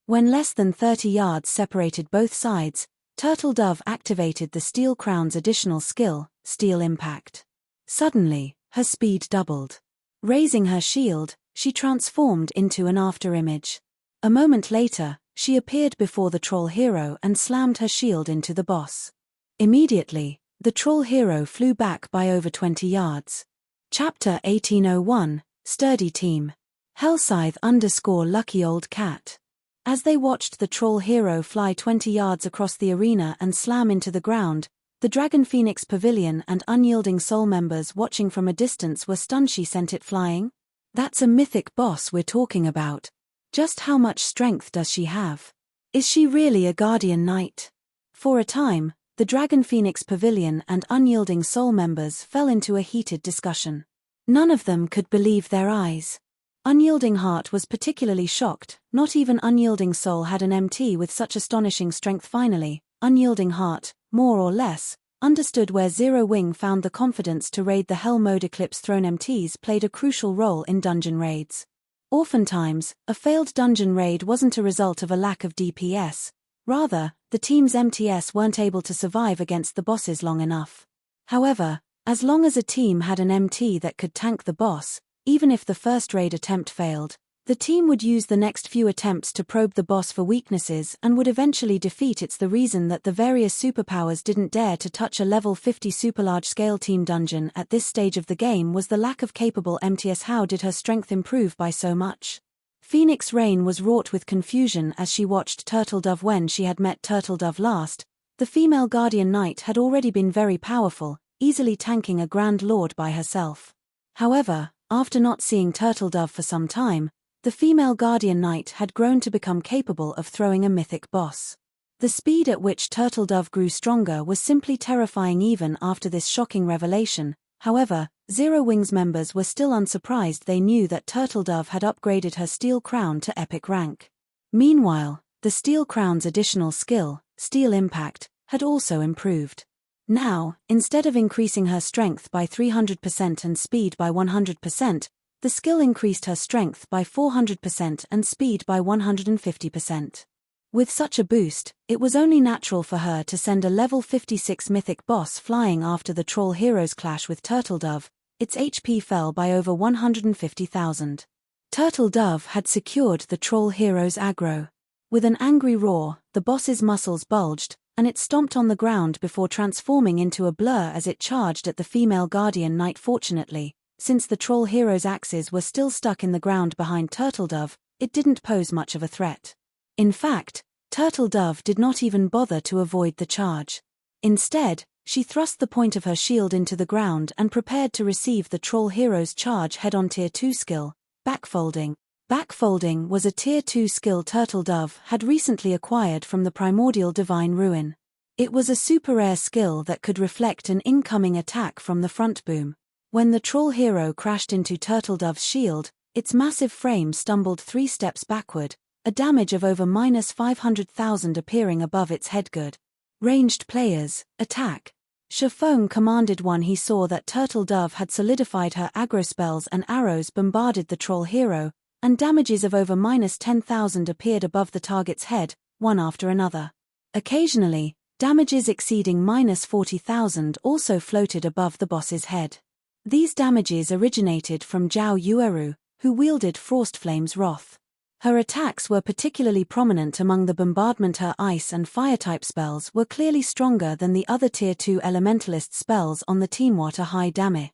When less than 30 yards separated both sides, Turtledove activated the Steel Crown's additional skill, Steel Impact. Suddenly, her speed doubled. Raising her shield, she transformed into an afterimage. A moment later, She appeared before the troll hero and slammed her shield into the boss. Immediately, the troll hero flew back by over 20 yards. Chapter 1801, Sturdy Team. Hellscythe_Lucky Old Cat. As they watched the troll hero fly 20 yards across the arena and slam into the ground, the Dragon Phoenix Pavilion and Unyielding Soul members watching from a distance were stunned. She sent it flying? That's a mythic boss we're talking about. Just how much strength does she have? Is she really a Guardian Knight? For a time, the Dragon Phoenix Pavilion and Unyielding Soul members fell into a heated discussion. None of them could believe their eyes. Unyielding Heart was particularly shocked. Not even Unyielding Soul had an MT with such astonishing strength. Finally, Unyielding Heart, more or less, understood where Zero Wing found the confidence to raid the Hell mode. Eclipse Throne MTs played a crucial role in dungeon raids. Oftentimes, a failed dungeon raid wasn't a result of a lack of DPS. Rather, the team's MTS weren't able to survive against the bosses long enough. However, as long as a team had an MT that could tank the boss, even if the first raid attempt failed, the team would use the next few attempts to probe the boss for weaknesses and would eventually defeat. It's the reason that the various superpowers didn't dare to touch a level 50 super large-scale team dungeon at this stage of the game was the lack of capable MTS. How did her strength improve by so much? Phoenix Rain was wrought with confusion as she watched Turtledove. When she had met Turtledove last, the female Guardian Knight had already been very powerful, easily tanking a Grand Lord by herself. However, after not seeing Turtledove for some time, the female Guardian Knight had grown to become capable of throwing a mythic boss. The speed at which Turtledove grew stronger was simply terrifying even after this shocking revelation. However, Zero Wing's members were still unsurprised. They knew that Turtledove had upgraded her Steel Crown to epic rank. Meanwhile, the Steel Crown's additional skill, Steel Impact, had also improved. Now, instead of increasing her strength by 300% and speed by 100%, the skill increased her strength by 400% and speed by 150%. With such a boost, it was only natural for her to send a level 56 mythic boss flying after the troll hero's clash with Turtledove. Its HP fell by over 150,000. Turtledove had secured the troll hero's aggro. With an angry roar, the boss's muscles bulged, and it stomped on the ground before transforming into a blur as it charged at the female Guardian Knight. Fortunately, since the troll hero's axes were still stuck in the ground behind Turtledove, it didn't pose much of a threat. In fact, Turtledove did not even bother to avoid the charge. Instead, she thrust the point of her shield into the ground and prepared to receive the troll hero's charge head-on. Tier 2 skill, Backfolding. Backfolding was a Tier 2 skill Turtledove had recently acquired from the primordial Divine Ruin. It was a super rare skill that could reflect an incoming attack from the front boom. When the troll hero crashed into Turtledove's shield, its massive frame stumbled 3 steps backward, a damage of over -500,000 appearing above its headguard. Ranged players, attack. Shafong commanded one. He saw that Turtledove had solidified her aggro spells and arrows bombarded the troll hero, and damages of over -10,000 appeared above the target's head, one after another. Occasionally, damages exceeding -40,000 also floated above the boss's head. These damages originated from Zhao Yueru, who wielded Frostflame's Wrath. Her attacks were particularly prominent among the bombardment. Her ice and fire-type spells were clearly stronger than the other Tier 2 elementalist spells on the team. What a high damage.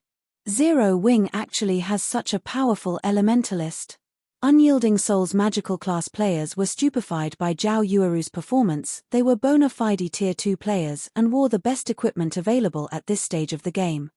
Zero Wing actually has such a powerful elementalist. Unyielding Soul's magical class players were stupefied by Zhao Yueru's performance. They were bona fide Tier 2 players and wore the best equipment available at this stage of the game.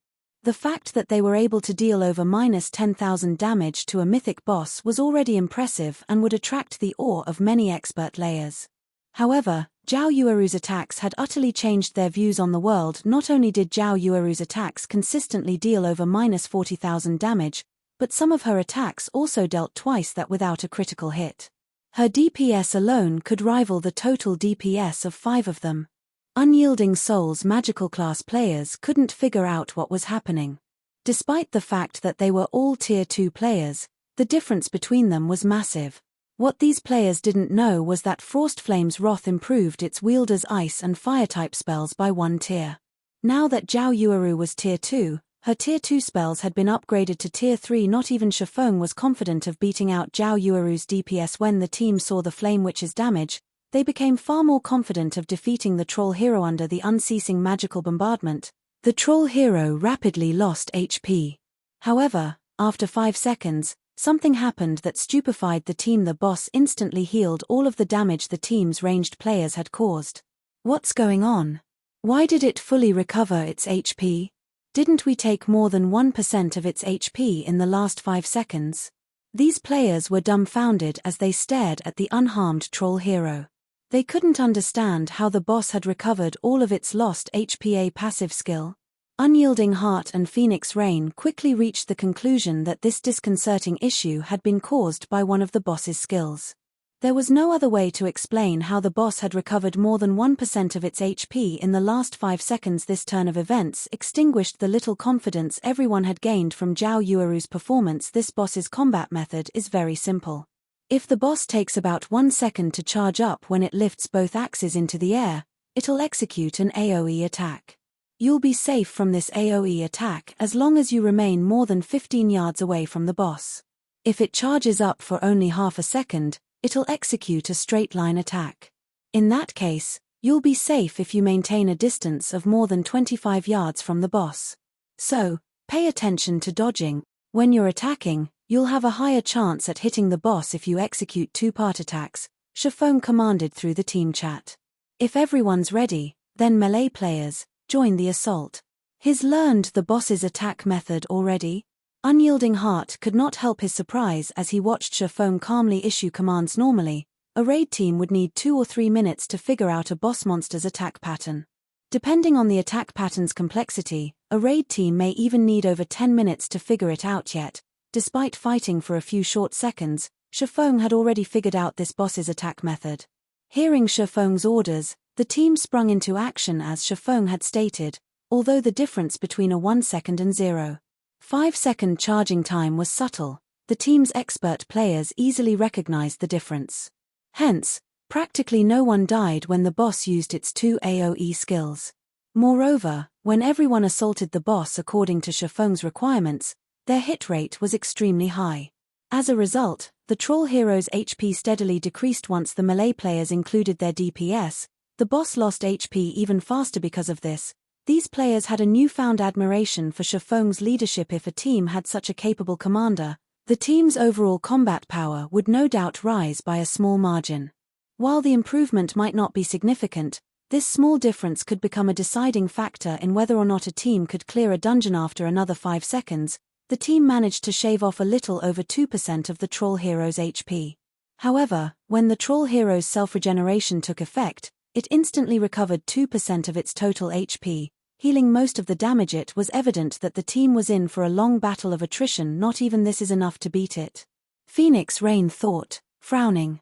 The fact that they were able to deal over -10,000 damage to a mythic boss was already impressive and would attract the awe of many expert players. However, Zhao Yueru's attacks had utterly changed their views on the world. Not only did Zhao Yueru's attacks consistently deal over -40,000 damage, but some of her attacks also dealt twice that without a critical hit. Her DPS alone could rival the total DPS of 5 of them. Unyielding Soul's magical class players couldn't figure out what was happening. Despite the fact that they were all Tier 2 players, the difference between them was massive. What these players didn't know was that Frostflame's Wrath improved its wielder's ice and fire-type spells by 1 tier. Now that Zhao Yueru was Tier 2, Her Tier 2 spells had been upgraded to Tier 3. Not even Shifeng was confident of beating out Zhao Yueru's DPS. When the team saw the Flame Witch's damage, they became far more confident of defeating the troll hero under the unceasing magical bombardment. The troll hero rapidly lost HP. However, after 5 seconds, something happened that stupefied the team. The boss instantly healed all of the damage the team's ranged players had caused. What's going on? Why did it fully recover its HP? Didn't we take more than 1% of its HP in the last 5 seconds? These players were dumbfounded as they stared at the unharmed troll hero. They couldn't understand how the boss had recovered all of its lost HP. A passive skill. Unyielding Heart and Phoenix Rain quickly reached the conclusion that this disconcerting issue had been caused by one of the boss's skills. There was no other way to explain how the boss had recovered more than 1% of its HP in the last 5 seconds. This turn of events extinguished the little confidence everyone had gained from Zhao Yueru's performance. This boss's combat method is very simple. If the boss takes about 1 second to charge up when it lifts both axes into the air, it'll execute an AoE attack. You'll be safe from this AoE attack as long as you remain more than 15 yards away from the boss. If it charges up for only half a second, it'll execute a straight-line attack. In that case, you'll be safe if you maintain a distance of more than 25 yards from the boss. So, pay attention to dodging. When you're attacking, you'll have a higher chance at hitting the boss if you execute two-part attacks, Shifeng commanded through the team chat. If everyone's ready, then melee players, join the assault. He's learned the boss's attack method already. Unyielding Heart could not help his surprise as he watched Shifeng calmly issue commands. Normally, a raid team would need 2 or 3 minutes to figure out a boss monster's attack pattern. Depending on the attack pattern's complexity, a raid team may even need over 10 minutes to figure it out. Yet, despite fighting for a few short seconds, Shifeng had already figured out this boss's attack method. Hearing Shifeng's orders, the team sprung into action as Shifeng had stated, although the difference between a 1 second and 0.5 second charging time was subtle, the team's expert players easily recognized the difference. Hence, practically no one died when the boss used its 2 AoE skills. Moreover, when everyone assaulted the boss according to Shifeng's requirements, their hit rate was extremely high. As a result, the troll hero's HP steadily decreased. Once the melee players included their DPS, the boss lost HP even faster. Because of this, these players had a newfound admiration for Shifeng's leadership. If a team had such a capable commander, the team's overall combat power would no doubt rise by a small margin. While the improvement might not be significant, this small difference could become a deciding factor in whether or not a team could clear a dungeon. After another 5 seconds, the team managed to shave off a little over 2% of the troll hero's HP. However, when the troll hero's self-regeneration took effect, it instantly recovered 2% of its total HP, healing most of the damage. It was evident that the team was in for a long battle of attrition. Not even this is enough to beat it. Phoenix Rain thought, frowning.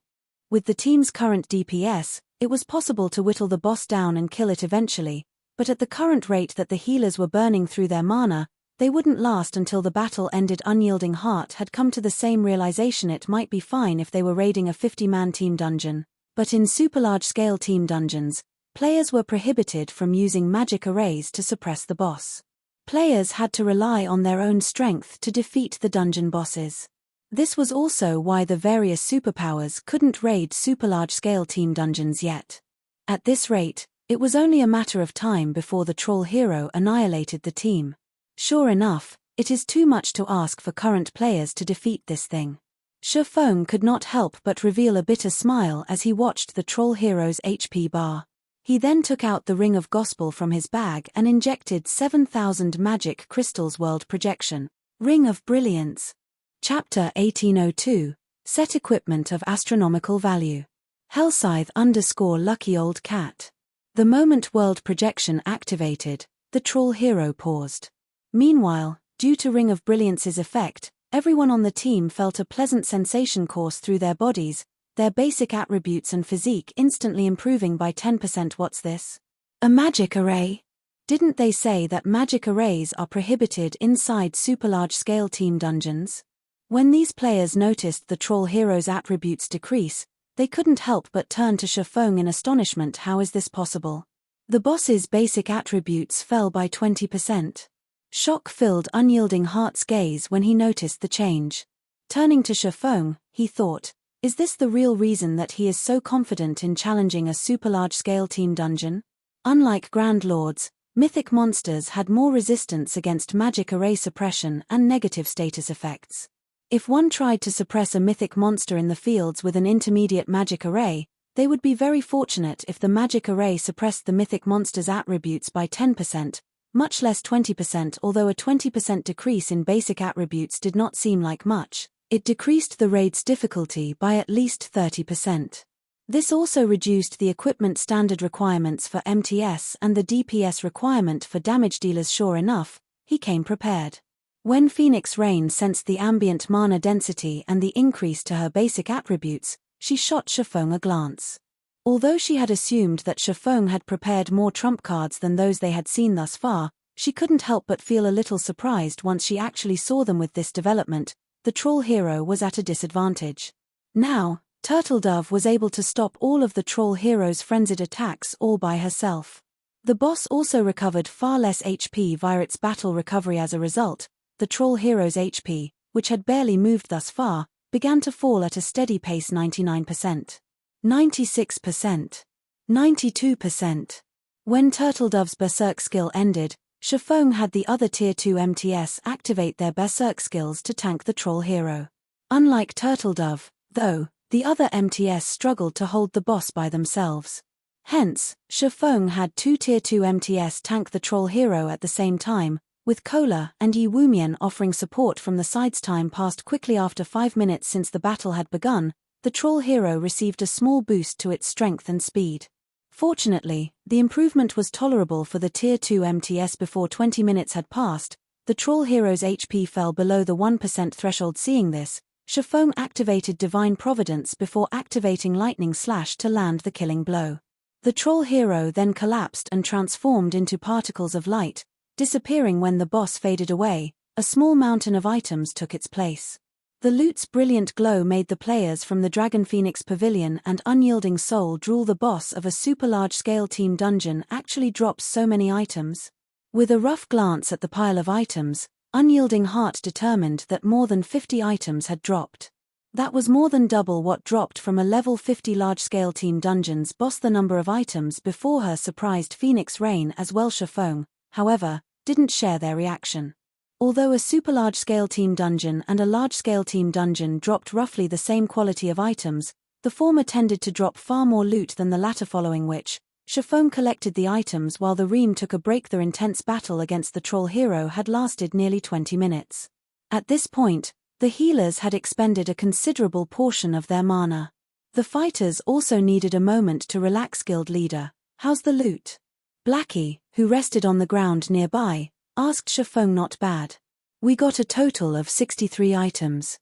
With the team's current DPS, it was possible to whittle the boss down and kill it eventually, but at the current rate that the healers were burning through their mana, they wouldn't last until the battle ended. Unyielding Heart had come to the same realization. It might be fine if they were raiding a 50-man team dungeon, but in super large-scale team dungeons, players were prohibited from using magic arrays to suppress the boss. Players had to rely on their own strength to defeat the dungeon bosses. This was also why the various superpowers couldn't raid super large-scale team dungeons yet. At this rate, it was only a matter of time before the troll hero annihilated the team. Sure enough, it is too much to ask for current players to defeat this thing. Shifeng could not help but reveal a bitter smile as he watched the troll hero's HP bar. He then took out the Ring of Gospel from his bag and injected 7,000 magic crystals. World Projection. Ring of Brilliance. Chapter 1802. Set equipment of astronomical value. Hellscythe _ Lucky Old Cat. The moment World Projection activated, the troll hero paused. Meanwhile, due to Ring of Brilliance's effect, everyone on the team felt a pleasant sensation course through their bodies, their basic attributes and physique instantly improving by 10%. What's this? A magic array? Didn't they say that magic arrays are prohibited inside super large-scale team dungeons? When these players noticed the troll hero's attributes decrease, they couldn't help but turn to Shifeng in astonishment. How is this possible? The boss's basic attributes fell by 20%. Shock filled Unyielding Heart's gaze when he noticed the change. Turning to Shifeng, he thought, is this the real reason that he is so confident in challenging a super large-scale team dungeon? Unlike Grand Lords, mythic monsters had more resistance against magic array suppression and negative status effects. If one tried to suppress a mythic monster in the fields with an intermediate magic array, they would be very fortunate if the magic array suppressed the mythic monster's attributes by 10%, much less 20%. Although a 20% decrease in basic attributes did not seem like much, it decreased the raid's difficulty by at least 30%. This also reduced the equipment standard requirements for MTS and the DPS requirement for damage dealers. Sure enough, he came prepared. When Phoenix Rain sensed the ambient mana density and the increase to her basic attributes, she shot Shifeng a glance. Although she had assumed that Shifeng had prepared more trump cards than those they had seen thus far, she couldn't help but feel a little surprised once she actually saw them. With this development, the troll hero was at a disadvantage. Now, Turtledove was able to stop all of the troll hero's frenzied attacks all by herself. The boss also recovered far less HP via its battle recovery. As a result, the troll hero's HP, which had barely moved thus far, began to fall at a steady pace. 99%. 96%. 92%. When Turtledove's Berserk skill ended, Shifeng had the other Tier 2 MTS activate their Berserk skills to tank the troll hero. Unlike Turtledove, though, the other MTS struggled to hold the boss by themselves. Hence, Shifeng had two Tier 2 MTS tank the troll hero at the same time, with Cola and Yi Wumian offering support from the sides. Time passed quickly. After 5 minutes since the battle had begun, the troll hero received a small boost to its strength and speed. Fortunately, the improvement was tolerable for the Tier 2 MTS. Before 20 minutes had passed, the troll hero's HP fell below the 1% threshold. Seeing this, Shifeng activated Divine Providence before activating Lightning Slash to land the killing blow. The troll hero then collapsed and transformed into particles of light, disappearing when the boss faded away. A small mountain of items took its place. The loot's brilliant glow made the players from the Dragon Phoenix Pavilion and Unyielding Soul drool. The boss of a super large-scale team dungeon actually drops so many items. With a rough glance at the pile of items, Unyielding Heart determined that more than 50 items had dropped. That was more than double what dropped from a level 50 large-scale team dungeon's boss. The number of items before her surprised Phoenix Rain as well. Shifeng, however, didn't share their reaction. Although a super large-scale team dungeon and a large-scale team dungeon dropped roughly the same quality of items, the former tended to drop far more loot than the latter, following which, Shifeng collected the items while the Ream took a break. The intense battle against the troll hero had lasted nearly 20 minutes. At this point, the healers had expended a considerable portion of their mana. The fighters also needed a moment to relax. Guild leader, how's the loot? Blackie, who rested on the ground nearby, asked Shifeng. Not bad. We got a total of 63 items.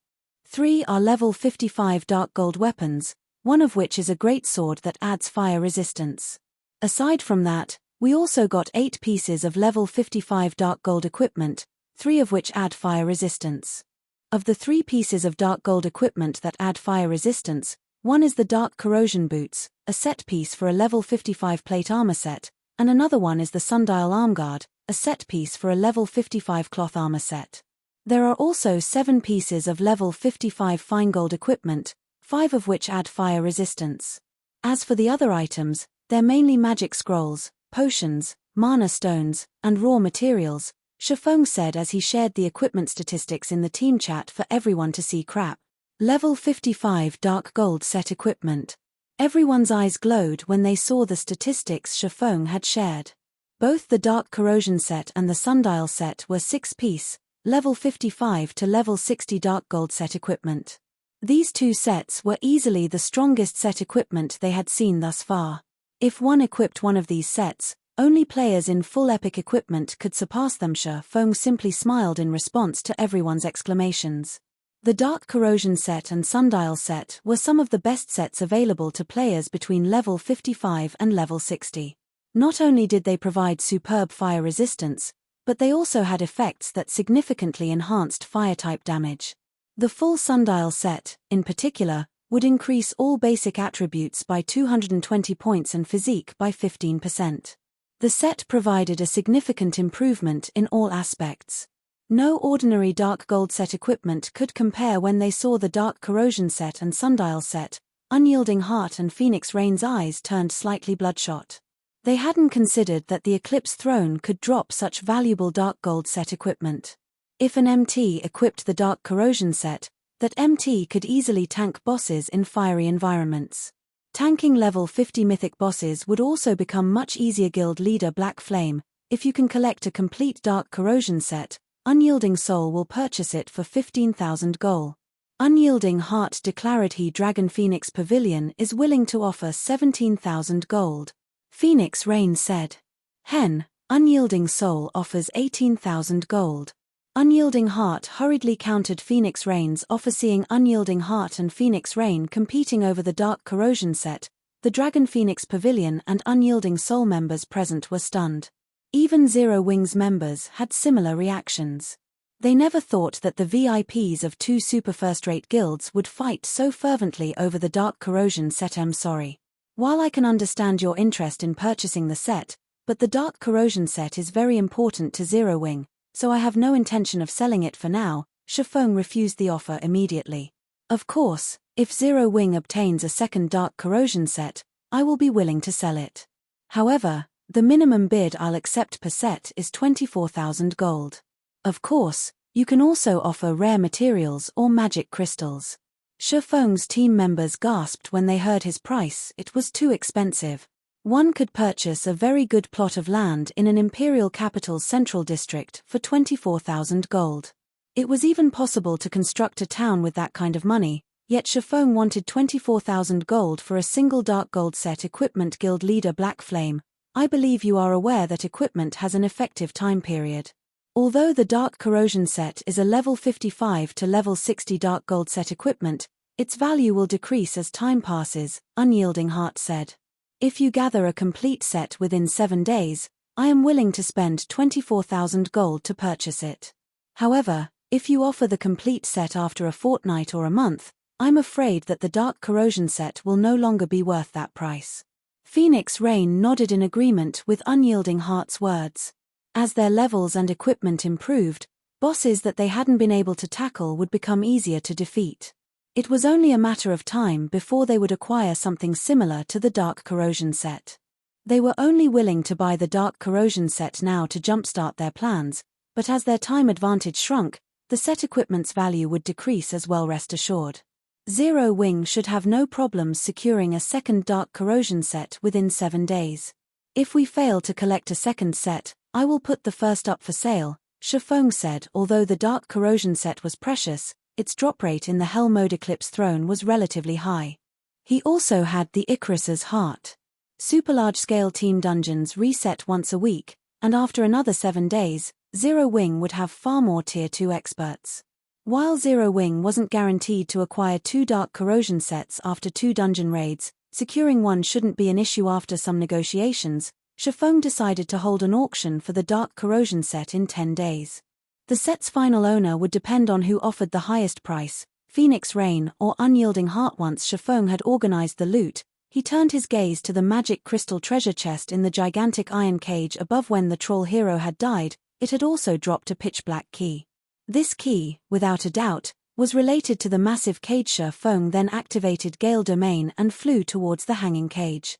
3 are level 55 dark gold weapons, one of which is a greatsword that adds fire resistance. Aside from that, we also got 8 pieces of level 55 dark gold equipment, 3 of which add fire resistance. Of the 3 pieces of dark gold equipment that add fire resistance, one is the Dark Corrosion Boots, a set piece for a level 55 plate armor set, and another one is the Sundial Armguard, a set piece for a level 55 cloth armor set. There are also 7 pieces of level 55 fine gold equipment, 5 of which add fire resistance. As for the other items, they're mainly magic scrolls, potions, mana stones, and raw materials, Shifeng said as he shared the equipment statistics in the team chat for everyone to see. Crap. Level 55 dark gold set equipment. Everyone's eyes glowed when they saw the statistics Shifeng had shared. Both the Dark Corrosion set and the Sundial set were 6-piece, level 55 to level 60 dark gold set equipment. These 2 sets were easily the strongest set equipment they had seen thus far. If one equipped one of these sets, only players in full epic equipment could surpass them. Shifeng simply smiled in response to everyone's exclamations. The Dark Corrosion set and Sundial set were some of the best sets available to players between level 55 and level 60. Not only did they provide superb fire resistance, but they also had effects that significantly enhanced fire-type damage. The full Sundial set, in particular, would increase all basic attributes by 220 points and physique by 15%. The set provided a significant improvement in all aspects. No ordinary Dark Gold set equipment could compare when they saw the Dark Corrosion set and Sundial set. Unyielding Heart and Phoenix Rain's eyes turned slightly bloodshot. They hadn't considered that the Eclipse throne could drop such valuable Dark Gold set equipment. If an MT equipped the Dark Corrosion set, that MT could easily tank bosses in fiery environments. Tanking level 50 mythic bosses would also become much easier. Guild Leader Black Flame, if you can collect a complete Dark Corrosion set, Unyielding Soul will purchase it for 15,000 gold. Unyielding Heart declared he Dragon Phoenix Pavilion is willing to offer 17,000 gold. Phoenix Rain said. Hen, Unyielding Soul offers 18,000 gold. Unyielding Heart hurriedly countered Phoenix Rain's offer. Seeing Unyielding Heart and Phoenix Rain competing over the Dark Corrosion set, the Dragon Phoenix Pavilion and Unyielding Soul members present were stunned. Even Zero Wings members had similar reactions. They never thought that the VIPs of two super first-rate guilds would fight so fervently over the Dark Corrosion set. I'm sorry. While I can understand your interest in purchasing the set, but the Dark Corrosion set is very important to Zero Wing, so I have no intention of selling it for now. Shifeng refused the offer immediately. Of course, if Zero Wing obtains a second Dark Corrosion set, I will be willing to sell it. However, the minimum bid I'll accept per set is 24,000 gold. Of course, you can also offer rare materials or magic crystals. Shifeng's team members gasped when they heard his price. It was too expensive. One could purchase a very good plot of land in an imperial capital's central district for 24,000 gold. It was even possible to construct a town with that kind of money, yet Shifeng wanted 24,000 gold for a single Dark Gold set equipment. Guild Leader Black Flame, I believe you are aware that equipment has an effective time period. Although the Dark Corrosion set is a level 55 to level 60 Dark Gold set equipment, its value will decrease as time passes, Unyielding Heart said. If you gather a complete set within 7 days, I am willing to spend 24,000 gold to purchase it. However, if you offer the complete set after a fortnight or a month, I'm afraid that the Dark Corrosion set will no longer be worth that price. Phoenix Rain nodded in agreement with Unyielding Heart's words. As their levels and equipment improved, bosses that they hadn't been able to tackle would become easier to defeat. It was only a matter of time before they would acquire something similar to the Dark Corrosion set. They were only willing to buy the Dark Corrosion set now to jumpstart their plans, but as their time advantage shrunk, the set equipment's value would decrease as well. Rest assured. Zero Wing should have no problems securing a second Dark Corrosion set within 7 days. If we fail to collect a second set, I will put the first up for sale, Shifeng said. Although the Dark Corrosion set was precious, its drop rate in the Hell mode Eclipse throne was relatively high. He also had the Icarus's Heart. Super large-scale team dungeons reset once a week, and after another 7 days, Zero Wing would have far more Tier 2 experts. While Zero Wing wasn't guaranteed to acquire 2 Dark Corrosion sets after 2 dungeon raids, securing one shouldn't be an issue. After some negotiations, Shifeng decided to hold an auction for the Dark Corrosion set in 10 days. The set's final owner would depend on who offered the highest price, Phoenix Rain or Unyielding Heart. Once Shifeng had organized the loot, he turned his gaze to the magic crystal treasure chest in the gigantic iron cage above. When the troll hero had died, it had also dropped a pitch-black key. This key, without a doubt, was related to the massive cage. Shifeng then activated Gale Domain and flew towards the hanging cage.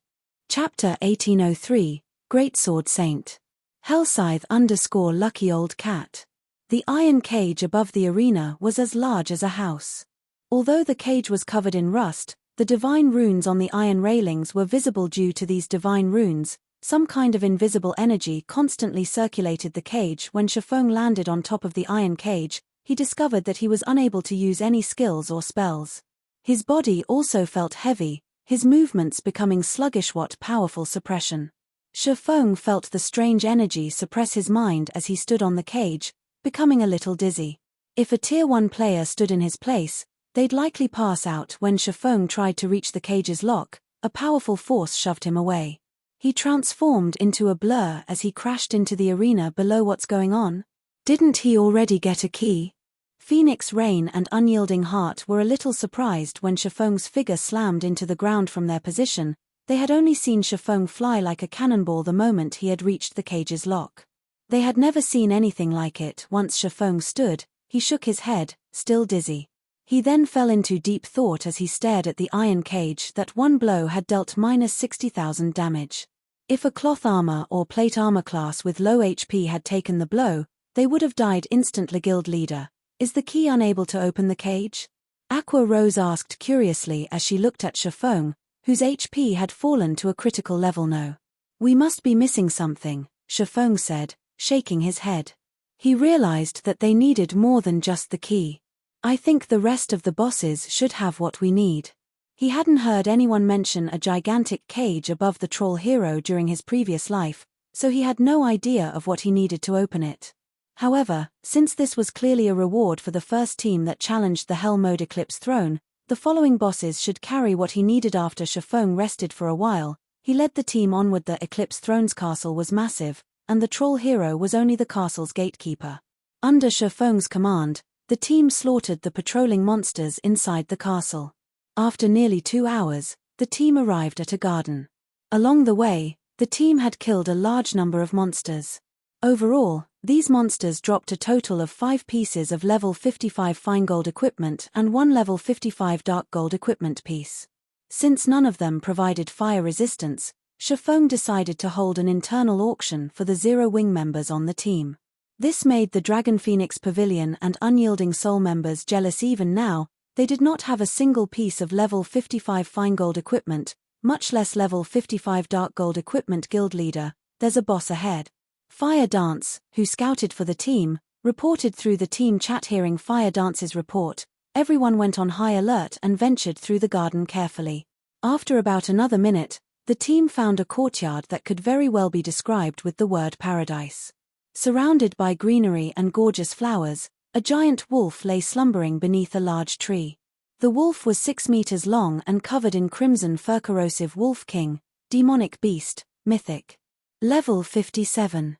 Chapter 1803, Greatsword Saint. Hellscythe _ Lucky Old Cat. The iron cage above the arena was as large as a house. Although the cage was covered in rust, the divine runes on the iron railings were visible. Due to these divine runes, some kind of invisible energy constantly circulated the cage. When Shifeng landed on top of the iron cage, he discovered that he was unable to use any skills or spells. His body also felt heavy, his movements becoming sluggish. What powerful suppression! Shifeng felt the strange energy suppress his mind as he stood on the cage, becoming a little dizzy. If a Tier 1 player stood in his place, they'd likely pass out. When Shifeng tried to reach the cage's lock, a powerful force shoved him away. He transformed into a blur as he crashed into the arena below. What's going on? Didn't he already get a key? Phoenix Rain and Unyielding Heart were a little surprised when Shifeng's figure slammed into the ground from their position. They had only seen Shifeng fly like a cannonball the moment he had reached the cage's lock. They had never seen anything like it. Once Shifeng stood, he shook his head, still dizzy. He then fell into deep thought as he stared at the iron cage that one blow had dealt -60,000 damage. If a cloth armor or plate armor class with low HP had taken the blow, they would have died instantly. Guild leader, is the key unable to open the cage? Aqua Rose asked curiously as she looked at Shifeng, whose HP had fallen to a critical level. No. We must be missing something, Shifeng said, shaking his head. He realized that they needed more than just the key. I think the rest of the bosses should have what we need. He hadn't heard anyone mention a gigantic cage above the troll hero during his previous life, so he had no idea of what he needed to open it. However, since this was clearly a reward for the first team that challenged the Hell Mode Eclipse throne, the following bosses should carry what he needed. After Shifeng rested for a while, he led the team onward. The Eclipse throne's castle was massive, and the troll hero was only the castle's gatekeeper. Under Shifeng's command, the team slaughtered the patrolling monsters inside the castle. After nearly 2 hours, the team arrived at a garden. Along the way, the team had killed a large number of monsters. Overall, these monsters dropped a total of 5 pieces of level 55 fine gold equipment and 1 level 55 dark gold equipment piece. Since none of them provided fire resistance, Shifeng decided to hold an internal auction for the Zero Wing members on the team. This made the Dragon Phoenix Pavilion and Unyielding Soul members jealous. Even now, they did not have a single piece of level 55 fine gold equipment, much less level 55 dark gold equipment. Guild leader, there's a boss ahead. Fire Dance, who scouted for the team, reported through the team chat. Hearing Fire Dance's report, everyone went on high alert and ventured through the garden carefully. After about another minute, the team found a courtyard that could very well be described with the word paradise. Surrounded by greenery and gorgeous flowers, a giant wolf lay slumbering beneath a large tree. The wolf was 6 meters long and covered in crimson fur. Corrosive Wolf King, Demonic Beast, Mythic. Level 57.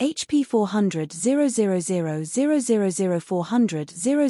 HP 400 000 000 400 000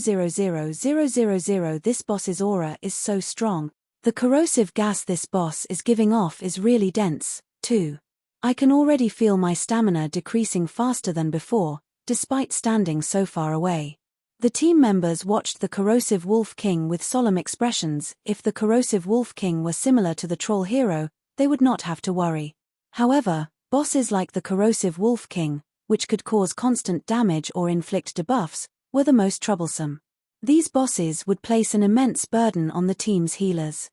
000. This boss's aura is so strong. The corrosive gas this boss is giving off is really dense, too. I can already feel my stamina decreasing faster than before, despite standing so far away. The team members watched the Corrosive Wolf King with solemn expressions. If the Corrosive Wolf King were similar to the troll hero, they would not have to worry. However, bosses like the Corrosive Wolf King, which could cause constant damage or inflict debuffs, were the most troublesome. These bosses would place an immense burden on the team's healers.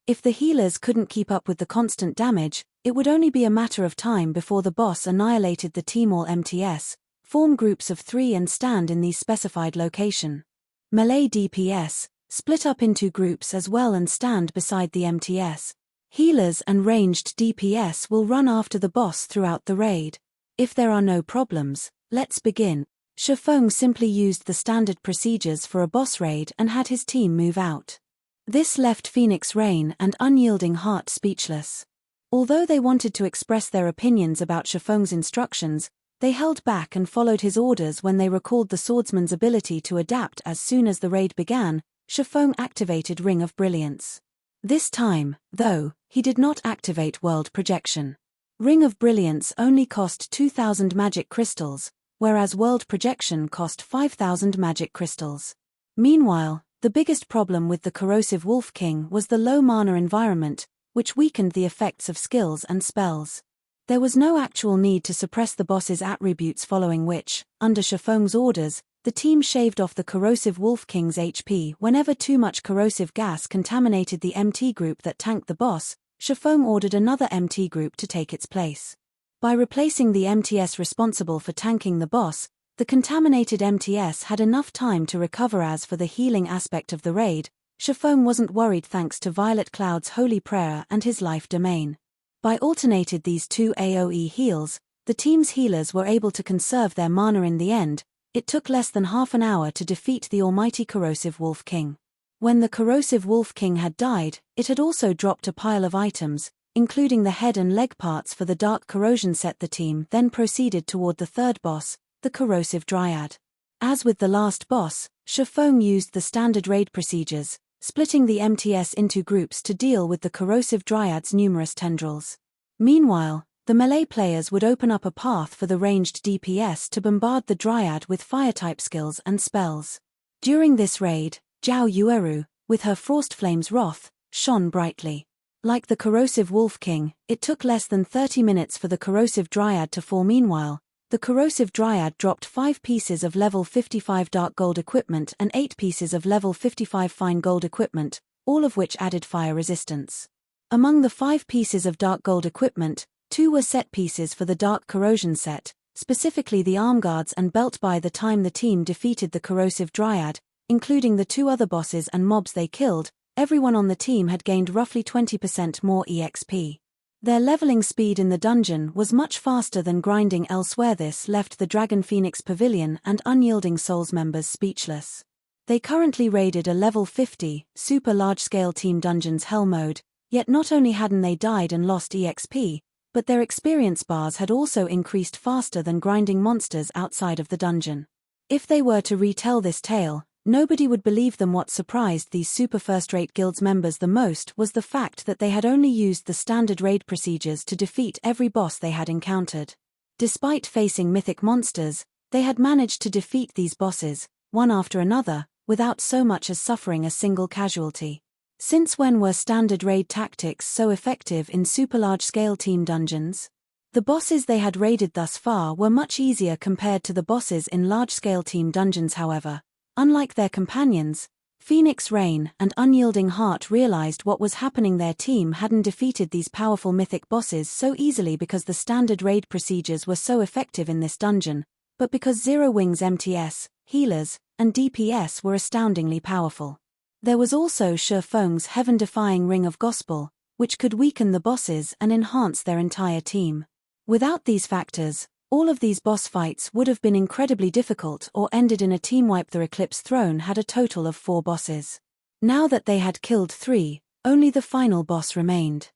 If the healers couldn't keep up with the constant damage, it would only be a matter of time before the boss annihilated the team. All MTS form groups of 3 and stand in the specified location. Melee DPS split up into groups as well and stand beside the MTS. Healers and ranged DPS will run after the boss throughout the raid. If there are no problems, let's begin. Shifeng simply used the standard procedures for a boss raid and had his team move out. This left Phoenix Rain and Unyielding Heart speechless. Although they wanted to express their opinions about Shifeng's instructions, they held back and followed his orders. When they recalled the swordsman's ability to adapt as soon as the raid began, Shifeng activated Ring of Brilliance. This time, though, he did not activate World Projection. Ring of Brilliance only cost 2,000 magic crystals, whereas World Projection cost 5,000 magic crystals. Meanwhile, the biggest problem with the Corrosive Wolf King was the low mana environment, which weakened the effects of skills and spells. There was no actual need to suppress the boss's attributes, following which, under Shifeng's orders, the team shaved off the Corrosive Wolf King's HP whenever too much corrosive gas contaminated the MT group that tanked the boss. Shifeng ordered another MT group to take its place. By replacing the MTS responsible for tanking the boss, the contaminated MTS had enough time to recover. As for the healing aspect of the raid, Shifeng wasn't worried thanks to Violet Cloud's holy prayer and his life domain. By alternated these 2 AoE heals, the team's healers were able to conserve their mana. In the end, it took less than half an hour to defeat the almighty Corrosive Wolf King. When the Corrosive Wolf King had died, it had also dropped a pile of items, including the head and leg parts for the Dark Corrosion set. The team then proceeded toward the third boss, the Corrosive Dryad. As with the last boss, Shifeng used the standard raid procedures, splitting the MTS into groups to deal with the corrosive dryad's numerous tendrils. Meanwhile, the melee players would open up a path for the ranged DPS to bombard the dryad with fire-type skills and spells. During this raid, Zhao Yueru, with her Frost Flame's Wrath, shone brightly. Like the corrosive Wolf King, it took less than 30 minutes for the corrosive dryad to fall. Meanwhile, the corrosive dryad dropped 5 pieces of level 55 dark gold equipment and 8 pieces of level 55 fine gold equipment, all of which added fire resistance. Among the 5 pieces of dark gold equipment, 2 were set pieces for the dark corrosion set, specifically the arm guards and belt. By the time the team defeated the corrosive dryad, including the 2 other bosses and mobs they killed, everyone on the team had gained roughly 20% more EXP. Their leveling speed in the dungeon was much faster than grinding elsewhere. This left the Dragon Phoenix Pavilion and Unyielding Souls members speechless. They currently raided a level 50, super large-scale team dungeon's hell mode, yet not only hadn't they died and lost EXP, but their experience bars had also increased faster than grinding monsters outside of the dungeon. If they were to retell this tale, nobody would believe them. What surprised these super first-rate guilds members the most was the fact that they had only used the standard raid procedures to defeat every boss they had encountered. Despite facing mythic monsters, they had managed to defeat these bosses, one after another, without so much as suffering a single casualty. Since when were standard raid tactics so effective in super large-scale team dungeons? The bosses they had raided thus far were much easier compared to the bosses in large-scale team dungeons. However, unlike their companions, Phoenix Rain and Unyielding Heart realized what was happening. Their team hadn't defeated these powerful mythic bosses so easily because the standard raid procedures were so effective in this dungeon, but because Zero Wing's MTS, healers, and DPS were astoundingly powerful. There was also Shifeng's heaven-defying Ring of Gospel, which could weaken the bosses and enhance their entire team. Without these factors, all of these boss fights would have been incredibly difficult or ended in a team wipe. The Eclipse throne had a total of 4 bosses. Now that they had killed 3, only the final boss remained.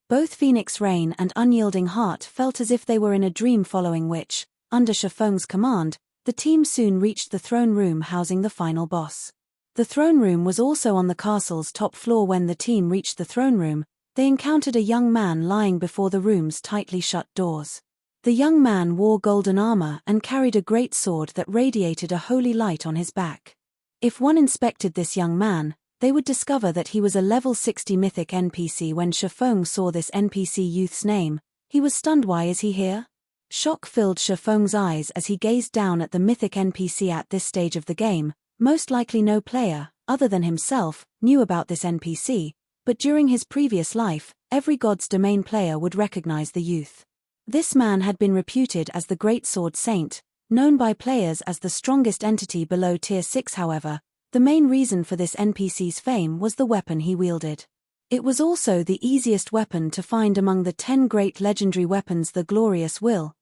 Both Phoenix Rain and Unyielding Heart felt as if they were in a dream, following which, under Shifeng's command, the team soon reached the throne room housing the final boss. The throne room was also on the castle's top floor. When the team reached the throne room, they encountered a young man lying before the room's tightly shut doors. The young man wore golden armor and carried a great sword that radiated a holy light on his back. If one inspected this young man, they would discover that he was a level 60 mythic NPC. When Shifeng saw this NPC youth's name, he was stunned. Why is he here? Shock filled Shifeng's eyes as he gazed down at the mythic NPC. At this stage of the game, most likely no player, other than himself, knew about this NPC, but during his previous life, every God's Domain player would recognize the youth. This man had been reputed as the Greatsword Saint, known by players as the strongest entity below Tier 6. However, the main reason for this NPC's fame was the weapon he wielded. It was also the easiest weapon to find among the 10 great legendary weapons. The Glorious Will.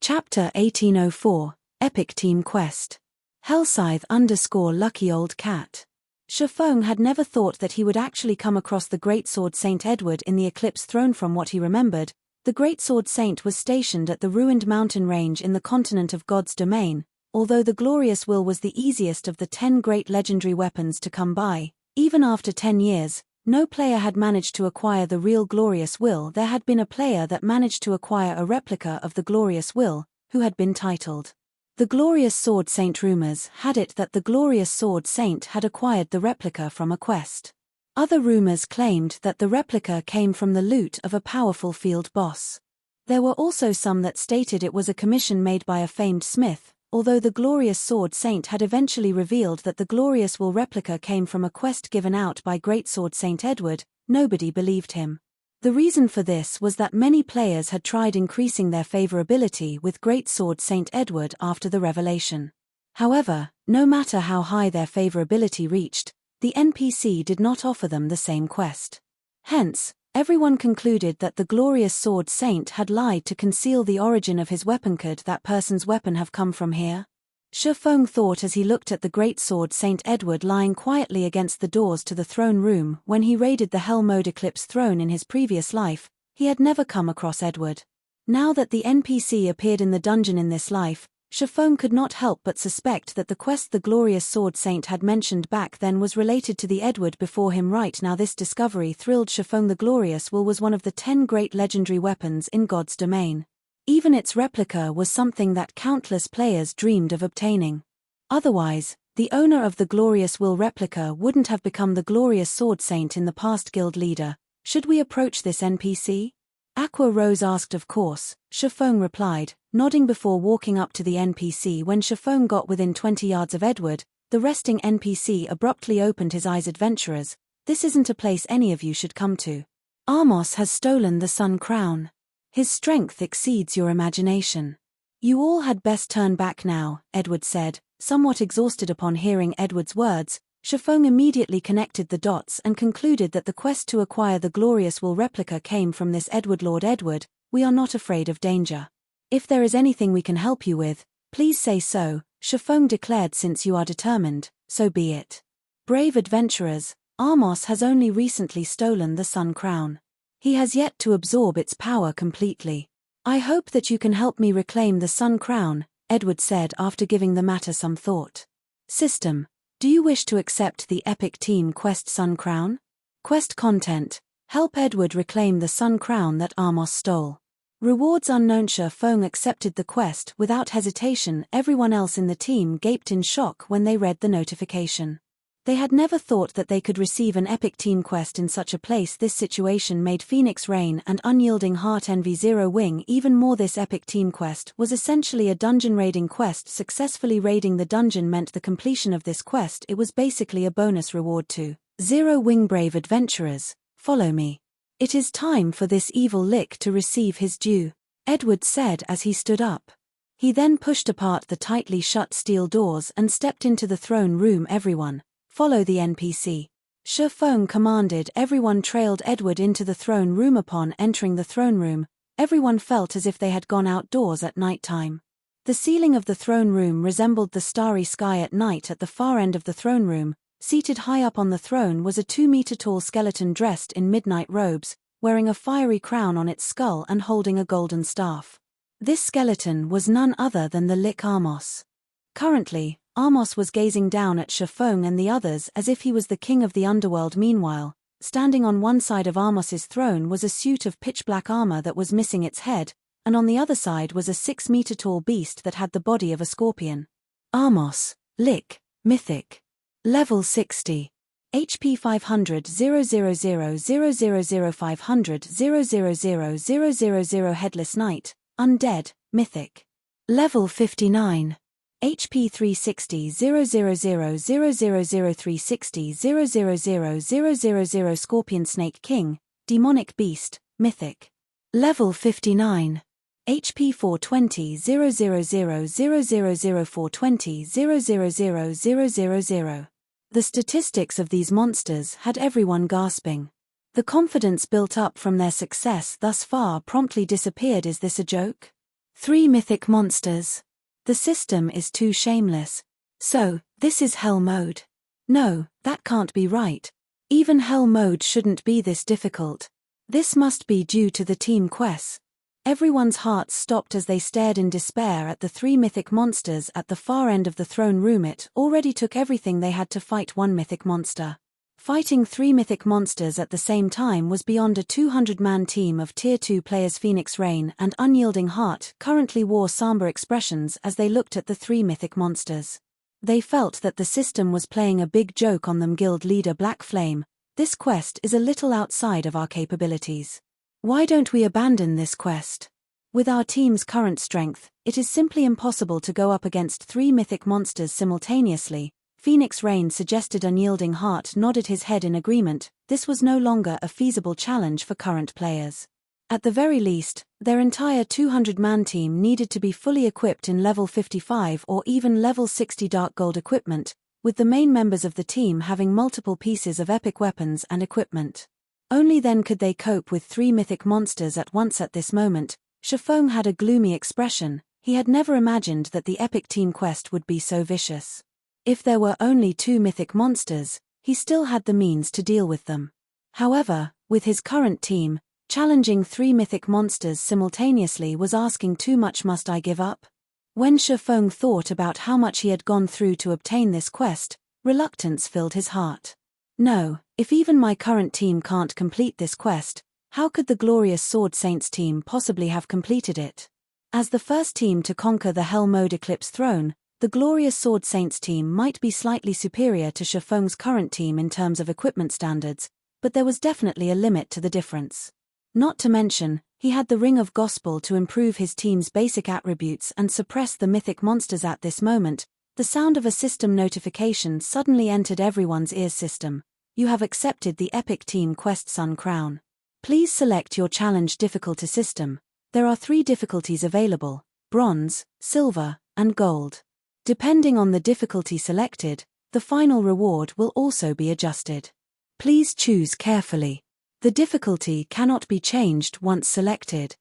Chapter 1804, Epic Team Quest. Hellscythe_Lucky Old Cat. Shifeng had never thought that he would actually come across the Greatsword Saint Edward in the Eclipse throne. From what he remembered, the Greatsword Saint was stationed at the ruined mountain range in the continent of God's Domain. Although the Glorious Will was the easiest of the 10 great legendary weapons to come by, even after 10 years, no player had managed to acquire the real Glorious Will. There had been a player that managed to acquire a replica of the Glorious Will, who had been titled the Glorious Sword Saint. Rumors had it that the Glorious Sword Saint had acquired the replica from a quest. Other rumors claimed that the replica came from the loot of a powerful field boss. There were also some that stated it was a commission made by a famed smith. Although the Glorious Sword Saint had eventually revealed that the Glorious Will replica came from a quest given out by Greatsword Saint Edward, nobody believed him. The reason for this was that many players had tried increasing their favorability with Greatsword Saint Edward after the revelation. However, no matter how high their favorability reached, the NPC did not offer them the same quest. Hence, everyone concluded that the Glorious Sword Saint had lied to conceal the origin of his weapon. Could that person's weapon have come from here? Shifeng thought as he looked at the Greatsword Saint Edward lying quietly against the doors to the throne room. When he raided the Hell Mode Eclipse throne in his previous life, he had never come across Edward. Now that the NPC appeared in the dungeon in this life, Shafone could not help but suspect that the quest the Glorious Sword Saint had mentioned back then was related to the Edward before him. Right now this discovery thrilled Shafone. The Glorious Will was one of the 10 great legendary weapons in God's domain. Even its replica was something that countless players dreamed of obtaining. Otherwise, the owner of the Glorious Will replica wouldn't have become the Glorious Sword Saint in the past. Guild leader, should we approach this NPC? Aqua Rose asked. Of course, Shafone replied, nodding before walking up to the NPC. When Shafone got within 20 yards of Edward, the resting NPC abruptly opened his eyes. Adventurers, this isn't a place any of you should come to. Amos has stolen the Sun Crown. His strength exceeds your imagination. You all had best turn back now, Edward said, somewhat exhausted. Upon hearing Edward's words, Shafone immediately connected the dots and concluded that the quest to acquire the Glorious Will replica came from this Edward. Lord Edward, we are not afraid of danger. If there is anything we can help you with, please say so, Shafone declared. Since you are determined, so be it. Brave adventurers, Amos has only recently stolen the Sun Crown. He has yet to absorb its power completely. I hope that you can help me reclaim the Sun Crown, Edward said after giving the matter some thought. System, do you wish to accept the Epic Team Quest Sun Crown? Quest content, help Edward reclaim the Sun Crown that Amos stole. Rewards unknown. Shafone accepted the quest without hesitation. Everyone else in the team gaped in shock when they read the notification. They had never thought that they could receive an Epic Team quest in such a place. This situation made Phoenix Rain and Unyielding Heart envy Zero Wing even more. This Epic Team quest was essentially a dungeon raiding quest. Successfully raiding the dungeon meant the completion of this quest. It was basically a bonus reward to Zero Wing. Brave adventurers, follow me. It is time for this evil lick to receive his due, Edward said as he stood up. He then pushed apart the tightly shut steel doors and stepped into the throne room. Everyone, follow the NPC. Shafone commanded. Everyone trailed Edward into the throne room. Upon entering the throne room, everyone felt as if they had gone outdoors at night time. The ceiling of the throne room resembled the starry sky at night. At the far end of the throne room, seated high up on the throne, was a 2-meter-tall skeleton dressed in midnight robes, wearing a fiery crown on its skull and holding a golden staff. This skeleton was none other than the Lick Amos. Currently, Amos was gazing down at Shafone and the others as if he was the king of the underworld. Meanwhile, standing on one side of Amos's throne was a suit of pitch-black armor that was missing its head, and on the other side was a 6-meter-tall beast that had the body of a scorpion. Amos, Lick, Mythic. Level 60. HP 500 000 000 500 000 000 Headless Knight, Undead, Mythic. Level 59. HP 360 000 000 360 000 000 Scorpion Snake King, Demonic Beast, Mythic. Level 59. HP 420 000 000 420 000 000. The statistics of these monsters had everyone gasping. The confidence built up from their success thus far promptly disappeared. Is this a joke? 3 mythic monsters. The system is too shameless. So, this is Hell mode. No, that can't be right. Even Hell mode shouldn't be this difficult. This must be due to the team quests. Everyone's hearts stopped as they stared in despair at the 3 mythic monsters at the far end of the throne room. It already took everything they had to fight one mythic monster. Fighting 3 mythic monsters at the same time was beyond a 200-man team of Tier 2 players. Phoenix Rain and Unyielding Heart currently wore somber expressions as they looked at the 3 mythic monsters. They felt that the system was playing a big joke on them. Guild leader Black Flame, this quest is a little outside of our capabilities. Why don't we abandon this quest? With our team's current strength, it is simply impossible to go up against 3 mythic monsters simultaneously. Phoenix Rain suggested. Unyielding Heart nodded his head in agreement. This was no longer a feasible challenge for current players. At the very least, their entire 200-man team needed to be fully equipped in level 55 or even level 60 dark gold equipment, with the main members of the team having multiple pieces of epic weapons and equipment. Only then could they cope with 3 mythic monsters at once. At this moment, Shafone had a gloomy expression. He had never imagined that the epic team quest would be so vicious. If there were only 2 mythic monsters, he still had the means to deal with them. However, with his current team, challenging 3 mythic monsters simultaneously was asking too much. Must I give up? When Shifeng thought about how much he had gone through to obtain this quest, reluctance filled his heart. No, if even my current team can't complete this quest, how could the Glorious Sword Saints team possibly have completed it? As the first team to conquer the Hell Mode Eclipse throne, the Glorious Sword Saints team might be slightly superior to Shifeng's current team in terms of equipment standards, but there was definitely a limit to the difference. Not to mention, he had the Ring of Gospel to improve his team's basic attributes and suppress the mythic monsters. At this moment, the sound of a system notification suddenly entered everyone's ears. System: you have accepted the Epic Team Quest Sun Crown. Please select your challenge difficulty system. There are 3 difficulties available: Bronze, Silver, and Gold. Depending on the difficulty selected, the final reward will also be adjusted. Please choose carefully. The difficulty cannot be changed once selected.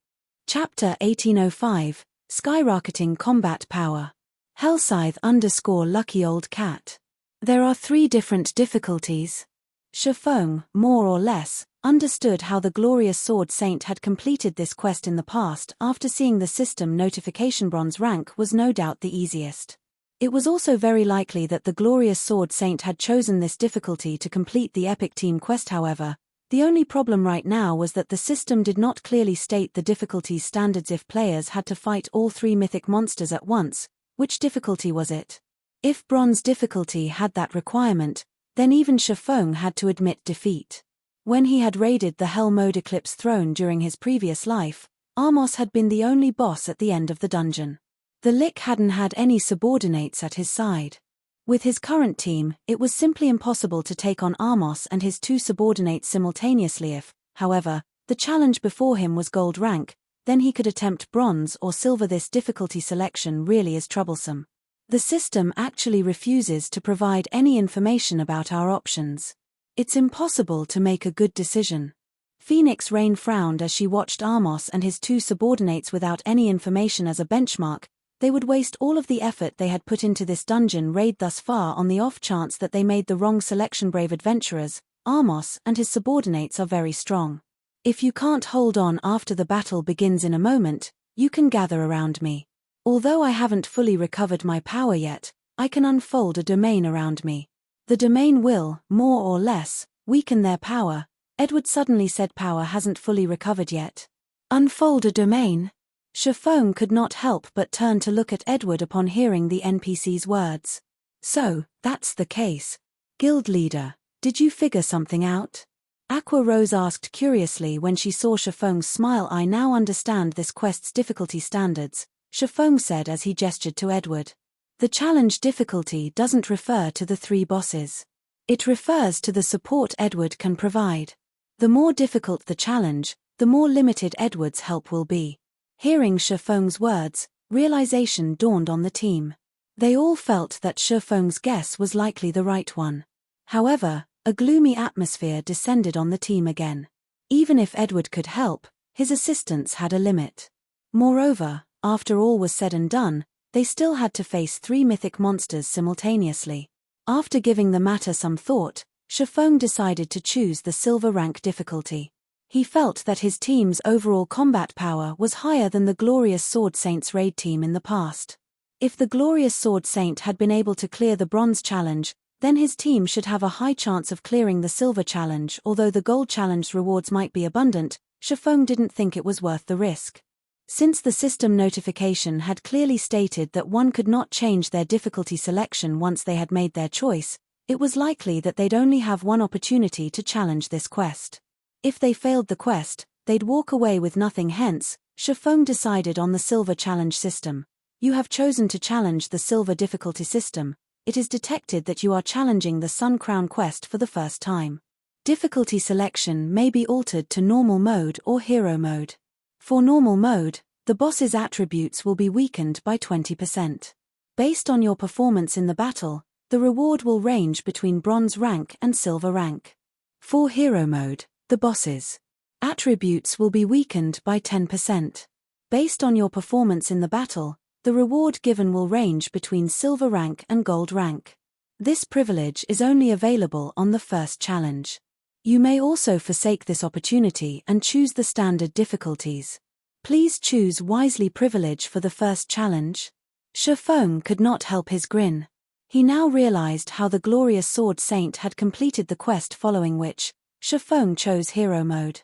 Chapter 1805, Skyrocketing Combat Power. Hellscythe _ Lucky Old Cat. There are 3 different difficulties. Shifeng, more or less, understood how the Glorious Sword Saint had completed this quest in the past after seeing the system notification. Bronze rank was no doubt the easiest. It was also very likely that the Glorious Sword Saint had chosen this difficulty to complete the Epic Team Quest. However, the only problem right now was that the system did not clearly state the difficulty standards. If players had to fight all 3 mythic monsters at once, which difficulty was it? If Bronze difficulty had that requirement, then even Shifeng had to admit defeat. When he had raided the Hell Mode Eclipse throne during his previous life, Amos had been the only boss at the end of the dungeon. The Lich hadn't had any subordinates at his side. With his current team, it was simply impossible to take on Amos and his 2 subordinates simultaneously. If, however, the challenge before him was Gold rank, then he could attempt Bronze or Silver. This difficulty selection really is troublesome. The system actually refuses to provide any information about our options. It's impossible to make a good decision. Phoenix Rain frowned as she watched Amos and his 2 subordinates without any information as a benchmark. They would waste all of the effort they had put into this dungeon raid thus far on the off chance that they made the wrong selection. Brave adventurers, Amos and his subordinates are very strong. If you can't hold on after the battle begins in a moment, you can gather around me. Although I haven't fully recovered my power yet, I can unfold a domain around me. The domain will, more or less, weaken their power. Edward suddenly said power hasn't fully recovered yet. Unfold a domain? Shifeng could not help but turn to look at Edward upon hearing the NPC's words. So, that's the case. Guild leader, did you figure something out? Aqua Rose asked curiously when she saw Shifeng's smile. I now understand this quest's difficulty standards, Shifeng said as he gestured to Edward. The challenge difficulty doesn't refer to the 3 bosses. It refers to the support Edward can provide. The more difficult the challenge, the more limited Edward's help will be. Hearing Shifeng's words, realization dawned on the team. They all felt that Shifeng's guess was likely the right one. However, a gloomy atmosphere descended on the team again. Even if Edward could help, his assistance had a limit. Moreover, after all was said and done, they still had to face 3 mythic monsters simultaneously. After giving the matter some thought, Shifeng decided to choose the Silver rank difficulty. He felt that his team's overall combat power was higher than the Glorious Sword Saints raid team in the past. If the Glorious Sword Saint had been able to clear the Bronze challenge, then his team should have a high chance of clearing the Silver challenge. Although the Gold challenge rewards might be abundant, Shifeng didn't think it was worth the risk. Since the system notification had clearly stated that one could not change their difficulty selection once they had made their choice, it was likely that they'd only have one opportunity to challenge this quest. If they failed the quest, they'd walk away with nothing. Hence, Shifeng decided on the Silver challenge system. You have chosen to challenge the Silver difficulty system. It is detected that you are challenging the Sun Crown quest for the first time. Difficulty selection may be altered to normal mode or hero mode. For normal mode, the boss's attributes will be weakened by 20%. Based on your performance in the battle, the reward will range between Bronze rank and Silver rank. For hero mode, the boss's attributes will be weakened by 10%. Based on your performance in the battle, the reward given will range between Silver rank and Gold rank. This privilege is only available on the first challenge. You may also forsake this opportunity and choose the standard difficulties. Please choose wisely. Privilege for the first challenge. Shifeng could not help his grin. He now realized how the glorious Sword Saint had completed the quest, following which, Shifeng chose Hero Mode.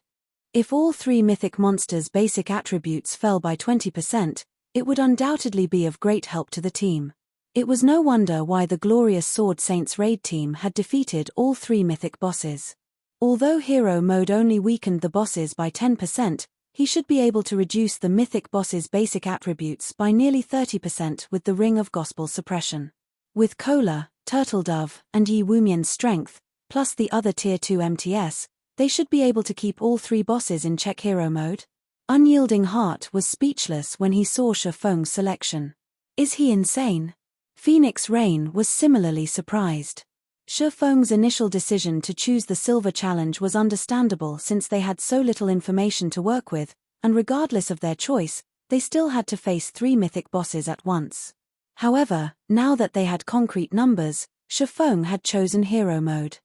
If all three mythic monsters' basic attributes fell by 20%, it would undoubtedly be of great help to the team. It was no wonder why the glorious Sword Saint's raid team had defeated all three mythic bosses. Although Hero Mode only weakened the bosses by 10%, he should be able to reduce the mythic boss's basic attributes by nearly 30% with the Ring of Gospel Suppression. With Cola, Turtledove, and Yi Wumian's strength, plus the other Tier 2 MTS, they should be able to keep all three bosses in check. Hero Mode. Unyielding Heart was speechless when he saw Shifeng's selection. Is he insane? Phoenix Rain was similarly surprised. Shifeng's initial decision to choose the Silver Challenge was understandable since they had so little information to work with, and regardless of their choice, they still had to face three mythic bosses at once. However, now that they had concrete numbers, Shifeng had chosen Hero Mode.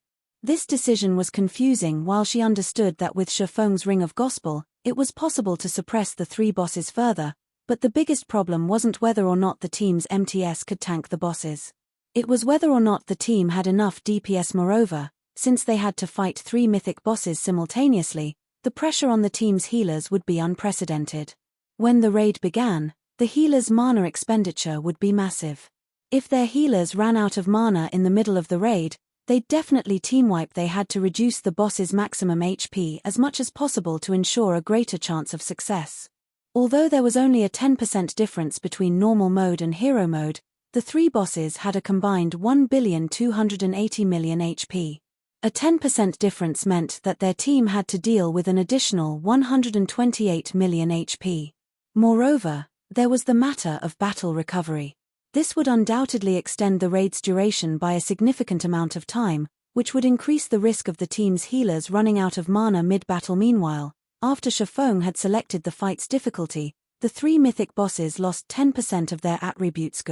This decision was confusing while she understood that with Shifeng's Ring of Gospel, it was possible to suppress the three bosses further, but the biggest problem wasn't whether or not the team's MTS could tank the bosses. It was whether or not the team had enough DPS. Moreover, since they had to fight three mythic bosses simultaneously, the pressure on the team's healers would be unprecedented. When the raid began, the healers' mana expenditure would be massive. If their healers ran out of mana in the middle of the raid, they'd definitely teamwipe. They had to reduce the boss's maximum HP as much as possible to ensure a greater chance of success. Although there was only a 10% difference between normal mode and hero mode, the three bosses had a combined 1,280,000,000 HP. A 10% difference meant that their team had to deal with an additional 128 million HP. Moreover, there was the matter of battle recovery. This would undoubtedly extend the raid's duration by a significant amount of time, which would increase the risk of the team's healers running out of mana mid-battle. Meanwhile, after Shifeng had selected the fight's difficulty, the three mythic bosses lost 10% of their attributes.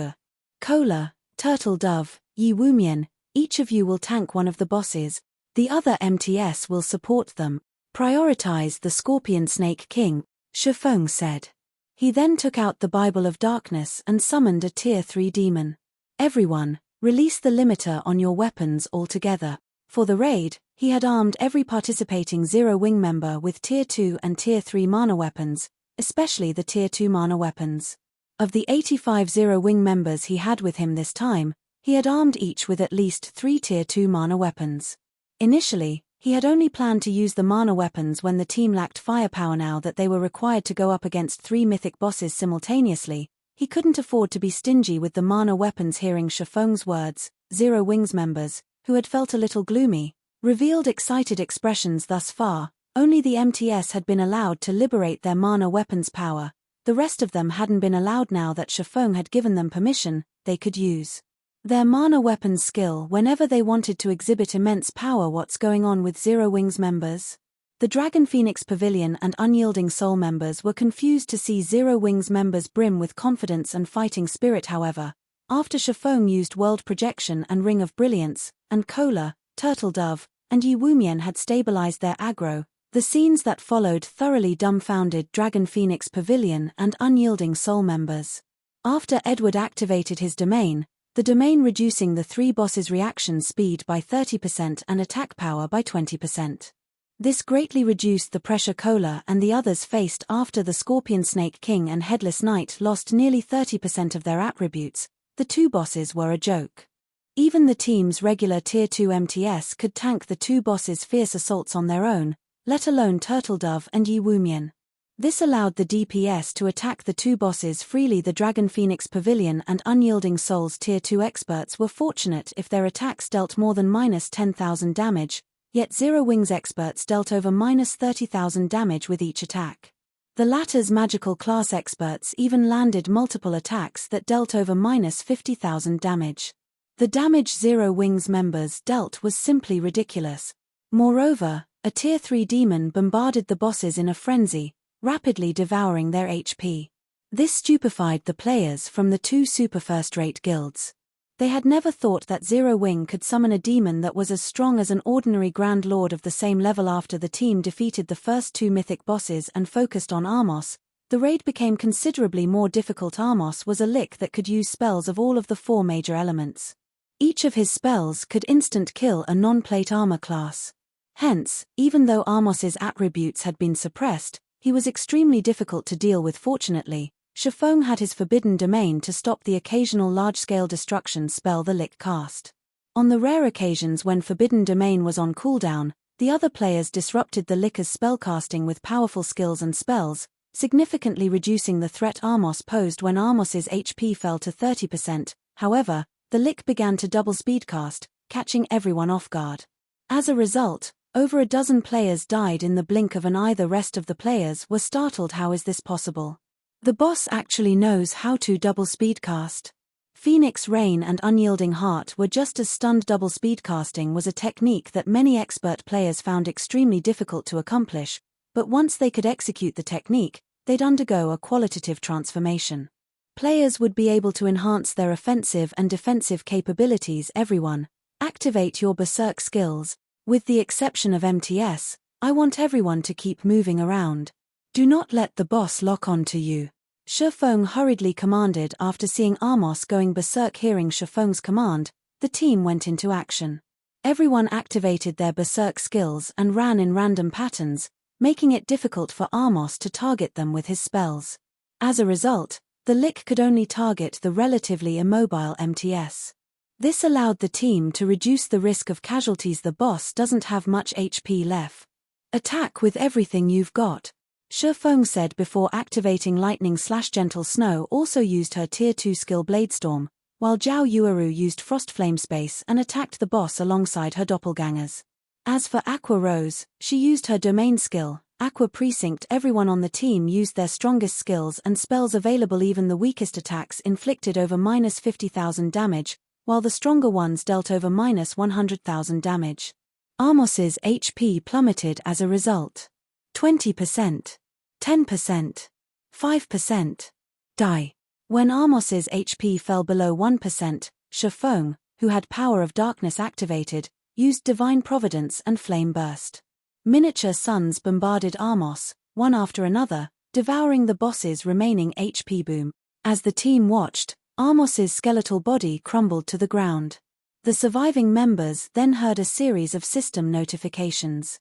Cola, Turtledove, Yi Wumian, each of you will tank one of the bosses, the other MTS will support them. Prioritize the Scorpion Snake King, Shifeng said. He then took out the Bible of Darkness and summoned a Tier 3 demon. Everyone, release the limiter on your weapons altogether. For the raid, he had armed every participating Zero Wing member with Tier 2 and Tier 3 mana weapons, especially the Tier 2 mana weapons. Of the 85 Zero Wing members he had with him this time, he had armed each with at least 3 Tier 2 mana weapons. Initially, he had only planned to use the mana weapons when the team lacked firepower. Now that they were required to go up against three mythic bosses simultaneously, he couldn't afford to be stingy with the mana weapons. Hearing Shifeng's words, Zero Wings members, who had felt a little gloomy, revealed excited expressions. Thus far, only the MTS had been allowed to liberate their mana weapons power. The rest of them hadn't been allowed. Now that Shifeng had given them permission, they could use their mana weapons skill whenever they wanted to exhibit immense power. What's going on with Zero Wings members? The Dragon Phoenix Pavilion and Unyielding Soul members were confused to see Zero Wings members brim with confidence and fighting spirit. However, after Shifeng used World Projection and Ring of Brilliance, and Cola, Turtledove, and Yi Wumian had stabilized their aggro, the scenes that followed thoroughly dumbfounded Dragon Phoenix Pavilion and Unyielding Soul members. After Edward activated his domain, the domain reducing the three bosses' reaction speed by 30% and attack power by 20%. This greatly reduced the pressure Cola and the others faced after the Scorpion Snake King and Headless Knight lost nearly 30% of their attributes. The two bosses were a joke. Even the team's regular Tier 2 MTS could tank the two bosses' fierce assaults on their own, let alone Turtledove and Yi Wumian. This allowed the DPS to attack the two bosses freely. The Dragon Phoenix Pavilion and Unyielding Souls Tier 2 experts were fortunate if their attacks dealt more than -10,000 damage, yet Zero Wings experts dealt over -30,000 damage with each attack. The latter's magical class experts even landed multiple attacks that dealt over -50,000 damage. The damage Zero Wings members dealt was simply ridiculous. Moreover, a Tier 3 demon bombarded the bosses in a frenzy, rapidly devouring their HP. This stupefied the players from the two super first-rate guilds. They had never thought that Zero Wing could summon a demon that was as strong as an ordinary Grand Lord of the same level. After the team defeated the first two mythic bosses and focused on Armos, the raid became considerably more difficult. Amos was a lick that could use spells of all of the 4 major elements. Each of his spells could instant kill a non-plate armor class. Hence, even though Amos's attributes had been suppressed, he was extremely difficult to deal with. Fortunately, Shifeng had his Forbidden Domain to stop the occasional large-scale destruction spell the lick cast. On the rare occasions when Forbidden Domain was on cooldown, the other players disrupted the licker's spellcasting with powerful skills and spells, significantly reducing the threat Amos posed. When Amos's HP fell to 30%, however, the lick began to double speedcast, catching everyone off guard. As a result, over a dozen players died in the blink of an eye. The rest of the players were startled. How is this possible? The boss actually knows how to double speedcast. Phoenix Rain and Unyielding Heart were just as stunned. Double speedcasting was a technique that many expert players found extremely difficult to accomplish, but once they could execute the technique, they'd undergo a qualitative transformation. Players would be able to enhance their offensive and defensive capabilities. Everyone, activate your berserk skills. With the exception of MTS, I want everyone to keep moving around. Do not let the boss lock on to you. Shifeng hurriedly commanded. After seeing Amos going berserk, hearing Shifeng's command, the team went into action. Everyone activated their berserk skills and ran in random patterns, making it difficult for Amos to target them with his spells. As a result, the lick could only target the relatively immobile MTS. This allowed the team to reduce the risk of casualties. The boss doesn't have much HP left. Attack with everything you've got, Shifeng said before activating Lightning/Gentle Snow. Also used her Tier 2 skill Bladestorm, while Zhao Yueru used Frost Flame Space and attacked the boss alongside her doppelgangers. As for Aqua Rose, she used her domain skill, Aqua Precinct. Everyone on the team used their strongest skills and spells available. Even the weakest attacks inflicted over -50,000 damage, while the stronger ones dealt over -100,000 damage. Amos's HP plummeted as a result. 20%, 10%, 5%. Die. When Amos's HP fell below 1%, Shifeng, who had Power of Darkness activated, used Divine Providence and Flame Burst. Miniature suns bombarded Amos, one after another, devouring the boss's remaining HP. Boom. As the team watched, Amos's skeletal body crumbled to the ground. The surviving members then heard a series of system notifications.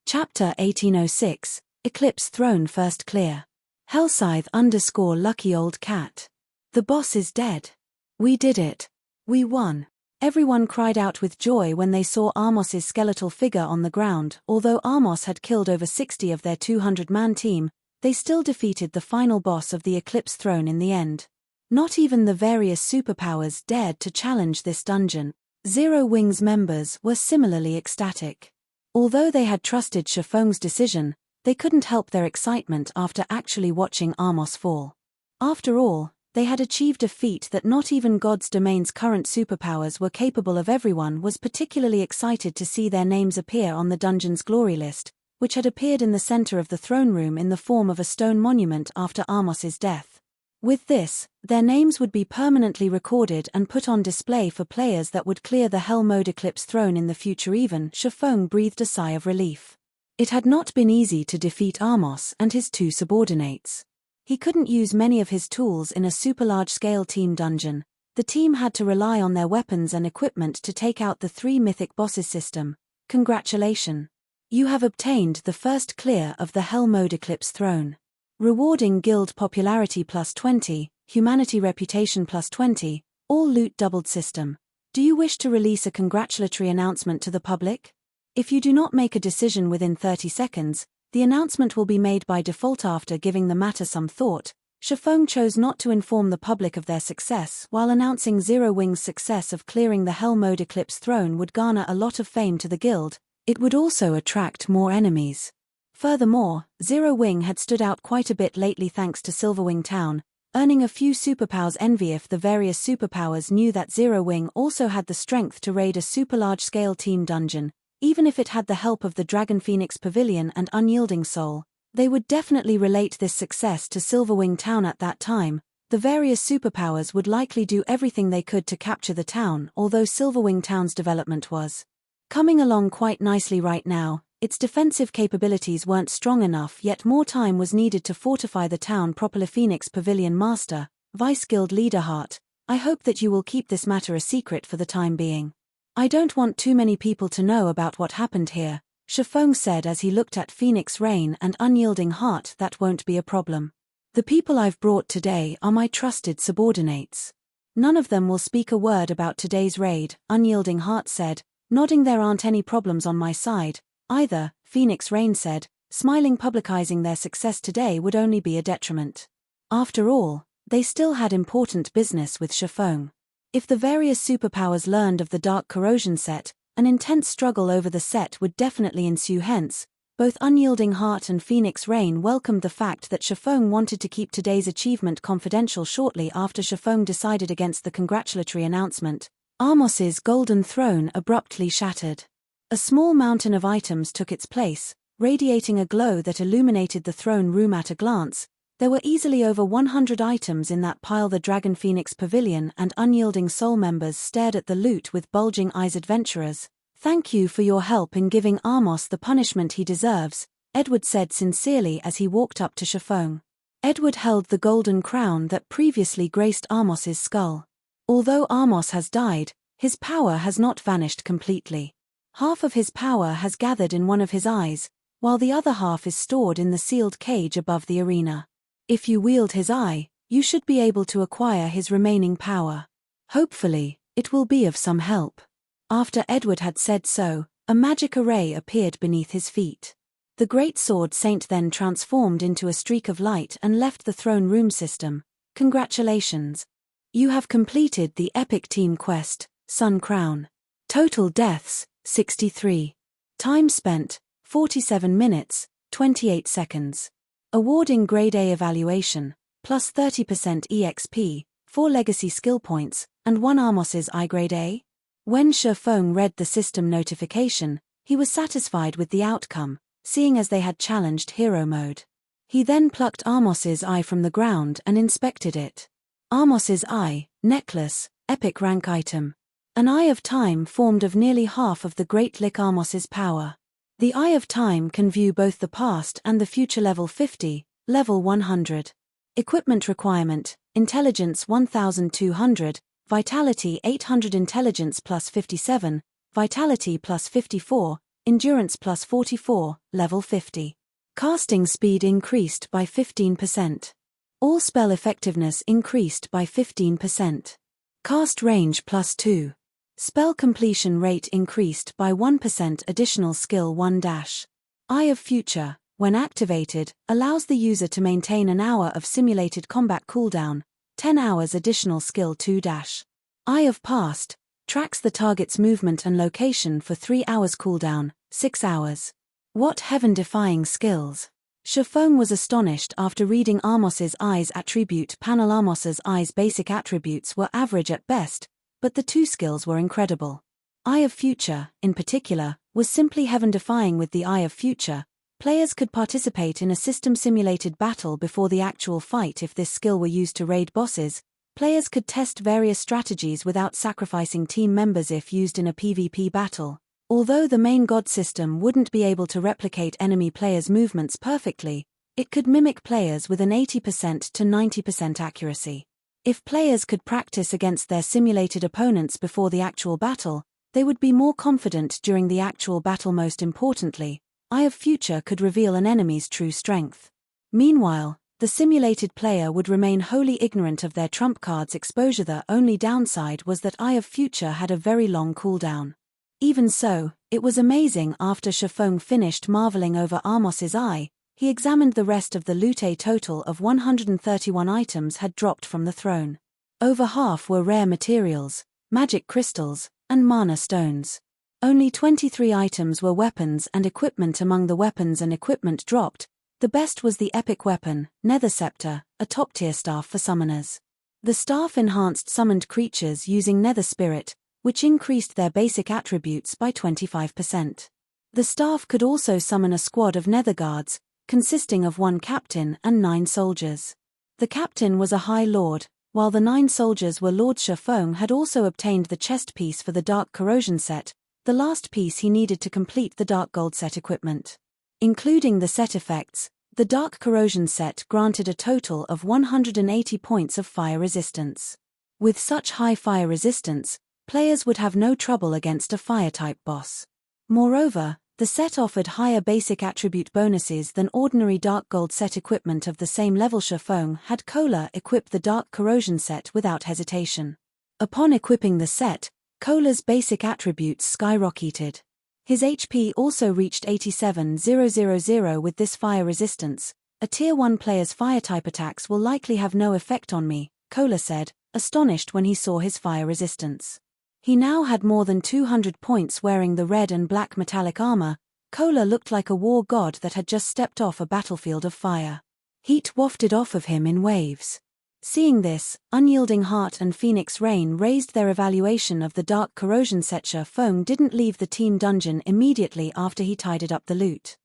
Chapter 1806, Eclipse Throne First Clear. Hellscythe_Lucky Old Cat. The boss is dead. We did it. We won. Everyone cried out with joy when they saw Amos's skeletal figure on the ground. Although Amos had killed over 60 of their 200-man team, they still defeated the final boss of the Eclipse Throne in the end. Not even the various superpowers dared to challenge this dungeon. Zero Wing's members were similarly ecstatic. Although they had trusted Shifeng's decision, they couldn't help their excitement after actually watching Amos fall. After all, they had achieved a feat that not even God's Domain's current superpowers were capable of. Everyone was particularly excited to see their names appear on the dungeon's glory list, which had appeared in the center of the throne room in the form of a stone monument after Amos's death. With this, their names would be permanently recorded and put on display for players that would clear the Hell Mode Eclipse Throne in the future. Even Shifeng breathed a sigh of relief. It had not been easy to defeat Amos and his 2 subordinates. He couldn't use many of his tools in a super large-scale team dungeon. The team had to rely on their weapons and equipment to take out the 3 mythic bosses. System. Congratulations. You have obtained the first clear of the Hell Mode Eclipse Throne. Rewarding guild popularity +20, humanity reputation +20, all loot doubled. System. Do you wish to release a congratulatory announcement to the public? If you do not make a decision within 30 seconds, the announcement will be made by default. After giving the matter some thought, Shifeng chose not to inform the public of their success. While announcing Zero Wing's success of clearing the Hell Mode Eclipse Throne would garner a lot of fame to the guild, it would also attract more enemies. Furthermore, Zero Wing had stood out quite a bit lately thanks to Silverwing Town, earning a few superpowers envy. If the various superpowers knew that Zero Wing also had the strength to raid a super large-scale team dungeon, even if it had the help of the Dragon Phoenix Pavilion and Unyielding Soul, they would definitely relate this success to Silverwing Town. At that time, the various superpowers would likely do everything they could to capture the town. Although Silverwing Town's development was coming along quite nicely right now, its defensive capabilities weren't strong enough, yet more time was needed to fortify the town properly. Phoenix Pavilion Master, Vice Guild Leader Hart, I hope that you will keep this matter a secret for the time being. I don't want too many people to know about what happened here, Shifeng said as he looked at Phoenix Rain and Unyielding. Hart, that won't be a problem. The people I've brought today are my trusted subordinates. None of them will speak a word about today's raid, Unyielding. Hart said, nodding. There aren't any problems on my side, either, Phoenix Rain said, smiling. Publicizing their success today would only be a detriment. After all, they still had important business with Shifeng. If the various superpowers learned of the Dark Corrosion set, an intense struggle over the set would definitely ensue. Hence, both Unyielding Heart and Phoenix Rain welcomed the fact that Shifeng wanted to keep today's achievement confidential. Shortly after Shifeng decided against the congratulatory announcement, Amos's golden throne abruptly shattered. A small mountain of items took its place, radiating a glow that illuminated the throne room at a glance. There were easily over 100 items in that pile. The Dragon Phoenix Pavilion and Unyielding Soul members stared at the loot with bulging eyes. Adventurers, thank you for your help in giving Amos the punishment he deserves, Edward said sincerely as he walked up to Shifeng. Edward held the golden crown that previously graced Amos's skull. Although Amos has died, his power has not vanished completely. Half of his power has gathered in one of his eyes, while the other half is stored in the sealed cage above the arena. If you wield his eye, you should be able to acquire his remaining power. Hopefully, it will be of some help. After Edward had said so, a magic array appeared beneath his feet. The Greatsword Saint then transformed into a streak of light and left the throne room system. Congratulations. You have completed the epic team quest, Sun Crown. Total deaths, 63. Time spent, 47 minutes, 28 seconds. Awarding Grade A evaluation, plus 30% EXP, 4 legacy skill points, and 1 Amos's I Grade A? When Shifeng read the system notification, he was satisfied with the outcome, seeing as they had challenged hero mode. He then plucked Amos's eye from the ground and inspected it. Amos's eye, necklace, epic rank item. An Eye of Time formed of nearly half of the Great Lick. Amos's power. The Eye of Time can view both the past and the future. Level 50, level 100. Equipment requirement, Intelligence 1200, Vitality 800, Intelligence plus 57, Vitality plus 54, Endurance plus 44, level 50. Casting speed increased by 15%. All spell effectiveness increased by 15%. Cast range plus 2. Spell completion rate increased by 1%. Additional skill 1-. Eye of Future, when activated, allows the user to maintain an hour of simulated combat cooldown, 10 hours. Additional skill 2-. Eye of Past, tracks the target's movement and location for 3 hours. Cooldown, 6 hours. What heaven-defying skills! Shifeng was astonished after reading Amos's Eye's attribute panel. Amos's Eye's basic attributes were average at best, but the 2 skills were incredible. Eye of Future, in particular, was simply heaven-defying. With the Eye of Future, players could participate in a system-simulated battle before the actual fight. If this skill were used to raid bosses, players could test various strategies without sacrificing team members. If used in a PvP battle, although the main god system wouldn't be able to replicate enemy players' movements perfectly, it could mimic players with an 80% to 90% accuracy. If players could practice against their simulated opponents before the actual battle, they would be more confident during the actual battle. Most importantly, Eye of Future could reveal an enemy's true strength. Meanwhile, the simulated player would remain wholly ignorant of their trump card's exposure. The only downside was that Eye of Future had a very long cooldown. Even so, it was amazing. After Shifeng finished marveling over Amos's eye, he examined the rest of the loot. A total of 131 items had dropped from the throne. Over half were rare materials, magic crystals, and mana stones. Only 23 items were weapons and equipment. Among the weapons and equipment dropped, the best was the epic weapon, Nether Scepter, a top-tier staff for summoners. The staff enhanced summoned creatures using Nether Spirit, which increased their basic attributes by 25%. The staff could also summon a squad of Nether Guards, consisting of 1 captain and 9 soldiers. The captain was a High Lord, while the 9 soldiers were Lord. Shifeng had also obtained the chest piece for the Dark Corrosion set, the last piece he needed to complete the Dark Gold set equipment. Including the set effects, the Dark Corrosion set granted a total of 180 points of fire resistance. With such high fire resistance, players would have no trouble against a fire-type boss. Moreover, the set offered higher basic attribute bonuses than ordinary Dark Gold set equipment of the same level. Shifeng had Cola equip the Dark Corrosion set without hesitation. Upon equipping the set, Cola's basic attributes skyrocketed. His HP also reached 87,000 with this fire resistance. A Tier 1 player's fire-type attacks will likely have no effect on me, Cola said, astonished when he saw his fire resistance. He now had more than 200 points wearing the red and black metallic armor. Cola looked like a war god that had just stepped off a battlefield of fire. Heat wafted off of him in waves. Seeing this, Unyielding Heart and Phoenix Rain raised their evaluation of the Dark Corrosion set. Shifeng didn't leave the team dungeon immediately after he tidied up the loot.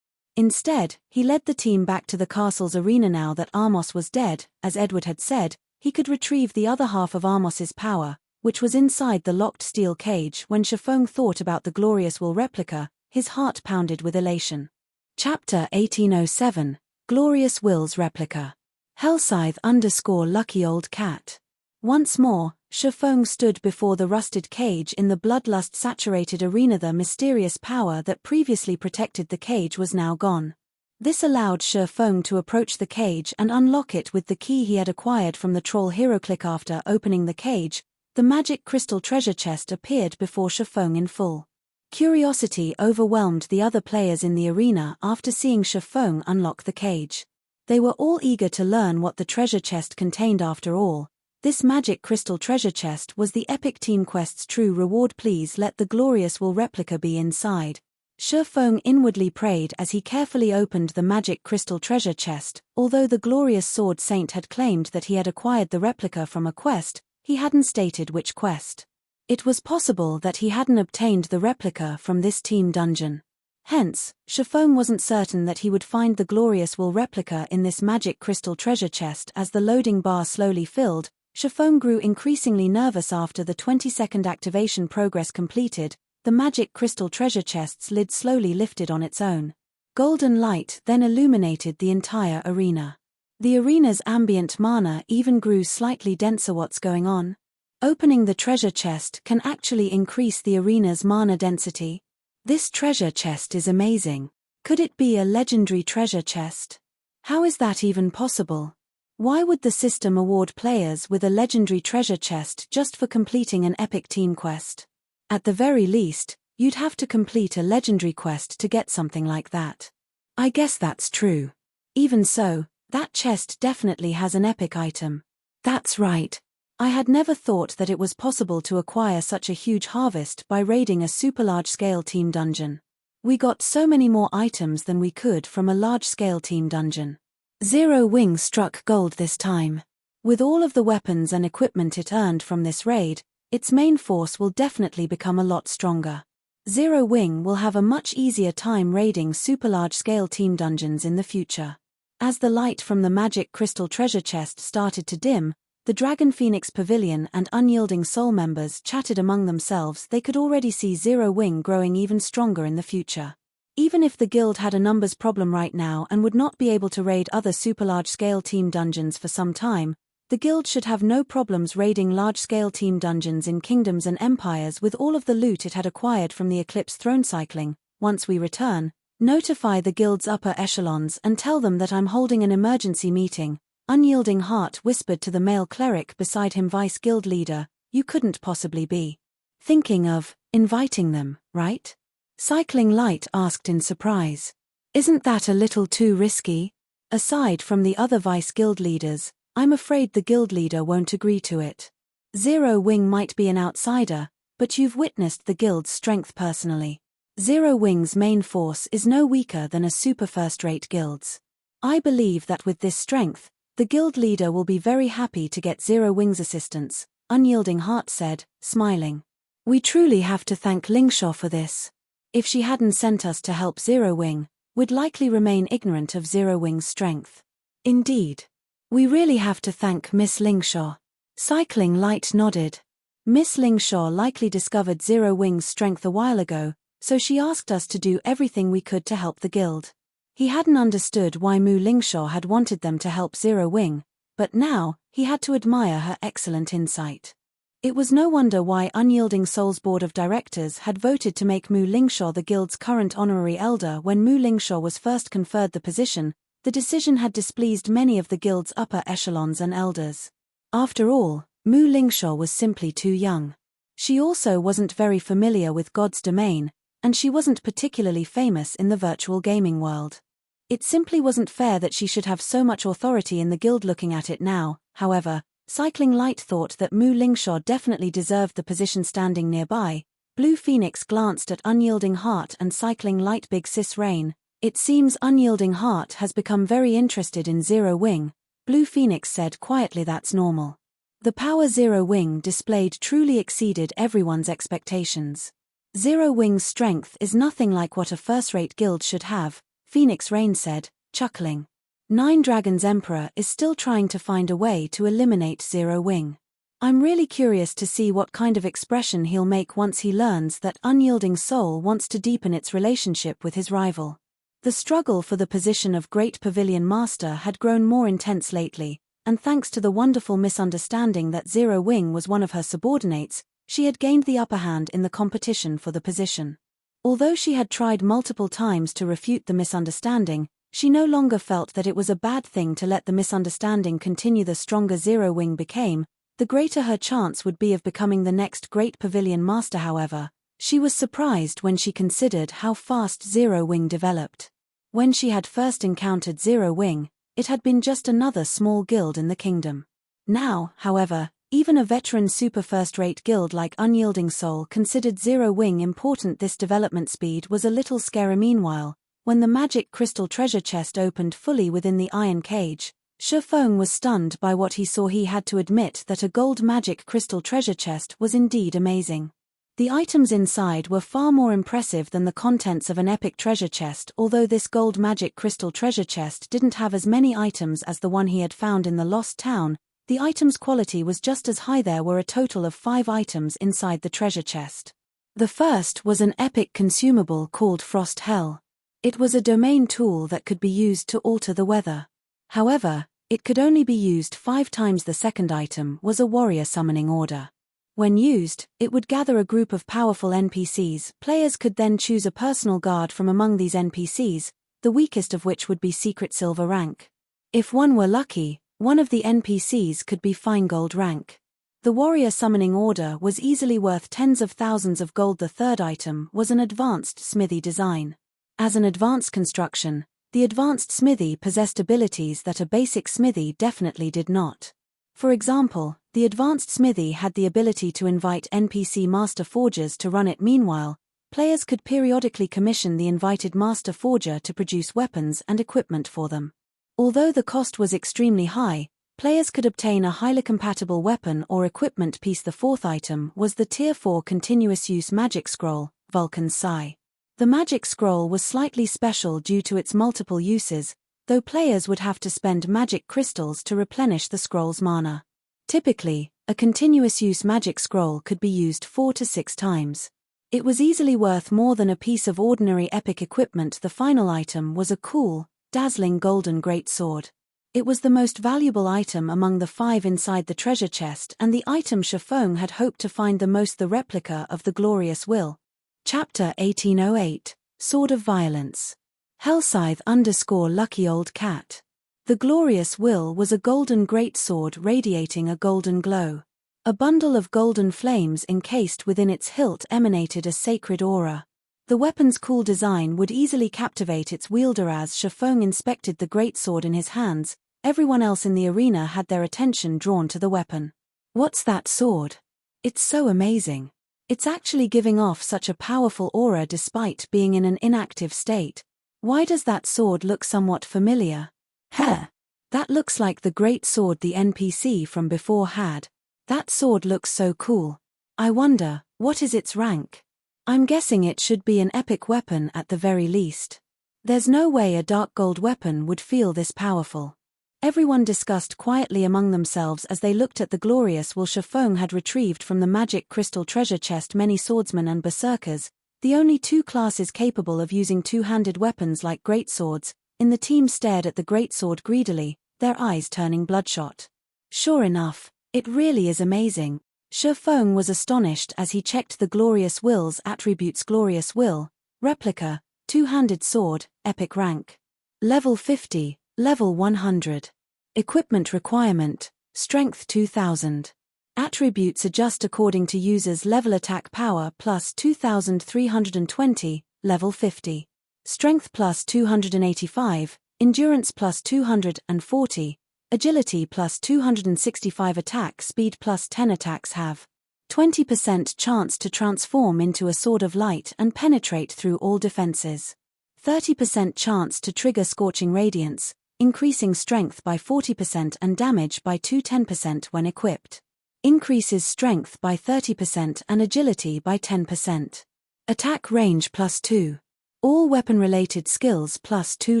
Instead, he led the team back to the castle's arena. Now that Amos was dead, as Edward had said, he could retrieve the other half of Amos's power, which was inside the locked steel cage. When Shifeng thought about the glorious will replica, his heart pounded with elation. Chapter 1807, Glorious Will's Replica. Hellscythe_Lucky Old Cat. Once more, Shifeng stood before the rusted cage in the bloodlust-saturated arena. The mysterious power that previously protected the cage was now gone. This allowed Shifeng to approach the cage and unlock it with the key he had acquired from the troll HeroClick. After opening the cage, the magic crystal treasure chest appeared before Shifeng in full. Curiosity overwhelmed the other players in the arena after seeing Shifeng unlock the cage. They were all eager to learn what the treasure chest contained. After all, this magic crystal treasure chest was the epic team quest's true reward. Please let the glorious will replica be inside. Shifeng inwardly prayed as he carefully opened the magic crystal treasure chest. Although the glorious sword saint had claimed that he had acquired the replica from a quest, he hadn't stated which quest. It was possible that he hadn't obtained the replica from this team dungeon. Hence, Shifeng wasn't certain that he would find the glorious will replica in this magic crystal treasure chest. As the loading bar slowly filled, Shifeng grew increasingly nervous. After the 20-second activation progress completed, the magic crystal treasure chest's lid slowly lifted on its own. Golden light then illuminated the entire arena. The arena's ambient mana even grew slightly denser. What's going on? Opening the treasure chest can actually increase the arena's mana density. This treasure chest is amazing. Could it be a legendary treasure chest? How is that even possible? Why would the system award players with a legendary treasure chest just for completing an epic team quest? At the very least, you'd have to complete a legendary quest to get something like that. I guess that's true. Even so, that chest definitely has an epic item. That's right. I had never thought that it was possible to acquire such a huge harvest by raiding a super large-scale team dungeon. We got so many more items than we could from a large-scale team dungeon. Zero Wing struck gold this time. With all of the weapons and equipment it earned from this raid, its main force will definitely become a lot stronger. Zero Wing will have a much easier time raiding super large-scale team dungeons in the future. As the light from the magic crystal treasure chest started to dim, the Dragon Phoenix Pavilion and Unyielding Soul members chatted among themselves. They could already see Zero Wing growing even stronger in the future. Even if the guild had a numbers problem right now and would not be able to raid other super large-scale team dungeons for some time, the guild should have no problems raiding large-scale team dungeons in kingdoms and empires with all of the loot it had acquired from the Eclipse throne cycling. Once we return, notify the guild's upper echelons and tell them that I'm holding an emergency meeting. Unyielding Heart whispered to the male cleric beside him. Vice guild leader, you couldn't possibly be thinking of inviting them, right? Cycling Light asked in surprise. Isn't that a little too risky? Aside from the other vice guild leaders, I'm afraid the guild leader won't agree to it. Zero Wing might be an outsider, but you've witnessed the guild's strength personally. Zero Wing's main force is no weaker than a super first-rate guild's. I believe that with this strength, the guild leader will be very happy to get Zero Wing's assistance, Unyielding Heart said, smiling. We truly have to thank Lingshaw for this. If she hadn't sent us to help Zero Wing, we'd likely remain ignorant of Zero Wing's strength. Indeed. We really have to thank Miss Lingshaw. Cycling Light nodded. Miss Lingshaw likely discovered Zero Wing's strength a while ago, so she asked us to do everything we could to help the guild. He hadn't understood why Mu Lingshaw had wanted them to help Zero Wing, but now, he had to admire her excellent insight. It was no wonder why Unyielding Soul's board of directors had voted to make Mu Lingshaw the guild's current honorary elder when Mu Lingshaw was first conferred the position. The decision had displeased many of the guild's upper echelons and elders. After all, Mu Lingshaw was simply too young. She also wasn't very familiar with God's domain, and she wasn't particularly famous in the virtual gaming world. It simply wasn't fair that she should have so much authority in the guild. Looking at it now, however, Cycling Light thought that Mu Lingshaw definitely deserved the position. Standing nearby, Blue Phoenix glanced at Unyielding Heart and Cycling Light. Big Sis Rain, it seems Unyielding Heart has become very interested in Zero Wing, Blue Phoenix said quietly. That's normal. The power Zero Wing displayed truly exceeded everyone's expectations. Zero Wing's strength is nothing like what a first-rate guild should have, Phoenix Rain said, chuckling. Nine Dragons Emperor is still trying to find a way to eliminate Zero Wing. I'm really curious to see what kind of expression he'll make once he learns that Unyielding Soul wants to deepen its relationship with his rival. The struggle for the position of Great Pavilion Master had grown more intense lately, and thanks to the wonderful misunderstanding that Zero Wing was one of her subordinates, she had gained the upper hand in the competition for the position. Although she had tried multiple times to refute the misunderstanding, she no longer felt that it was a bad thing to let the misunderstanding continue. The stronger Zero Wing became, the greater her chance would be of becoming the next Great Pavilion Master. However, she was surprised when she considered how fast Zero Wing developed. When she had first encountered Zero Wing, it had been just another small guild in the kingdom. Now, however, even a veteran super first-rate guild like Unyielding Soul considered Zero Wing important. This development speed was a little scary. Meanwhile, when the magic crystal treasure chest opened fully within the iron cage, Shifeng was stunned by what he saw. He had to admit that a gold magic crystal treasure chest was indeed amazing. The items inside were far more impressive than the contents of an epic treasure chest. Although this gold magic crystal treasure chest didn't have as many items as the one he had found in the Lost Town, the item's quality was just as high. There were a total of 5 items inside the treasure chest. The first was an epic consumable called Frost Hell. It was a domain tool that could be used to alter the weather. However, it could only be used 5 times. The second item was a warrior summoning order. When used, it would gather a group of powerful NPCs. Players could then choose a personal guard from among these NPCs, the weakest of which would be secret silver rank. If one were lucky, one of the NPCs could be fine gold rank. The warrior summoning order was easily worth tens of thousands of gold. The third item was an advanced smithy design. As an advanced construction, the advanced smithy possessed abilities that a basic smithy definitely did not. For example, the advanced smithy had the ability to invite NPC master forgers to run it. Meanwhile, players could periodically commission the invited master forger to produce weapons and equipment for them. Although the cost was extremely high, players could obtain a highly compatible weapon or equipment piece. The fourth item was the Tier 4 continuous use magic scroll, Vulcan's Sigh. The magic scroll was slightly special due to its multiple uses, though players would have to spend magic crystals to replenish the scroll's mana. Typically, a continuous use magic scroll could be used 4 to 6 times. It was easily worth more than a piece of ordinary epic equipment. The final item was a cool, dazzling golden greatsword. It was the most valuable item among the 5 inside the treasure chest, and the item Shifeng had hoped to find the most. The replica of the glorious will. Chapter 1808, Sword of Violence. Hellscythe_Lucky Old Cat. The glorious will was a golden greatsword radiating a golden glow. A bundle of golden flames encased within its hilt emanated a sacred aura. The weapon's cool design would easily captivate its wielder. As Shifeng inspected the greatsword in his hands, everyone else in the arena had their attention drawn to the weapon. What's that sword? It's so amazing. It's actually giving off such a powerful aura despite being in an inactive state. Why does that sword look somewhat familiar? Heh! That looks like the great sword the NPC from before had. That sword looks so cool. I wonder, what is its rank? I'm guessing it should be an epic weapon at the very least. There's no way a dark gold weapon would feel this powerful. Everyone discussed quietly among themselves as they looked at the glorious will Shifeng had retrieved from the magic crystal treasure chest. Many swordsmen and berserkers, the only two classes capable of using two-handed weapons like greatswords, in the team stared at the greatsword greedily, their eyes turning bloodshot. Sure enough, it really is amazing. Shifeng was astonished as he checked the glorious will's attributes. Glorious will, Replica, two-handed sword, epic rank. Level 50, level 100. Equipment requirement, strength 2000. Attributes adjust according to user's level. Attack power plus 2320, level 50. Strength plus 285, endurance plus 240, agility plus 265. Attack speed plus 10. Attacks have 20% chance to transform into a sword of light and penetrate through all defenses. 30% chance to trigger scorching radiance, increasing strength by 40% and damage by 10% when equipped. Increases strength by 30% and agility by 10%. Attack range plus 2. All weapon-related skills plus 2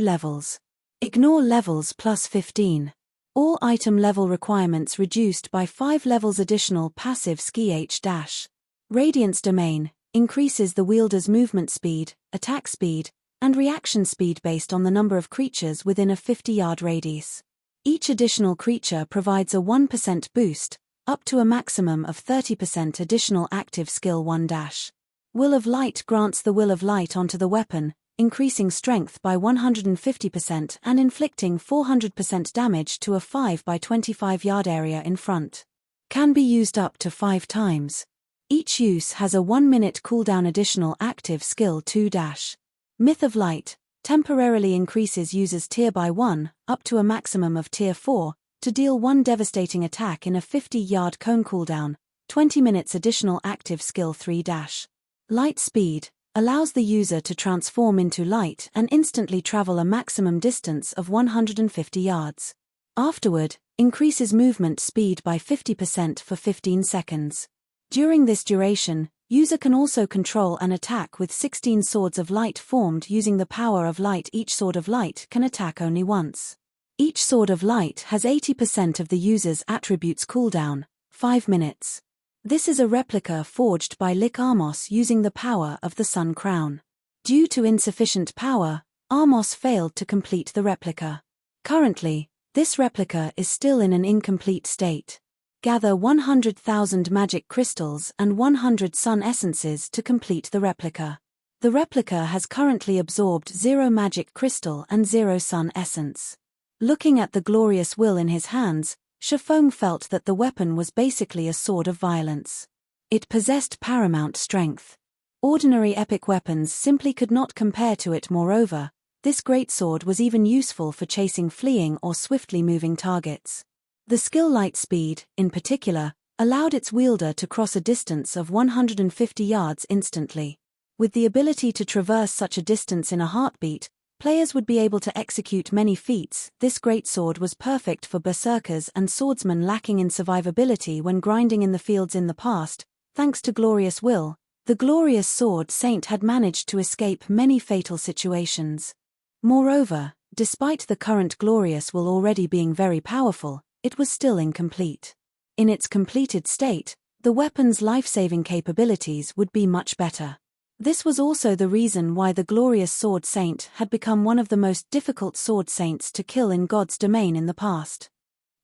levels. Ignore levels plus 15. All item level requirements reduced by 5 levels. Additional passive Ski-H-. Radiance domain, increases the wielder's movement speed, attack speed, and reaction speed based on the number of creatures within a 50-yard radius. Each additional creature provides a 1% boost, up to a maximum of 30%. Additional active skill 1-. Will of Light grants the will of light onto the weapon, increasing strength by 150% and inflicting 400% damage to a 5 by 25-yard area in front. Can be used up to 5 times. Each use has a 1-minute cooldown. Additional active skill 2-. Myth of Light, temporarily increases user's tier by 1, up to a maximum of tier 4, to deal 1 devastating attack in a 50-yard cone. Cooldown, 20 minutes. Additional active skill 3-. Light Speed, allows the user to transform into light and instantly travel a maximum distance of 150 yards. Afterward, increases movement speed by 50% for 15 seconds. During this duration, user can also control an attack with 16 swords of light formed using the power of light. Each sword of light can attack only once. Each sword of light has 80% of the user's attributes. Cooldown, 5 minutes. This is a replica forged by Lick Armos using the power of the Sun Crown. Due to insufficient power, Armos failed to complete the replica. Currently, this replica is still in an incomplete state. Gather 100,000 magic crystals and 100 sun essences to complete the replica. The replica has currently absorbed 0 magic crystal and 0 sun essence. Looking at the glorious will in his hands, Shifeng felt that the weapon was basically a sword of violence. It possessed paramount strength. Ordinary epic weapons simply could not compare to it. Moreover, this greatsword was even useful for chasing fleeing or swiftly moving targets. The skill Light Speed, in particular, allowed its wielder to cross a distance of 150 yards instantly. With the ability to traverse such a distance in a heartbeat, players would be able to execute many feats. This greatsword was perfect for berserkers and swordsmen lacking in survivability when grinding in the fields. In the past, thanks to Glorious Will, the glorious sword saint had managed to escape many fatal situations. Moreover, despite the current Glorious Will already being very powerful, it was still incomplete. In its completed state, the weapon's life-saving capabilities would be much better. This was also the reason why the glorious sword saint had become one of the most difficult sword saints to kill in God's domain in the past.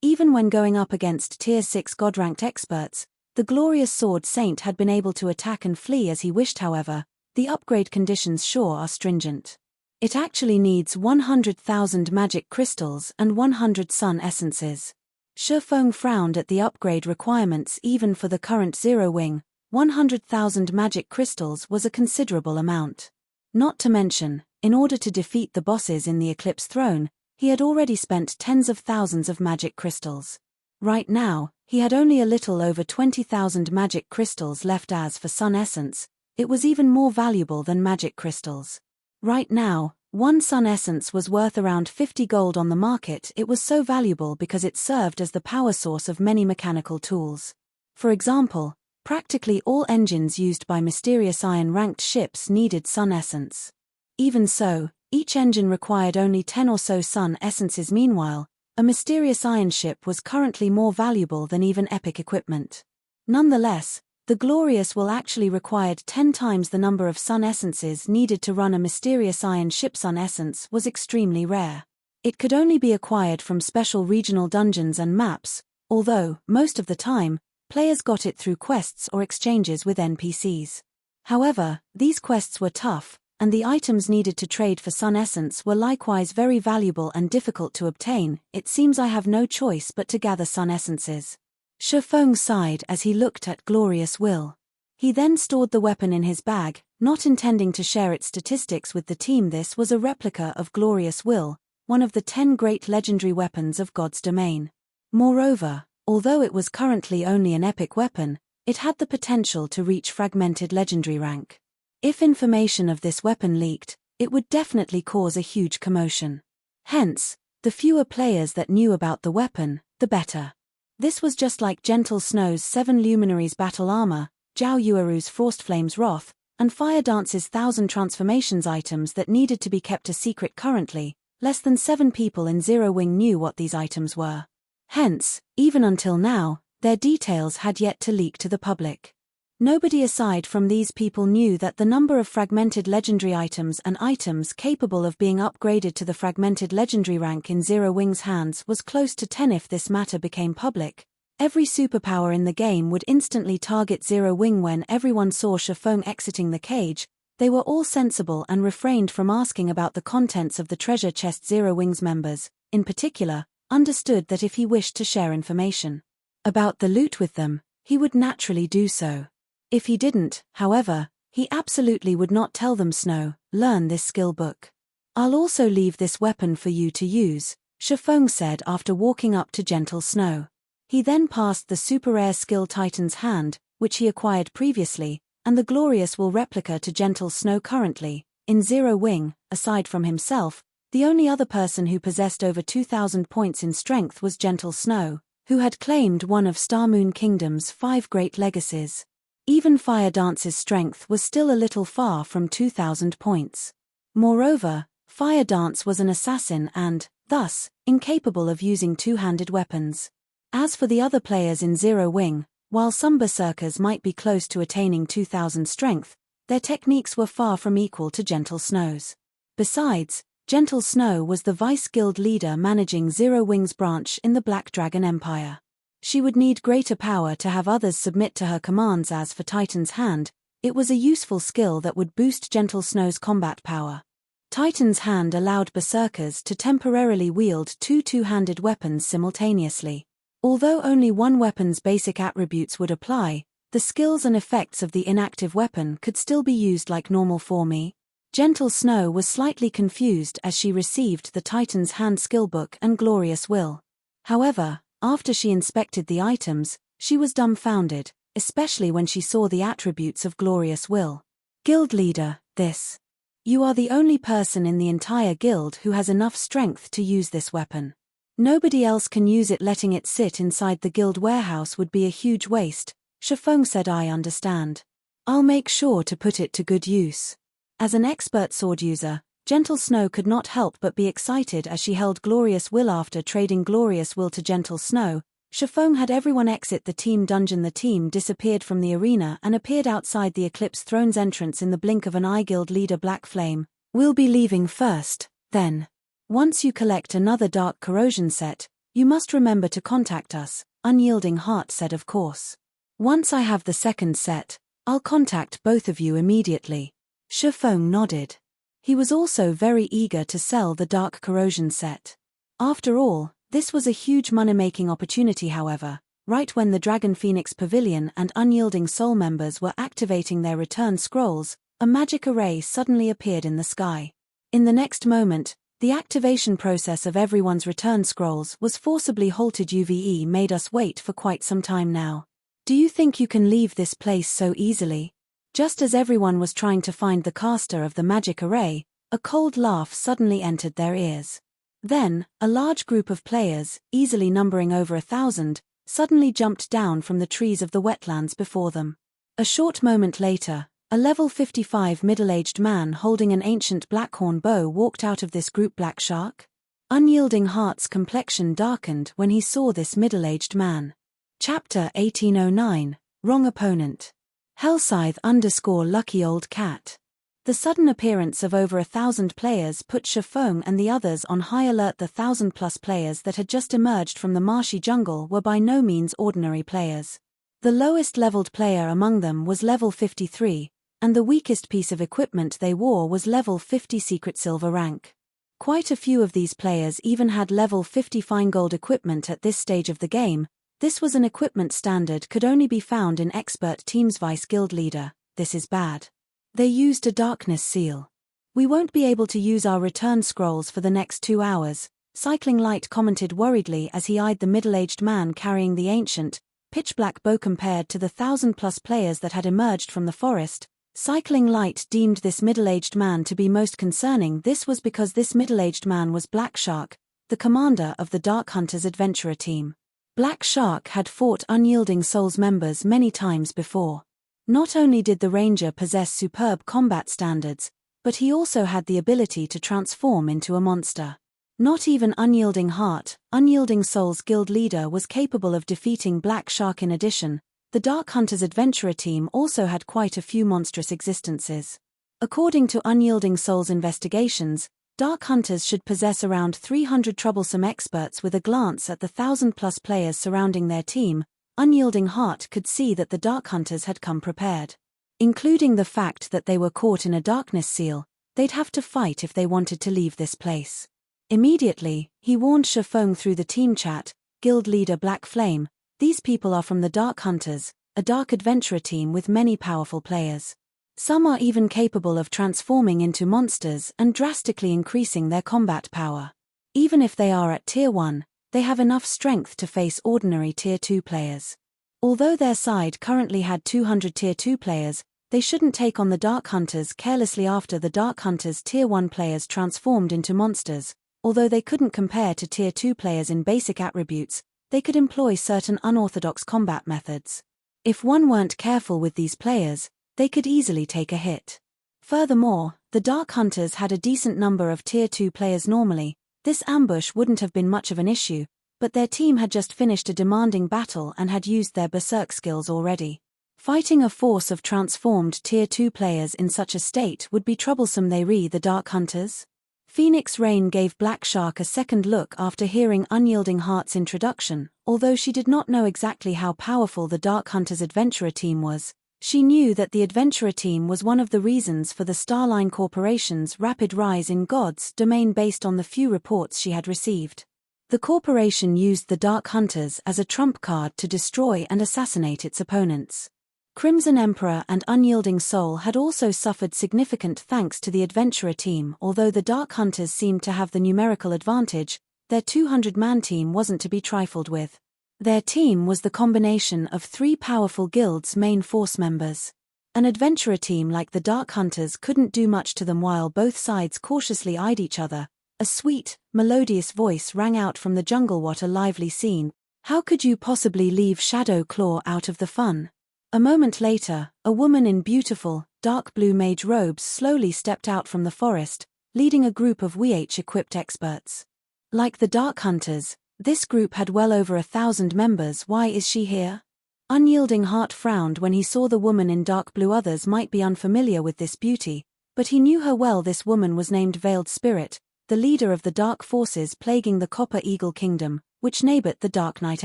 Even when going up against Tier 6 God-ranked experts, the glorious sword saint had been able to attack and flee as he wished. However, the upgrade conditions sure are stringent. It actually needs 100,000 magic crystals and 100 sun essences. Shifeng frowned at the upgrade requirements. Even for the current Zero Wing, 100,000 magic crystals was a considerable amount. Not to mention, in order to defeat the bosses in the Eclipse throne, he had already spent tens of thousands of magic crystals. Right now, he had only a little over 20,000 magic crystals left. As for sun essence, it was even more valuable than magic crystals. Right now, one sun essence was worth around 50 gold on the market. It was so valuable because it served as the power source of many mechanical tools. For example, practically all engines used by mysterious iron-ranked ships needed sun essence. Even so, each engine required only 10 or so sun essences. Meanwhile, A mysterious iron ship was currently more valuable than even epic equipment. Nonetheless, the Glorious Will actually required 10 times the number of sun essences needed to run a mysterious iron ship. Sun essence was extremely rare. It could only be acquired from special regional dungeons and maps, although, most of the time, players got it through quests or exchanges with NPCs. However, these quests were tough, and the items needed to trade for sun essence were likewise very valuable and difficult to obtain. It seems I have no choice but to gather sun essences. Shifeng sighed as he looked at Glorious Will. He then stored the weapon in his bag, not intending to share its statistics with the team. This was a replica of Glorious Will, one of the 10 great legendary weapons of God's domain. Moreover, although it was currently only an epic weapon, it had the potential to reach fragmented legendary rank. If information of this weapon leaked, it would definitely cause a huge commotion. Hence, the fewer players that knew about the weapon, the better. This was just like Gentle Snow's 7 Luminaries battle armor, Zhao Yueru's Frostflame's Wrath, and Fire Dance's 1,000 transformations items that needed to be kept a secret. Currently, less than 7 people in Zero Wing knew what these items were. Hence, even until now, their details had yet to leak to the public. Nobody aside from these people knew that the number of fragmented legendary items and items capable of being upgraded to the fragmented legendary rank in Zero Wing's hands was close to 10. If this matter became public, every superpower in the game would instantly target Zero Wing. When everyone saw Shifeng exiting the cage, they were all sensible and refrained from asking about the contents of the treasure chest. Zero Wing's members, in particular, understood that if he wished to share information about the loot with them, he would naturally do so. If he didn't, however, he absolutely would not tell them. Snow, learn this skill book. I'll also leave this weapon for you to use, Shifeng said after walking up to Gentle Snow. He then passed the super rare skill Titan's Hand, which he acquired previously, and the Glorious Will replica to Gentle Snow. Currently, in Zero Wing, aside from himself, the only other person who possessed over 2,000 points in strength was Gentle Snow, who had claimed one of Star Moon Kingdom's 5 great legacies. Even Fire Dance's strength was still a little far from 2,000 points. Moreover, Fire Dance was an assassin and, thus, incapable of using two-handed weapons. As for the other players in Zero Wing, while some berserkers might be close to attaining 2,000 strength, their techniques were far from equal to Gentle Snow's. Besides, Gentle Snow was the vice guild leader managing Zero Wing's branch in the Black Dragon Empire. She would need greater power to have others submit to her commands. As for Titan's Hand, it was a useful skill that would boost Gentle Snow's combat power. Titan's Hand allowed berserkers to temporarily wield two-handed weapons simultaneously. Although only one weapon's basic attributes would apply, the skills and effects of the inactive weapon could still be used like normal for me. Gentle Snow was slightly confused as she received the Titan's Hand skillbook and Glorious Will. However, after she inspected the items, she was dumbfounded, especially when she saw the attributes of Glorious Will. Guild leader, this. You are the only person in the entire guild who has enough strength to use this weapon. Nobody else can use it. Letting it sit inside the guild warehouse would be a huge waste, Shifeng said. I understand. I'll make sure to put it to good use. As an expert sword user, Gentle Snow could not help but be excited as she held Glorious Will. After trading Glorious Will to Gentle Snow, Shifeng had everyone exit the team dungeon. The team disappeared from the arena and appeared outside the Eclipse throne's entrance in the blink of an eye. Guild leader Black Flame, we'll be leaving first, then. Once you collect another Dark Corrosion set, you must remember to contact us, Unyielding Heart said. Of course. Once I have the second set, I'll contact both of you immediately. Shifeng nodded. He was also very eager to sell the Dark Corrosion set. After all, this was a huge money-making opportunity. However, right when the Dragon Phoenix Pavilion and Unyielding Soul members were activating their return scrolls, a magic array suddenly appeared in the sky. In the next moment, the activation process of everyone's return scrolls was forcibly halted. UVE made us wait for quite some time now. Do you think you can leave this place so easily? Just as everyone was trying to find the caster of the magic array, a cold laugh suddenly entered their ears. Then, a large group of players, easily numbering over 1,000, suddenly jumped down from the trees of the wetlands before them. A short moment later, a level 55 middle-aged man holding an ancient blackhorn bow walked out of this group. Black Shark? Unyielding Heart's complexion darkened when he saw this middle-aged man. Chapter 1809, Wrong Opponent. Hellscythe_lucky old cat. The sudden appearance of over 1,000 players put Shifeng and the others on high alert. The 1,000+ players that had just emerged from the marshy jungle were by no means ordinary players. The lowest leveled player among them was level 53, and the weakest piece of equipment they wore was level 50 secret silver rank. Quite a few of these players even had level 50 fine gold equipment at this stage of the game. This was an equipment standard could only be found in expert teams. Vice guild leader, this is bad. They used a darkness seal. We won't be able to use our return scrolls for the next 2 hours, Cycling Light commented worriedly as he eyed the middle-aged man carrying the ancient, pitch-black bow. Compared to the 1,000+ players that had emerged from the forest, Cycling Light deemed this middle-aged man to be most concerning. This was because this middle-aged man was Black Shark, the commander of the Dark Hunters adventurer team. Black Shark had fought Unyielding Souls members many times before. Not only did the ranger possess superb combat standards, but he also had the ability to transform into a monster. Not even Unyielding Heart, Unyielding Souls guild leader, was capable of defeating Black Shark. In addition, the Dark Hunters adventurer team also had quite a few monstrous existences. According to Unyielding Souls investigations, Dark Hunters should possess around 300 troublesome experts. With a glance at the 1,000+ players surrounding their team, Unyielding Heart could see that the Dark Hunters had come prepared. Including the fact that they were caught in a darkness seal, they'd have to fight if they wanted to leave this place. Immediately, he warned Shifeng through the team chat, guild leader Black Flame, these people are from the Dark Hunters, a dark adventurer team with many powerful players. Some are even capable of transforming into monsters and drastically increasing their combat power. Even if they are at Tier 1, they have enough strength to face ordinary Tier 2 players. Although their side currently had 200 Tier 2 players, they shouldn't take on the Dark Hunters carelessly. After the Dark Hunters Tier 1 players transformed into monsters, although they couldn't compare to Tier 2 players in basic attributes, they could employ certain unorthodox combat methods. If one weren't careful with these players, they could easily take a hit. Furthermore, the Dark Hunters had a decent number of Tier 2 players normally. This ambush wouldn't have been much of an issue, but their team had just finished a demanding battle and had used their berserk skills already. Fighting a force of transformed Tier 2 players in such a state would be troublesome. They re the Dark Hunters. Phoenix Rain gave Black Shark a second look after hearing Unyielding Heart's introduction. Although she did not know exactly how powerful the Dark Hunters adventurer team was, she knew that the adventurer team was one of the reasons for the Starline Corporation's rapid rise in God's domain. Based on the few reports she had received, the corporation used the Dark Hunters as a trump card to destroy and assassinate its opponents. Crimson Emperor and Unyielding Soul had also suffered significant thanks to the adventurer team. Although the Dark Hunters seemed to have the numerical advantage, their 200-man team wasn't to be trifled with. Their team was the combination of 3 powerful guilds' main force members. An adventurer team like the Dark Hunters couldn't do much to them. While both sides cautiously eyed each other, a sweet, melodious voice rang out from the jungle. What a lively scene! How could you possibly leave Shadow Claw out of the fun? A moment later, a woman in beautiful, dark blue mage robes slowly stepped out from the forest, leading a group of WH-equipped experts. Like the Dark Hunters, this group had well over 1,000 members. Why is she here? Unyielding Heart frowned when he saw the woman in dark blue. Others might be unfamiliar with this beauty, but he knew her well. This woman was named Veiled Spirit, the leader of the dark forces plaguing the Copper Eagle Kingdom, which neighbored the Dark Knight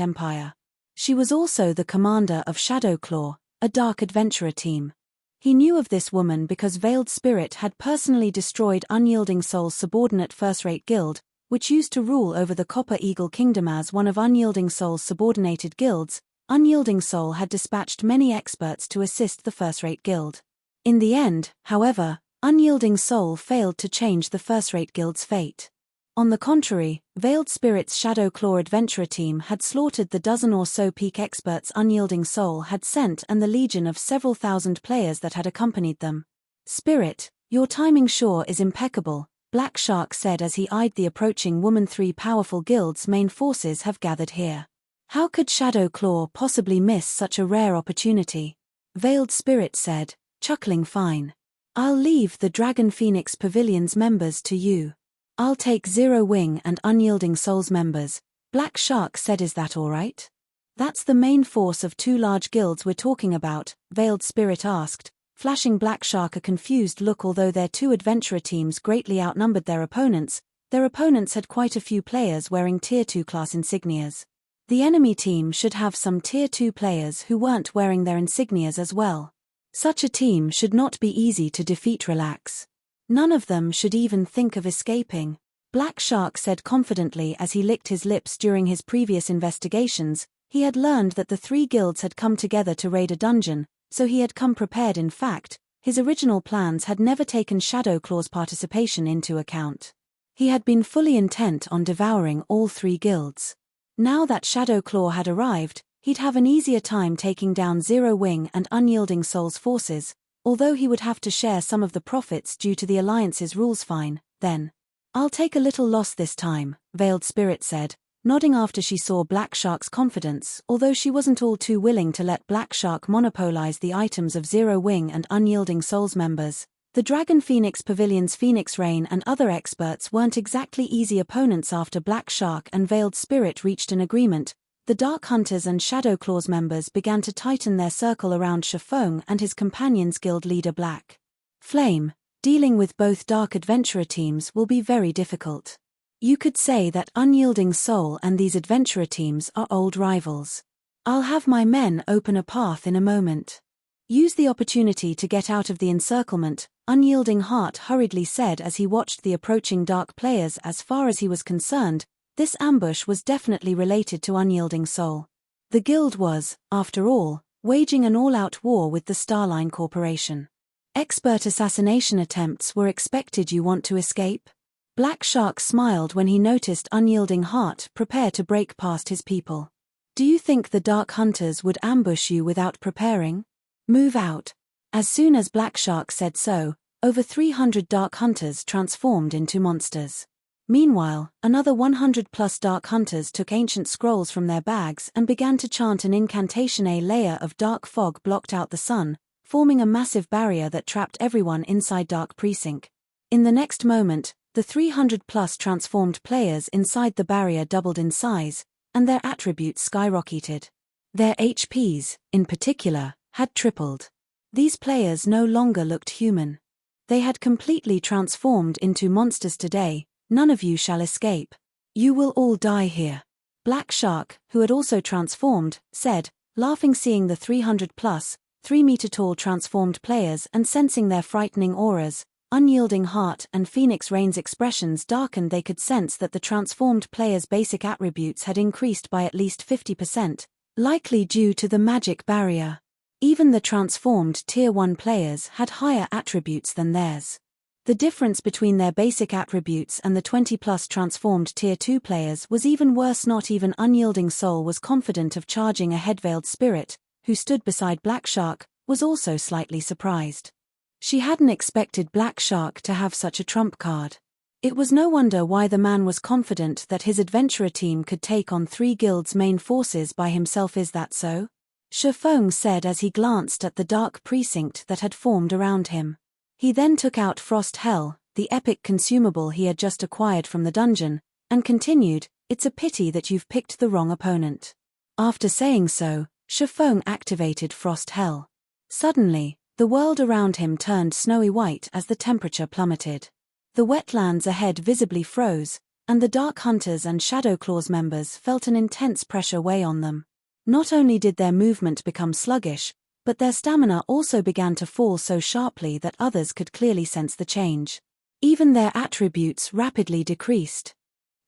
Empire. She was also the commander of Shadowclaw, a dark adventurer team. He knew of this woman because Veiled Spirit had personally destroyed Unyielding Soul's subordinate first-rate guild, which used to rule over the Copper Eagle Kingdom. As one of Unyielding Soul's subordinated guilds, Unyielding Soul had dispatched many experts to assist the first-rate guild. In the end, however, Unyielding Soul failed to change the first-rate guild's fate. On the contrary, Veiled Spirit's Shadowclaw adventurer team had slaughtered the dozen or so peak experts Unyielding Soul had sent and the legion of several thousand players that had accompanied them. Spirit, your timing sure is impeccable, Black Shark said as he eyed the approaching woman. 3 powerful guilds' main forces have gathered here. How could Shadowclaw possibly miss such a rare opportunity? Veiled Spirit said, chuckling. Fine. I'll leave the Dragon Phoenix Pavilion's members to you. I'll take Zero Wing and Unyielding Souls members, Black Shark said. Is that alright? That's the main force of 2 large guilds we're talking about, Veiled Spirit asked, flashing Black Shark a confused look. Although their 2 adventurer teams greatly outnumbered their opponents had quite a few players wearing Tier 2 class insignias. The enemy team should have some Tier 2 players who weren't wearing their insignias as well. Such a team should not be easy to defeat. Relax. None of them should even think of escaping, Black Shark said confidently as he licked his lips. During his previous investigations, he had learned that the 3 guilds had come together to raid a dungeon, so he had come prepared. In fact, his original plans had never taken Shadowclaw's participation into account. He had been fully intent on devouring all 3 guilds. Now that Shadowclaw had arrived, he'd have an easier time taking down Zero Wing and Unyielding Souls forces, although he would have to share some of the profits due to the Alliance's rules. Fine, then. I'll take a little loss this time, Veiled Spirit said, nodding after she saw Black Shark's confidence. Although she wasn't all too willing to let Black Shark monopolize the items of Zero Wing and Unyielding Souls members, the Dragon Phoenix Pavilion's Phoenix Rain and other experts weren't exactly easy opponents. After Black Shark and Veiled Spirit reached an agreement, the Dark Hunters and Shadowclaw's members began to tighten their circle around Shifeng and his companions. Guild leader Black Flame, dealing with both Dark Adventurer teams will be very difficult. You could say that Unyielding Soul and these adventurer teams are old rivals. I'll have my men open a path in a moment. Use the opportunity to get out of the encirclement, Unyielding Heart hurriedly said as he watched the approaching dark players. As far as he was concerned, this ambush was definitely related to Unyielding Soul. The guild was, after all, waging an all-out war with the Starline Corporation. Expert assassination attempts were expected. You want to escape? Black Shark smiled when he noticed Unyielding Heart prepare to break past his people. Do you think the Dark Hunters would ambush you without preparing? Move out. As soon as Black Shark said so, over 300 Dark Hunters transformed into monsters. Meanwhile, another 100+ Dark Hunters took ancient scrolls from their bags and began to chant an incantation. A layer of dark fog blocked out the sun, forming a massive barrier that trapped everyone inside Dark Precinct. In the next moment, the 300+ transformed players inside the barrier doubled in size, and their attributes skyrocketed. Their HPs, in particular, had tripled. These players no longer looked human. They had completely transformed into monsters. Today, none of you shall escape. You will all die here. Black Shark, who had also transformed, said, laughing, seeing the 300+, 3-meter-tall transformed players and sensing their frightening auras. Unyielding Heart and Phoenix Rain's expressions darkened. They could sense that the transformed players' basic attributes had increased by at least 50%, likely due to the magic barrier. Even the transformed Tier 1 players had higher attributes than theirs. The difference between their basic attributes and the 20+ transformed Tier 2 players was even worse. Not even Unyielding Soul was confident of charging ahead. Veiled Spirit, who stood beside Black Shark, was also slightly surprised. She hadn't expected Black Shark to have such a trump card. It was no wonder why the man was confident that his adventurer team could take on 3 guilds' main forces by himself. Is that so? Shifeng said as he glanced at the dark precinct that had formed around him. He then took out Frost Hell, the epic consumable he had just acquired from the dungeon, and continued, "It's a pity that you've picked the wrong opponent." After saying so, Shifeng activated Frost Hell. Suddenly, the world around him turned snowy white as the temperature plummeted. The wetlands ahead visibly froze, and the Dark Hunters and Shadowclaw's members felt an intense pressure weigh on them. Not only did their movement become sluggish, but their stamina also began to fall so sharply that others could clearly sense the change. Even their attributes rapidly decreased.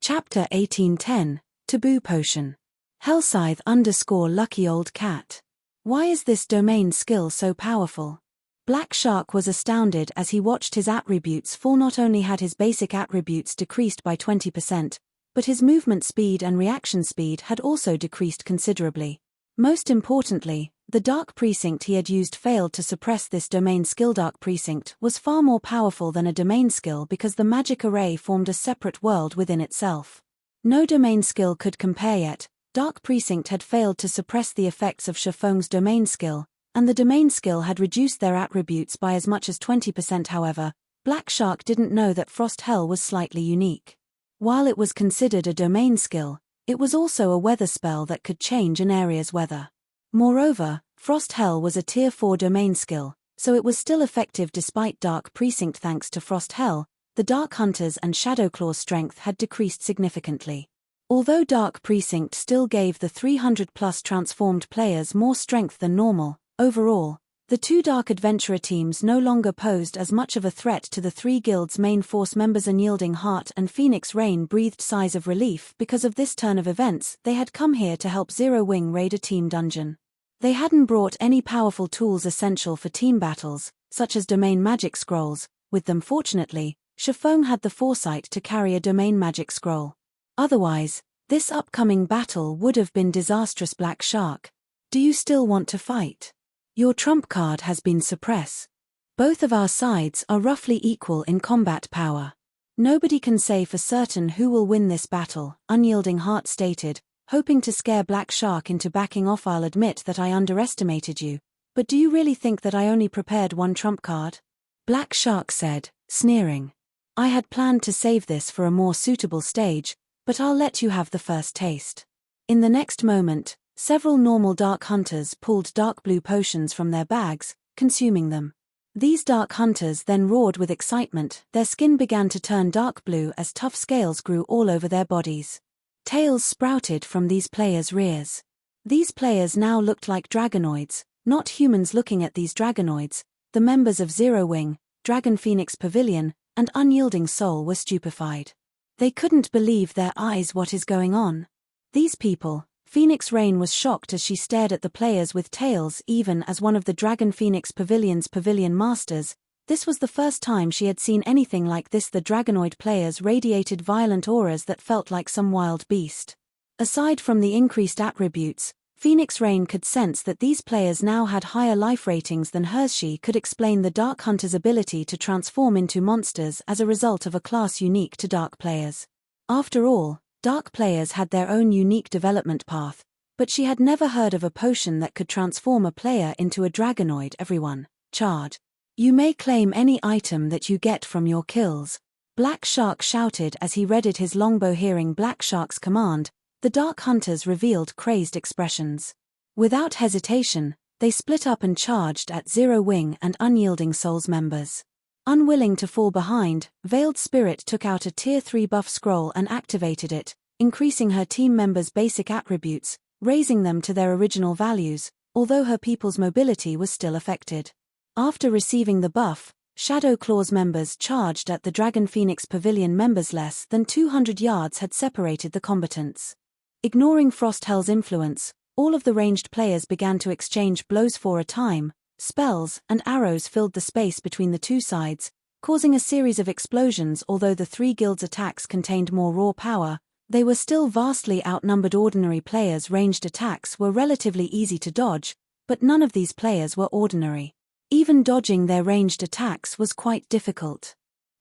Chapter 1810, Taboo Potion. Hellscythe_Lucky Old Cat. Why is this domain skill so powerful? Black Shark was astounded as he watched his attributes fall. Not only had his basic attributes decreased by 20%, but his movement speed and reaction speed had also decreased considerably. Most importantly, the Dark Precinct he had used failed to suppress this domain skill. Dark Precinct was far more powerful than a domain skill because the magic array formed a separate world within itself. No domain skill could compare yet. Dark Precinct had failed to suppress the effects of Shifeng's domain skill, and the domain skill had reduced their attributes by as much as 20%. However, Black Shark didn't know that Frost Hell was slightly unique. While it was considered a domain skill, it was also a weather spell that could change an area's weather. Moreover, Frost Hell was a Tier 4 domain skill, so it was still effective despite Dark Precinct. Thanks to Frost Hell, the Dark Hunters and Shadowclaw's strength had decreased significantly. Although Dark Precinct still gave the 300-plus transformed players more strength than normal, overall, the two Dark Adventurer teams no longer posed as much of a threat to the three guilds' main force members. Unyielding Heart and Phoenix Rain breathed sighs of relief because of this turn of events. They had come here to help Zero Wing raid a team dungeon. They hadn't brought any powerful tools essential for team battles, such as domain magic scrolls. With them, fortunately, Shifeng had the foresight to carry a domain magic scroll. Otherwise, this upcoming battle would have been disastrous. Black Shark, do you still want to fight? Your trump card has been Suppress. Both of our sides are roughly equal in combat power. Nobody can say for certain who will win this battle, Unyielding Heart stated, hoping to scare Black Shark into backing off. I'll admit that I underestimated you, but do you really think that I only prepared one trump card? Black Shark said, sneering. I had planned to save this for a more suitable stage, but I'll let you have the first taste. In the next moment, several normal Dark Hunters pulled dark blue potions from their bags, consuming them. These Dark Hunters then roared with excitement. Their skin began to turn dark blue as tough scales grew all over their bodies. Tails sprouted from these players' rears. These players now looked like dragonoids, not humans. Looking at these dragonoids, the members of Zero Wing, Dragon Phoenix Pavilion, and Unyielding Soul were stupefied. They couldn't believe their eyes. What is going on? These people. Phoenix Rain was shocked as she stared at the players with tails. Even as one of the Dragon Phoenix Pavilion's Pavilion Masters, this was the first time she had seen anything like this. The dragonoid players radiated violent auras that felt like some wild beast. Aside from the increased attributes, Phoenix Rain could sense that these players now had higher life ratings than hers. She could explain the Dark Hunter's ability to transform into monsters as a result of a class unique to Dark players. After all, Dark players had their own unique development path, but she had never heard of a potion that could transform a player into a dragonoid. Everyone, charge. You may claim any item that you get from your kills, Black Shark shouted as he readied his longbow. Hearing Black Shark's command, the Dark Hunters revealed crazed expressions. Without hesitation, they split up and charged at Zero Wing and Unyielding Soul's members. Unwilling to fall behind, Veiled Spirit took out a Tier 3 buff scroll and activated it, increasing her team members' basic attributes, raising them to their original values, although her people's mobility was still affected. After receiving the buff, Shadowclaw's members charged at the Dragon Phoenix Pavilion members. Less than 200 yards had separated the combatants. Ignoring Frost Hell's influence, all of the ranged players began to exchange blows. For a time, spells and arrows filled the space between the two sides, causing a series of explosions. Although the three guilds' attacks contained more raw power, they were still vastly outnumbered. Ordinary players' ranged attacks were relatively easy to dodge, but none of these players were ordinary. Even dodging their ranged attacks was quite difficult.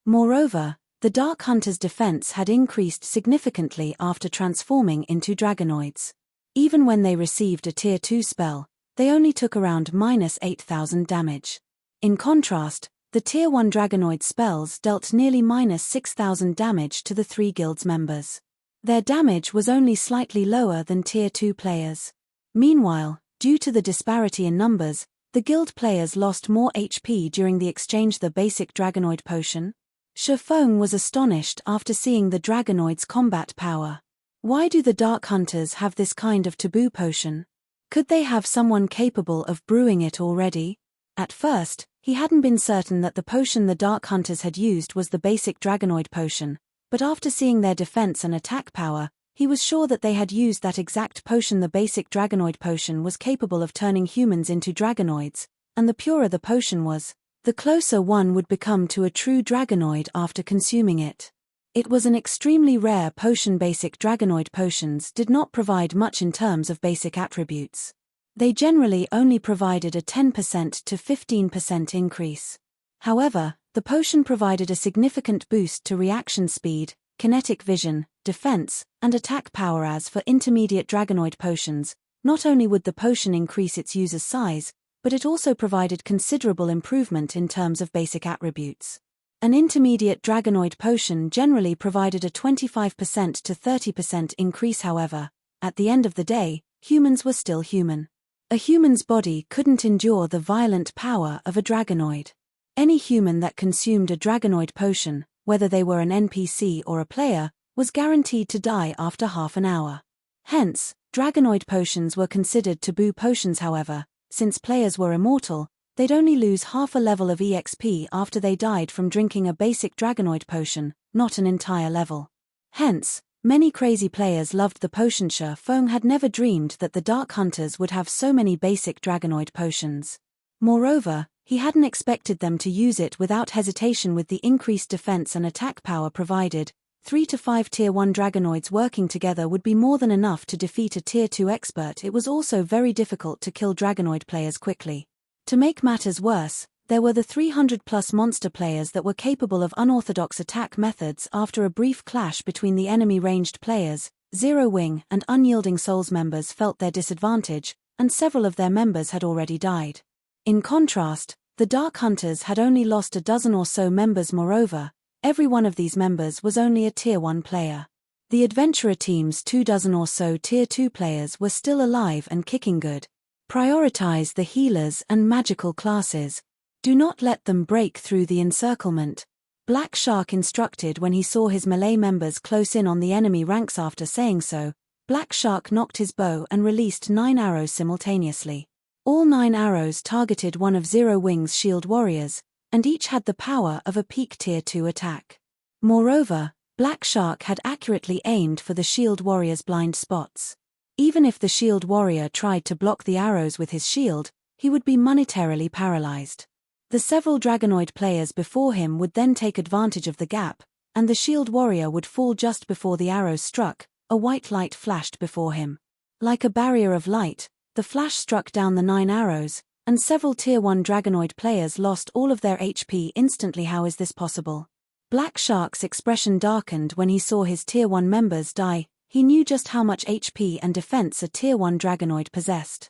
Moreover, the Dark Hunter's defense had increased significantly after transforming into dragonoids. Even when they received a Tier 2 spell, they only took around -8,000 damage. In contrast, the Tier 1 dragonoid spells dealt nearly -6,000 damage to the three guilds' members. Their damage was only slightly lower than Tier 2 players. Meanwhile, due to the disparity in numbers, the guild players lost more HP during the exchange. The basic dragonoid potion? Shifeng was astonished after seeing the dragonoid's combat power. Why do the Dark Hunters have this kind of taboo potion? Could they have someone capable of brewing it already? At first, he hadn't been certain that the potion the Dark Hunters had used was the basic dragonoid potion, but after seeing their defense and attack power, he was sure that they had used that exact potion. The basic dragonoid potion was capable of turning humans into dragonoids, and the purer the potion was, the closer one would become to a true dragonoid after consuming it. It was an extremely rare potion. Basic dragonoid potions did not provide much in terms of basic attributes. They generally only provided a 10% to 15% increase. However, the potion provided a significant boost to reaction speed, kinetic vision, defense, and attack power. As for intermediate dragonoid potions, not only would the potion increase its user's size, but it also provided considerable improvement in terms of basic attributes. An intermediate Dragonoid potion generally provided a 25% to 30% increase. However, at the end of the day, humans were still human. A human's body couldn't endure the violent power of a Dragonoid. Any human that consumed a Dragonoid potion, whether they were an NPC or a player, was guaranteed to die after half an hour. Hence, Dragonoid potions were considered taboo potions. However, since players were immortal, they'd only lose half a level of EXP after they died from drinking a basic Dragonoid potion, not an entire level. Hence, many crazy players loved the potion. Feng had never dreamed that the Dark Hunters would have so many basic Dragonoid potions. Moreover, he hadn't expected them to use it without hesitation. With the increased defense and attack power provided, 3 to 5 Tier 1 Dragonoids working together would be more than enough to defeat a Tier 2 expert. It was also very difficult to kill Dragonoid players quickly. To make matters worse, there were the 300+ monster players that were capable of unorthodox attack methods. After a brief clash between the enemy ranged players, Zero Wing and Unyielding Souls members felt their disadvantage, and several of their members had already died. In contrast, the Dark Hunters had only lost a dozen or so members. Moreover, every one of these members was only a Tier 1 player. The Adventurer team's 24 or so Tier 2 players were still alive and kicking good. Prioritize the healers and magical classes. Do not let them break through the encirclement. Black Shark instructed when he saw his melee members close in on the enemy ranks. After saying so, Black Shark knocked his bow and released 9 arrows simultaneously. All 9 arrows targeted one of Zero Wing's shield warriors, and each had the power of a peak Tier 2 attack. Moreover, Black Shark had accurately aimed for the shield warrior's blind spots. Even if the shield warrior tried to block the arrows with his shield, he would be monetarily paralyzed. The several Dragonoid players before him would then take advantage of the gap, and the shield warrior would fall just before the arrows struck. A white light flashed before him. Like a barrier of light, the flash struck down the 9 arrows, and several Tier 1 Dragonoid players lost all of their HP instantly. How is this possible? Black Shark's expression darkened when he saw his Tier 1 members die. He knew just how much HP and defense a Tier 1 Dragonoid possessed.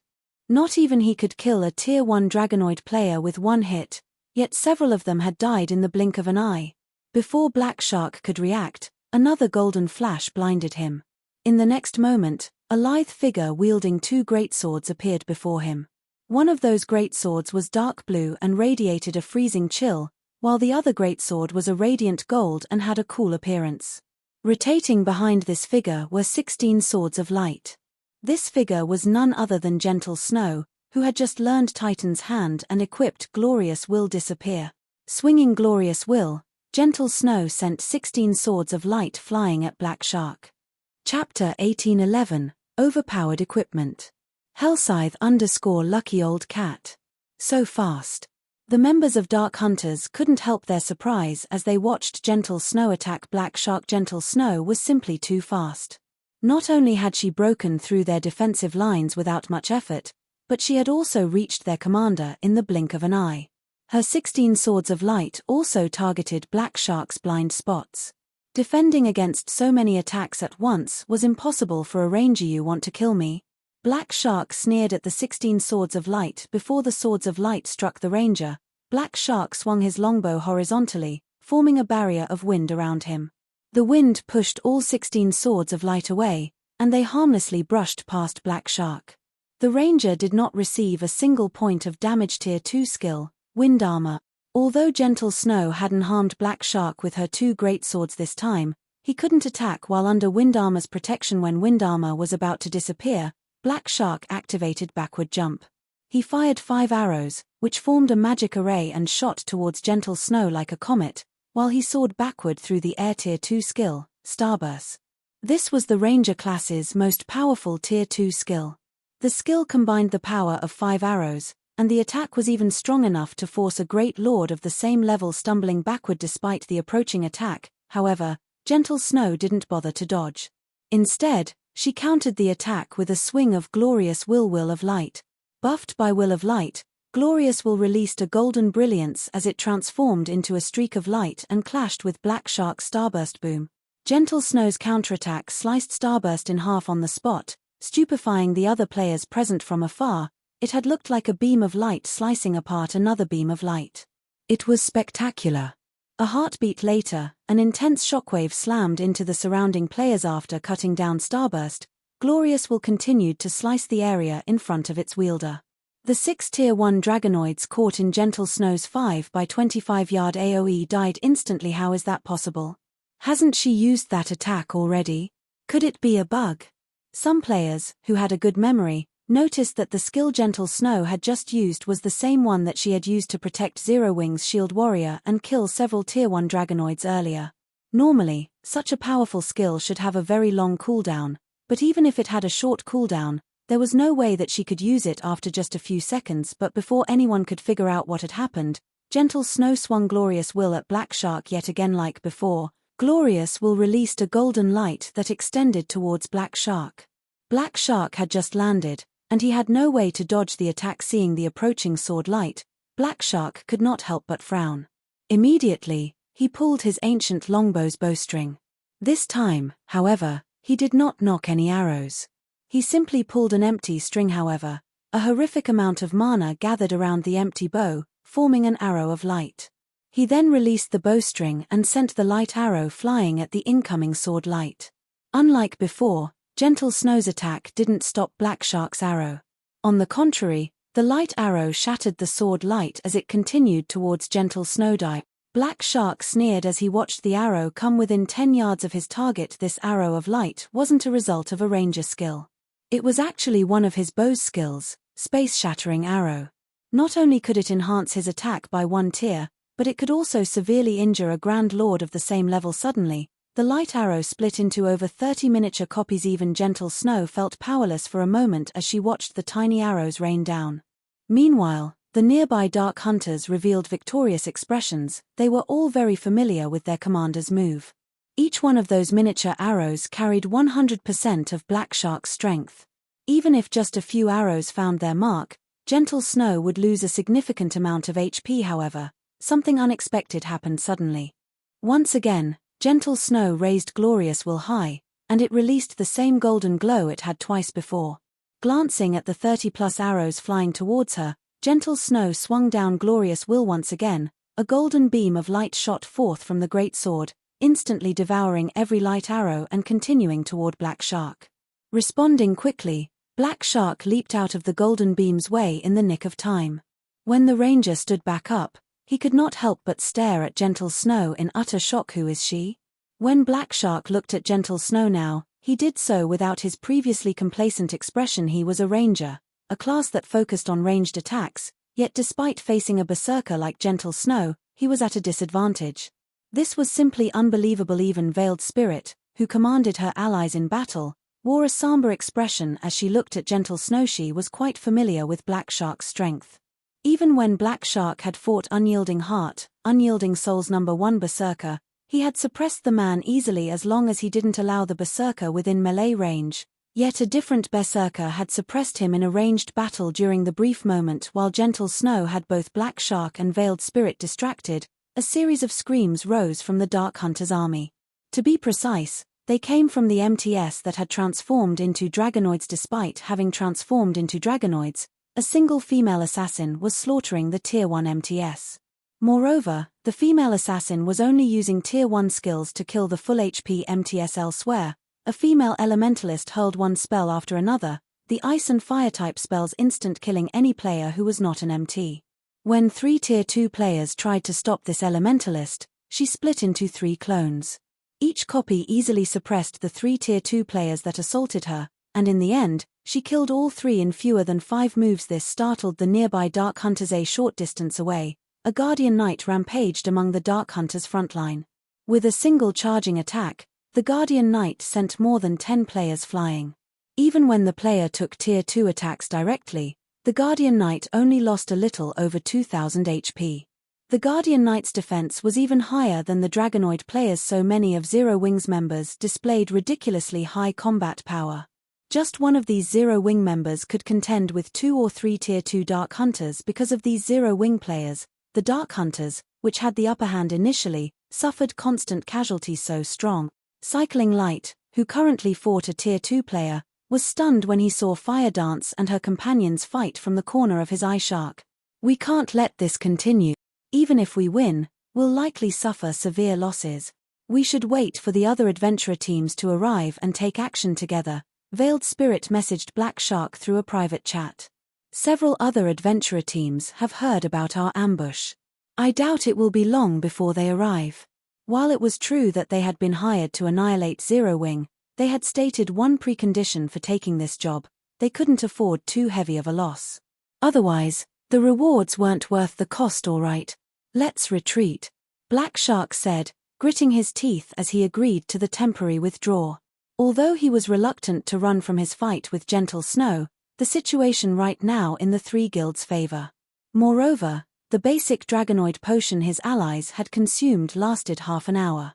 Not even he could kill a Tier 1 Dragonoid player with one hit, yet several of them had died in the blink of an eye. Before Black Shark could react, another golden flash blinded him. In the next moment, a lithe figure wielding 2 greatswords appeared before him. One of those greatswords was dark blue and radiated a freezing chill, while the other greatsword was a radiant gold and had a cool appearance. Rotating behind this figure were 16 swords of light. This figure was none other than Gentle Snow, who had just learned Titan's Hand and equipped Glorious Will Disappear. Swinging Glorious Will, Gentle Snow sent 16 swords of light flying at Black Shark. Chapter 1811, Overpowered Equipment. Hellscythe_Lucky Old Cat. So fast. The members of Dark Hunters couldn't help their surprise as they watched Gentle Snow attack Black Shark. Gentle Snow was simply too fast. Not only had she broken through their defensive lines without much effort, but she had also reached their commander in the blink of an eye. Her 16 swords of light also targeted Black Shark's blind spots. Defending against so many attacks at once was impossible for a ranger. You want to kill me? Black Shark sneered at the 16 swords of light. Before the swords of light struck the ranger, Black Shark swung his longbow horizontally, forming a barrier of wind around him. The wind pushed all 16 swords of light away, and they harmlessly brushed past Black Shark. The ranger did not receive a single point of damage. Tier 2 skill, Wind Armor. Although Gentle Snow hadn't harmed Black Shark with her 2 greatswords this time, he couldn't attack while under Wind Armor's protection. When Wind Armor was about to disappear, Black Shark activated Backward Jump. He fired 5 arrows, which formed a magic array and shot towards Gentle Snow like a comet, while he soared backward through the air. Tier 2 skill, Starburst. This was the Ranger class's most powerful Tier 2 skill. The skill combined the power of 5 arrows, and the attack was even strong enough to force a Great Lord of the same level stumbling backward despite the approaching attack. However, Gentle Snow didn't bother to dodge. Instead, she countered the attack with a swing of Glorious Will of Light. Buffed by Will of Light, Glorious Will released a golden brilliance as it transformed into a streak of light and clashed with Black Shark's Starburst Boom. Gentle Snow's counterattack sliced Starburst in half on the spot, stupefying the other players present. From afar, it had looked like a beam of light slicing apart another beam of light. It was spectacular. A heartbeat later, an intense shockwave slammed into the surrounding players after cutting down Starburst. Glorious Will continued to slice the area in front of its wielder. The 6 Tier 1 Dragonoids caught in Gentle Snow's 5 by 25-yard AoE died instantly. How is that possible? Hasn't she used that attack already? Could it be a bug? Some players, who had a good memory, noticed that the skill Gentle Snow had just used was the same one that she had used to protect Zero Wing's Shield Warrior and kill several Tier 1 Dragonoids earlier. Normally, such a powerful skill should have a very long cooldown, but even if it had a short cooldown, there was no way that she could use it after just a few seconds. But before anyone could figure out what had happened, Gentle Snow swung Glorious Will at Black Shark yet again. Like before, Glorious Will released a golden light that extended towards Black Shark. Black Shark had just landed, and he had no way to dodge the attack. Seeing the approaching sword light, Black Shark could not help but frown. Immediately, he pulled his ancient longbow's bowstring. This time, however, he did not nock any arrows. He simply pulled an empty string. However, a horrific amount of mana gathered around the empty bow, forming an arrow of light. He then released the bowstring and sent the light arrow flying at the incoming sword light. Unlike before, Gentle Snow's attack didn't stop Black Shark's arrow. On the contrary, the light arrow shattered the sword light as it continued towards Gentle Snow. Black Shark sneered as he watched the arrow come within 10 yards of his target. This arrow of light wasn't a result of a ranger skill. It was actually one of his bow's skills, Space Shattering Arrow. Not only could it enhance his attack by 1 tier, but it could also severely injure a Grand Lord of the same level. Suddenly, the light arrow split into over 30 miniature copies. Even Gentle Snow felt powerless for a moment as she watched the tiny arrows rain down. Meanwhile, the nearby Dark Hunters revealed victorious expressions. They were all very familiar with their commander's move. Each one of those miniature arrows carried 100% of Black Shark's strength. Even if just a few arrows found their mark, Gentle Snow would lose a significant amount of HP. However, something unexpected happened suddenly. Once again, Gentle Snow raised Glorious Will high, and it released the same golden glow it had twice before. Glancing at the 30+ arrows flying towards her, Gentle Snow swung down Glorious Will once again. A golden beam of light shot forth from the Greatsword, instantly devouring every light arrow and continuing toward Black Shark. Responding quickly, Black Shark leaped out of the golden beam's way in the nick of time. When the ranger stood back up, he could not help but stare at Gentle Snow in utter shock. Who is she? When Black Shark looked at Gentle Snow now, he did so without his previously complacent expression. He was a ranger, a class that focused on ranged attacks, yet despite facing a berserker like Gentle Snow, he was at a disadvantage. This was simply unbelievable. Even Veiled Spirit, who commanded her allies in battle, wore a somber expression as she looked at Gentle Snow. She was quite familiar with Black Shark's strength. Even when Black Shark had fought Unyielding Heart, Unyielding Soul's #1 berserker, he had suppressed the man easily as long as he didn't allow the berserker within melee range. Yet a different berserker had suppressed him in a ranged battle during the brief moment while Gentle Snow had both Black Shark and Veiled Spirit distracted. A series of screams rose from the Dark Hunters' army. To be precise, they came from the MTS that had transformed into Dragonoids. Despite having transformed into Dragonoids, a single female assassin was slaughtering the Tier 1 MTS. Moreover, the female assassin was only using Tier 1 skills to kill the full HP MTS. Elsewhere, a female elementalist hurled one spell after another, the ice and fire type spells instant killing any player who was not an MT. When 3 Tier 2 players tried to stop this elementalist, she split into 3 clones. Each copy easily suppressed the 3 Tier 2 players that assaulted her, and in the end, she killed all 3 in fewer than 5 moves. This startled the nearby Dark Hunters. A short distance away, a Guardian Knight rampaged among the Dark Hunters' frontline. With a single charging attack, the Guardian Knight sent more than 10 players flying. Even when the player took Tier 2 attacks directly, the Guardian Knight only lost a little over 2000 HP. The Guardian Knight's defense was even higher than the Dragonoid players. So many of Zero Wing's members displayed ridiculously high combat power. Just one of these Zero Wing members could contend with 2 or 3 Tier 2 Dark Hunters. Because of these Zero Wing players, the Dark Hunters, which had the upper hand initially, suffered constant casualties. So strong. Cycling Light, who currently fought a Tier 2 player, was stunned when he saw Fire Dance and her companions fight from the corner of his eye. Shark. We can't let this continue. Even if we win, will likely suffer severe losses. We should wait for the other adventurer teams to arrive and take action together, Veiled Spirit messaged Black Shark through a private chat. Several other adventurer teams have heard about our ambush. I doubt it will be long before they arrive. While it was true that they had been hired to annihilate Zero Wing, they had stated one precondition for taking this job: they couldn't afford too heavy of a loss. Otherwise, the rewards weren't worth the cost, all right. Let's retreat, Black Shark said, gritting his teeth as he agreed to the temporary withdrawal. Although he was reluctant to run from his fight with Gentle Snow, the situation right now in the three guilds' favor. Moreover, the basic dragonoid potion his allies had consumed lasted half an hour.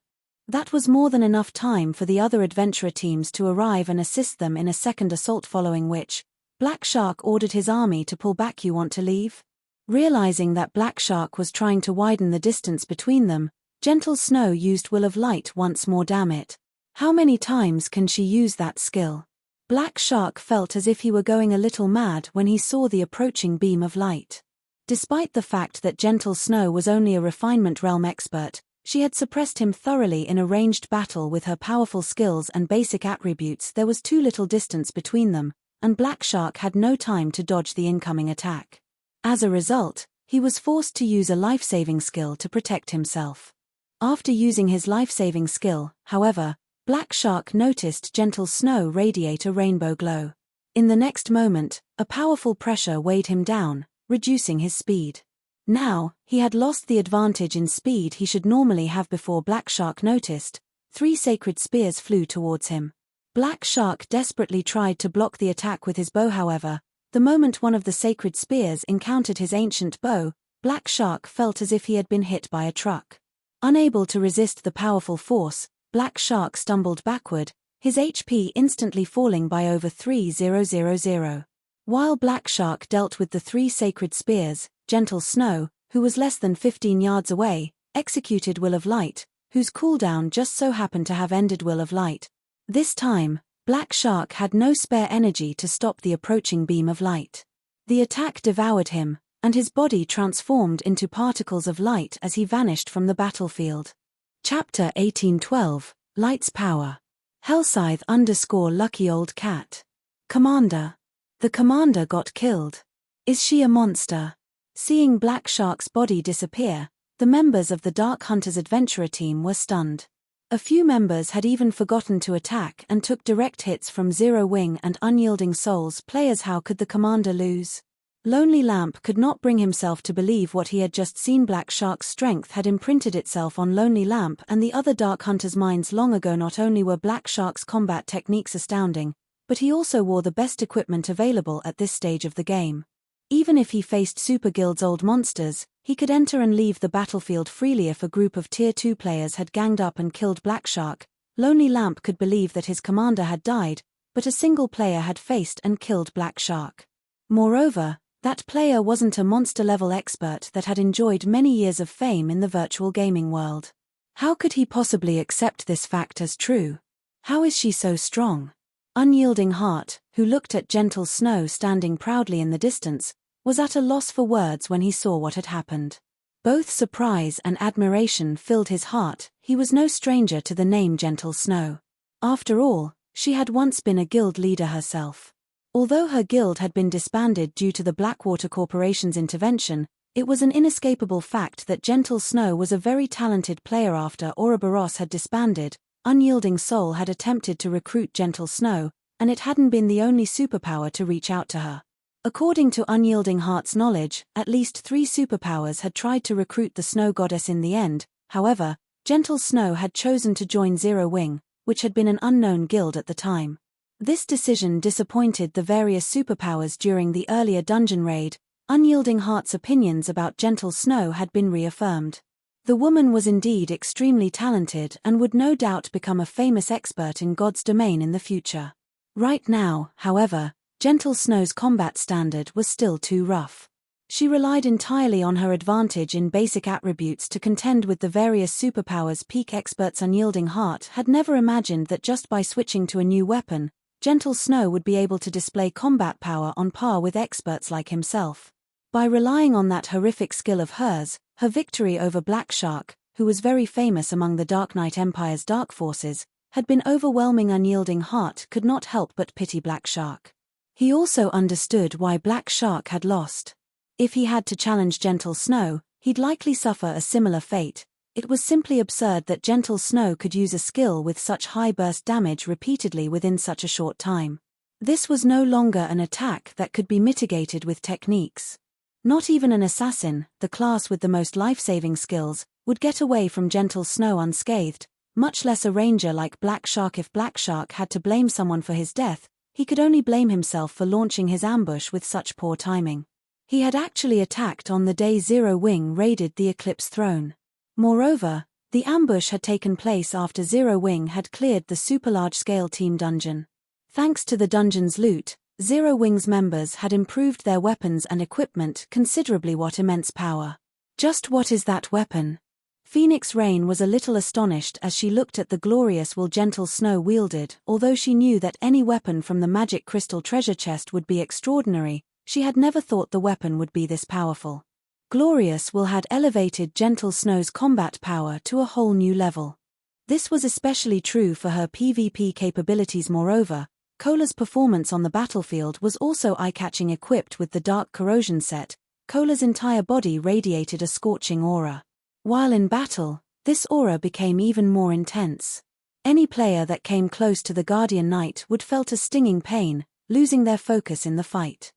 That was more than enough time for the other adventurer teams to arrive and assist them in a second assault, following which, Black Shark ordered his army to pull back. You want to leave? Realizing that Black Shark was trying to widen the distance between them, Gentle Snow used Will of Light once more. Damn it. How many times can she use that skill? Black Shark felt as if he were going a little mad when he saw the approaching beam of light. Despite the fact that Gentle Snow was only a refinement realm expert, she had suppressed him thoroughly in a ranged battle with her powerful skills and basic attributes. There was too little distance between them, and Black Shark had no time to dodge the incoming attack. As a result, he was forced to use a life-saving skill to protect himself. After using his life-saving skill, however, Black Shark noticed Gentle Snow radiate a rainbow glow. In the next moment, a powerful pressure weighed him down, reducing his speed. Now, he had lost the advantage in speed he should normally have. Before Black Shark noticed, 3 sacred spears flew towards him. Black Shark desperately tried to block the attack with his bow. However, the moment one of the sacred spears encountered his ancient bow, Black Shark felt as if he had been hit by a truck. Unable to resist the powerful force, Black Shark stumbled backward, his HP instantly falling by over 3,000. While Black Shark dealt with the 3 sacred spears, Gentle Snow, who was less than 15 yards away, executed Will of Light, whose cooldown just so happened to have ended Will of Light. This time, Black Shark had no spare energy to stop the approaching beam of light. The attack devoured him, and his body transformed into particles of light as he vanished from the battlefield. Chapter 1812, Light's Power. Hellscythe _ Lucky Old Cat. Commander. The commander got killed. Is she a monster? Seeing Black Shark's body disappear, the members of the Dark Hunters adventurer team were stunned. A few members had even forgotten to attack and took direct hits from Zero Wing and Unyielding Souls players. How could the commander lose? Lonely Lamp could not bring himself to believe what he had just seen. Black Shark's strength had imprinted itself on Lonely Lamp and the other Dark Hunters' minds long ago. Not only were Black Shark's combat techniques astounding, but he also wore the best equipment available at this stage of the game. Even if he faced Super Guild's old monsters, he could enter and leave the battlefield freely. If a group of Tier 2 players had ganged up and killed Black Shark, Lonely Lamp could believe that his commander had died, but a single player had faced and killed Black Shark. Moreover, that player wasn't a monster-level expert that had enjoyed many years of fame in the virtual gaming world. How could he possibly accept this fact as true? How is she so strong? Unyielding Heart, who looked at Gentle Snow standing proudly in the distance, was at a loss for words when he saw what had happened. Both surprise and admiration filled his heart. He was no stranger to the name Gentle Snow. After all, she had once been a guild leader herself. Although her guild had been disbanded due to the Blackwater Corporation's intervention, it was an inescapable fact that Gentle Snow was a very talented player. After Ouroboros had disbanded, Unyielding Soul had attempted to recruit Gentle Snow, and it hadn't been the only superpower to reach out to her. According to Unyielding Heart's knowledge, at least 3 superpowers had tried to recruit the Snow Goddess in the end. However, Gentle Snow had chosen to join Zero Wing, which had been an unknown guild at the time. This decision disappointed the various superpowers during the earlier dungeon raid. Unyielding Heart's opinions about Gentle Snow had been reaffirmed. The woman was indeed extremely talented and would no doubt become a famous expert in God's domain in the future. Right now, however, Gentle Snow's combat standard was still too rough. She relied entirely on her advantage in basic attributes to contend with the various superpowers' peak experts. Unyielding Heart had never imagined that just by switching to a new weapon, Gentle Snow would be able to display combat power on par with experts like himself. By relying on that horrific skill of hers, Her victory over Black Shark, who was very famous among the Dark Knight Empire's dark forces, had been overwhelming. Unyielding Heart could not help but pity Black Shark. He also understood why Black Shark had lost. If he had to challenge Gentle Snow, he'd likely suffer a similar fate. It was simply absurd that Gentle Snow could use a skill with such high burst damage repeatedly within such a short time. This was no longer an attack that could be mitigated with techniques. Not even an assassin, the class with the most life-saving skills, would get away from Gentle Snow unscathed, much less a ranger like Black Shark. If Black Shark had to blame someone for his death, he could only blame himself for launching his ambush with such poor timing. He had actually attacked on the day Zero Wing raided the Eclipse throne. Moreover, the ambush had taken place after Zero Wing had cleared the super large-scale team dungeon. Thanks to the dungeon's loot, Zero Wing's members had improved their weapons and equipment considerably. What immense power! Just what is that weapon? Phoenix Rain was a little astonished as she looked at the glorious will Gentle Snow wielded. Although she knew that any weapon from the magic crystal treasure chest would be extraordinary, she had never thought the weapon would be this powerful. Glorious Will had elevated Gentle Snow's combat power to a whole new level. This was especially true for her PvP capabilities. Moreover, Cola's performance on the battlefield was also eye-catching. Equipped with the Dark Corrosion set, Cola's entire body radiated a scorching aura. While in battle, this aura became even more intense. Any player that came close to the Guardian Knight would felt a stinging pain, losing their focus in the fight.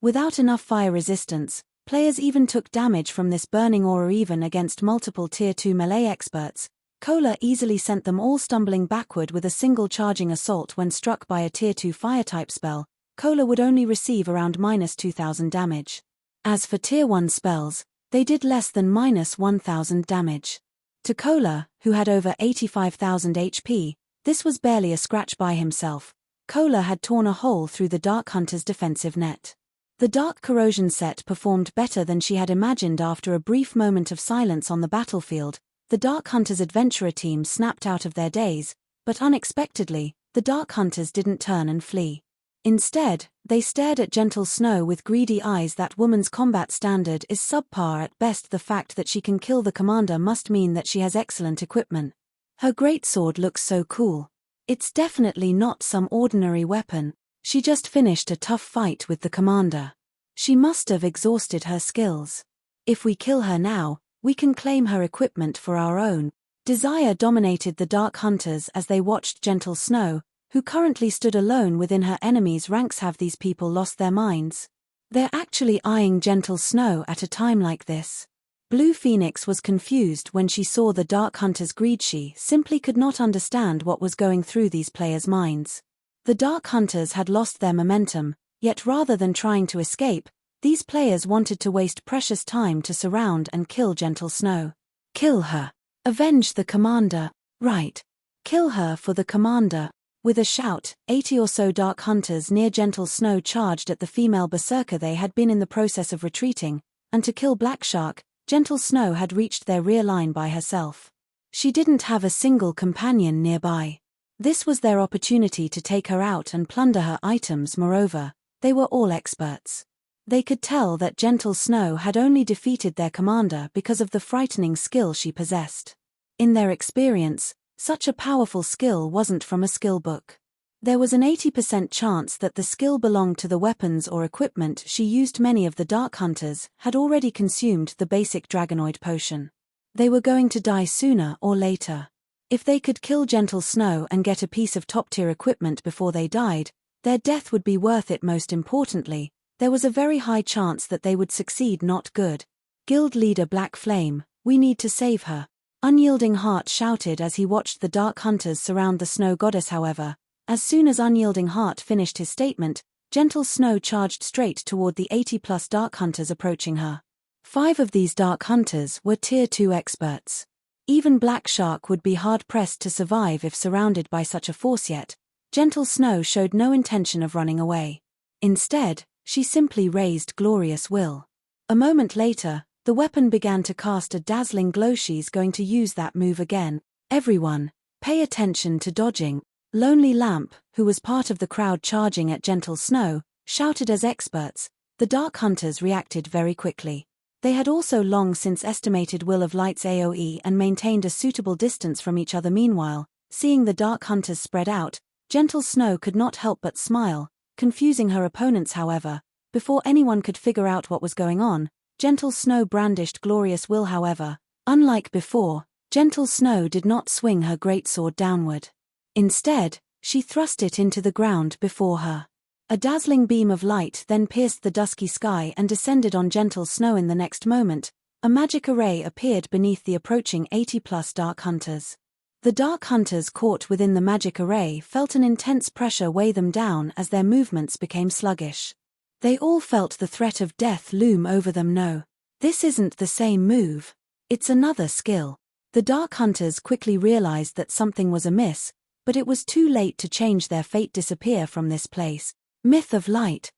Without enough fire resistance, players even took damage from this burning aura. Even against multiple Tier 2 melee experts, Cola easily sent them all stumbling backward with a single charging assault. When struck by a Tier 2 fire-type spell, Cola would only receive around -2000 damage. As for Tier 1 spells, they did less than -1000 damage. To Cola, who had over 85,000 HP, this was barely a scratch. By himself, Cola had torn a hole through the Dark Hunter's defensive net. The Dark Corrosion set performed better than she had imagined. After a brief moment of silence on the battlefield, the Dark Hunters' adventurer team snapped out of their daze, but unexpectedly, the Dark Hunters didn't turn and flee. Instead, they stared at Gentle Snow with greedy eyes. That woman's combat standard is subpar at best. The fact that she can kill the commander must mean that she has excellent equipment. Her greatsword looks so cool. It's definitely not some ordinary weapon. She just finished a tough fight with the commander. She must have exhausted her skills. If we kill her now, we can claim her equipment for our own. Desire dominated the Dark Hunters as they watched Gentle Snow, who currently stood alone within her enemies' ranks. Have these people lost their minds? They're actually eyeing Gentle Snow at a time like this. Blue Phoenix was confused when she saw the Dark Hunters' greed. She simply could not understand what was going through these players' minds. The Dark Hunters had lost their momentum, yet rather than trying to escape, these players wanted to waste precious time to surround and kill Gentle Snow. Kill her. Avenge the commander. Right. Kill her for the commander. With a shout, 80 or so Dark Hunters near Gentle Snow charged at the female berserker. They had been in the process of retreating, and to kill Black Shark, Gentle Snow had reached their rear line by herself. She didn't have a single companion nearby. This was their opportunity to take her out and plunder her items. Moreover, they were all experts. They could tell that Gentle Snow had only defeated their commander because of the frightening skill she possessed. In their experience, such a powerful skill wasn't from a skill book. There was an 80% chance that the skill belonged to the weapons or equipment she used. Many of the Dark Hunters had already consumed the basic Dragonoid potion. They were going to die sooner or later. If they could kill Gentle Snow and get a piece of top-tier equipment before they died, their death would be worth it. Most importantly, there was a very high chance that they would succeed. Not good. Guild leader Black Flame, we need to save her. Unyielding Heart shouted as he watched the Dark Hunters surround the Snow Goddess. However, as soon as Unyielding Heart finished his statement, Gentle Snow charged straight toward the 80+ Dark Hunters approaching her. 5 of these Dark Hunters were Tier 2 experts. Even Black Shark would be hard-pressed to survive if surrounded by such a force. Yet, Gentle Snow showed no intention of running away. Instead, she simply raised Glorious Will. A moment later, the weapon began to cast a dazzling glow. She's going to use that move again. Everyone, pay attention to dodging. Lonely Lamp, who was part of the crowd charging at Gentle Snow, shouted as experts. The Dark Hunters reacted very quickly. They had also long since estimated Will of Light's AoE and maintained a suitable distance from each other. Meanwhile, seeing the Dark Hunters spread out, Gentle Snow could not help but smile, confusing her opponents. However, before anyone could figure out what was going on, Gentle Snow brandished Glorious Will. However, unlike before, Gentle Snow did not swing her greatsword downward. Instead, she thrust it into the ground before her. A dazzling beam of light then pierced the dusky sky and descended on Gentle Snow. In the next moment, a magic array appeared beneath the approaching 80+ Dark Hunters. The Dark Hunters caught within the magic array felt an intense pressure weigh them down as their movements became sluggish. They all felt the threat of death loom over them. No, this isn't the same move. It's another skill. The Dark Hunters quickly realized that something was amiss, but it was too late to change their fate. Disappear from this place. Myth of Light.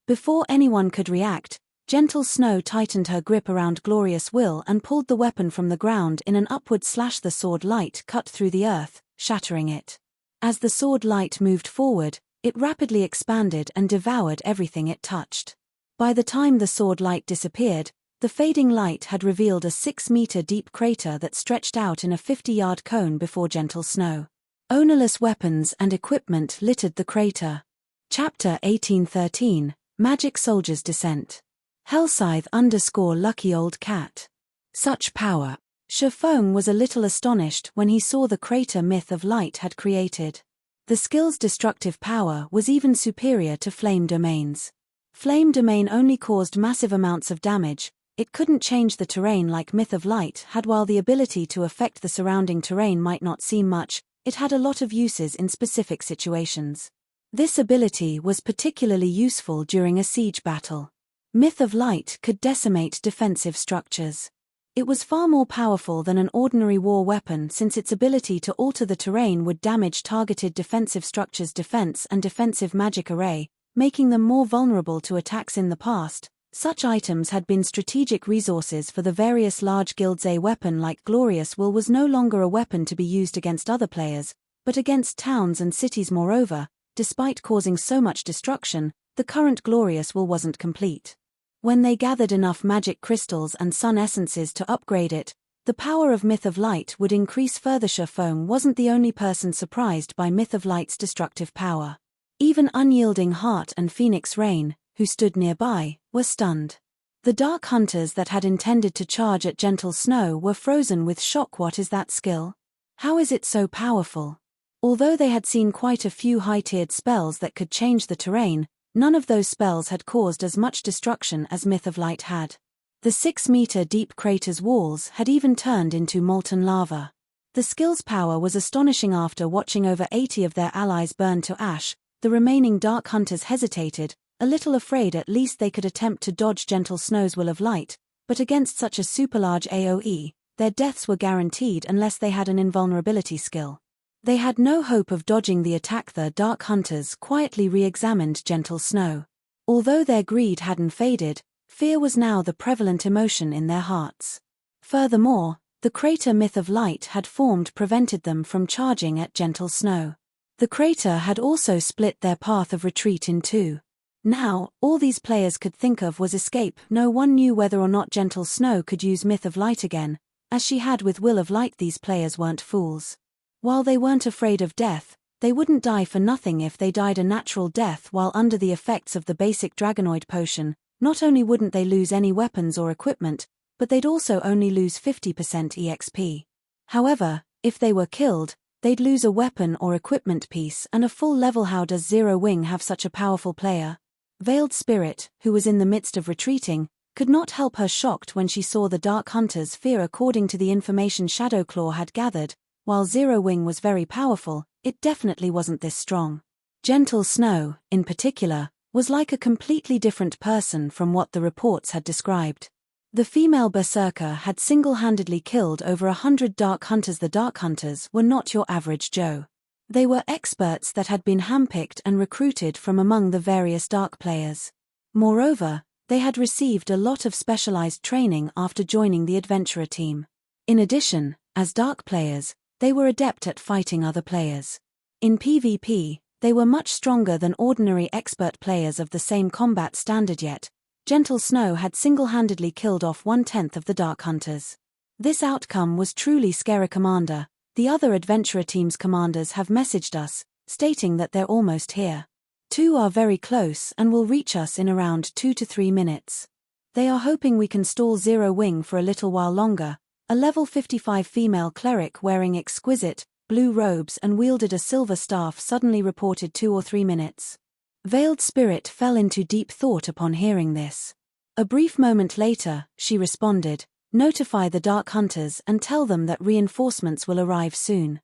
Before anyone could react, Gentle Snow tightened her grip around Glorious Will and pulled the weapon from the ground in an upward slash. The sword light cut through the earth, shattering it. As the sword light moved forward, it rapidly expanded and devoured everything it touched. By the time the sword light disappeared, the fading light had revealed a 6-meter-deep crater that stretched out in a 50-yard cone before Gentle Snow. Ownerless weapons and equipment littered the crater. Chapter 1813, Magic Soldier's Descent. Hellscythe_Lucky Old Cat. Such power. Shifeng was a little astonished when he saw the crater Myth of Light had created. The skill's destructive power was even superior to Flame Domain's. Flame Domain only caused massive amounts of damage. It couldn't change the terrain like Myth of Light had. While the ability to affect the surrounding terrain might not seem much, it had a lot of uses in specific situations. This ability was particularly useful during a siege battle. Myth of Light could decimate defensive structures. It was far more powerful than an ordinary war weapon since its ability to alter the terrain would damage targeted defensive structures' defense and defensive magic array, making them more vulnerable to attacks. In the past, such items had been strategic resources for the various large guilds. A weapon like Glorious Will was no longer a weapon to be used against other players, but against towns and cities. Moreover, despite causing so much destruction, the current Glorious Will wasn't complete. When they gathered enough magic crystals and sun essences to upgrade it, the power of Myth of Light would increase further. Shifeng wasn't the only person surprised by Myth of Light's destructive power. Even Unyielding Heart and Phoenix Rain, who stood nearby, were stunned. The Dark Hunters that had intended to charge at Gentle Snow were frozen with shock. What is that skill? How is it so powerful? Although they had seen quite a few high-tiered spells that could change the terrain, none of those spells had caused as much destruction as Myth of Light had. The 6-meter-deep crater's walls had even turned into molten lava. The skill's power was astonishing. After watching over 80 of their allies burn to ash, the remaining Dark Hunters hesitated, a little afraid. At least they could attempt to dodge Gentle Snow's Will of Light, but against such a super-large AoE, their deaths were guaranteed unless they had an invulnerability skill. They had no hope of dodging the attack. The Dark Hunters quietly re-examined Gentle Snow. Although their greed hadn't faded, fear was now the prevalent emotion in their hearts. Furthermore, the crater Myth of Light had formed prevented them from charging at Gentle Snow. The crater had also split their path of retreat in two. Now, all these players could think of was escape. No one knew whether or not Gentle Snow could use Myth of Light again. As she had with Will of Light, these players weren't fools. While they weren't afraid of death, they wouldn't die for nothing. If they died a natural death while under the effects of the basic Dragonoid potion, not only wouldn't they lose any weapons or equipment, but they'd also only lose 50% EXP. However, if they were killed, they'd lose a weapon or equipment piece and a full level. How does Zero Wing have such a powerful player? Veiled Spirit, who was in the midst of retreating, could not help her shocked when she saw the Dark Hunters' fear. According to the information Shadowclaw had gathered, while Zero Wing was very powerful, it definitely wasn't this strong. Gentle Snow, in particular, was like a completely different person from what the reports had described. The female berserker had single-handedly killed over 100 Dark Hunters. The Dark Hunters were not your average Joe. They were experts that had been handpicked and recruited from among the various Dark players. Moreover, they had received a lot of specialized training after joining the adventurer team. In addition, as Dark players, they were adept at fighting other players. In PvP, they were much stronger than ordinary expert players of the same combat standard. Yet, Gentle Snow had single-handedly killed off 1/10 of the Dark Hunters. This outcome was truly scary, Commander. The other adventurer team's commanders have messaged us, stating that they're almost here. 2 are very close and will reach us in around 2 to 3 minutes. They are hoping we can stall Zero Wing for a little while longer. A level 55 female cleric wearing exquisite, blue robes and wielded a silver staff suddenly reported 2 or 3 minutes. Veiled Spirit fell into deep thought upon hearing this. A brief moment later, she responded, "Notify the Dark Hunters and tell them that reinforcements will arrive soon.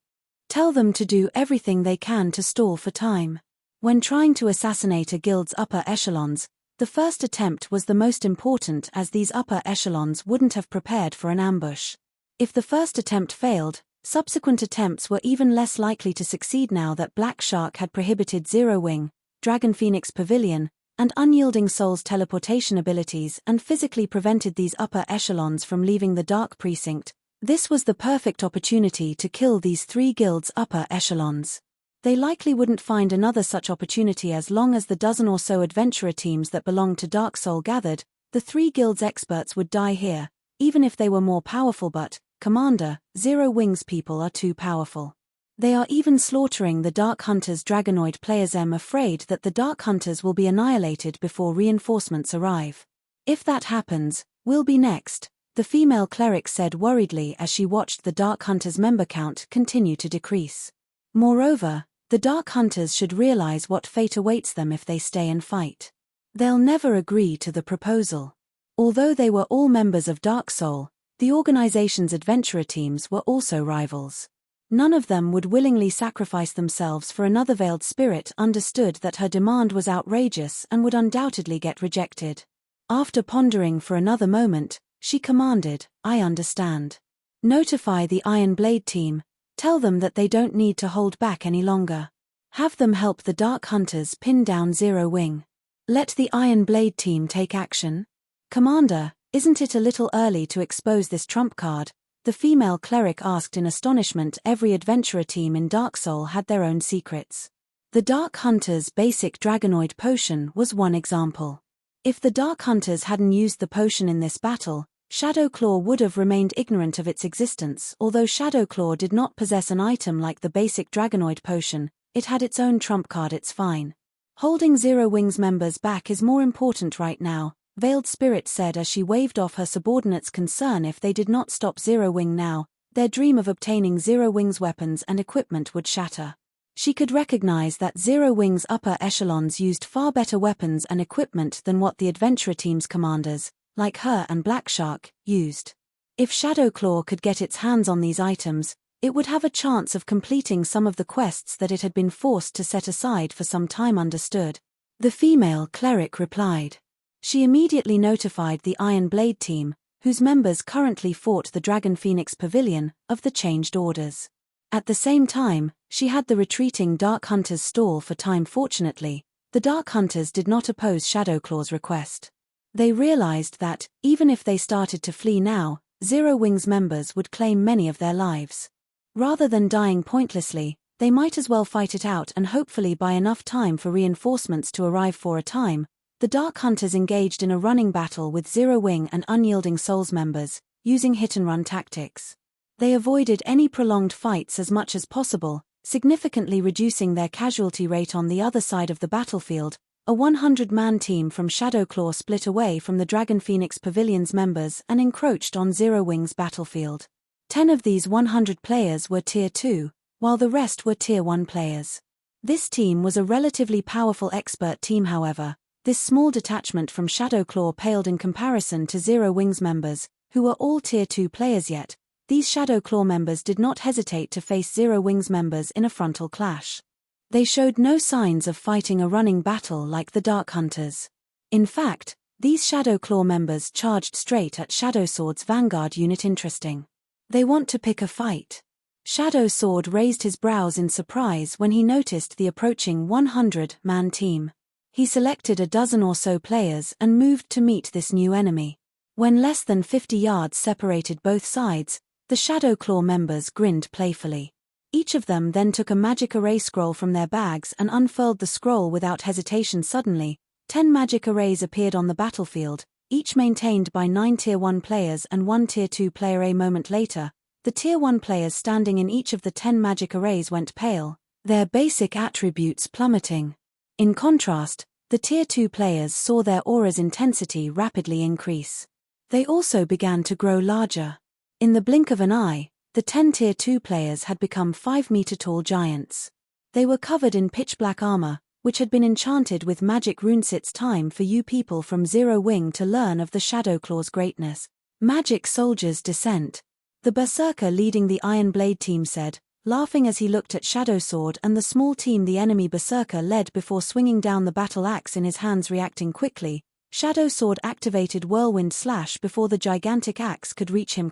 Tell them to do everything they can to stall for time." When trying to assassinate a guild's upper echelons, the first attempt was the most important, as these upper echelons wouldn't have prepared for an ambush. If the first attempt failed, subsequent attempts were even less likely to succeed now that Black Shark had prohibited Zero Wing, Dragon Phoenix Pavilion, and Unyielding Soul's teleportation abilities and physically prevented these upper echelons from leaving the Dark Precinct. This was the perfect opportunity to kill these 3 guilds' upper echelons. They likely wouldn't find another such opportunity as long as the dozen or so adventurer teams that belonged to Dark Soul gathered. The 3 guilds' experts would die here, even if they were more powerful, but, Commander, Zero Wing's people are too powerful. They are even slaughtering the Dark Hunters' Dragonoid players. I'm afraid that the Dark Hunters will be annihilated before reinforcements arrive. If that happens, we'll be next, the female cleric said worriedly as she watched the Dark Hunters' member count continue to decrease. Moreover, the Dark Hunters should realize what fate awaits them if they stay and fight. They'll never agree to the proposal. Although they were all members of Dark Soul, the organization's adventurer teams were also rivals. None of them would willingly sacrifice themselves for another. Veiled Spirit understood that her demand was outrageous and would undoubtedly get rejected. After pondering for another moment, she commanded, "I understand. Notify the Iron Blade team, tell them that they don't need to hold back any longer. Have them help the Dark Hunters pin down Zero Wing. Let the Iron Blade team take action." "Commander, isn't it a little early to expose this trump card?" the female cleric asked in astonishment. Every adventurer team in Dark Soul had their own secrets. The Dark Hunters' basic Dragonoid potion was one example. If the Dark Hunters hadn't used the potion in this battle, Shadowclaw would have remained ignorant of its existence. Although Shadowclaw did not possess an item like the basic Dragonoid potion, it had its own trump card. It's fine. Holding Zero Wing's members back is more important right now, Veiled Spirit said as she waved off her subordinates' concern. If they did not stop Zero Wing now, their dream of obtaining Zero Wing's weapons and equipment would shatter. She could recognize that Zero Wing's upper echelons used far better weapons and equipment than what the adventurer team's commanders, like her and Black Shark, used. If Shadowclaw could get its hands on these items, it would have a chance of completing some of the quests that it had been forced to set aside for some time. Understood, the female cleric replied. She immediately notified the Iron Blade team, whose members currently fought the Dragon Phoenix Pavilion, of the changed orders. At the same time, she had the retreating Dark Hunters stall for time. Fortunately, the Dark Hunters did not oppose Shadowclaw's request. They realized that, even if they started to flee now, Zero Wing's members would claim many of their lives. Rather than dying pointlessly, they might as well fight it out and hopefully buy enough time for reinforcements to arrive. For a time, the Dark Hunters engaged in a running battle with Zero Wing and Unyielding Souls members, using hit-and-run tactics. They avoided any prolonged fights as much as possible, significantly reducing their casualty rate. On the other side of the battlefield, a 100-man team from Shadowclaw split away from the Dragon Phoenix Pavilion's members and encroached on Zero Wing's battlefield. 10 of these 100 players were Tier 2, while the rest were Tier 1 players. This team was a relatively powerful expert team. However, this small detachment from Shadowclaw paled in comparison to Zero Wing's members, who were all Tier 2 players. Yet, these Shadowclaw members did not hesitate to face Zero Wing's members in a frontal clash. They showed no signs of fighting a running battle like the Dark Hunters. In fact, these Shadowclaw members charged straight at Shadowsword's vanguard unit. Interesting. They want to pick a fight. Shadowsword raised his brows in surprise when he noticed the approaching 100-man team. He selected a dozen or so players and moved to meet this new enemy. When less than 50 yards separated both sides, the Shadowclaw members grinned playfully. Each of them then took a magic array scroll from their bags and unfurled the scroll without hesitation. Suddenly, 10 magic arrays appeared on the battlefield, each maintained by 9 Tier 1 players and 1 Tier 2 player. A moment later, the Tier 1 players standing in each of the 10 magic arrays went pale, their basic attributes plummeting. In contrast, the Tier 2 players saw their aura's intensity rapidly increase. They also began to grow larger. In the blink of an eye, the 10 Tier 2 players had become 5-meter-tall giants. They were covered in pitch-black armor, which had been enchanted with magic runes. It's time for you people from Zero Wing to learn of the Shadowclaw's greatness. Magic Soldier's Descent. The Berserker leading the Iron Blade team said, laughing as he looked at Shadowsword and the small team the enemy Berserker led before swinging down the battle axe in his hands. Reacting quickly, Shadowsword activated Whirlwind Slash before the gigantic axe could reach him.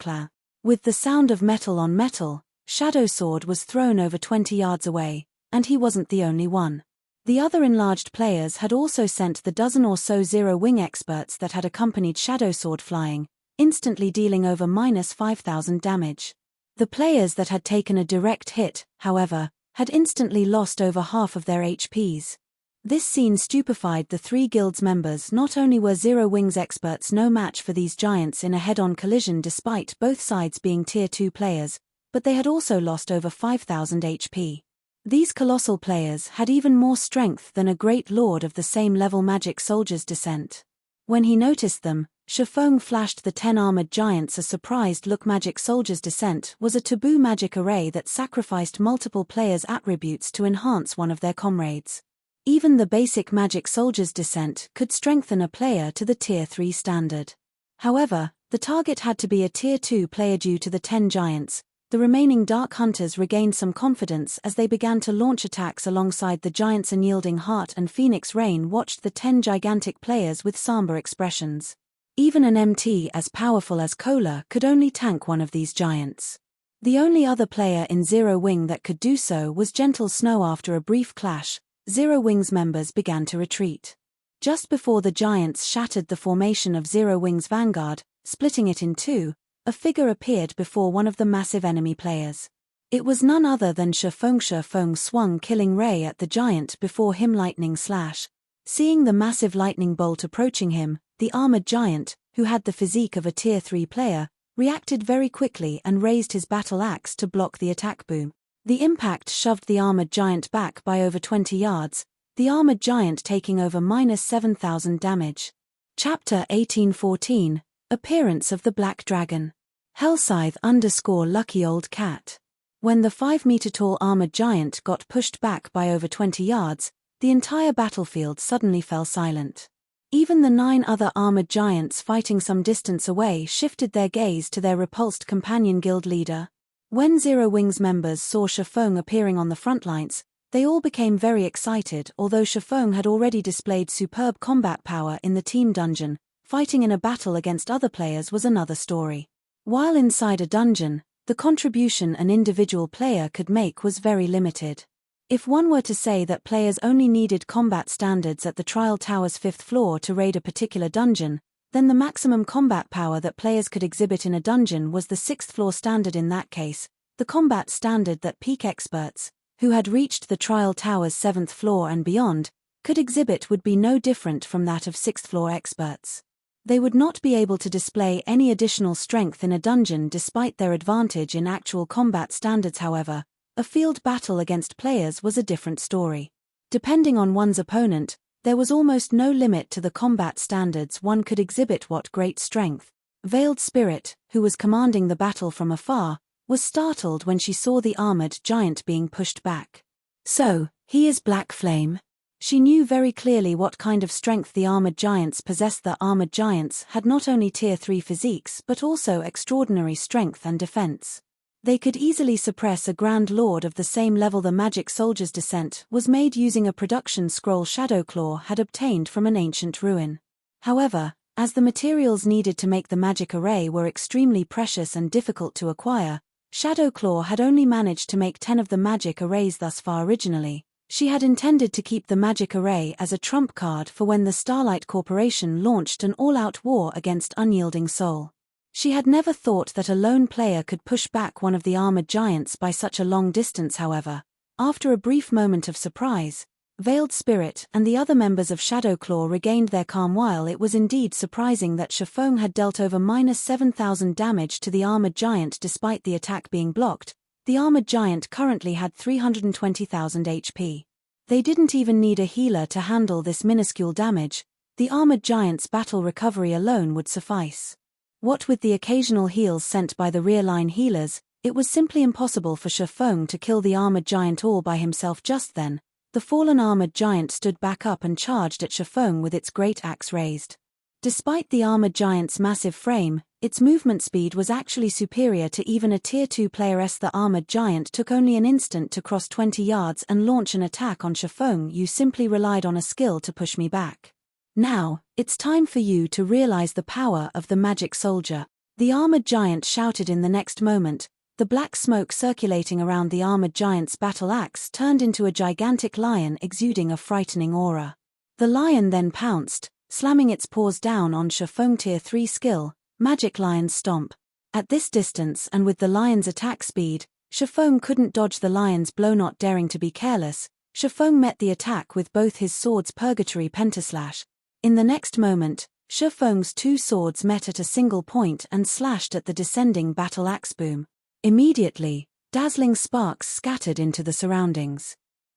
With the sound of metal on metal, Shadowsword was thrown over 20 yards away, and he wasn't the only one. The other enlarged players had also sent the dozen or so Zero Wing experts that had accompanied Shadowsword flying, instantly dealing over -5,000 damage. The players that had taken a direct hit, however, had instantly lost over half of their HPs. This scene stupefied the 3 guilds members. Not only were Zero Wing's experts no match for these giants in a head-on collision despite both sides being Tier 2 players, but they had also lost over 5,000 HP. These colossal players had even more strength than a great lord of the same level. Magic Soldier's Descent. When he noticed them, Shifeng flashed the 10 armored giants a surprised look. Magic Soldier's Descent was a taboo magic array that sacrificed multiple players' attributes to enhance one of their comrades. Even the basic Magic Soldier's Descent could strengthen a player to the Tier 3 standard. However, the target had to be a Tier 2 player. Due to the 10 giants, the remaining Dark Hunters regained some confidence as they began to launch attacks alongside the giants. Unyielding Heart and Phoenix Rain watched the 10 gigantic players with somber expressions. Even an MT as powerful as Cola could only tank one of these giants. The only other player in Zero Wing that could do so was Gentle Snow. After a brief clash, Zero Wing's members began to retreat. Just before the giants shattered the formation of Zero Wing's vanguard, splitting it in two, a figure appeared before one of the massive enemy players. It was none other than Shifeng. Shifeng swung Killing Ray at the giant before him. Lightning Slash. Seeing the massive lightning bolt approaching him, the armored giant, who had the physique of a Tier 3 player, reacted very quickly and raised his battle axe to block the attack boom. The impact shoved the armored giant back by over 20 yards, the armored giant taking over -7,000 damage. Chapter 1814. Appearance of the Black Dragon. Hellscythe _ Lucky Old Cat. When the 5-meter-tall armored giant got pushed back by over 20 yards, the entire battlefield suddenly fell silent. Even the 9 other armored giants fighting some distance away shifted their gaze to their repulsed companion guild leader. When Zero Wing's members saw Shifeng appearing on the front lines, they all became very excited. Although Shifeng had already displayed superb combat power in the team dungeon, fighting in a battle against other players was another story. While inside a dungeon, the contribution an individual player could make was very limited. If one were to say that players only needed combat standards at the Trial Tower's 5th floor to raid a particular dungeon, then the maximum combat power that players could exhibit in a dungeon was the 6th floor standard. In that case, the combat standard that peak experts, who had reached the Trial Tower's 7th floor and beyond, could exhibit would be no different from that of 6th floor experts. They would not be able to display any additional strength in a dungeon despite their advantage in actual combat standards. However, a field battle against players was a different story. Depending on one's opponent, there was almost no limit to the combat standards one could exhibit. What great strength! Veiled Spirit, who was commanding the battle from afar, was startled when she saw the armored giant being pushed back. So, he is Black Flame? She knew very clearly what kind of strength the armored giants possessed. The armored giants had not only Tier 3 physiques but also extraordinary strength and defense. They could easily suppress a Grand Lord of the same level. The Magic Soldier's Descent was made using a production scroll Shadowclaw had obtained from an ancient ruin. However, as the materials needed to make the magic array were extremely precious and difficult to acquire, Shadowclaw had only managed to make 10 of the magic arrays thus far. Originally, she had intended to keep the magic array as a trump card for when the Starlight Corporation launched an all-out war against Unyielding Soul. She had never thought that a lone player could push back one of the armored giants by such a long distance. However, after a brief moment of surprise, Veiled Spirit and the other members of Shadowclaw regained their calm. While it was indeed surprising that Shifeng had dealt over -7,000 damage to the armored giant despite the attack being blocked, the armored giant currently had 320,000 HP. They didn't even need a healer to handle this minuscule damage. The armored giant's battle recovery alone would suffice. What with the occasional heals sent by the rear-line healers, it was simply impossible for Shifeng to kill the armored giant all by himself. Just then, the fallen armored giant stood back up and charged at Shifeng with its great axe raised. Despite the armored giant's massive frame, its movement speed was actually superior to even a Tier 2 player's. The armored giant took only an instant to cross 20 yards and launch an attack on Shifeng. You simply relied on a skill to push me back. Now, it's time for you to realize the power of the magic soldier, the armored giant shouted. In the next moment, the black smoke circulating around the armored giant's battle axe turned into a gigantic lion exuding a frightening aura. The lion then pounced, slamming its paws down on Shifeng. Tier 3 skill, Magic Lion's Stomp. At this distance and with the lion's attack speed, Shifeng couldn't dodge the lion's blow. Not daring to be careless, Shifeng met the attack with both his swords' Purgatory Pentaslash. In the next moment, Shifeng's two swords met at a single point and slashed at the descending battle axe. Boom. Immediately, dazzling sparks scattered into the surroundings.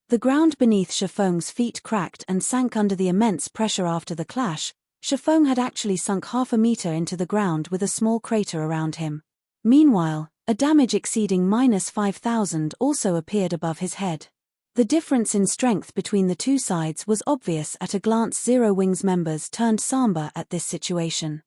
The ground beneath Shifeng's feet cracked and sank under the immense pressure. After the clash, Shifeng had actually sunk half a meter into the ground with a small crater around him. Meanwhile, a damage exceeding -5,000 also appeared above his head. The difference in strength between the two sides was obvious at a glance. Zero Wings members turned somber at this situation.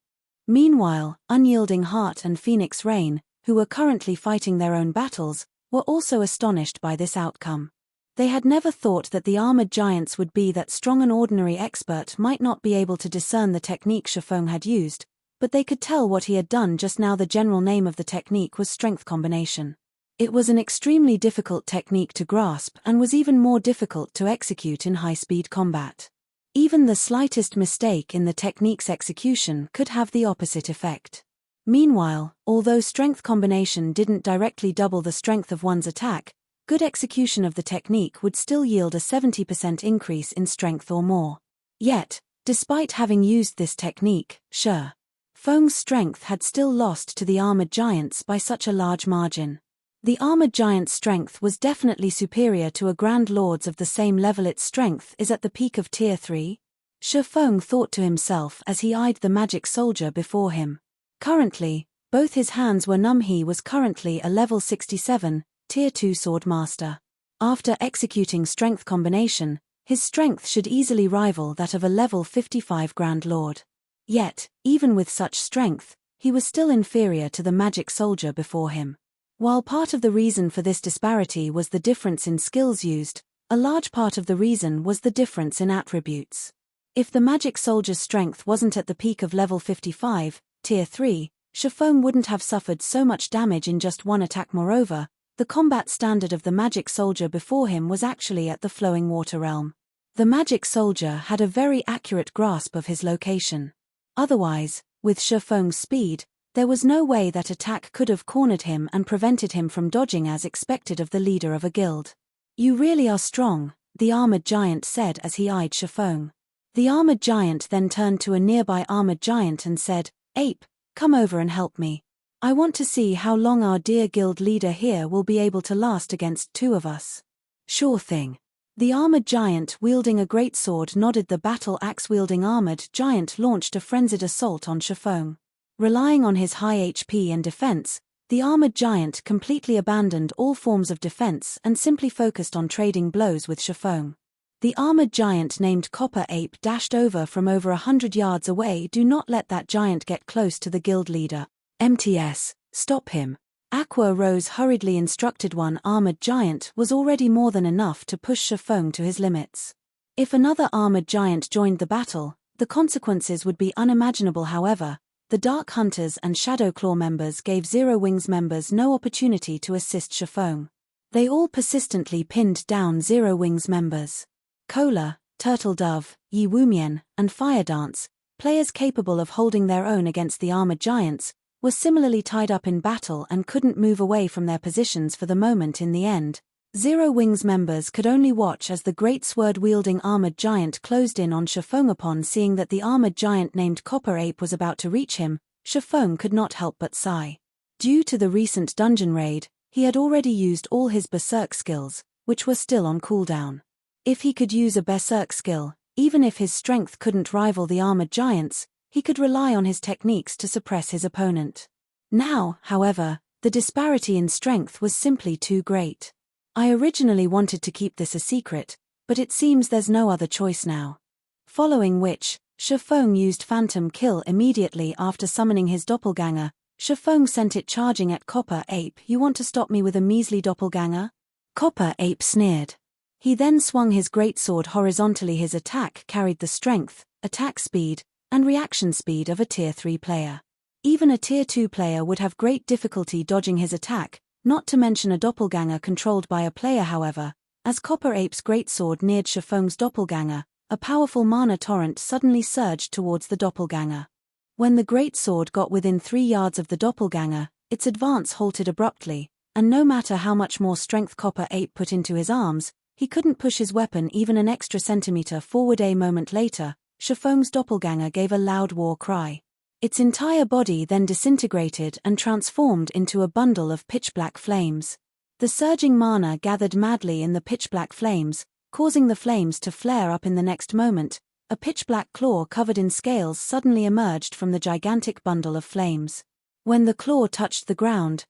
Meanwhile, Unyielding Heart and Phoenix Rain, who were currently fighting their own battles, were also astonished by this outcome. They had never thought that the armored giants would be that strong. An ordinary expert might not be able to discern the technique Shifeng had used, but they could tell what he had done just now. The general name of the technique was Strength Combination. It was an extremely difficult technique to grasp and was even more difficult to execute in high-speed combat. Even the slightest mistake in the technique's execution could have the opposite effect. Meanwhile, although Strength Combination didn't directly double the strength of one's attack, good execution of the technique would still yield a 70% increase in strength or more. Yet, despite having used this technique, Shifeng's strength had still lost to the armored giants by such a large margin. The armored giant's strength was definitely superior to a Grand Lord's of the same level. Its strength is at the peak of Tier 3. Shifeng thought to himself as he eyed the magic soldier before him. Currently, both his hands were numb. He was currently a level 67, Tier 2 Sword Master. After executing Strength Combination, his strength should easily rival that of a level 55 Grand Lord. Yet, even with such strength, he was still inferior to the magic soldier before him. While part of the reason for this disparity was the difference in skills used, a large part of the reason was the difference in attributes. If the magic soldier's strength wasn't at the peak of level 55, Tier 3, Shifeng wouldn't have suffered so much damage in just one attack. Moreover, the combat standard of the magic soldier before him was actually at the Flowing Water realm. The magic soldier had a very accurate grasp of his location. Otherwise, with Shifeng's speed, there was no way that attack could have cornered him and prevented him from dodging as expected of the leader of a guild. "You really are strong," the armored giant said as he eyed Shifeng. The armored giant then turned to a nearby armored giant and said, "Ape, come over and help me. I want to see how long our dear guild leader here will be able to last against two of us." "Sure thing." The armored giant wielding a greatsword nodded. The battle axe-wielding armored giant launched a frenzied assault on Shifeng. Relying on his high HP and defense, the armored giant completely abandoned all forms of defense and simply focused on trading blows with Shifeng. The armored giant named Copper Ape dashed over from over 100 yards away. "Do not let that giant get close to the guild leader. MTS, stop him." Aqua Rose hurriedly instructed. One armored giant was already more than enough to push Shifeng to his limits. If another armored giant joined the battle, the consequences would be unimaginable. However, the Dark Hunters and Shadowclaw members gave Zero Wings members no opportunity to assist Shifeng. They all persistently pinned down Zero Wings members. Cola, Turtle Dove, Yi Wumian, and Fire Dance, players capable of holding their own against the armored giants, were similarly tied up in battle and couldn't move away from their positions for the moment. In the end, Zero Wings members could only watch as the Greatsword-wielding armored giant closed in on Shifeng. Upon seeing that the armored giant named Copper Ape was about to reach him, Shifeng could not help but sigh. Due to the recent dungeon raid, he had already used all his berserk skills, which were still on cooldown. If he could use a berserk skill, even if his strength couldn't rival the armored giant's, he could rely on his techniques to suppress his opponent. Now, however, the disparity in strength was simply too great. I originally wanted to keep this a secret, but it seems there's no other choice now. Following which, Shifeng used Phantom Kill immediately after summoning his doppelganger. Shifeng sent it charging at Copper Ape. "You want to stop me with a measly doppelganger?" Copper Ape sneered. He then swung his greatsword horizontally. His attack carried the strength, attack speed, and reaction speed of a Tier 3 player. Even a Tier 2 player would have great difficulty dodging his attack, not to mention a doppelganger controlled by a player. However, as Copper Ape's greatsword neared Shifeng's doppelganger, a powerful mana torrent suddenly surged towards the doppelganger. When the greatsword got within 3 yards of the doppelganger, its advance halted abruptly, and no matter how much more strength Copper Ape put into his arms, he couldn't push his weapon even an extra centimeter forward. A moment later, Shifeng's doppelganger gave a loud war cry. Its entire body then disintegrated and transformed into a bundle of pitch-black flames. The surging mana gathered madly in the pitch-black flames, causing the flames to flare up. In the next moment, a pitch-black claw covered in scales suddenly emerged from the gigantic bundle of flames. When the claw touched the ground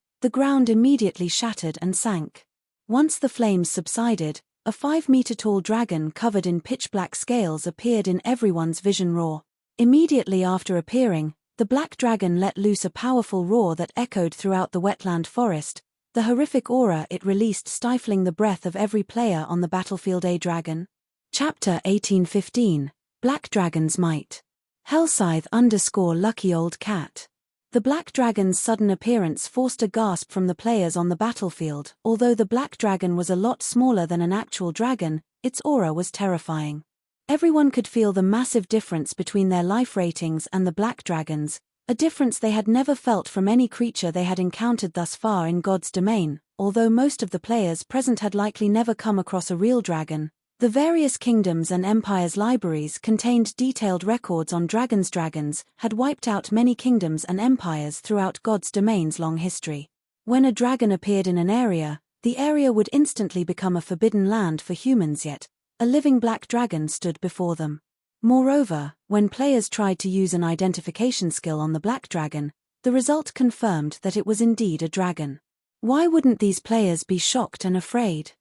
immediately shattered and sank. Once the flames subsided, a 5-meter-tall dragon covered in pitch-black scales appeared in everyone's vision. Roar. Immediately after appearing, the black dragon let loose a powerful roar that echoed throughout the wetland forest, the horrific aura it released stifling the breath of every player on the battlefield. A dragon. Chapter 1815, Black Dragon's Might. Hellscythe_Lucky Old Cat. The black dragon's sudden appearance forced a gasp from the players on the battlefield. Although the black dragon was a lot smaller than an actual dragon, its aura was terrifying. Everyone could feel the massive difference between their life ratings and the black dragons, a difference they had never felt from any creature they had encountered thus far in God's domain. Although most of the players present had likely never come across a real dragon, the various kingdoms and empires' libraries contained detailed records on dragons. Dragons had wiped out many kingdoms and empires throughout God's domain's long history. When a dragon appeared in an area, the area would instantly become a forbidden land for humans, yet a living black dragon stood before them. Moreover, when players tried to use an identification skill on the black dragon, the result confirmed that it was indeed a dragon. Why wouldn't these players be shocked and afraid?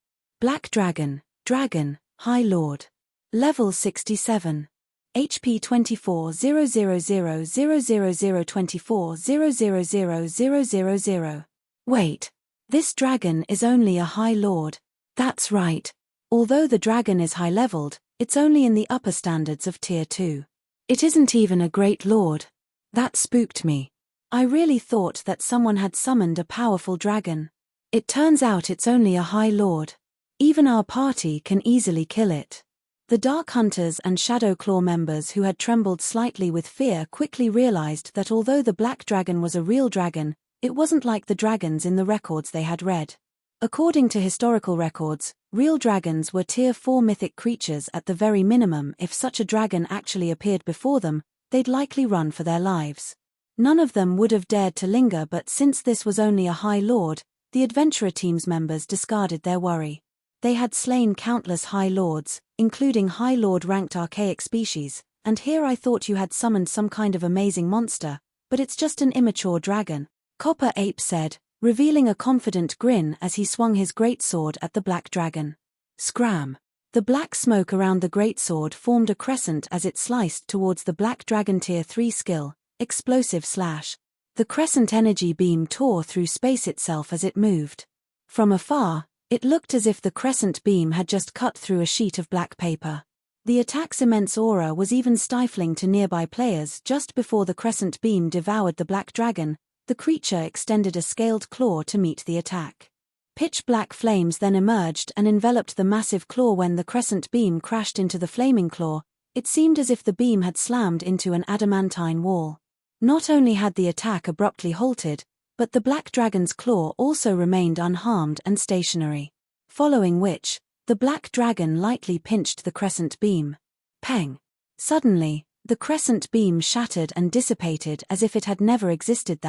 Black Dragon, Dragon, High Lord. Level 67. HP 24,000,000,024,000,000. Wait. This dragon is only a High Lord. That's right. Although the dragon is high-leveled, it's only in the upper standards of Tier 2. It isn't even a Great Lord. That spooked me. I really thought that someone had summoned a powerful dragon. It turns out it's only a High Lord. Even our party can easily kill it. The Dark Hunters and Shadow Claw members who had trembled slightly with fear quickly realized that although the black dragon was a real dragon, it wasn't like the dragons in the records they had read. According to historical records, real dragons were Tier 4 mythic creatures at the very minimum. If such a dragon actually appeared before them, they'd likely run for their lives. None of them would have dared to linger, but since this was only a High Lord, the Adventurer Team's members discarded their worry. They had slain countless High Lords, including High Lord-ranked archaic species, and here I thought you had summoned some kind of amazing monster, but it's just an immature dragon, Copper Ape said, revealing a confident grin as he swung his greatsword at the black dragon. Scram! The black smoke around the greatsword formed a crescent as it sliced towards the black dragon. Tier 3 skill, Explosive Slash. The crescent energy beam tore through space itself as it moved. From afar, it looked as if the crescent beam had just cut through a sheet of black paper. The attack's immense aura was even stifling to nearby players. Just before the crescent beam devoured the black dragon, the creature extended a scaled claw to meet the attack. Pitch-black flames then emerged and enveloped the massive claw. When the crescent beam crashed into the flaming claw, it seemed as if the beam had slammed into an adamantine wall. Not only had the attack abruptly halted, but the black dragon's claw also remained unharmed and stationary. following which, the black dragon lightly pinched the crescent beam. Peng! Suddenly, the crescent beam shattered and dissipated as if it had never existed.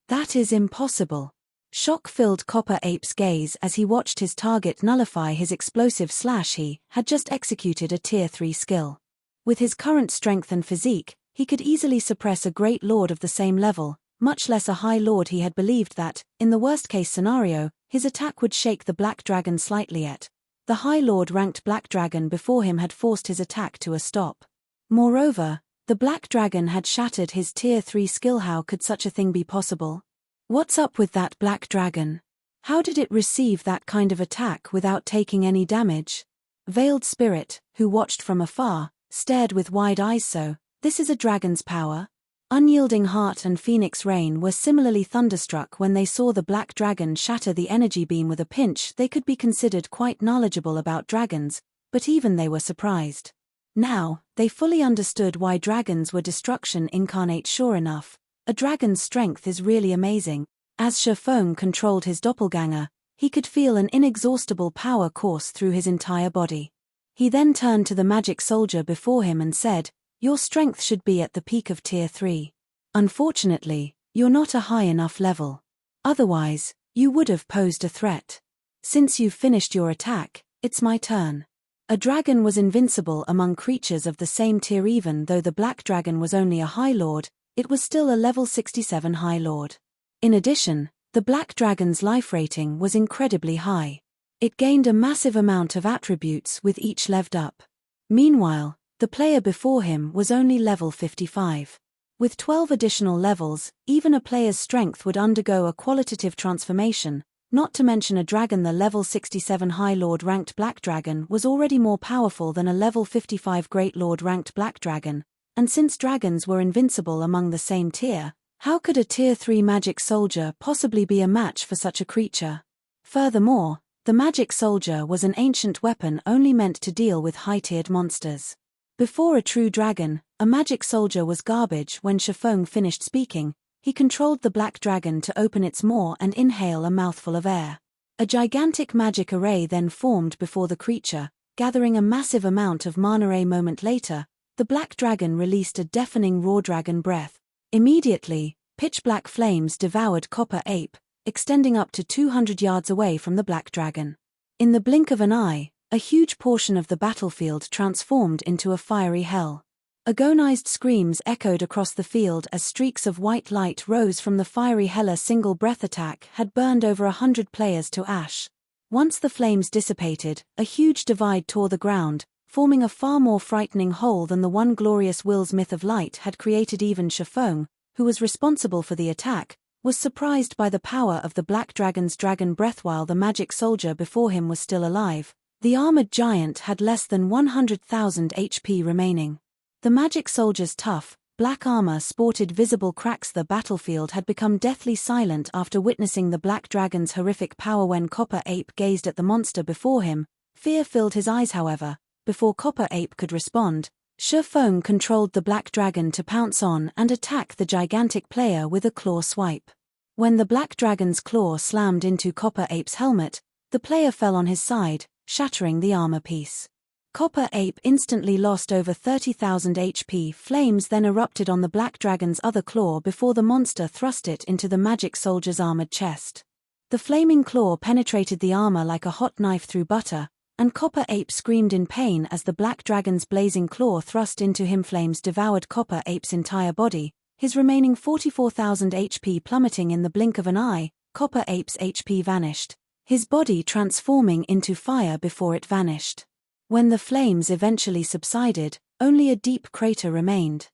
That is impossible. Shock filled Copper Ape's gaze as he watched his target nullify his explosive slash. He had just executed a Tier 3 skill. With his current strength and physique, he could easily suppress a Great Lord of the same level, much less a High Lord. He had believed that, in the worst-case scenario, his attack would shake the Black Dragon slightly. Yet the High Lord-ranked Black Dragon before him had forced his attack to a stop. Moreover, the Black Dragon had shattered his Tier 3 skill. How could such a thing be possible? What's up with that Black Dragon? How did it receive that kind of attack without taking any damage? Veiled Spirit, who watched from afar, stared with wide eyes. So, this is a dragon's power? Unyielding Heart and Phoenix Rain were similarly thunderstruck when they saw the Black Dragon shatter the energy beam with a pinch. They could be considered quite knowledgeable about dragons, but even they were surprised. Now, they fully understood why dragons were destruction incarnate. Sure enough, a dragon's strength is really amazing. As Shifeng controlled his doppelganger, he could feel an inexhaustible power course through his entire body. He then turned to the magic soldier before him and said, "Your strength should be at the peak of Tier 3. Unfortunately, you're not a high enough level. Otherwise, you would have posed a threat. Since you've finished your attack, it's my turn." A dragon was invincible among creatures of the same tier. Even though the Black Dragon was only a High Lord, it was still a level 67 High Lord. In addition, the Black Dragon's life rating was incredibly high. It gained a massive amount of attributes with each leveled up. Meanwhile, the player before him was only level 55. With 12 additional levels, even a player's strength would undergo a qualitative transformation, not to mention a dragon. The level 67 High Lord ranked Black Dragon was already more powerful than a level 55 Great Lord ranked Black Dragon, and since dragons were invincible among the same tier, how could a Tier 3 magic soldier possibly be a match for such a creature? Furthermore, the magic soldier was an ancient weapon only meant to deal with high-tiered monsters. Before a true dragon, a magic soldier was garbage. When Shifeng finished speaking, he controlled the Black Dragon to open its maw and inhale a mouthful of air. A gigantic magic array then formed before the creature, gathering a massive amount of mana. A moment later, the Black Dragon released a deafening raw dragon breath. Immediately, pitch-black flames devoured Copper Ape, extending up to 200 yards away from the Black Dragon. In the blink of an eye, a huge portion of the battlefield transformed into a fiery hell. Agonized screams echoed across the field as streaks of white light rose from the fiery hell. A single breath attack had burned over 100 players to ash. Once the flames dissipated, a huge divide tore the ground, forming a far more frightening hole than the one glorious Will's myth of light had created. Even Shifeng, who was responsible for the attack, was surprised by the power of the Black Dragon's dragon breath. While the magic soldier before him was still alive, the armored giant had less than 100,000 HP remaining. The magic soldier's tough, black armor sported visible cracks. The battlefield had become deathly silent after witnessing the Black Dragon's horrific power. When Copper Ape gazed at the monster before him, fear filled his eyes. However, before Copper Ape could respond, Shifeng controlled the Black Dragon to pounce on and attack the gigantic player with a claw swipe. When the Black Dragon's claw slammed into Copper Ape's helmet, the player fell on his side, shattering the armor piece. Copper Ape instantly lost over 30,000 HP. Flames then erupted on the Black Dragon's other claw before the monster thrust it into the magic soldier's armored chest. The flaming claw penetrated the armor like a hot knife through butter, and Copper Ape screamed in pain as the Black Dragon's blazing claw thrust into him. Flames devoured Copper Ape's entire body, his remaining 44,000 HP plummeting. In the blink of an eye, Copper Ape's HP vanished, his body transforming into fire before it vanished. When the flames eventually subsided, only a deep crater remained.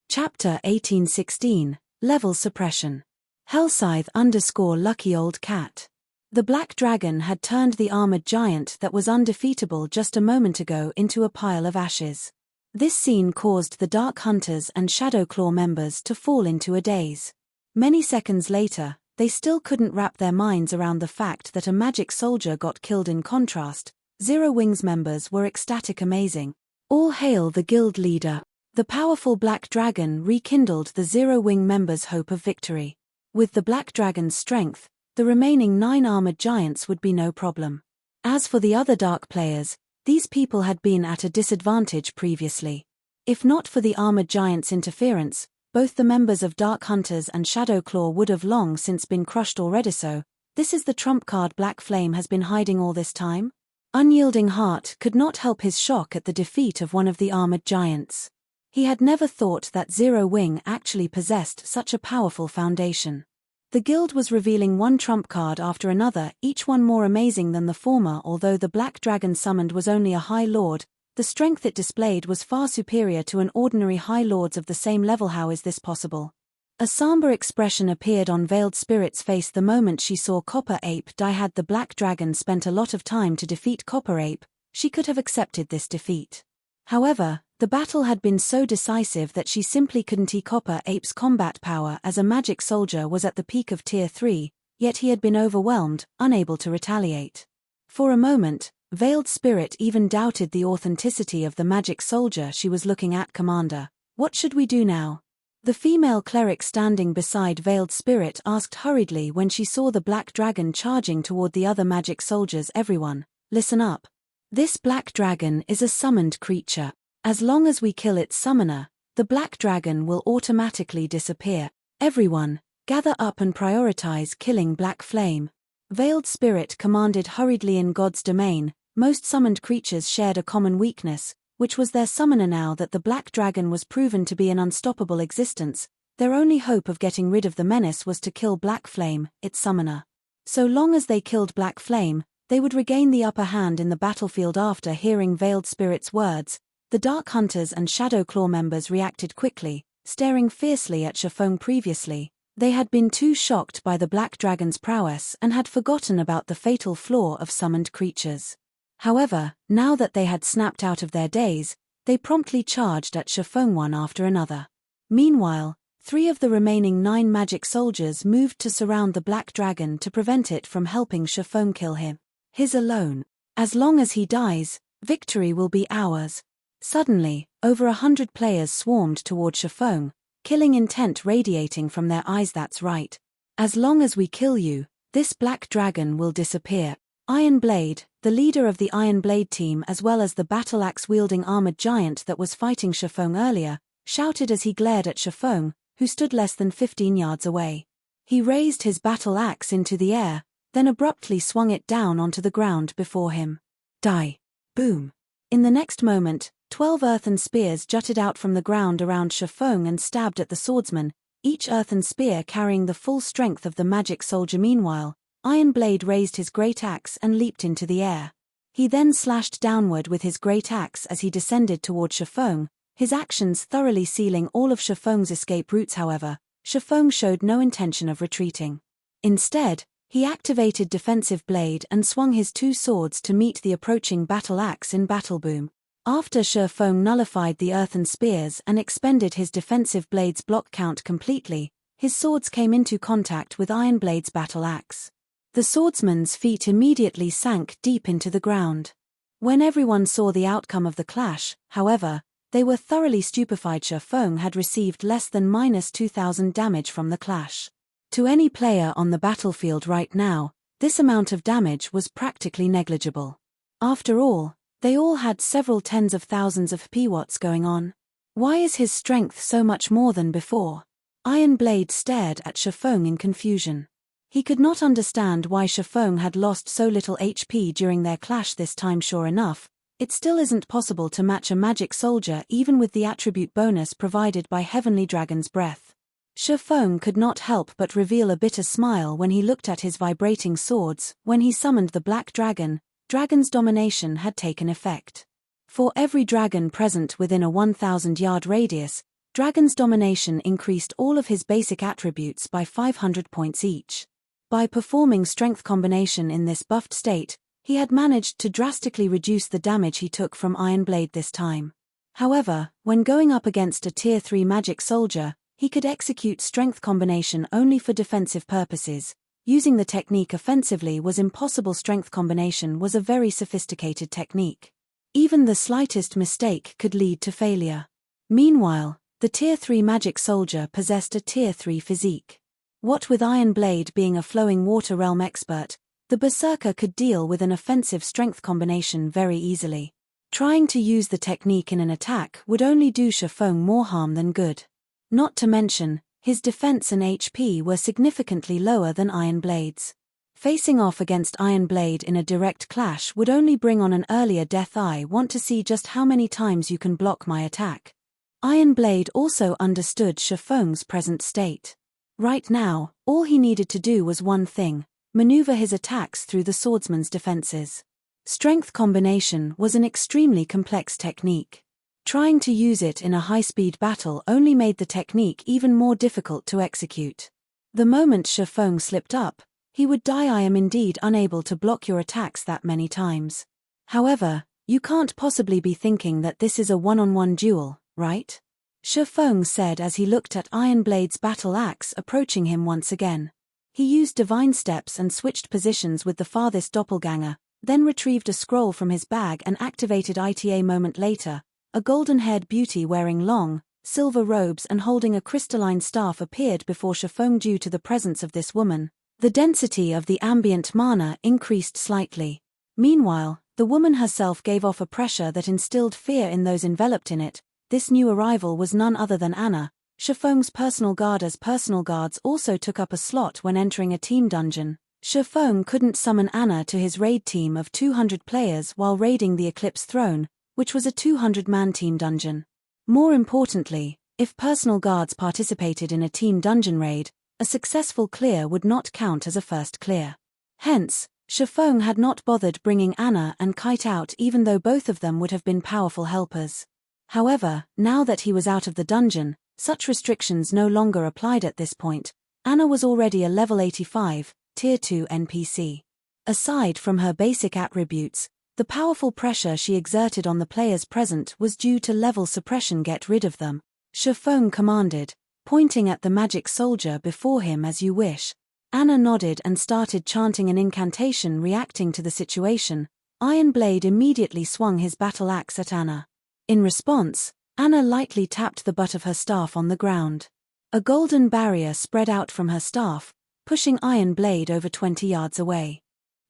Chapter 1816, Level Suppression. Hellscythe_Lucky Old Cat. The Black Dragon had turned the armored giant that was undefeatable just a moment ago into a pile of ashes. This scene caused the Dark Hunters and Shadowclaw members to fall into a daze. Many seconds later, they still couldn't wrap their minds around the fact that a magic soldier got killed. In contrast, Zero Wings members were ecstatic. Amazing. All hail the guild leader. The powerful Black Dragon rekindled the Zero Wing members' hope of victory. With the Black Dragon's strength, the remaining 9 armored giants would be no problem. As for the other dark players, these people had been at a disadvantage previously. If not for the armored giant's interference, both the members of Dark Hunters and Shadowclaw would have long since been crushed already. So, this is the trump card Black Flame has been hiding all this time? Unyielding Heart could not help his shock at the defeat of one of the armored giants. He had never thought that Zero Wing actually possessed such a powerful foundation. The guild was revealing one trump card after another, each one more amazing than the former. Although the Black Dragon summoned was only a High Lord, the strength it displayed was far superior to an ordinary High Lord's of the same level. How is this possible? A somber expression appeared on Veiled Spirit's face the moment she saw Copper Ape die. Had the Black Dragon spent a lot of time to defeat Copper Ape, she could have accepted this defeat. However, the battle had been so decisive that she simply couldn't. Copper Ape's combat power as a magic soldier was at the peak of Tier 3, yet he had been overwhelmed, unable to retaliate. For a moment, Veiled Spirit even doubted the authenticity of the magic soldier she was looking at. Commander, what should we do now? The female cleric standing beside Veiled Spirit asked hurriedly when she saw the Black Dragon charging toward the other magic soldiers. Everyone, listen up. This Black Dragon is a summoned creature. As long as we kill its summoner, the Black Dragon will automatically disappear. Everyone, gather up and prioritize killing Black Flame. Veiled Spirit commanded hurriedly. In God's domain, most summoned creatures shared a common weakness, which was their summoner. Now that the Black Dragon was proven to be an unstoppable existence, their only hope of getting rid of the menace was to kill Black Flame, its summoner. So long as they killed Black Flame, they would regain the upper hand in the battlefield. After hearing Veiled Spirit's words, the Dark Hunters and Shadowclaw members reacted quickly, staring fiercely at Chiffon. Previously, they had been too shocked by the Black Dragon's prowess and had forgotten about the fatal flaw of summoned creatures. However, now that they had snapped out of their daze, they promptly charged at Chiffon one after another. Meanwhile, 3 of the remaining 9 magic soldiers moved to surround the Black Dragon to prevent it from helping Chiffon kill him. His alone. As long as he dies, victory will be ours. Suddenly, over 100 players swarmed toward Chiffon, killing intent radiating from their eyes. That's right. As long as we kill you, this Black Dragon will disappear. Iron Blade, the leader of the Iron Blade team as well as the battle axe-wielding armored giant that was fighting Chiffon earlier, shouted as he glared at Chiffon, who stood less than 15 yards away. He raised his battle axe into the air, then abruptly swung it down onto the ground before him. Die. Boom. In the next moment, 12 earthen spears jutted out from the ground around Chiffon and stabbed at the swordsman, each earthen spear carrying the full strength of the magic soldier. Meanwhile, Iron Blade raised his great axe and leaped into the air. He then slashed downward with his great axe as he descended toward Chiffon, his actions thoroughly sealing all of Chiffon's escape routes. However, Chiffon showed no intention of retreating. Instead, he activated Defensive Blade and swung his 2 swords to meet the approaching battle axe in battle boom. After Chiffon nullified the earthen spears and expended his Defensive Blade's block count completely, his swords came into contact with Iron Blade's battle axe. The swordsman's feet immediately sank deep into the ground. When everyone saw the outcome of the clash, however, they were thoroughly stupefied. Chiffon had received less than -2,000 damage from the clash. To any player on the battlefield right now, this amount of damage was practically negligible. After all, they all had several tens of thousands of PWATs going on. Why is his strength so much more than before? Iron Blade stared at Chiffon in confusion. He could not understand why Chiffon had lost so little HP during their clash this time. Sure enough, it still isn't possible to match a magic soldier even with the attribute bonus provided by Heavenly Dragon's Breath. Chiffon could not help but reveal a bitter smile when he looked at his vibrating swords. When he summoned the Black Dragon, Dragon's domination had taken effect. For every dragon present within a 1,000-yard radius, Dragon's domination increased all of his basic attributes by 500 points each. By performing Strength Combination in this buffed state, he had managed to drastically reduce the damage he took from Iron Blade this time. However, when going up against a Tier 3 magic soldier, he could execute Strength Combination only for defensive purposes. Using the technique offensively was impossible. Strength Combination was a very sophisticated technique. Even the slightest mistake could lead to failure. Meanwhile, the Tier 3 magic soldier possessed a Tier 3 physique. What with Iron Blade being a flowing water realm expert, The Berserker could deal with an offensive strength combination very easily. Trying to use the technique in an attack would only do Shifeng more harm than good. Not to mention, his defense and HP were significantly lower than Iron Blade's. Facing off against Iron Blade in a direct clash would only bring on an earlier death. I want to see just how many times you can block my attack. Iron Blade also understood Shifeng's present state. Right now, all he needed to do was one thing: maneuver his attacks through the swordsman's defenses. Strength combination was an extremely complex technique. Trying to use it in a high-speed battle only made the technique even more difficult to execute. The moment Shifeng slipped up, he would die. I am indeed unable to block your attacks that many times. However, you can't possibly be thinking that this is a one-on-one duel, right? Shifeng said as he looked at Iron Blade's battle axe approaching him once again. He used divine steps and switched positions with the farthest doppelganger, then retrieved a scroll from his bag and activated it. A moment later, a golden-haired beauty wearing long, silver robes and holding a crystalline staff appeared before Shifeng. Due to the presence of this woman, the density of the ambient mana increased slightly. Meanwhile, the woman herself gave off a pressure that instilled fear in those enveloped in it. This new arrival was none other than Anna, Shifeng's personal guard. As personal guards also took up a slot when entering a team dungeon, Shifeng couldn't summon Anna to his raid team of 200 players while raiding the Eclipse throne, which was a 200-man team dungeon. More importantly, if personal guards participated in a team dungeon raid, a successful clear would not count as a first clear. Hence, Shifeng had not bothered bringing Anna and Kite out, even though both of them would have been powerful helpers. However, now that he was out of the dungeon, such restrictions no longer applied at this point. Anna was already a level 85, Tier 2 NPC. Aside from her basic attributes, the powerful pressure she exerted on the players present was due to level suppression. Get rid of them, Shifeng commanded, pointing at the magic soldier before him. As you wish. Anna nodded and started chanting an incantation. Reacting to the situation, Iron Blade immediately swung his battle axe at Anna. In response, Anna lightly tapped the butt of her staff on the ground. A golden barrier spread out from her staff, pushing Iron Blade over 20 yards away.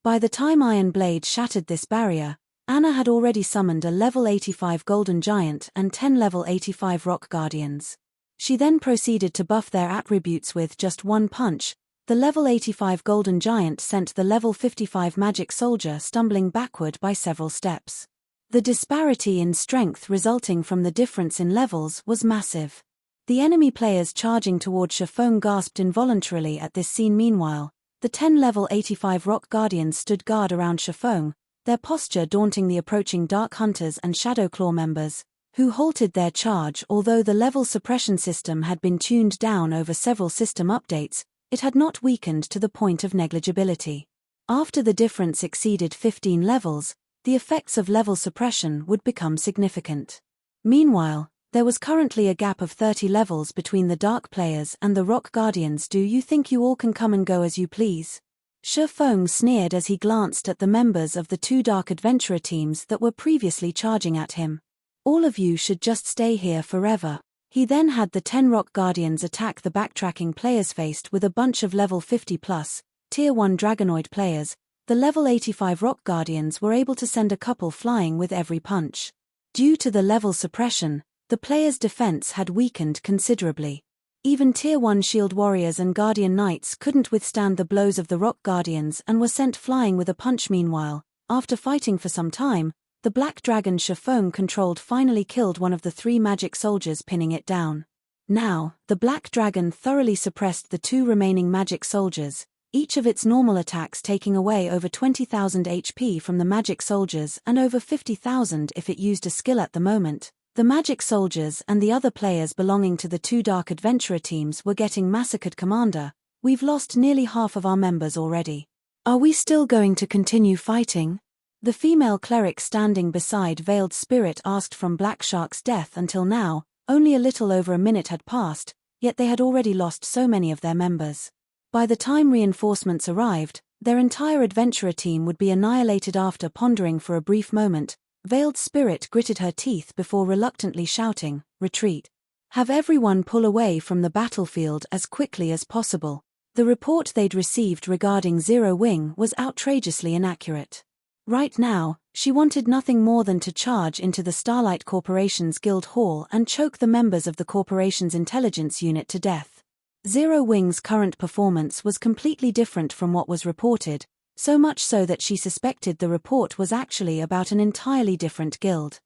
By the time Iron Blade shattered this barrier, Anna had already summoned a level 85 golden giant and 10 level 85 rock guardians. She then proceeded to buff their attributes with just one punch. The level 85 golden giant sent the level 55 magic soldier stumbling backward by several steps. The disparity in strength resulting from the difference in levels was massive. The enemy players charging toward Shifeng gasped involuntarily at this scene. Meanwhile, the 10 level 85 rock guardians stood guard around Shifeng, their posture daunting the approaching Dark Hunters and Shadowclaw members, who halted their charge. Although the level suppression system had been tuned down over several system updates, it had not weakened to the point of negligibility. After the difference exceeded 15 levels, the effects of level suppression would become significant. Meanwhile, there was currently a gap of 30 levels between the Dark players and the Rock Guardians. Do you think you all can come and go as you please? Shifeng sneered as he glanced at the members of the two Dark Adventurer teams that were previously charging at him. All of you should just stay here forever. He then had the 10 Rock Guardians attack the backtracking players faced with a bunch of level 50+, Tier 1 Dragonoid players. The level 85 Rock Guardians were able to send a couple flying with every punch. Due to the level suppression, the players' defense had weakened considerably. Even Tier 1 Shield Warriors and Guardian Knights couldn't withstand the blows of the Rock Guardians and were sent flying with a punch. Meanwhile, after fighting for some time, the Black Dragon Shifeng controlled finally killed one of the 3 magic soldiers, pinning it down. Now, the Black Dragon thoroughly suppressed the 2 remaining magic soldiers, each of its normal attacks taking away over 20,000 HP from the magic soldiers and over 50,000 if it used a skill. At the moment, the magic soldiers and the other players belonging to the 2 Dark Adventurer teams were getting massacred. Commander, we've lost nearly half of our members already. Are we still going to continue fighting? The female cleric standing beside Veiled Spirit asked. From Black Shark's death until now, only a little over a minute had passed, yet they had already lost so many of their members. By the time reinforcements arrived, their entire adventurer team would be annihilated. After pondering for a brief moment, Veiled Spirit gritted her teeth before reluctantly shouting, "Retreat. Have everyone pull away from the battlefield as quickly as possible." The report they'd received regarding Zero Wing was outrageously inaccurate. Right now, she wanted nothing more than to charge into the Starlight Corporation's guild hall and choke the members of the corporation's intelligence unit to death. Zero Wing's current performance was completely different from what was reported, so much so that she suspected the report was actually about an entirely different guild.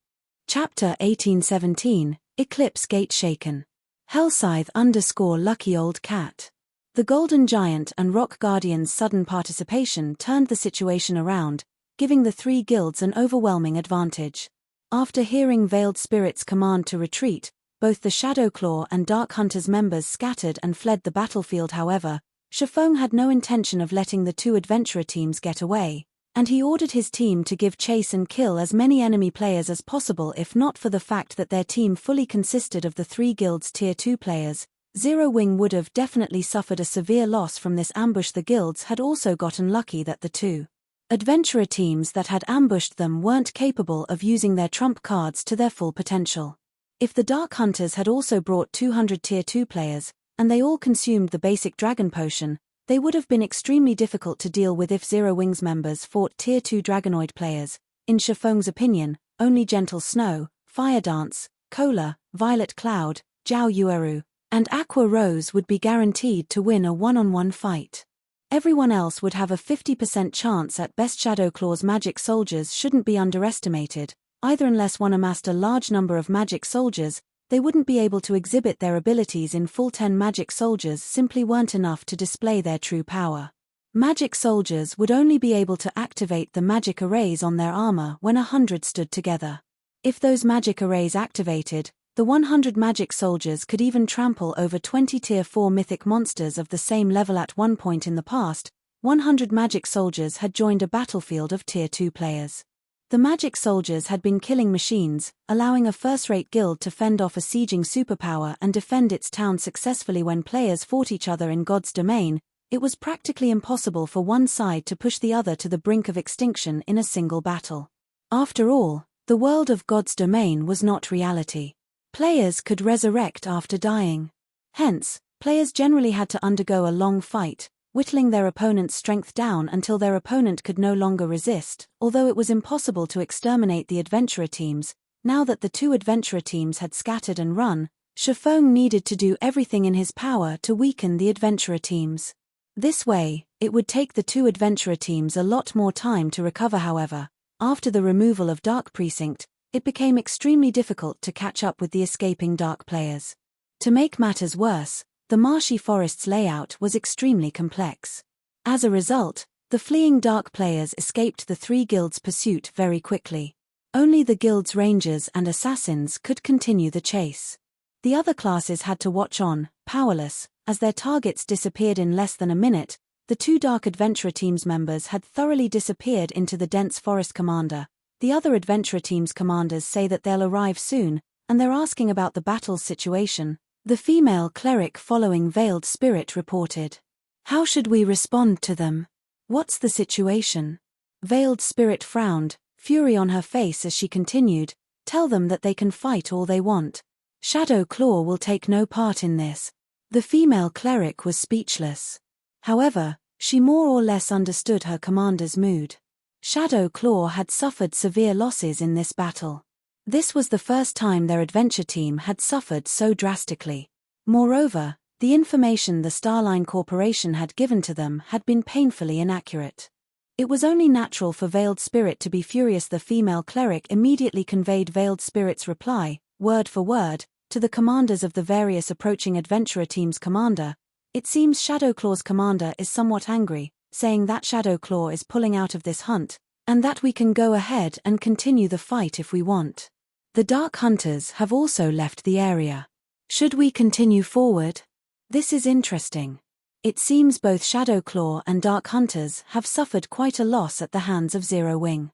Chapter 1817, Eclipse Gate Shaken. Hellscythe _ Lucky Old Cat. The Golden Giant and Rock Guardian's sudden participation turned the situation around, giving the three guilds an overwhelming advantage. After hearing Veiled Spirit's command to retreat, both the Shadowclaw and Dark Hunter's members scattered and fled the battlefield. However, Shifeng had no intention of letting the two adventurer teams get away, and he ordered his team to give chase and kill as many enemy players as possible. If not for the fact that their team fully consisted of the three guilds' Tier 2 players, Zero Wing would have definitely suffered a severe loss from this ambush. The guilds had also gotten lucky that the two adventurer teams that had ambushed them weren't capable of using their trump cards to their full potential. If the Dark Hunters had also brought 200 Tier 2 players, and they all consumed the basic Dragon Potion, they would have been extremely difficult to deal with. If Zero Wing's members fought Tier 2 Dragonoid players, in Shifeng's opinion, only Gentle Snow, Fire Dance, Cola, Violet Cloud, Jiao Yueru, and Aqua Rose would be guaranteed to win a one-on-one fight. Everyone else would have a 50% chance at best. Shadowclaw's magic soldiers shouldn't be underestimated, either. Unless one amassed a large number of magic soldiers, they wouldn't be able to exhibit their abilities in full. 10 magic soldiers simply weren't enough to display their true power. Magic soldiers would only be able to activate the magic arrays on their armor when 100 stood together. If those magic arrays activated, the 100 magic soldiers could even trample over 20 Tier 4 mythic monsters of the same level. At one point in the past, 100 magic soldiers had joined a battlefield of Tier 2 players. The magic soldiers had been killing machines, allowing a first-rate guild to fend off a sieging superpower and defend its town successfully. When players fought each other in God's domain, it was practically impossible for one side to push the other to the brink of extinction in a single battle. After all, the world of God's domain was not reality. Players could resurrect after dying. Hence, players generally had to undergo a long fight, whittling their opponent's strength down until their opponent could no longer resist. Although it was impossible to exterminate the adventurer teams, now that the two adventurer teams had scattered and run, Shifeng needed to do everything in his power to weaken the adventurer teams. This way, it would take the two adventurer teams a lot more time to recover. However, after the removal of Dark Precinct, it became extremely difficult to catch up with the escaping Dark players. To make matters worse, the marshy forest's layout was extremely complex. As a result, the fleeing Dark players escaped the three guilds' pursuit very quickly. Only the guild's rangers and assassins could continue the chase. The other classes had to watch on, powerless, as their targets disappeared in less than a minute. The two Dark Adventurer Team's members had thoroughly disappeared into the dense forest. Commander, the other Adventurer Team's commanders say that they'll arrive soon, and they're asking about the battle's situation, the female cleric following Veiled Spirit reported. How should we respond to them? What's the situation? Veiled Spirit frowned, fury on her face as she continued, tell them that they can fight all they want. Shadowclaw will take no part in this. The female cleric was speechless. However, she more or less understood her commander's mood. Shadowclaw had suffered severe losses in this battle. This was the first time their adventure team had suffered so drastically. Moreover, the information the Starline Corporation had given to them had been painfully inaccurate. It was only natural for Veiled Spirit to be furious. The female cleric immediately conveyed Veiled Spirit's reply, word for word, to the commanders of the various approaching adventurer teams. Commander, it seems Shadowclaw's commander is somewhat angry, saying that Shadowclaw is pulling out of this hunt, and that we can go ahead and continue the fight if we want. The Dark Hunters have also left the area. Should we continue forward? This is interesting. It seems both Shadowclaw and Dark Hunters have suffered quite a loss at the hands of Zero Wing.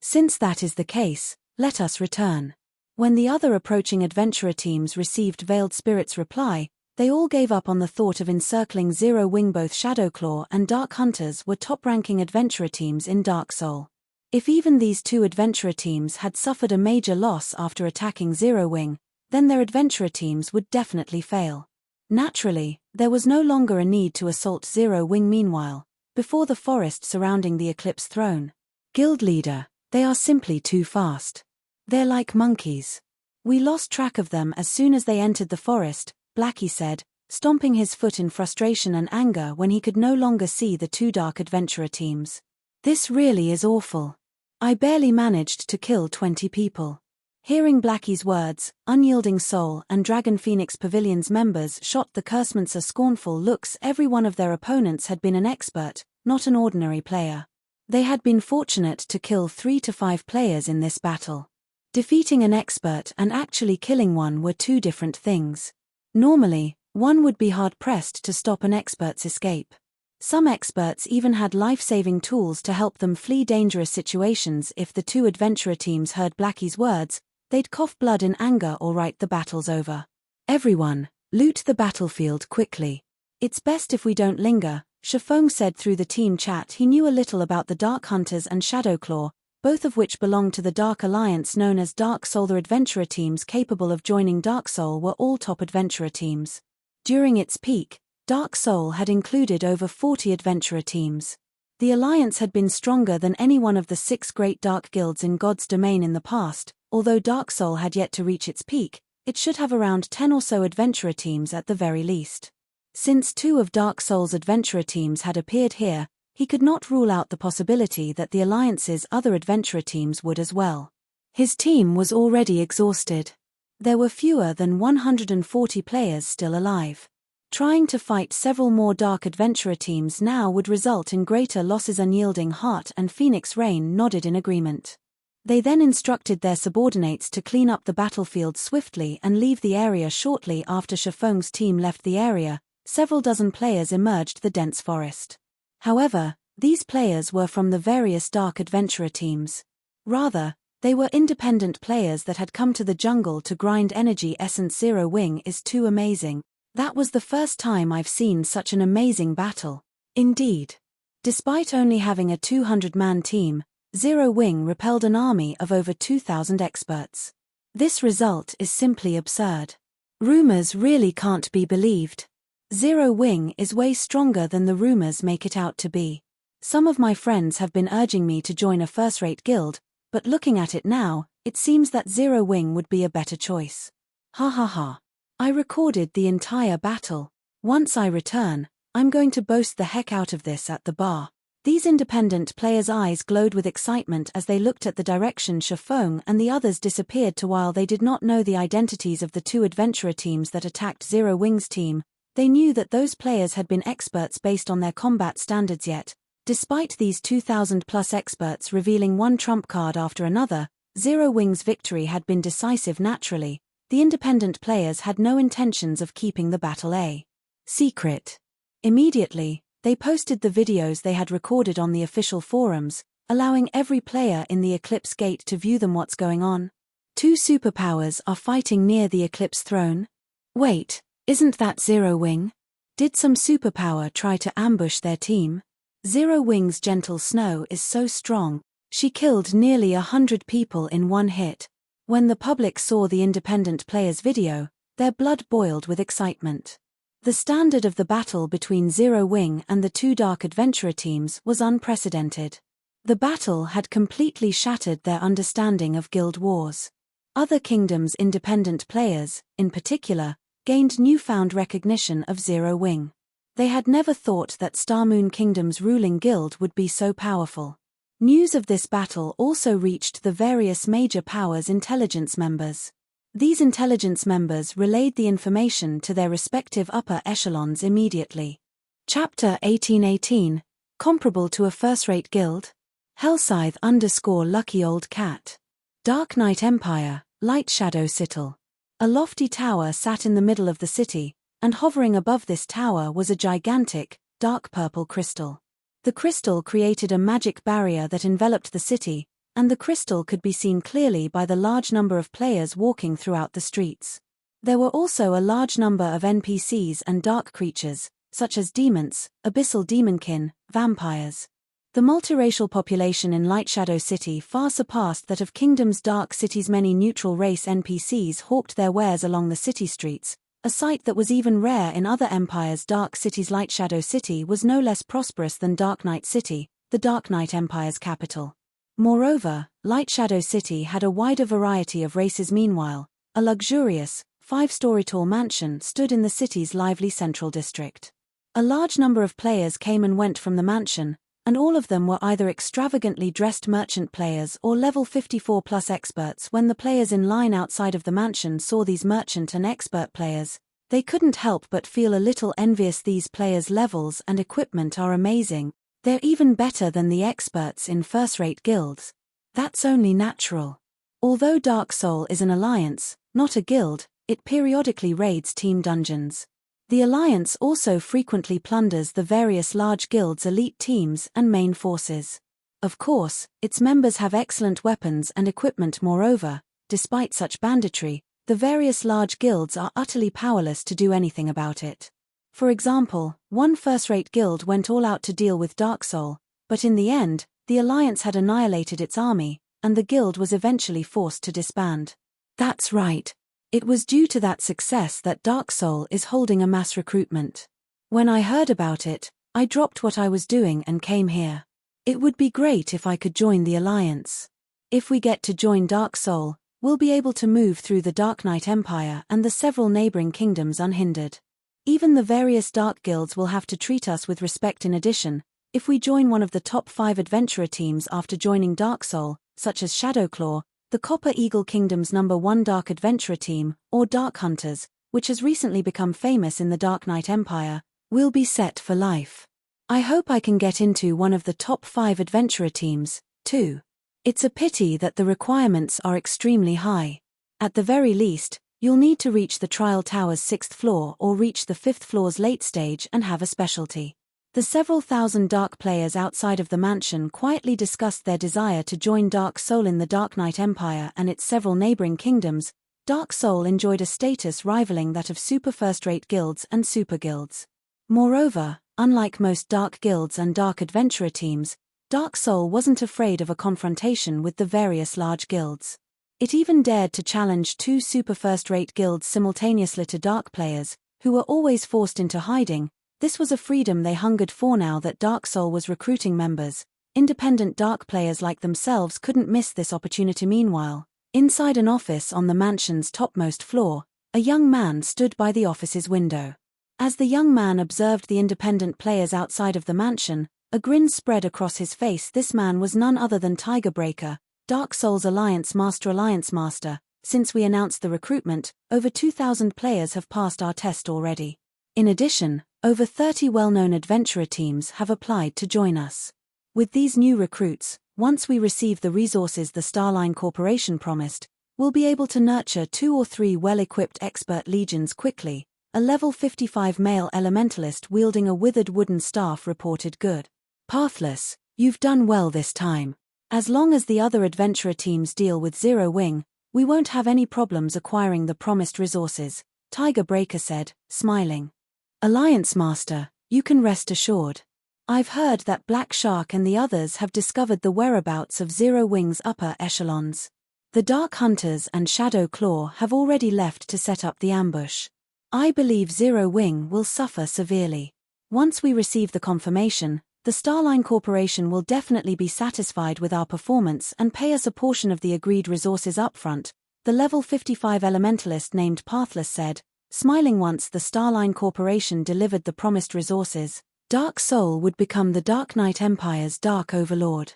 Since that is the case, let us return. When the other approaching adventurer teams received Veiled Spirit's reply, they all gave up on the thought of encircling Zero Wing. Both Shadowclaw and Dark Hunters were top-ranking adventurer teams in Dark Soul. If even these two adventurer teams had suffered a major loss after attacking Zero Wing, then their adventurer teams would definitely fail. Naturally, there was no longer a need to assault Zero Wing meanwhile, before the forest surrounding the Eclipse throne. Guild leader, they are simply too fast. They're like monkeys. We lost track of them as soon as they entered the forest, Blackie said, stomping his foot in frustration and anger when he could no longer see the two dark adventurer teams. This really is awful. I barely managed to kill 20 people. Hearing Blackie's words, Unyielding Soul and Dragon Phoenix Pavilion's members shot the Cursemancer scornful looks. Every one of their opponents had been an expert, not an ordinary player. They had been fortunate to kill 3 to 5 players in this battle. Defeating an expert and actually killing one were two different things. Normally, one would be hard-pressed to stop an expert's escape. Some experts even had life-saving tools to help them flee dangerous situations. If the two adventurer teams heard Blackie's words, they'd cough blood in anger or write the battle's over. Everyone, loot the battlefield quickly. It's best if we don't linger, Shifeng said through the team chat. He knew a little about the Dark Hunters and Shadowclaw, both of which belonged to the Dark Alliance known as Dark Soul. The adventurer teams capable of joining Dark Soul were all top adventurer teams. During its peak, Dark Soul had included over 40 adventurer teams. The Alliance had been stronger than any one of the 6 great dark guilds in God's domain in the past. Although Dark Soul had yet to reach its peak, it should have around 10 or so adventurer teams at the very least. Since 2 of Dark Soul's adventurer teams had appeared here, he could not rule out the possibility that the Alliance's other adventurer teams would as well. His team was already exhausted. There were fewer than 140 players still alive. Trying to fight several more dark adventurer teams now would result in greater losses. Unyielding Heart and Phoenix Rain nodded in agreement. They then instructed their subordinates to clean up the battlefield swiftly and leave the area shortly after Shifeng's team left the area. Several dozen players emerged the dense forest. However, these players were from the various dark adventurer teams. Rather, they were independent players that had come to the jungle to grind energy essence. Zero Wing is too amazing. That was the first time I've seen such an amazing battle. Indeed. Despite only having a 200-man team, Zero Wing repelled an army of over 2,000 experts. This result is simply absurd. Rumors really can't be believed. Zero Wing is way stronger than the rumors make it out to be. Some of my friends have been urging me to join a first-rate guild, but looking at it now, it seems that Zero Wing would be a better choice. Ha ha ha. I recorded the entire battle. Once I return, I'm going to boast the heck out of this at the bar. These independent players' eyes glowed with excitement as they looked at the direction Shifeng and the others disappeared to. While they did not know the identities of the 2 adventurer teams that attacked Zero Wing's team, they knew that those players had been experts based on their combat standards. Yet, despite these 2,000-plus experts revealing one trump card after another, Zero Wing's victory had been decisive. Naturally, the independent players had no intentions of keeping the battle a secret. Immediately, they posted the videos they had recorded on the official forums, allowing every player in the Eclipse Gate to view them. What's going on? 2 superpowers are fighting near the Eclipse throne? Wait, isn't that Zero Wing? Did some superpower try to ambush their team? Zero Wing's gentle snow is so strong, she killed nearly 100 people in one hit. When the public saw the independent players' video, their blood boiled with excitement. The standard of the battle between Zero Wing and the 2 dark adventurer teams was unprecedented. The battle had completely shattered their understanding of guild wars. Other kingdoms' independent players, in particular, gained newfound recognition of Zero Wing. They had never thought that Starmoon Kingdom's ruling guild would be so powerful. News of this battle also reached the various major powers' intelligence members. These intelligence members relayed the information to their respective upper echelons immediately. Chapter 1818, comparable to a first-rate guild? Hellscythe _ Lucky Old Cat. Dark Knight Empire, Light Shadow Citadel. A lofty tower sat in the middle of the city, and hovering above this tower was a gigantic, dark purple crystal. The crystal created a magic barrier that enveloped the city, and the crystal could be seen clearly by the large number of players walking throughout the streets. There were also a large number of NPCs and dark creatures, such as demons, abyssal demonkin, vampires. The multiracial population in Light Shadow City far surpassed that of Kingdom's dark cities. Many neutral race NPCs hawked their wares along the city streets, A sight that was even rare in other empires. Dark City's Light Shadow City was no less prosperous than Dark Knight City, the Dark Knight Empire's capital. Moreover, Light Shadow City had a wider variety of races. Meanwhile, a luxurious, 5-story-tall mansion stood in the city's lively central district. A large number of players came and went from the mansion, and all of them were either extravagantly dressed merchant players or level 54+ experts. When the players in line outside of the mansion saw these merchant and expert players, they couldn't help but feel a little envious. These players' levels and equipment are amazing. They're even better than the experts in first-rate guilds. That's only natural. Although Dark Soul is an alliance, not a guild, it periodically raids team dungeons. The alliance also frequently plunders the various large guilds' elite teams and main forces. Of course, its members have excellent weapons and equipment. Moreover, despite such banditry, the various large guilds are utterly powerless to do anything about it. For example, one first-rate guild went all out to deal with Dark Soul, but in the end, the alliance had annihilated its army, and the guild was eventually forced to disband. That's right. It was due to that success that Dark Soul is holding a mass recruitment. When I heard about it, I dropped what I was doing and came here. It would be great if I could join the alliance. If we get to join Dark Soul, we'll be able to move through the Dark Knight Empire and the several neighboring kingdoms unhindered. Even the various dark guilds will have to treat us with respect. In addition, if we join one of the top 5 adventurer teams after joining Dark Soul, such as Shadowclaw, the Copper Eagle Kingdom's #1 Dark Adventurer team, or Dark Hunters, which has recently become famous in the Dark Knight Empire, will be set for life. I hope I can get into one of the top 5 adventurer teams, too. It's a pity that the requirements are extremely high. At the very least, you'll need to reach the Trial Tower's 6th floor or reach the 5th floor's late stage and have a specialty. The several thousand dark players outside of the mansion quietly discussed their desire to join Dark Soul in the Dark Knight Empire and its several neighboring kingdoms. Dark Soul enjoyed a status rivaling that of super first-rate guilds and super guilds. Moreover, unlike most dark guilds and dark adventurer teams, Dark Soul wasn't afraid of a confrontation with the various large guilds. It even dared to challenge 2 super first-rate guilds simultaneously to dark players, who were always forced into hiding. This was a freedom they hungered for. Now that Dark Soul was recruiting members, independent dark players like themselves couldn't miss this opportunity. Meanwhile, inside an office on the mansion's topmost floor, a young man stood by the office's window. As the young man observed the independent players outside of the mansion, a grin spread across his face. This man was none other than Tigerbreaker, Dark Soul's Alliance Master. Since we announced the recruitment, over 2,000 players have passed our test already. In addition, over 30 well-known adventurer teams have applied to join us. With these new recruits, once we receive the resources the Starline Corporation promised, we'll be able to nurture 2 or 3 well-equipped expert legions quickly. A level 55 male elementalist wielding a withered wooden staff reported. Good. Pathless, you've done well this time. As long as the other adventurer teams deal with Zero Wing, we won't have any problems acquiring the promised resources, Tigerbreaker said, smiling. Alliance Master, you can rest assured. I've heard that Black Shark and the others have discovered the whereabouts of Zero Wing's upper echelons. The Dark Hunters and Shadow Claw have already left to set up the ambush. I believe Zero Wing will suffer severely. Once we receive the confirmation, the Starline Corporation will definitely be satisfied with our performance and pay us a portion of the agreed resources upfront, the level 55 elementalist named Pathless said, smiling. Once the Starline Corporation delivered the promised resources, Dark Soul would become the Dark Knight Empire's Dark Overlord.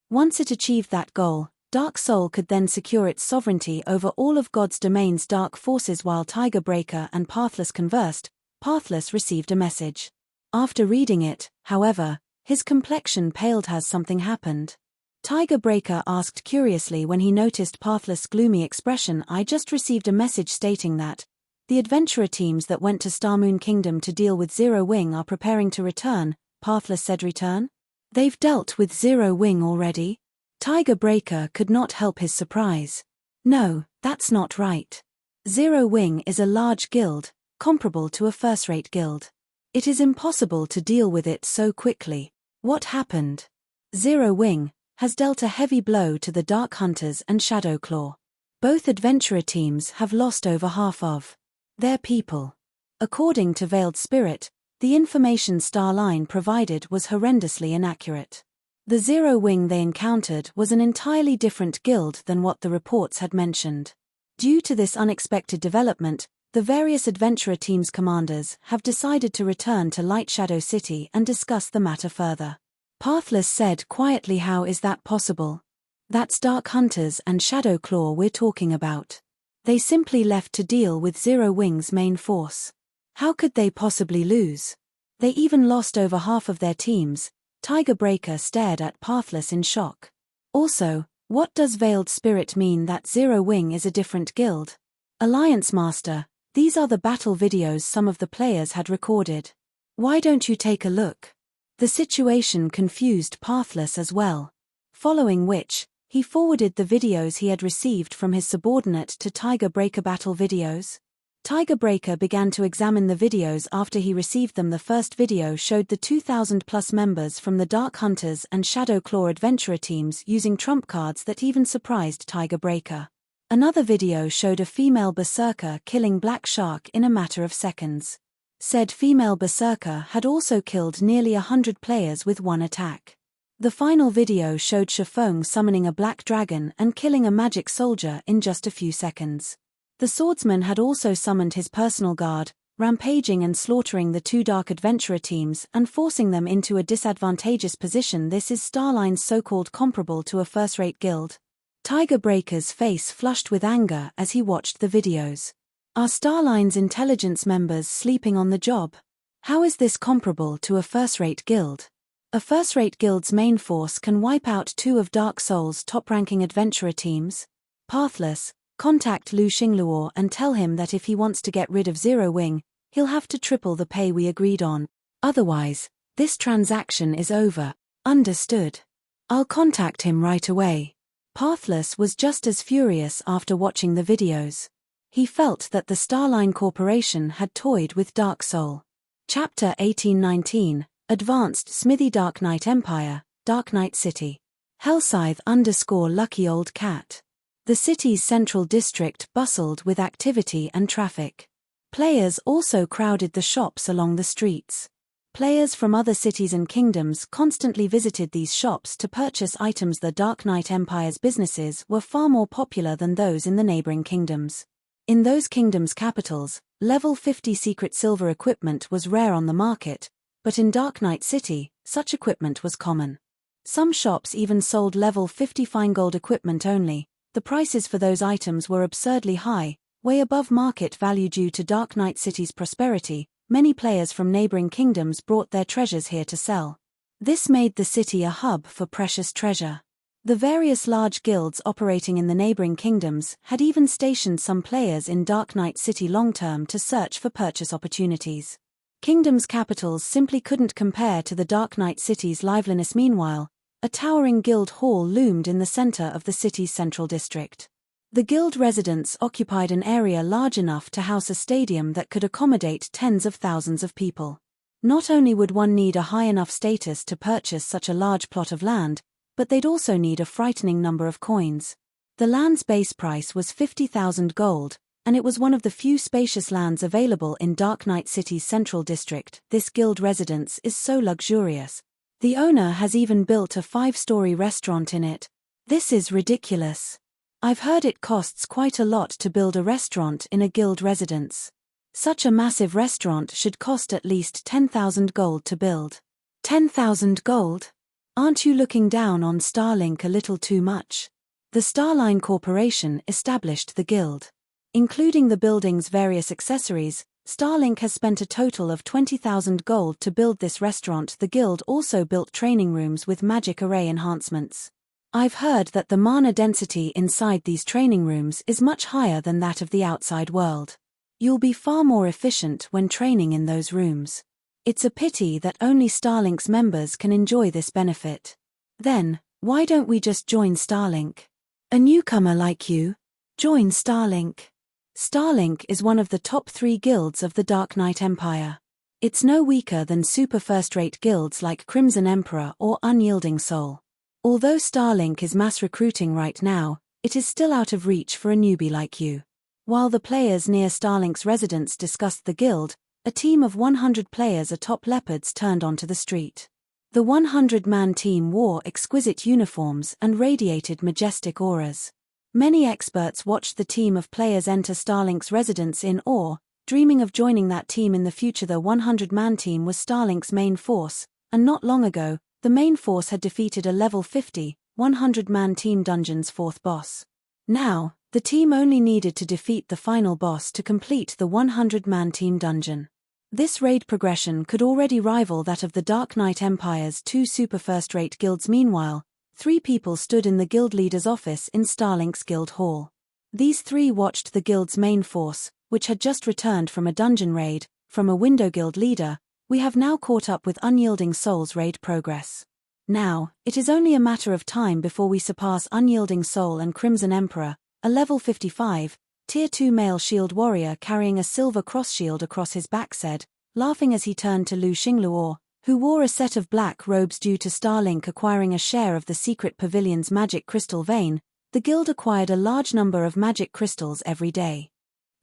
Once it achieved that goal, Dark Soul could then secure its sovereignty over all of God's domain's dark forces. While Tigerbreaker and Pathless conversed, Pathless received a message. After reading it, however, his complexion paled. Has something happened? Tigerbreaker asked curiously when he noticed Pathless' gloomy expression. I just received a message stating that the adventurer teams that went to Starmoon Kingdom to deal with Zero Wing are preparing to return, Pathless said. Return? They've dealt with Zero Wing already? Tigerbreaker could not help his surprise. No, that's not right. Zero Wing is a large guild, comparable to a first-rate guild. It is impossible to deal with it so quickly. What happened? Zero Wing has dealt a heavy blow to the Dark Hunters and Shadowclaw. Both adventurer teams have lost over half of their people. According to Veiled Spirit, the information Starline provided was horrendously inaccurate. The Zero Wing they encountered was an entirely different guild than what the reports had mentioned. Due to this unexpected development, the various adventurer teams' commanders have decided to return to Light Shadow City and discuss the matter further. Pathless said quietly, "How is that possible? That's Dark Hunters and Shadow Claw we're talking about. They simply left to deal with Zero Wing's main force. How could they possibly lose? They even lost over half of their teams." Tiger Breaker stared at Pathless in shock. Also, what does Veiled Spirit mean that Zero Wing is a different guild? Alliance Master, these are the battle videos some of the players had recorded. Why don't you take a look? The situation confused Pathless as well. Following which, he forwarded the videos he had received from his subordinate to Tiger Breaker battle videos. Tiger Breaker began to examine the videos after he received them. The first video showed the 2,000+ members from the Dark Hunters and Shadow Claw adventurer teams using trump cards that even surprised Tiger Breaker. Another video showed a female berserker killing Black Shark in a matter of seconds. Said female berserker had also killed nearly 100 players with one attack. The final video showed Shafong summoning a black dragon and killing a magic soldier in just a few seconds. The swordsman had also summoned his personal guard, rampaging and slaughtering the two dark adventurer teams and forcing them into a disadvantageous position. This is Starline's so-called comparable to a first-rate guild. Tiger Breaker's face flushed with anger as he watched the videos. Are Starline's intelligence members sleeping on the job? How is this comparable to a first-rate guild? A first-rate guild's main force can wipe out two of Dark Soul's top-ranking adventurer teams. Pathless, contact Lu Xingluo and tell him that if he wants to get rid of Zero Wing, he'll have to triple the pay we agreed on. Otherwise, this transaction is over. Understood. I'll contact him right away. Pathless was just as furious after watching the videos. He felt that the Starline Corporation had toyed with Dark Soul. Chapter 1819, Advanced Smithy. Dark Knight Empire, Dark Knight City. Hellscythe _ Lucky Old Cat. The city's central district bustled with activity and traffic. Players also crowded the shops along the streets. Players from other cities and kingdoms constantly visited these shops to purchase items. The Dark Knight Empire's businesses were far more popular than those in the neighboring kingdoms. In those kingdoms' capitals, level 50 secret silver equipment was rare on the market, but in Dark Knight City, such equipment was common. Some shops even sold level 50 fine gold equipment only. The prices for those items were absurdly high, way above market value. Due to Dark Knight City's prosperity, many players from neighboring kingdoms brought their treasures here to sell. This made the city a hub for precious treasure. The various large guilds operating in the neighboring kingdoms had even stationed some players in Dark Knight City long-term to search for purchase opportunities. Kingdoms' capitals simply couldn't compare to the Dark Knight City's liveliness. Meanwhile, a towering guild hall loomed in the center of the city's central district. The guild residents occupied an area large enough to house a stadium that could accommodate tens of thousands of people. Not only would one need a high enough status to purchase such a large plot of land, but they'd also need a frightening number of coins. The land's base price was 50,000 gold, and it was one of the few spacious lands available in Dark Knight City's central district. This guild residence is so luxurious. The owner has even built a 5-story restaurant in it. This is ridiculous. I've heard it costs quite a lot to build a restaurant in a guild residence. Such a massive restaurant should cost at least 10,000 gold to build. 10,000 gold? Aren't you looking down on Starlink a little too much? The Starline Corporation established the guild. Including the building's various accessories, Starlink has spent a total of 20,000 gold to build this restaurant. The guild also built training rooms with magic array enhancements. I've heard that the mana density inside these training rooms is much higher than that of the outside world. You'll be far more efficient when training in those rooms. It's a pity that only Starlink's members can enjoy this benefit. Then, why don't we just join Starlink? A newcomer like you? Join Starlink. Starlink is one of the top 3 guilds of the Dark Knight Empire. It's no weaker than super first-rate guilds like Crimson Emperor or Unyielding Soul. Although Starlink is mass recruiting right now, it is still out of reach for a newbie like you. While the players near Starlink's residence discussed the guild, a team of 100 players atop leopards turned onto the street. The 100-man team wore exquisite uniforms and radiated majestic auras. Many experts watched the team of players enter Starlink's residence in awe, dreaming of joining that team in the future. The 100-man team was Starlink's main force, and not long ago, the main force had defeated a level 50, 100-man team dungeon's fourth boss. Now, the team only needed to defeat the final boss to complete the 100-man team dungeon. This raid progression could already rival that of the Dark Knight Empire's 2 super first-rate guilds. Meanwhile, 3 people stood in the guild leader's office in Starlink's guild hall. These 3 watched the guild's main force, which had just returned from a dungeon raid, from a window. Guild leader, we have now caught up with Unyielding Soul's raid progress. Now, it is only a matter of time before we surpass Unyielding Soul and Crimson Emperor, a level 55, Tier 2 male shield warrior carrying a silver cross shield across his back said, laughing as he turned to Lu Xingluo, who wore a set of black robes. Due to Starlink acquiring a share of the secret pavilion's magic crystal vein, the guild acquired a large number of magic crystals every day.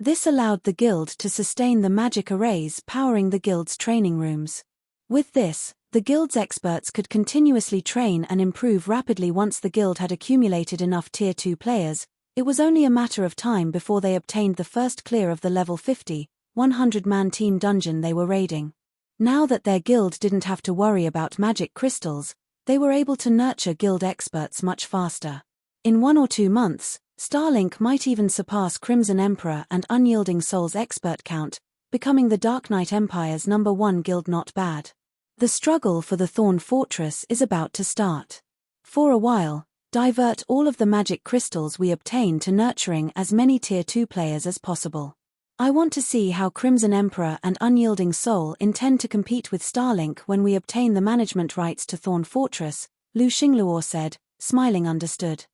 This allowed the guild to sustain the magic arrays powering the guild's training rooms. With this, the guild's experts could continuously train and improve rapidly. Once the guild had accumulated enough Tier 2 players, it was only a matter of time before they obtained the first clear of the level 50, 100-man team dungeon they were raiding. Now that their guild didn't have to worry about magic crystals, they were able to nurture guild experts much faster. In 1 or 2 months, Starlink might even surpass Crimson Emperor and Unyielding Soul's expert count, becoming the Dark Knight Empire's #1 guild. Not bad. The struggle for the Thorn Fortress is about to start. For a while, divert all of the magic crystals we obtain to nurturing as many Tier 2 players as possible. I want to see how Crimson Emperor and Unyielding Soul intend to compete with Starlink when we obtain the management rights to Thorn Fortress, Lu Xingluo said, smiling. Understood.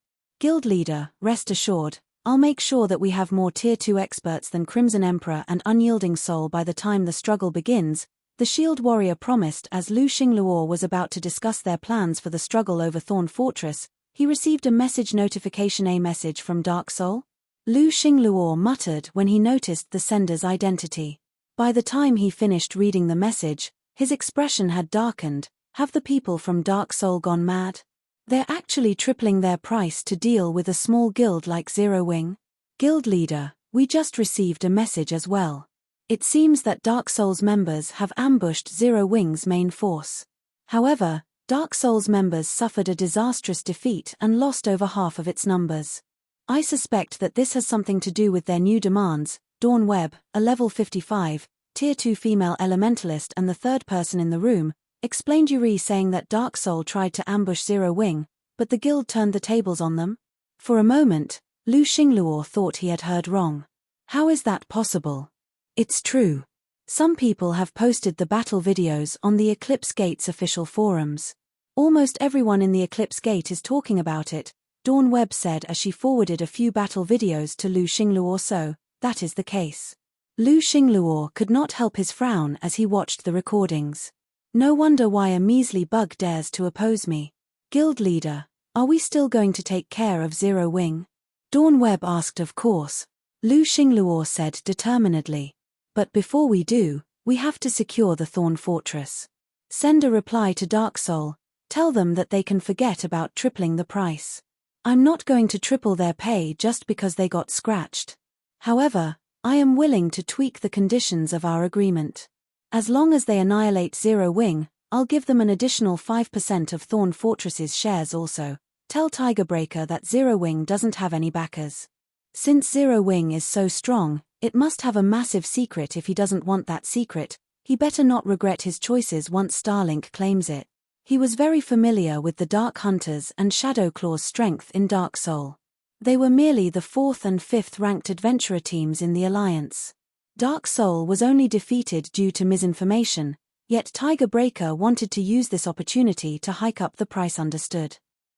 Guild leader, rest assured, I'll make sure that we have more Tier 2 experts than Crimson Emperor and Unyielding Soul by the time the struggle begins, the shield warrior promised. As Lu Xingluo was about to discuss their plans for the struggle over Thorn Fortress, he received a message notification. A message from Dark Soul? Lu Xingluo muttered when he noticed the sender's identity. By the time he finished reading the message, his expression had darkened. Have the people from Dark Soul gone mad? They're actually tripling their price to deal with a small guild like Zero Wing? Guild leader, we just received a message as well. It seems that Dark Soul's members have ambushed Zero Wing's main force. However, Dark Soul's members suffered a disastrous defeat and lost over half of its numbers. I suspect that this has something to do with their new demands. Dawn Webb, a level 55, Tier 2 female elementalist and the third person in the room, explained. Yuri saying that Dark Soul tried to ambush Zero Wing, but the guild turned the tables on them. For a moment, Lu Xingluo thought he had heard wrong. How is that possible? It's true. Some people have posted the battle videos on the Eclipse Gate's official forums. Almost everyone in the Eclipse Gate is talking about it, Dawn Webb said as she forwarded a few battle videos to Lu Xingluo. So, that is the case. Lu Xingluo could not help his frown as he watched the recordings. No wonder why a measly bug dares to oppose me. Guild leader, are we still going to take care of Zero Wing? Dawn Webb asked. Of course. Lu Xingluo said determinedly. But before we do, we have to secure the Thorn Fortress. Send a reply to Dark Soul, tell them that they can forget about tripling the price. I'm not going to triple their pay just because they got scratched. However, I am willing to tweak the conditions of our agreement. As long as they annihilate Zero Wing, I'll give them an additional 5% of Thorn Fortress's shares also. Tell Tigerbreaker that Zero Wing doesn't have any backers. Since Zero Wing is so strong, it must have a massive secret. If he doesn't want that secret, he better not regret his choices once Starlink claims it. He was very familiar with the Dark Hunters and Shadowclaw's strength in Dark Soul. They were merely the 4th and 5th ranked adventurer teams in the Alliance. Dark Soul was only defeated due to misinformation, yet Tigerbreaker wanted to use this opportunity to hike up the price. Understood.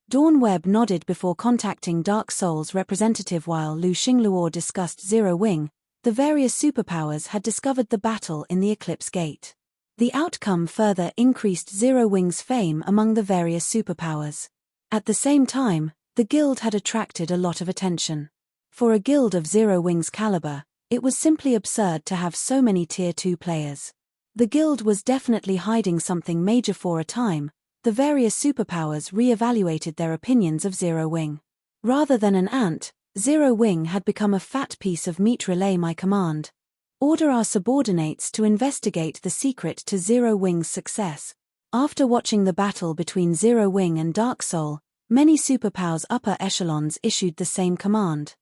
Dawn Webb nodded before contacting Dark Soul's representative. While Lu Xingluo discussed Zero Wing, the various superpowers had discovered the battle in the Eclipse Gate. The outcome further increased Zero Wing's fame among the various superpowers. At the same time, the guild had attracted a lot of attention. For a guild of Zero Wing's caliber, It was simply absurd to have so many Tier 2 players. The guild was definitely hiding something major. For a time, the various superpowers re-evaluated their opinions of Zero Wing. Rather than an ant, Zero Wing had become a fat piece of meat. Relay my command. Order our subordinates to investigate the secret to Zero Wing's success. After watching the battle between Zero Wing and Dark Soul, many superpowers upper echelons issued the same command.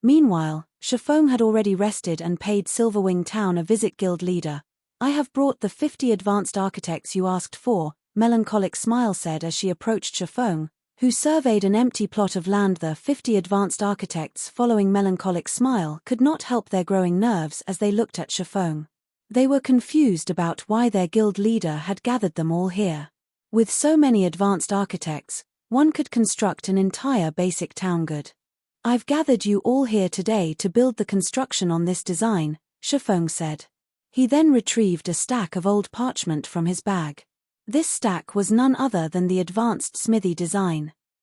Meanwhile, Shifeng had already rested and paid Silverwing Town a visit. Guild leader, I have brought the 50 advanced architects you asked for, Melancholic Smile said as she approached Shifeng, who surveyed an empty plot of land. The 50 advanced architects following Melancholic Smile could not help their growing nerves as they looked at Shifeng. They were confused about why their guild leader had gathered them all here. With so many advanced architects, one could construct an entire basic town. Good. I've gathered you all here today to build the construction on this design, Shifeng said. He then retrieved a stack of old parchment from his bag. This stack was none other than the advanced Smithy design.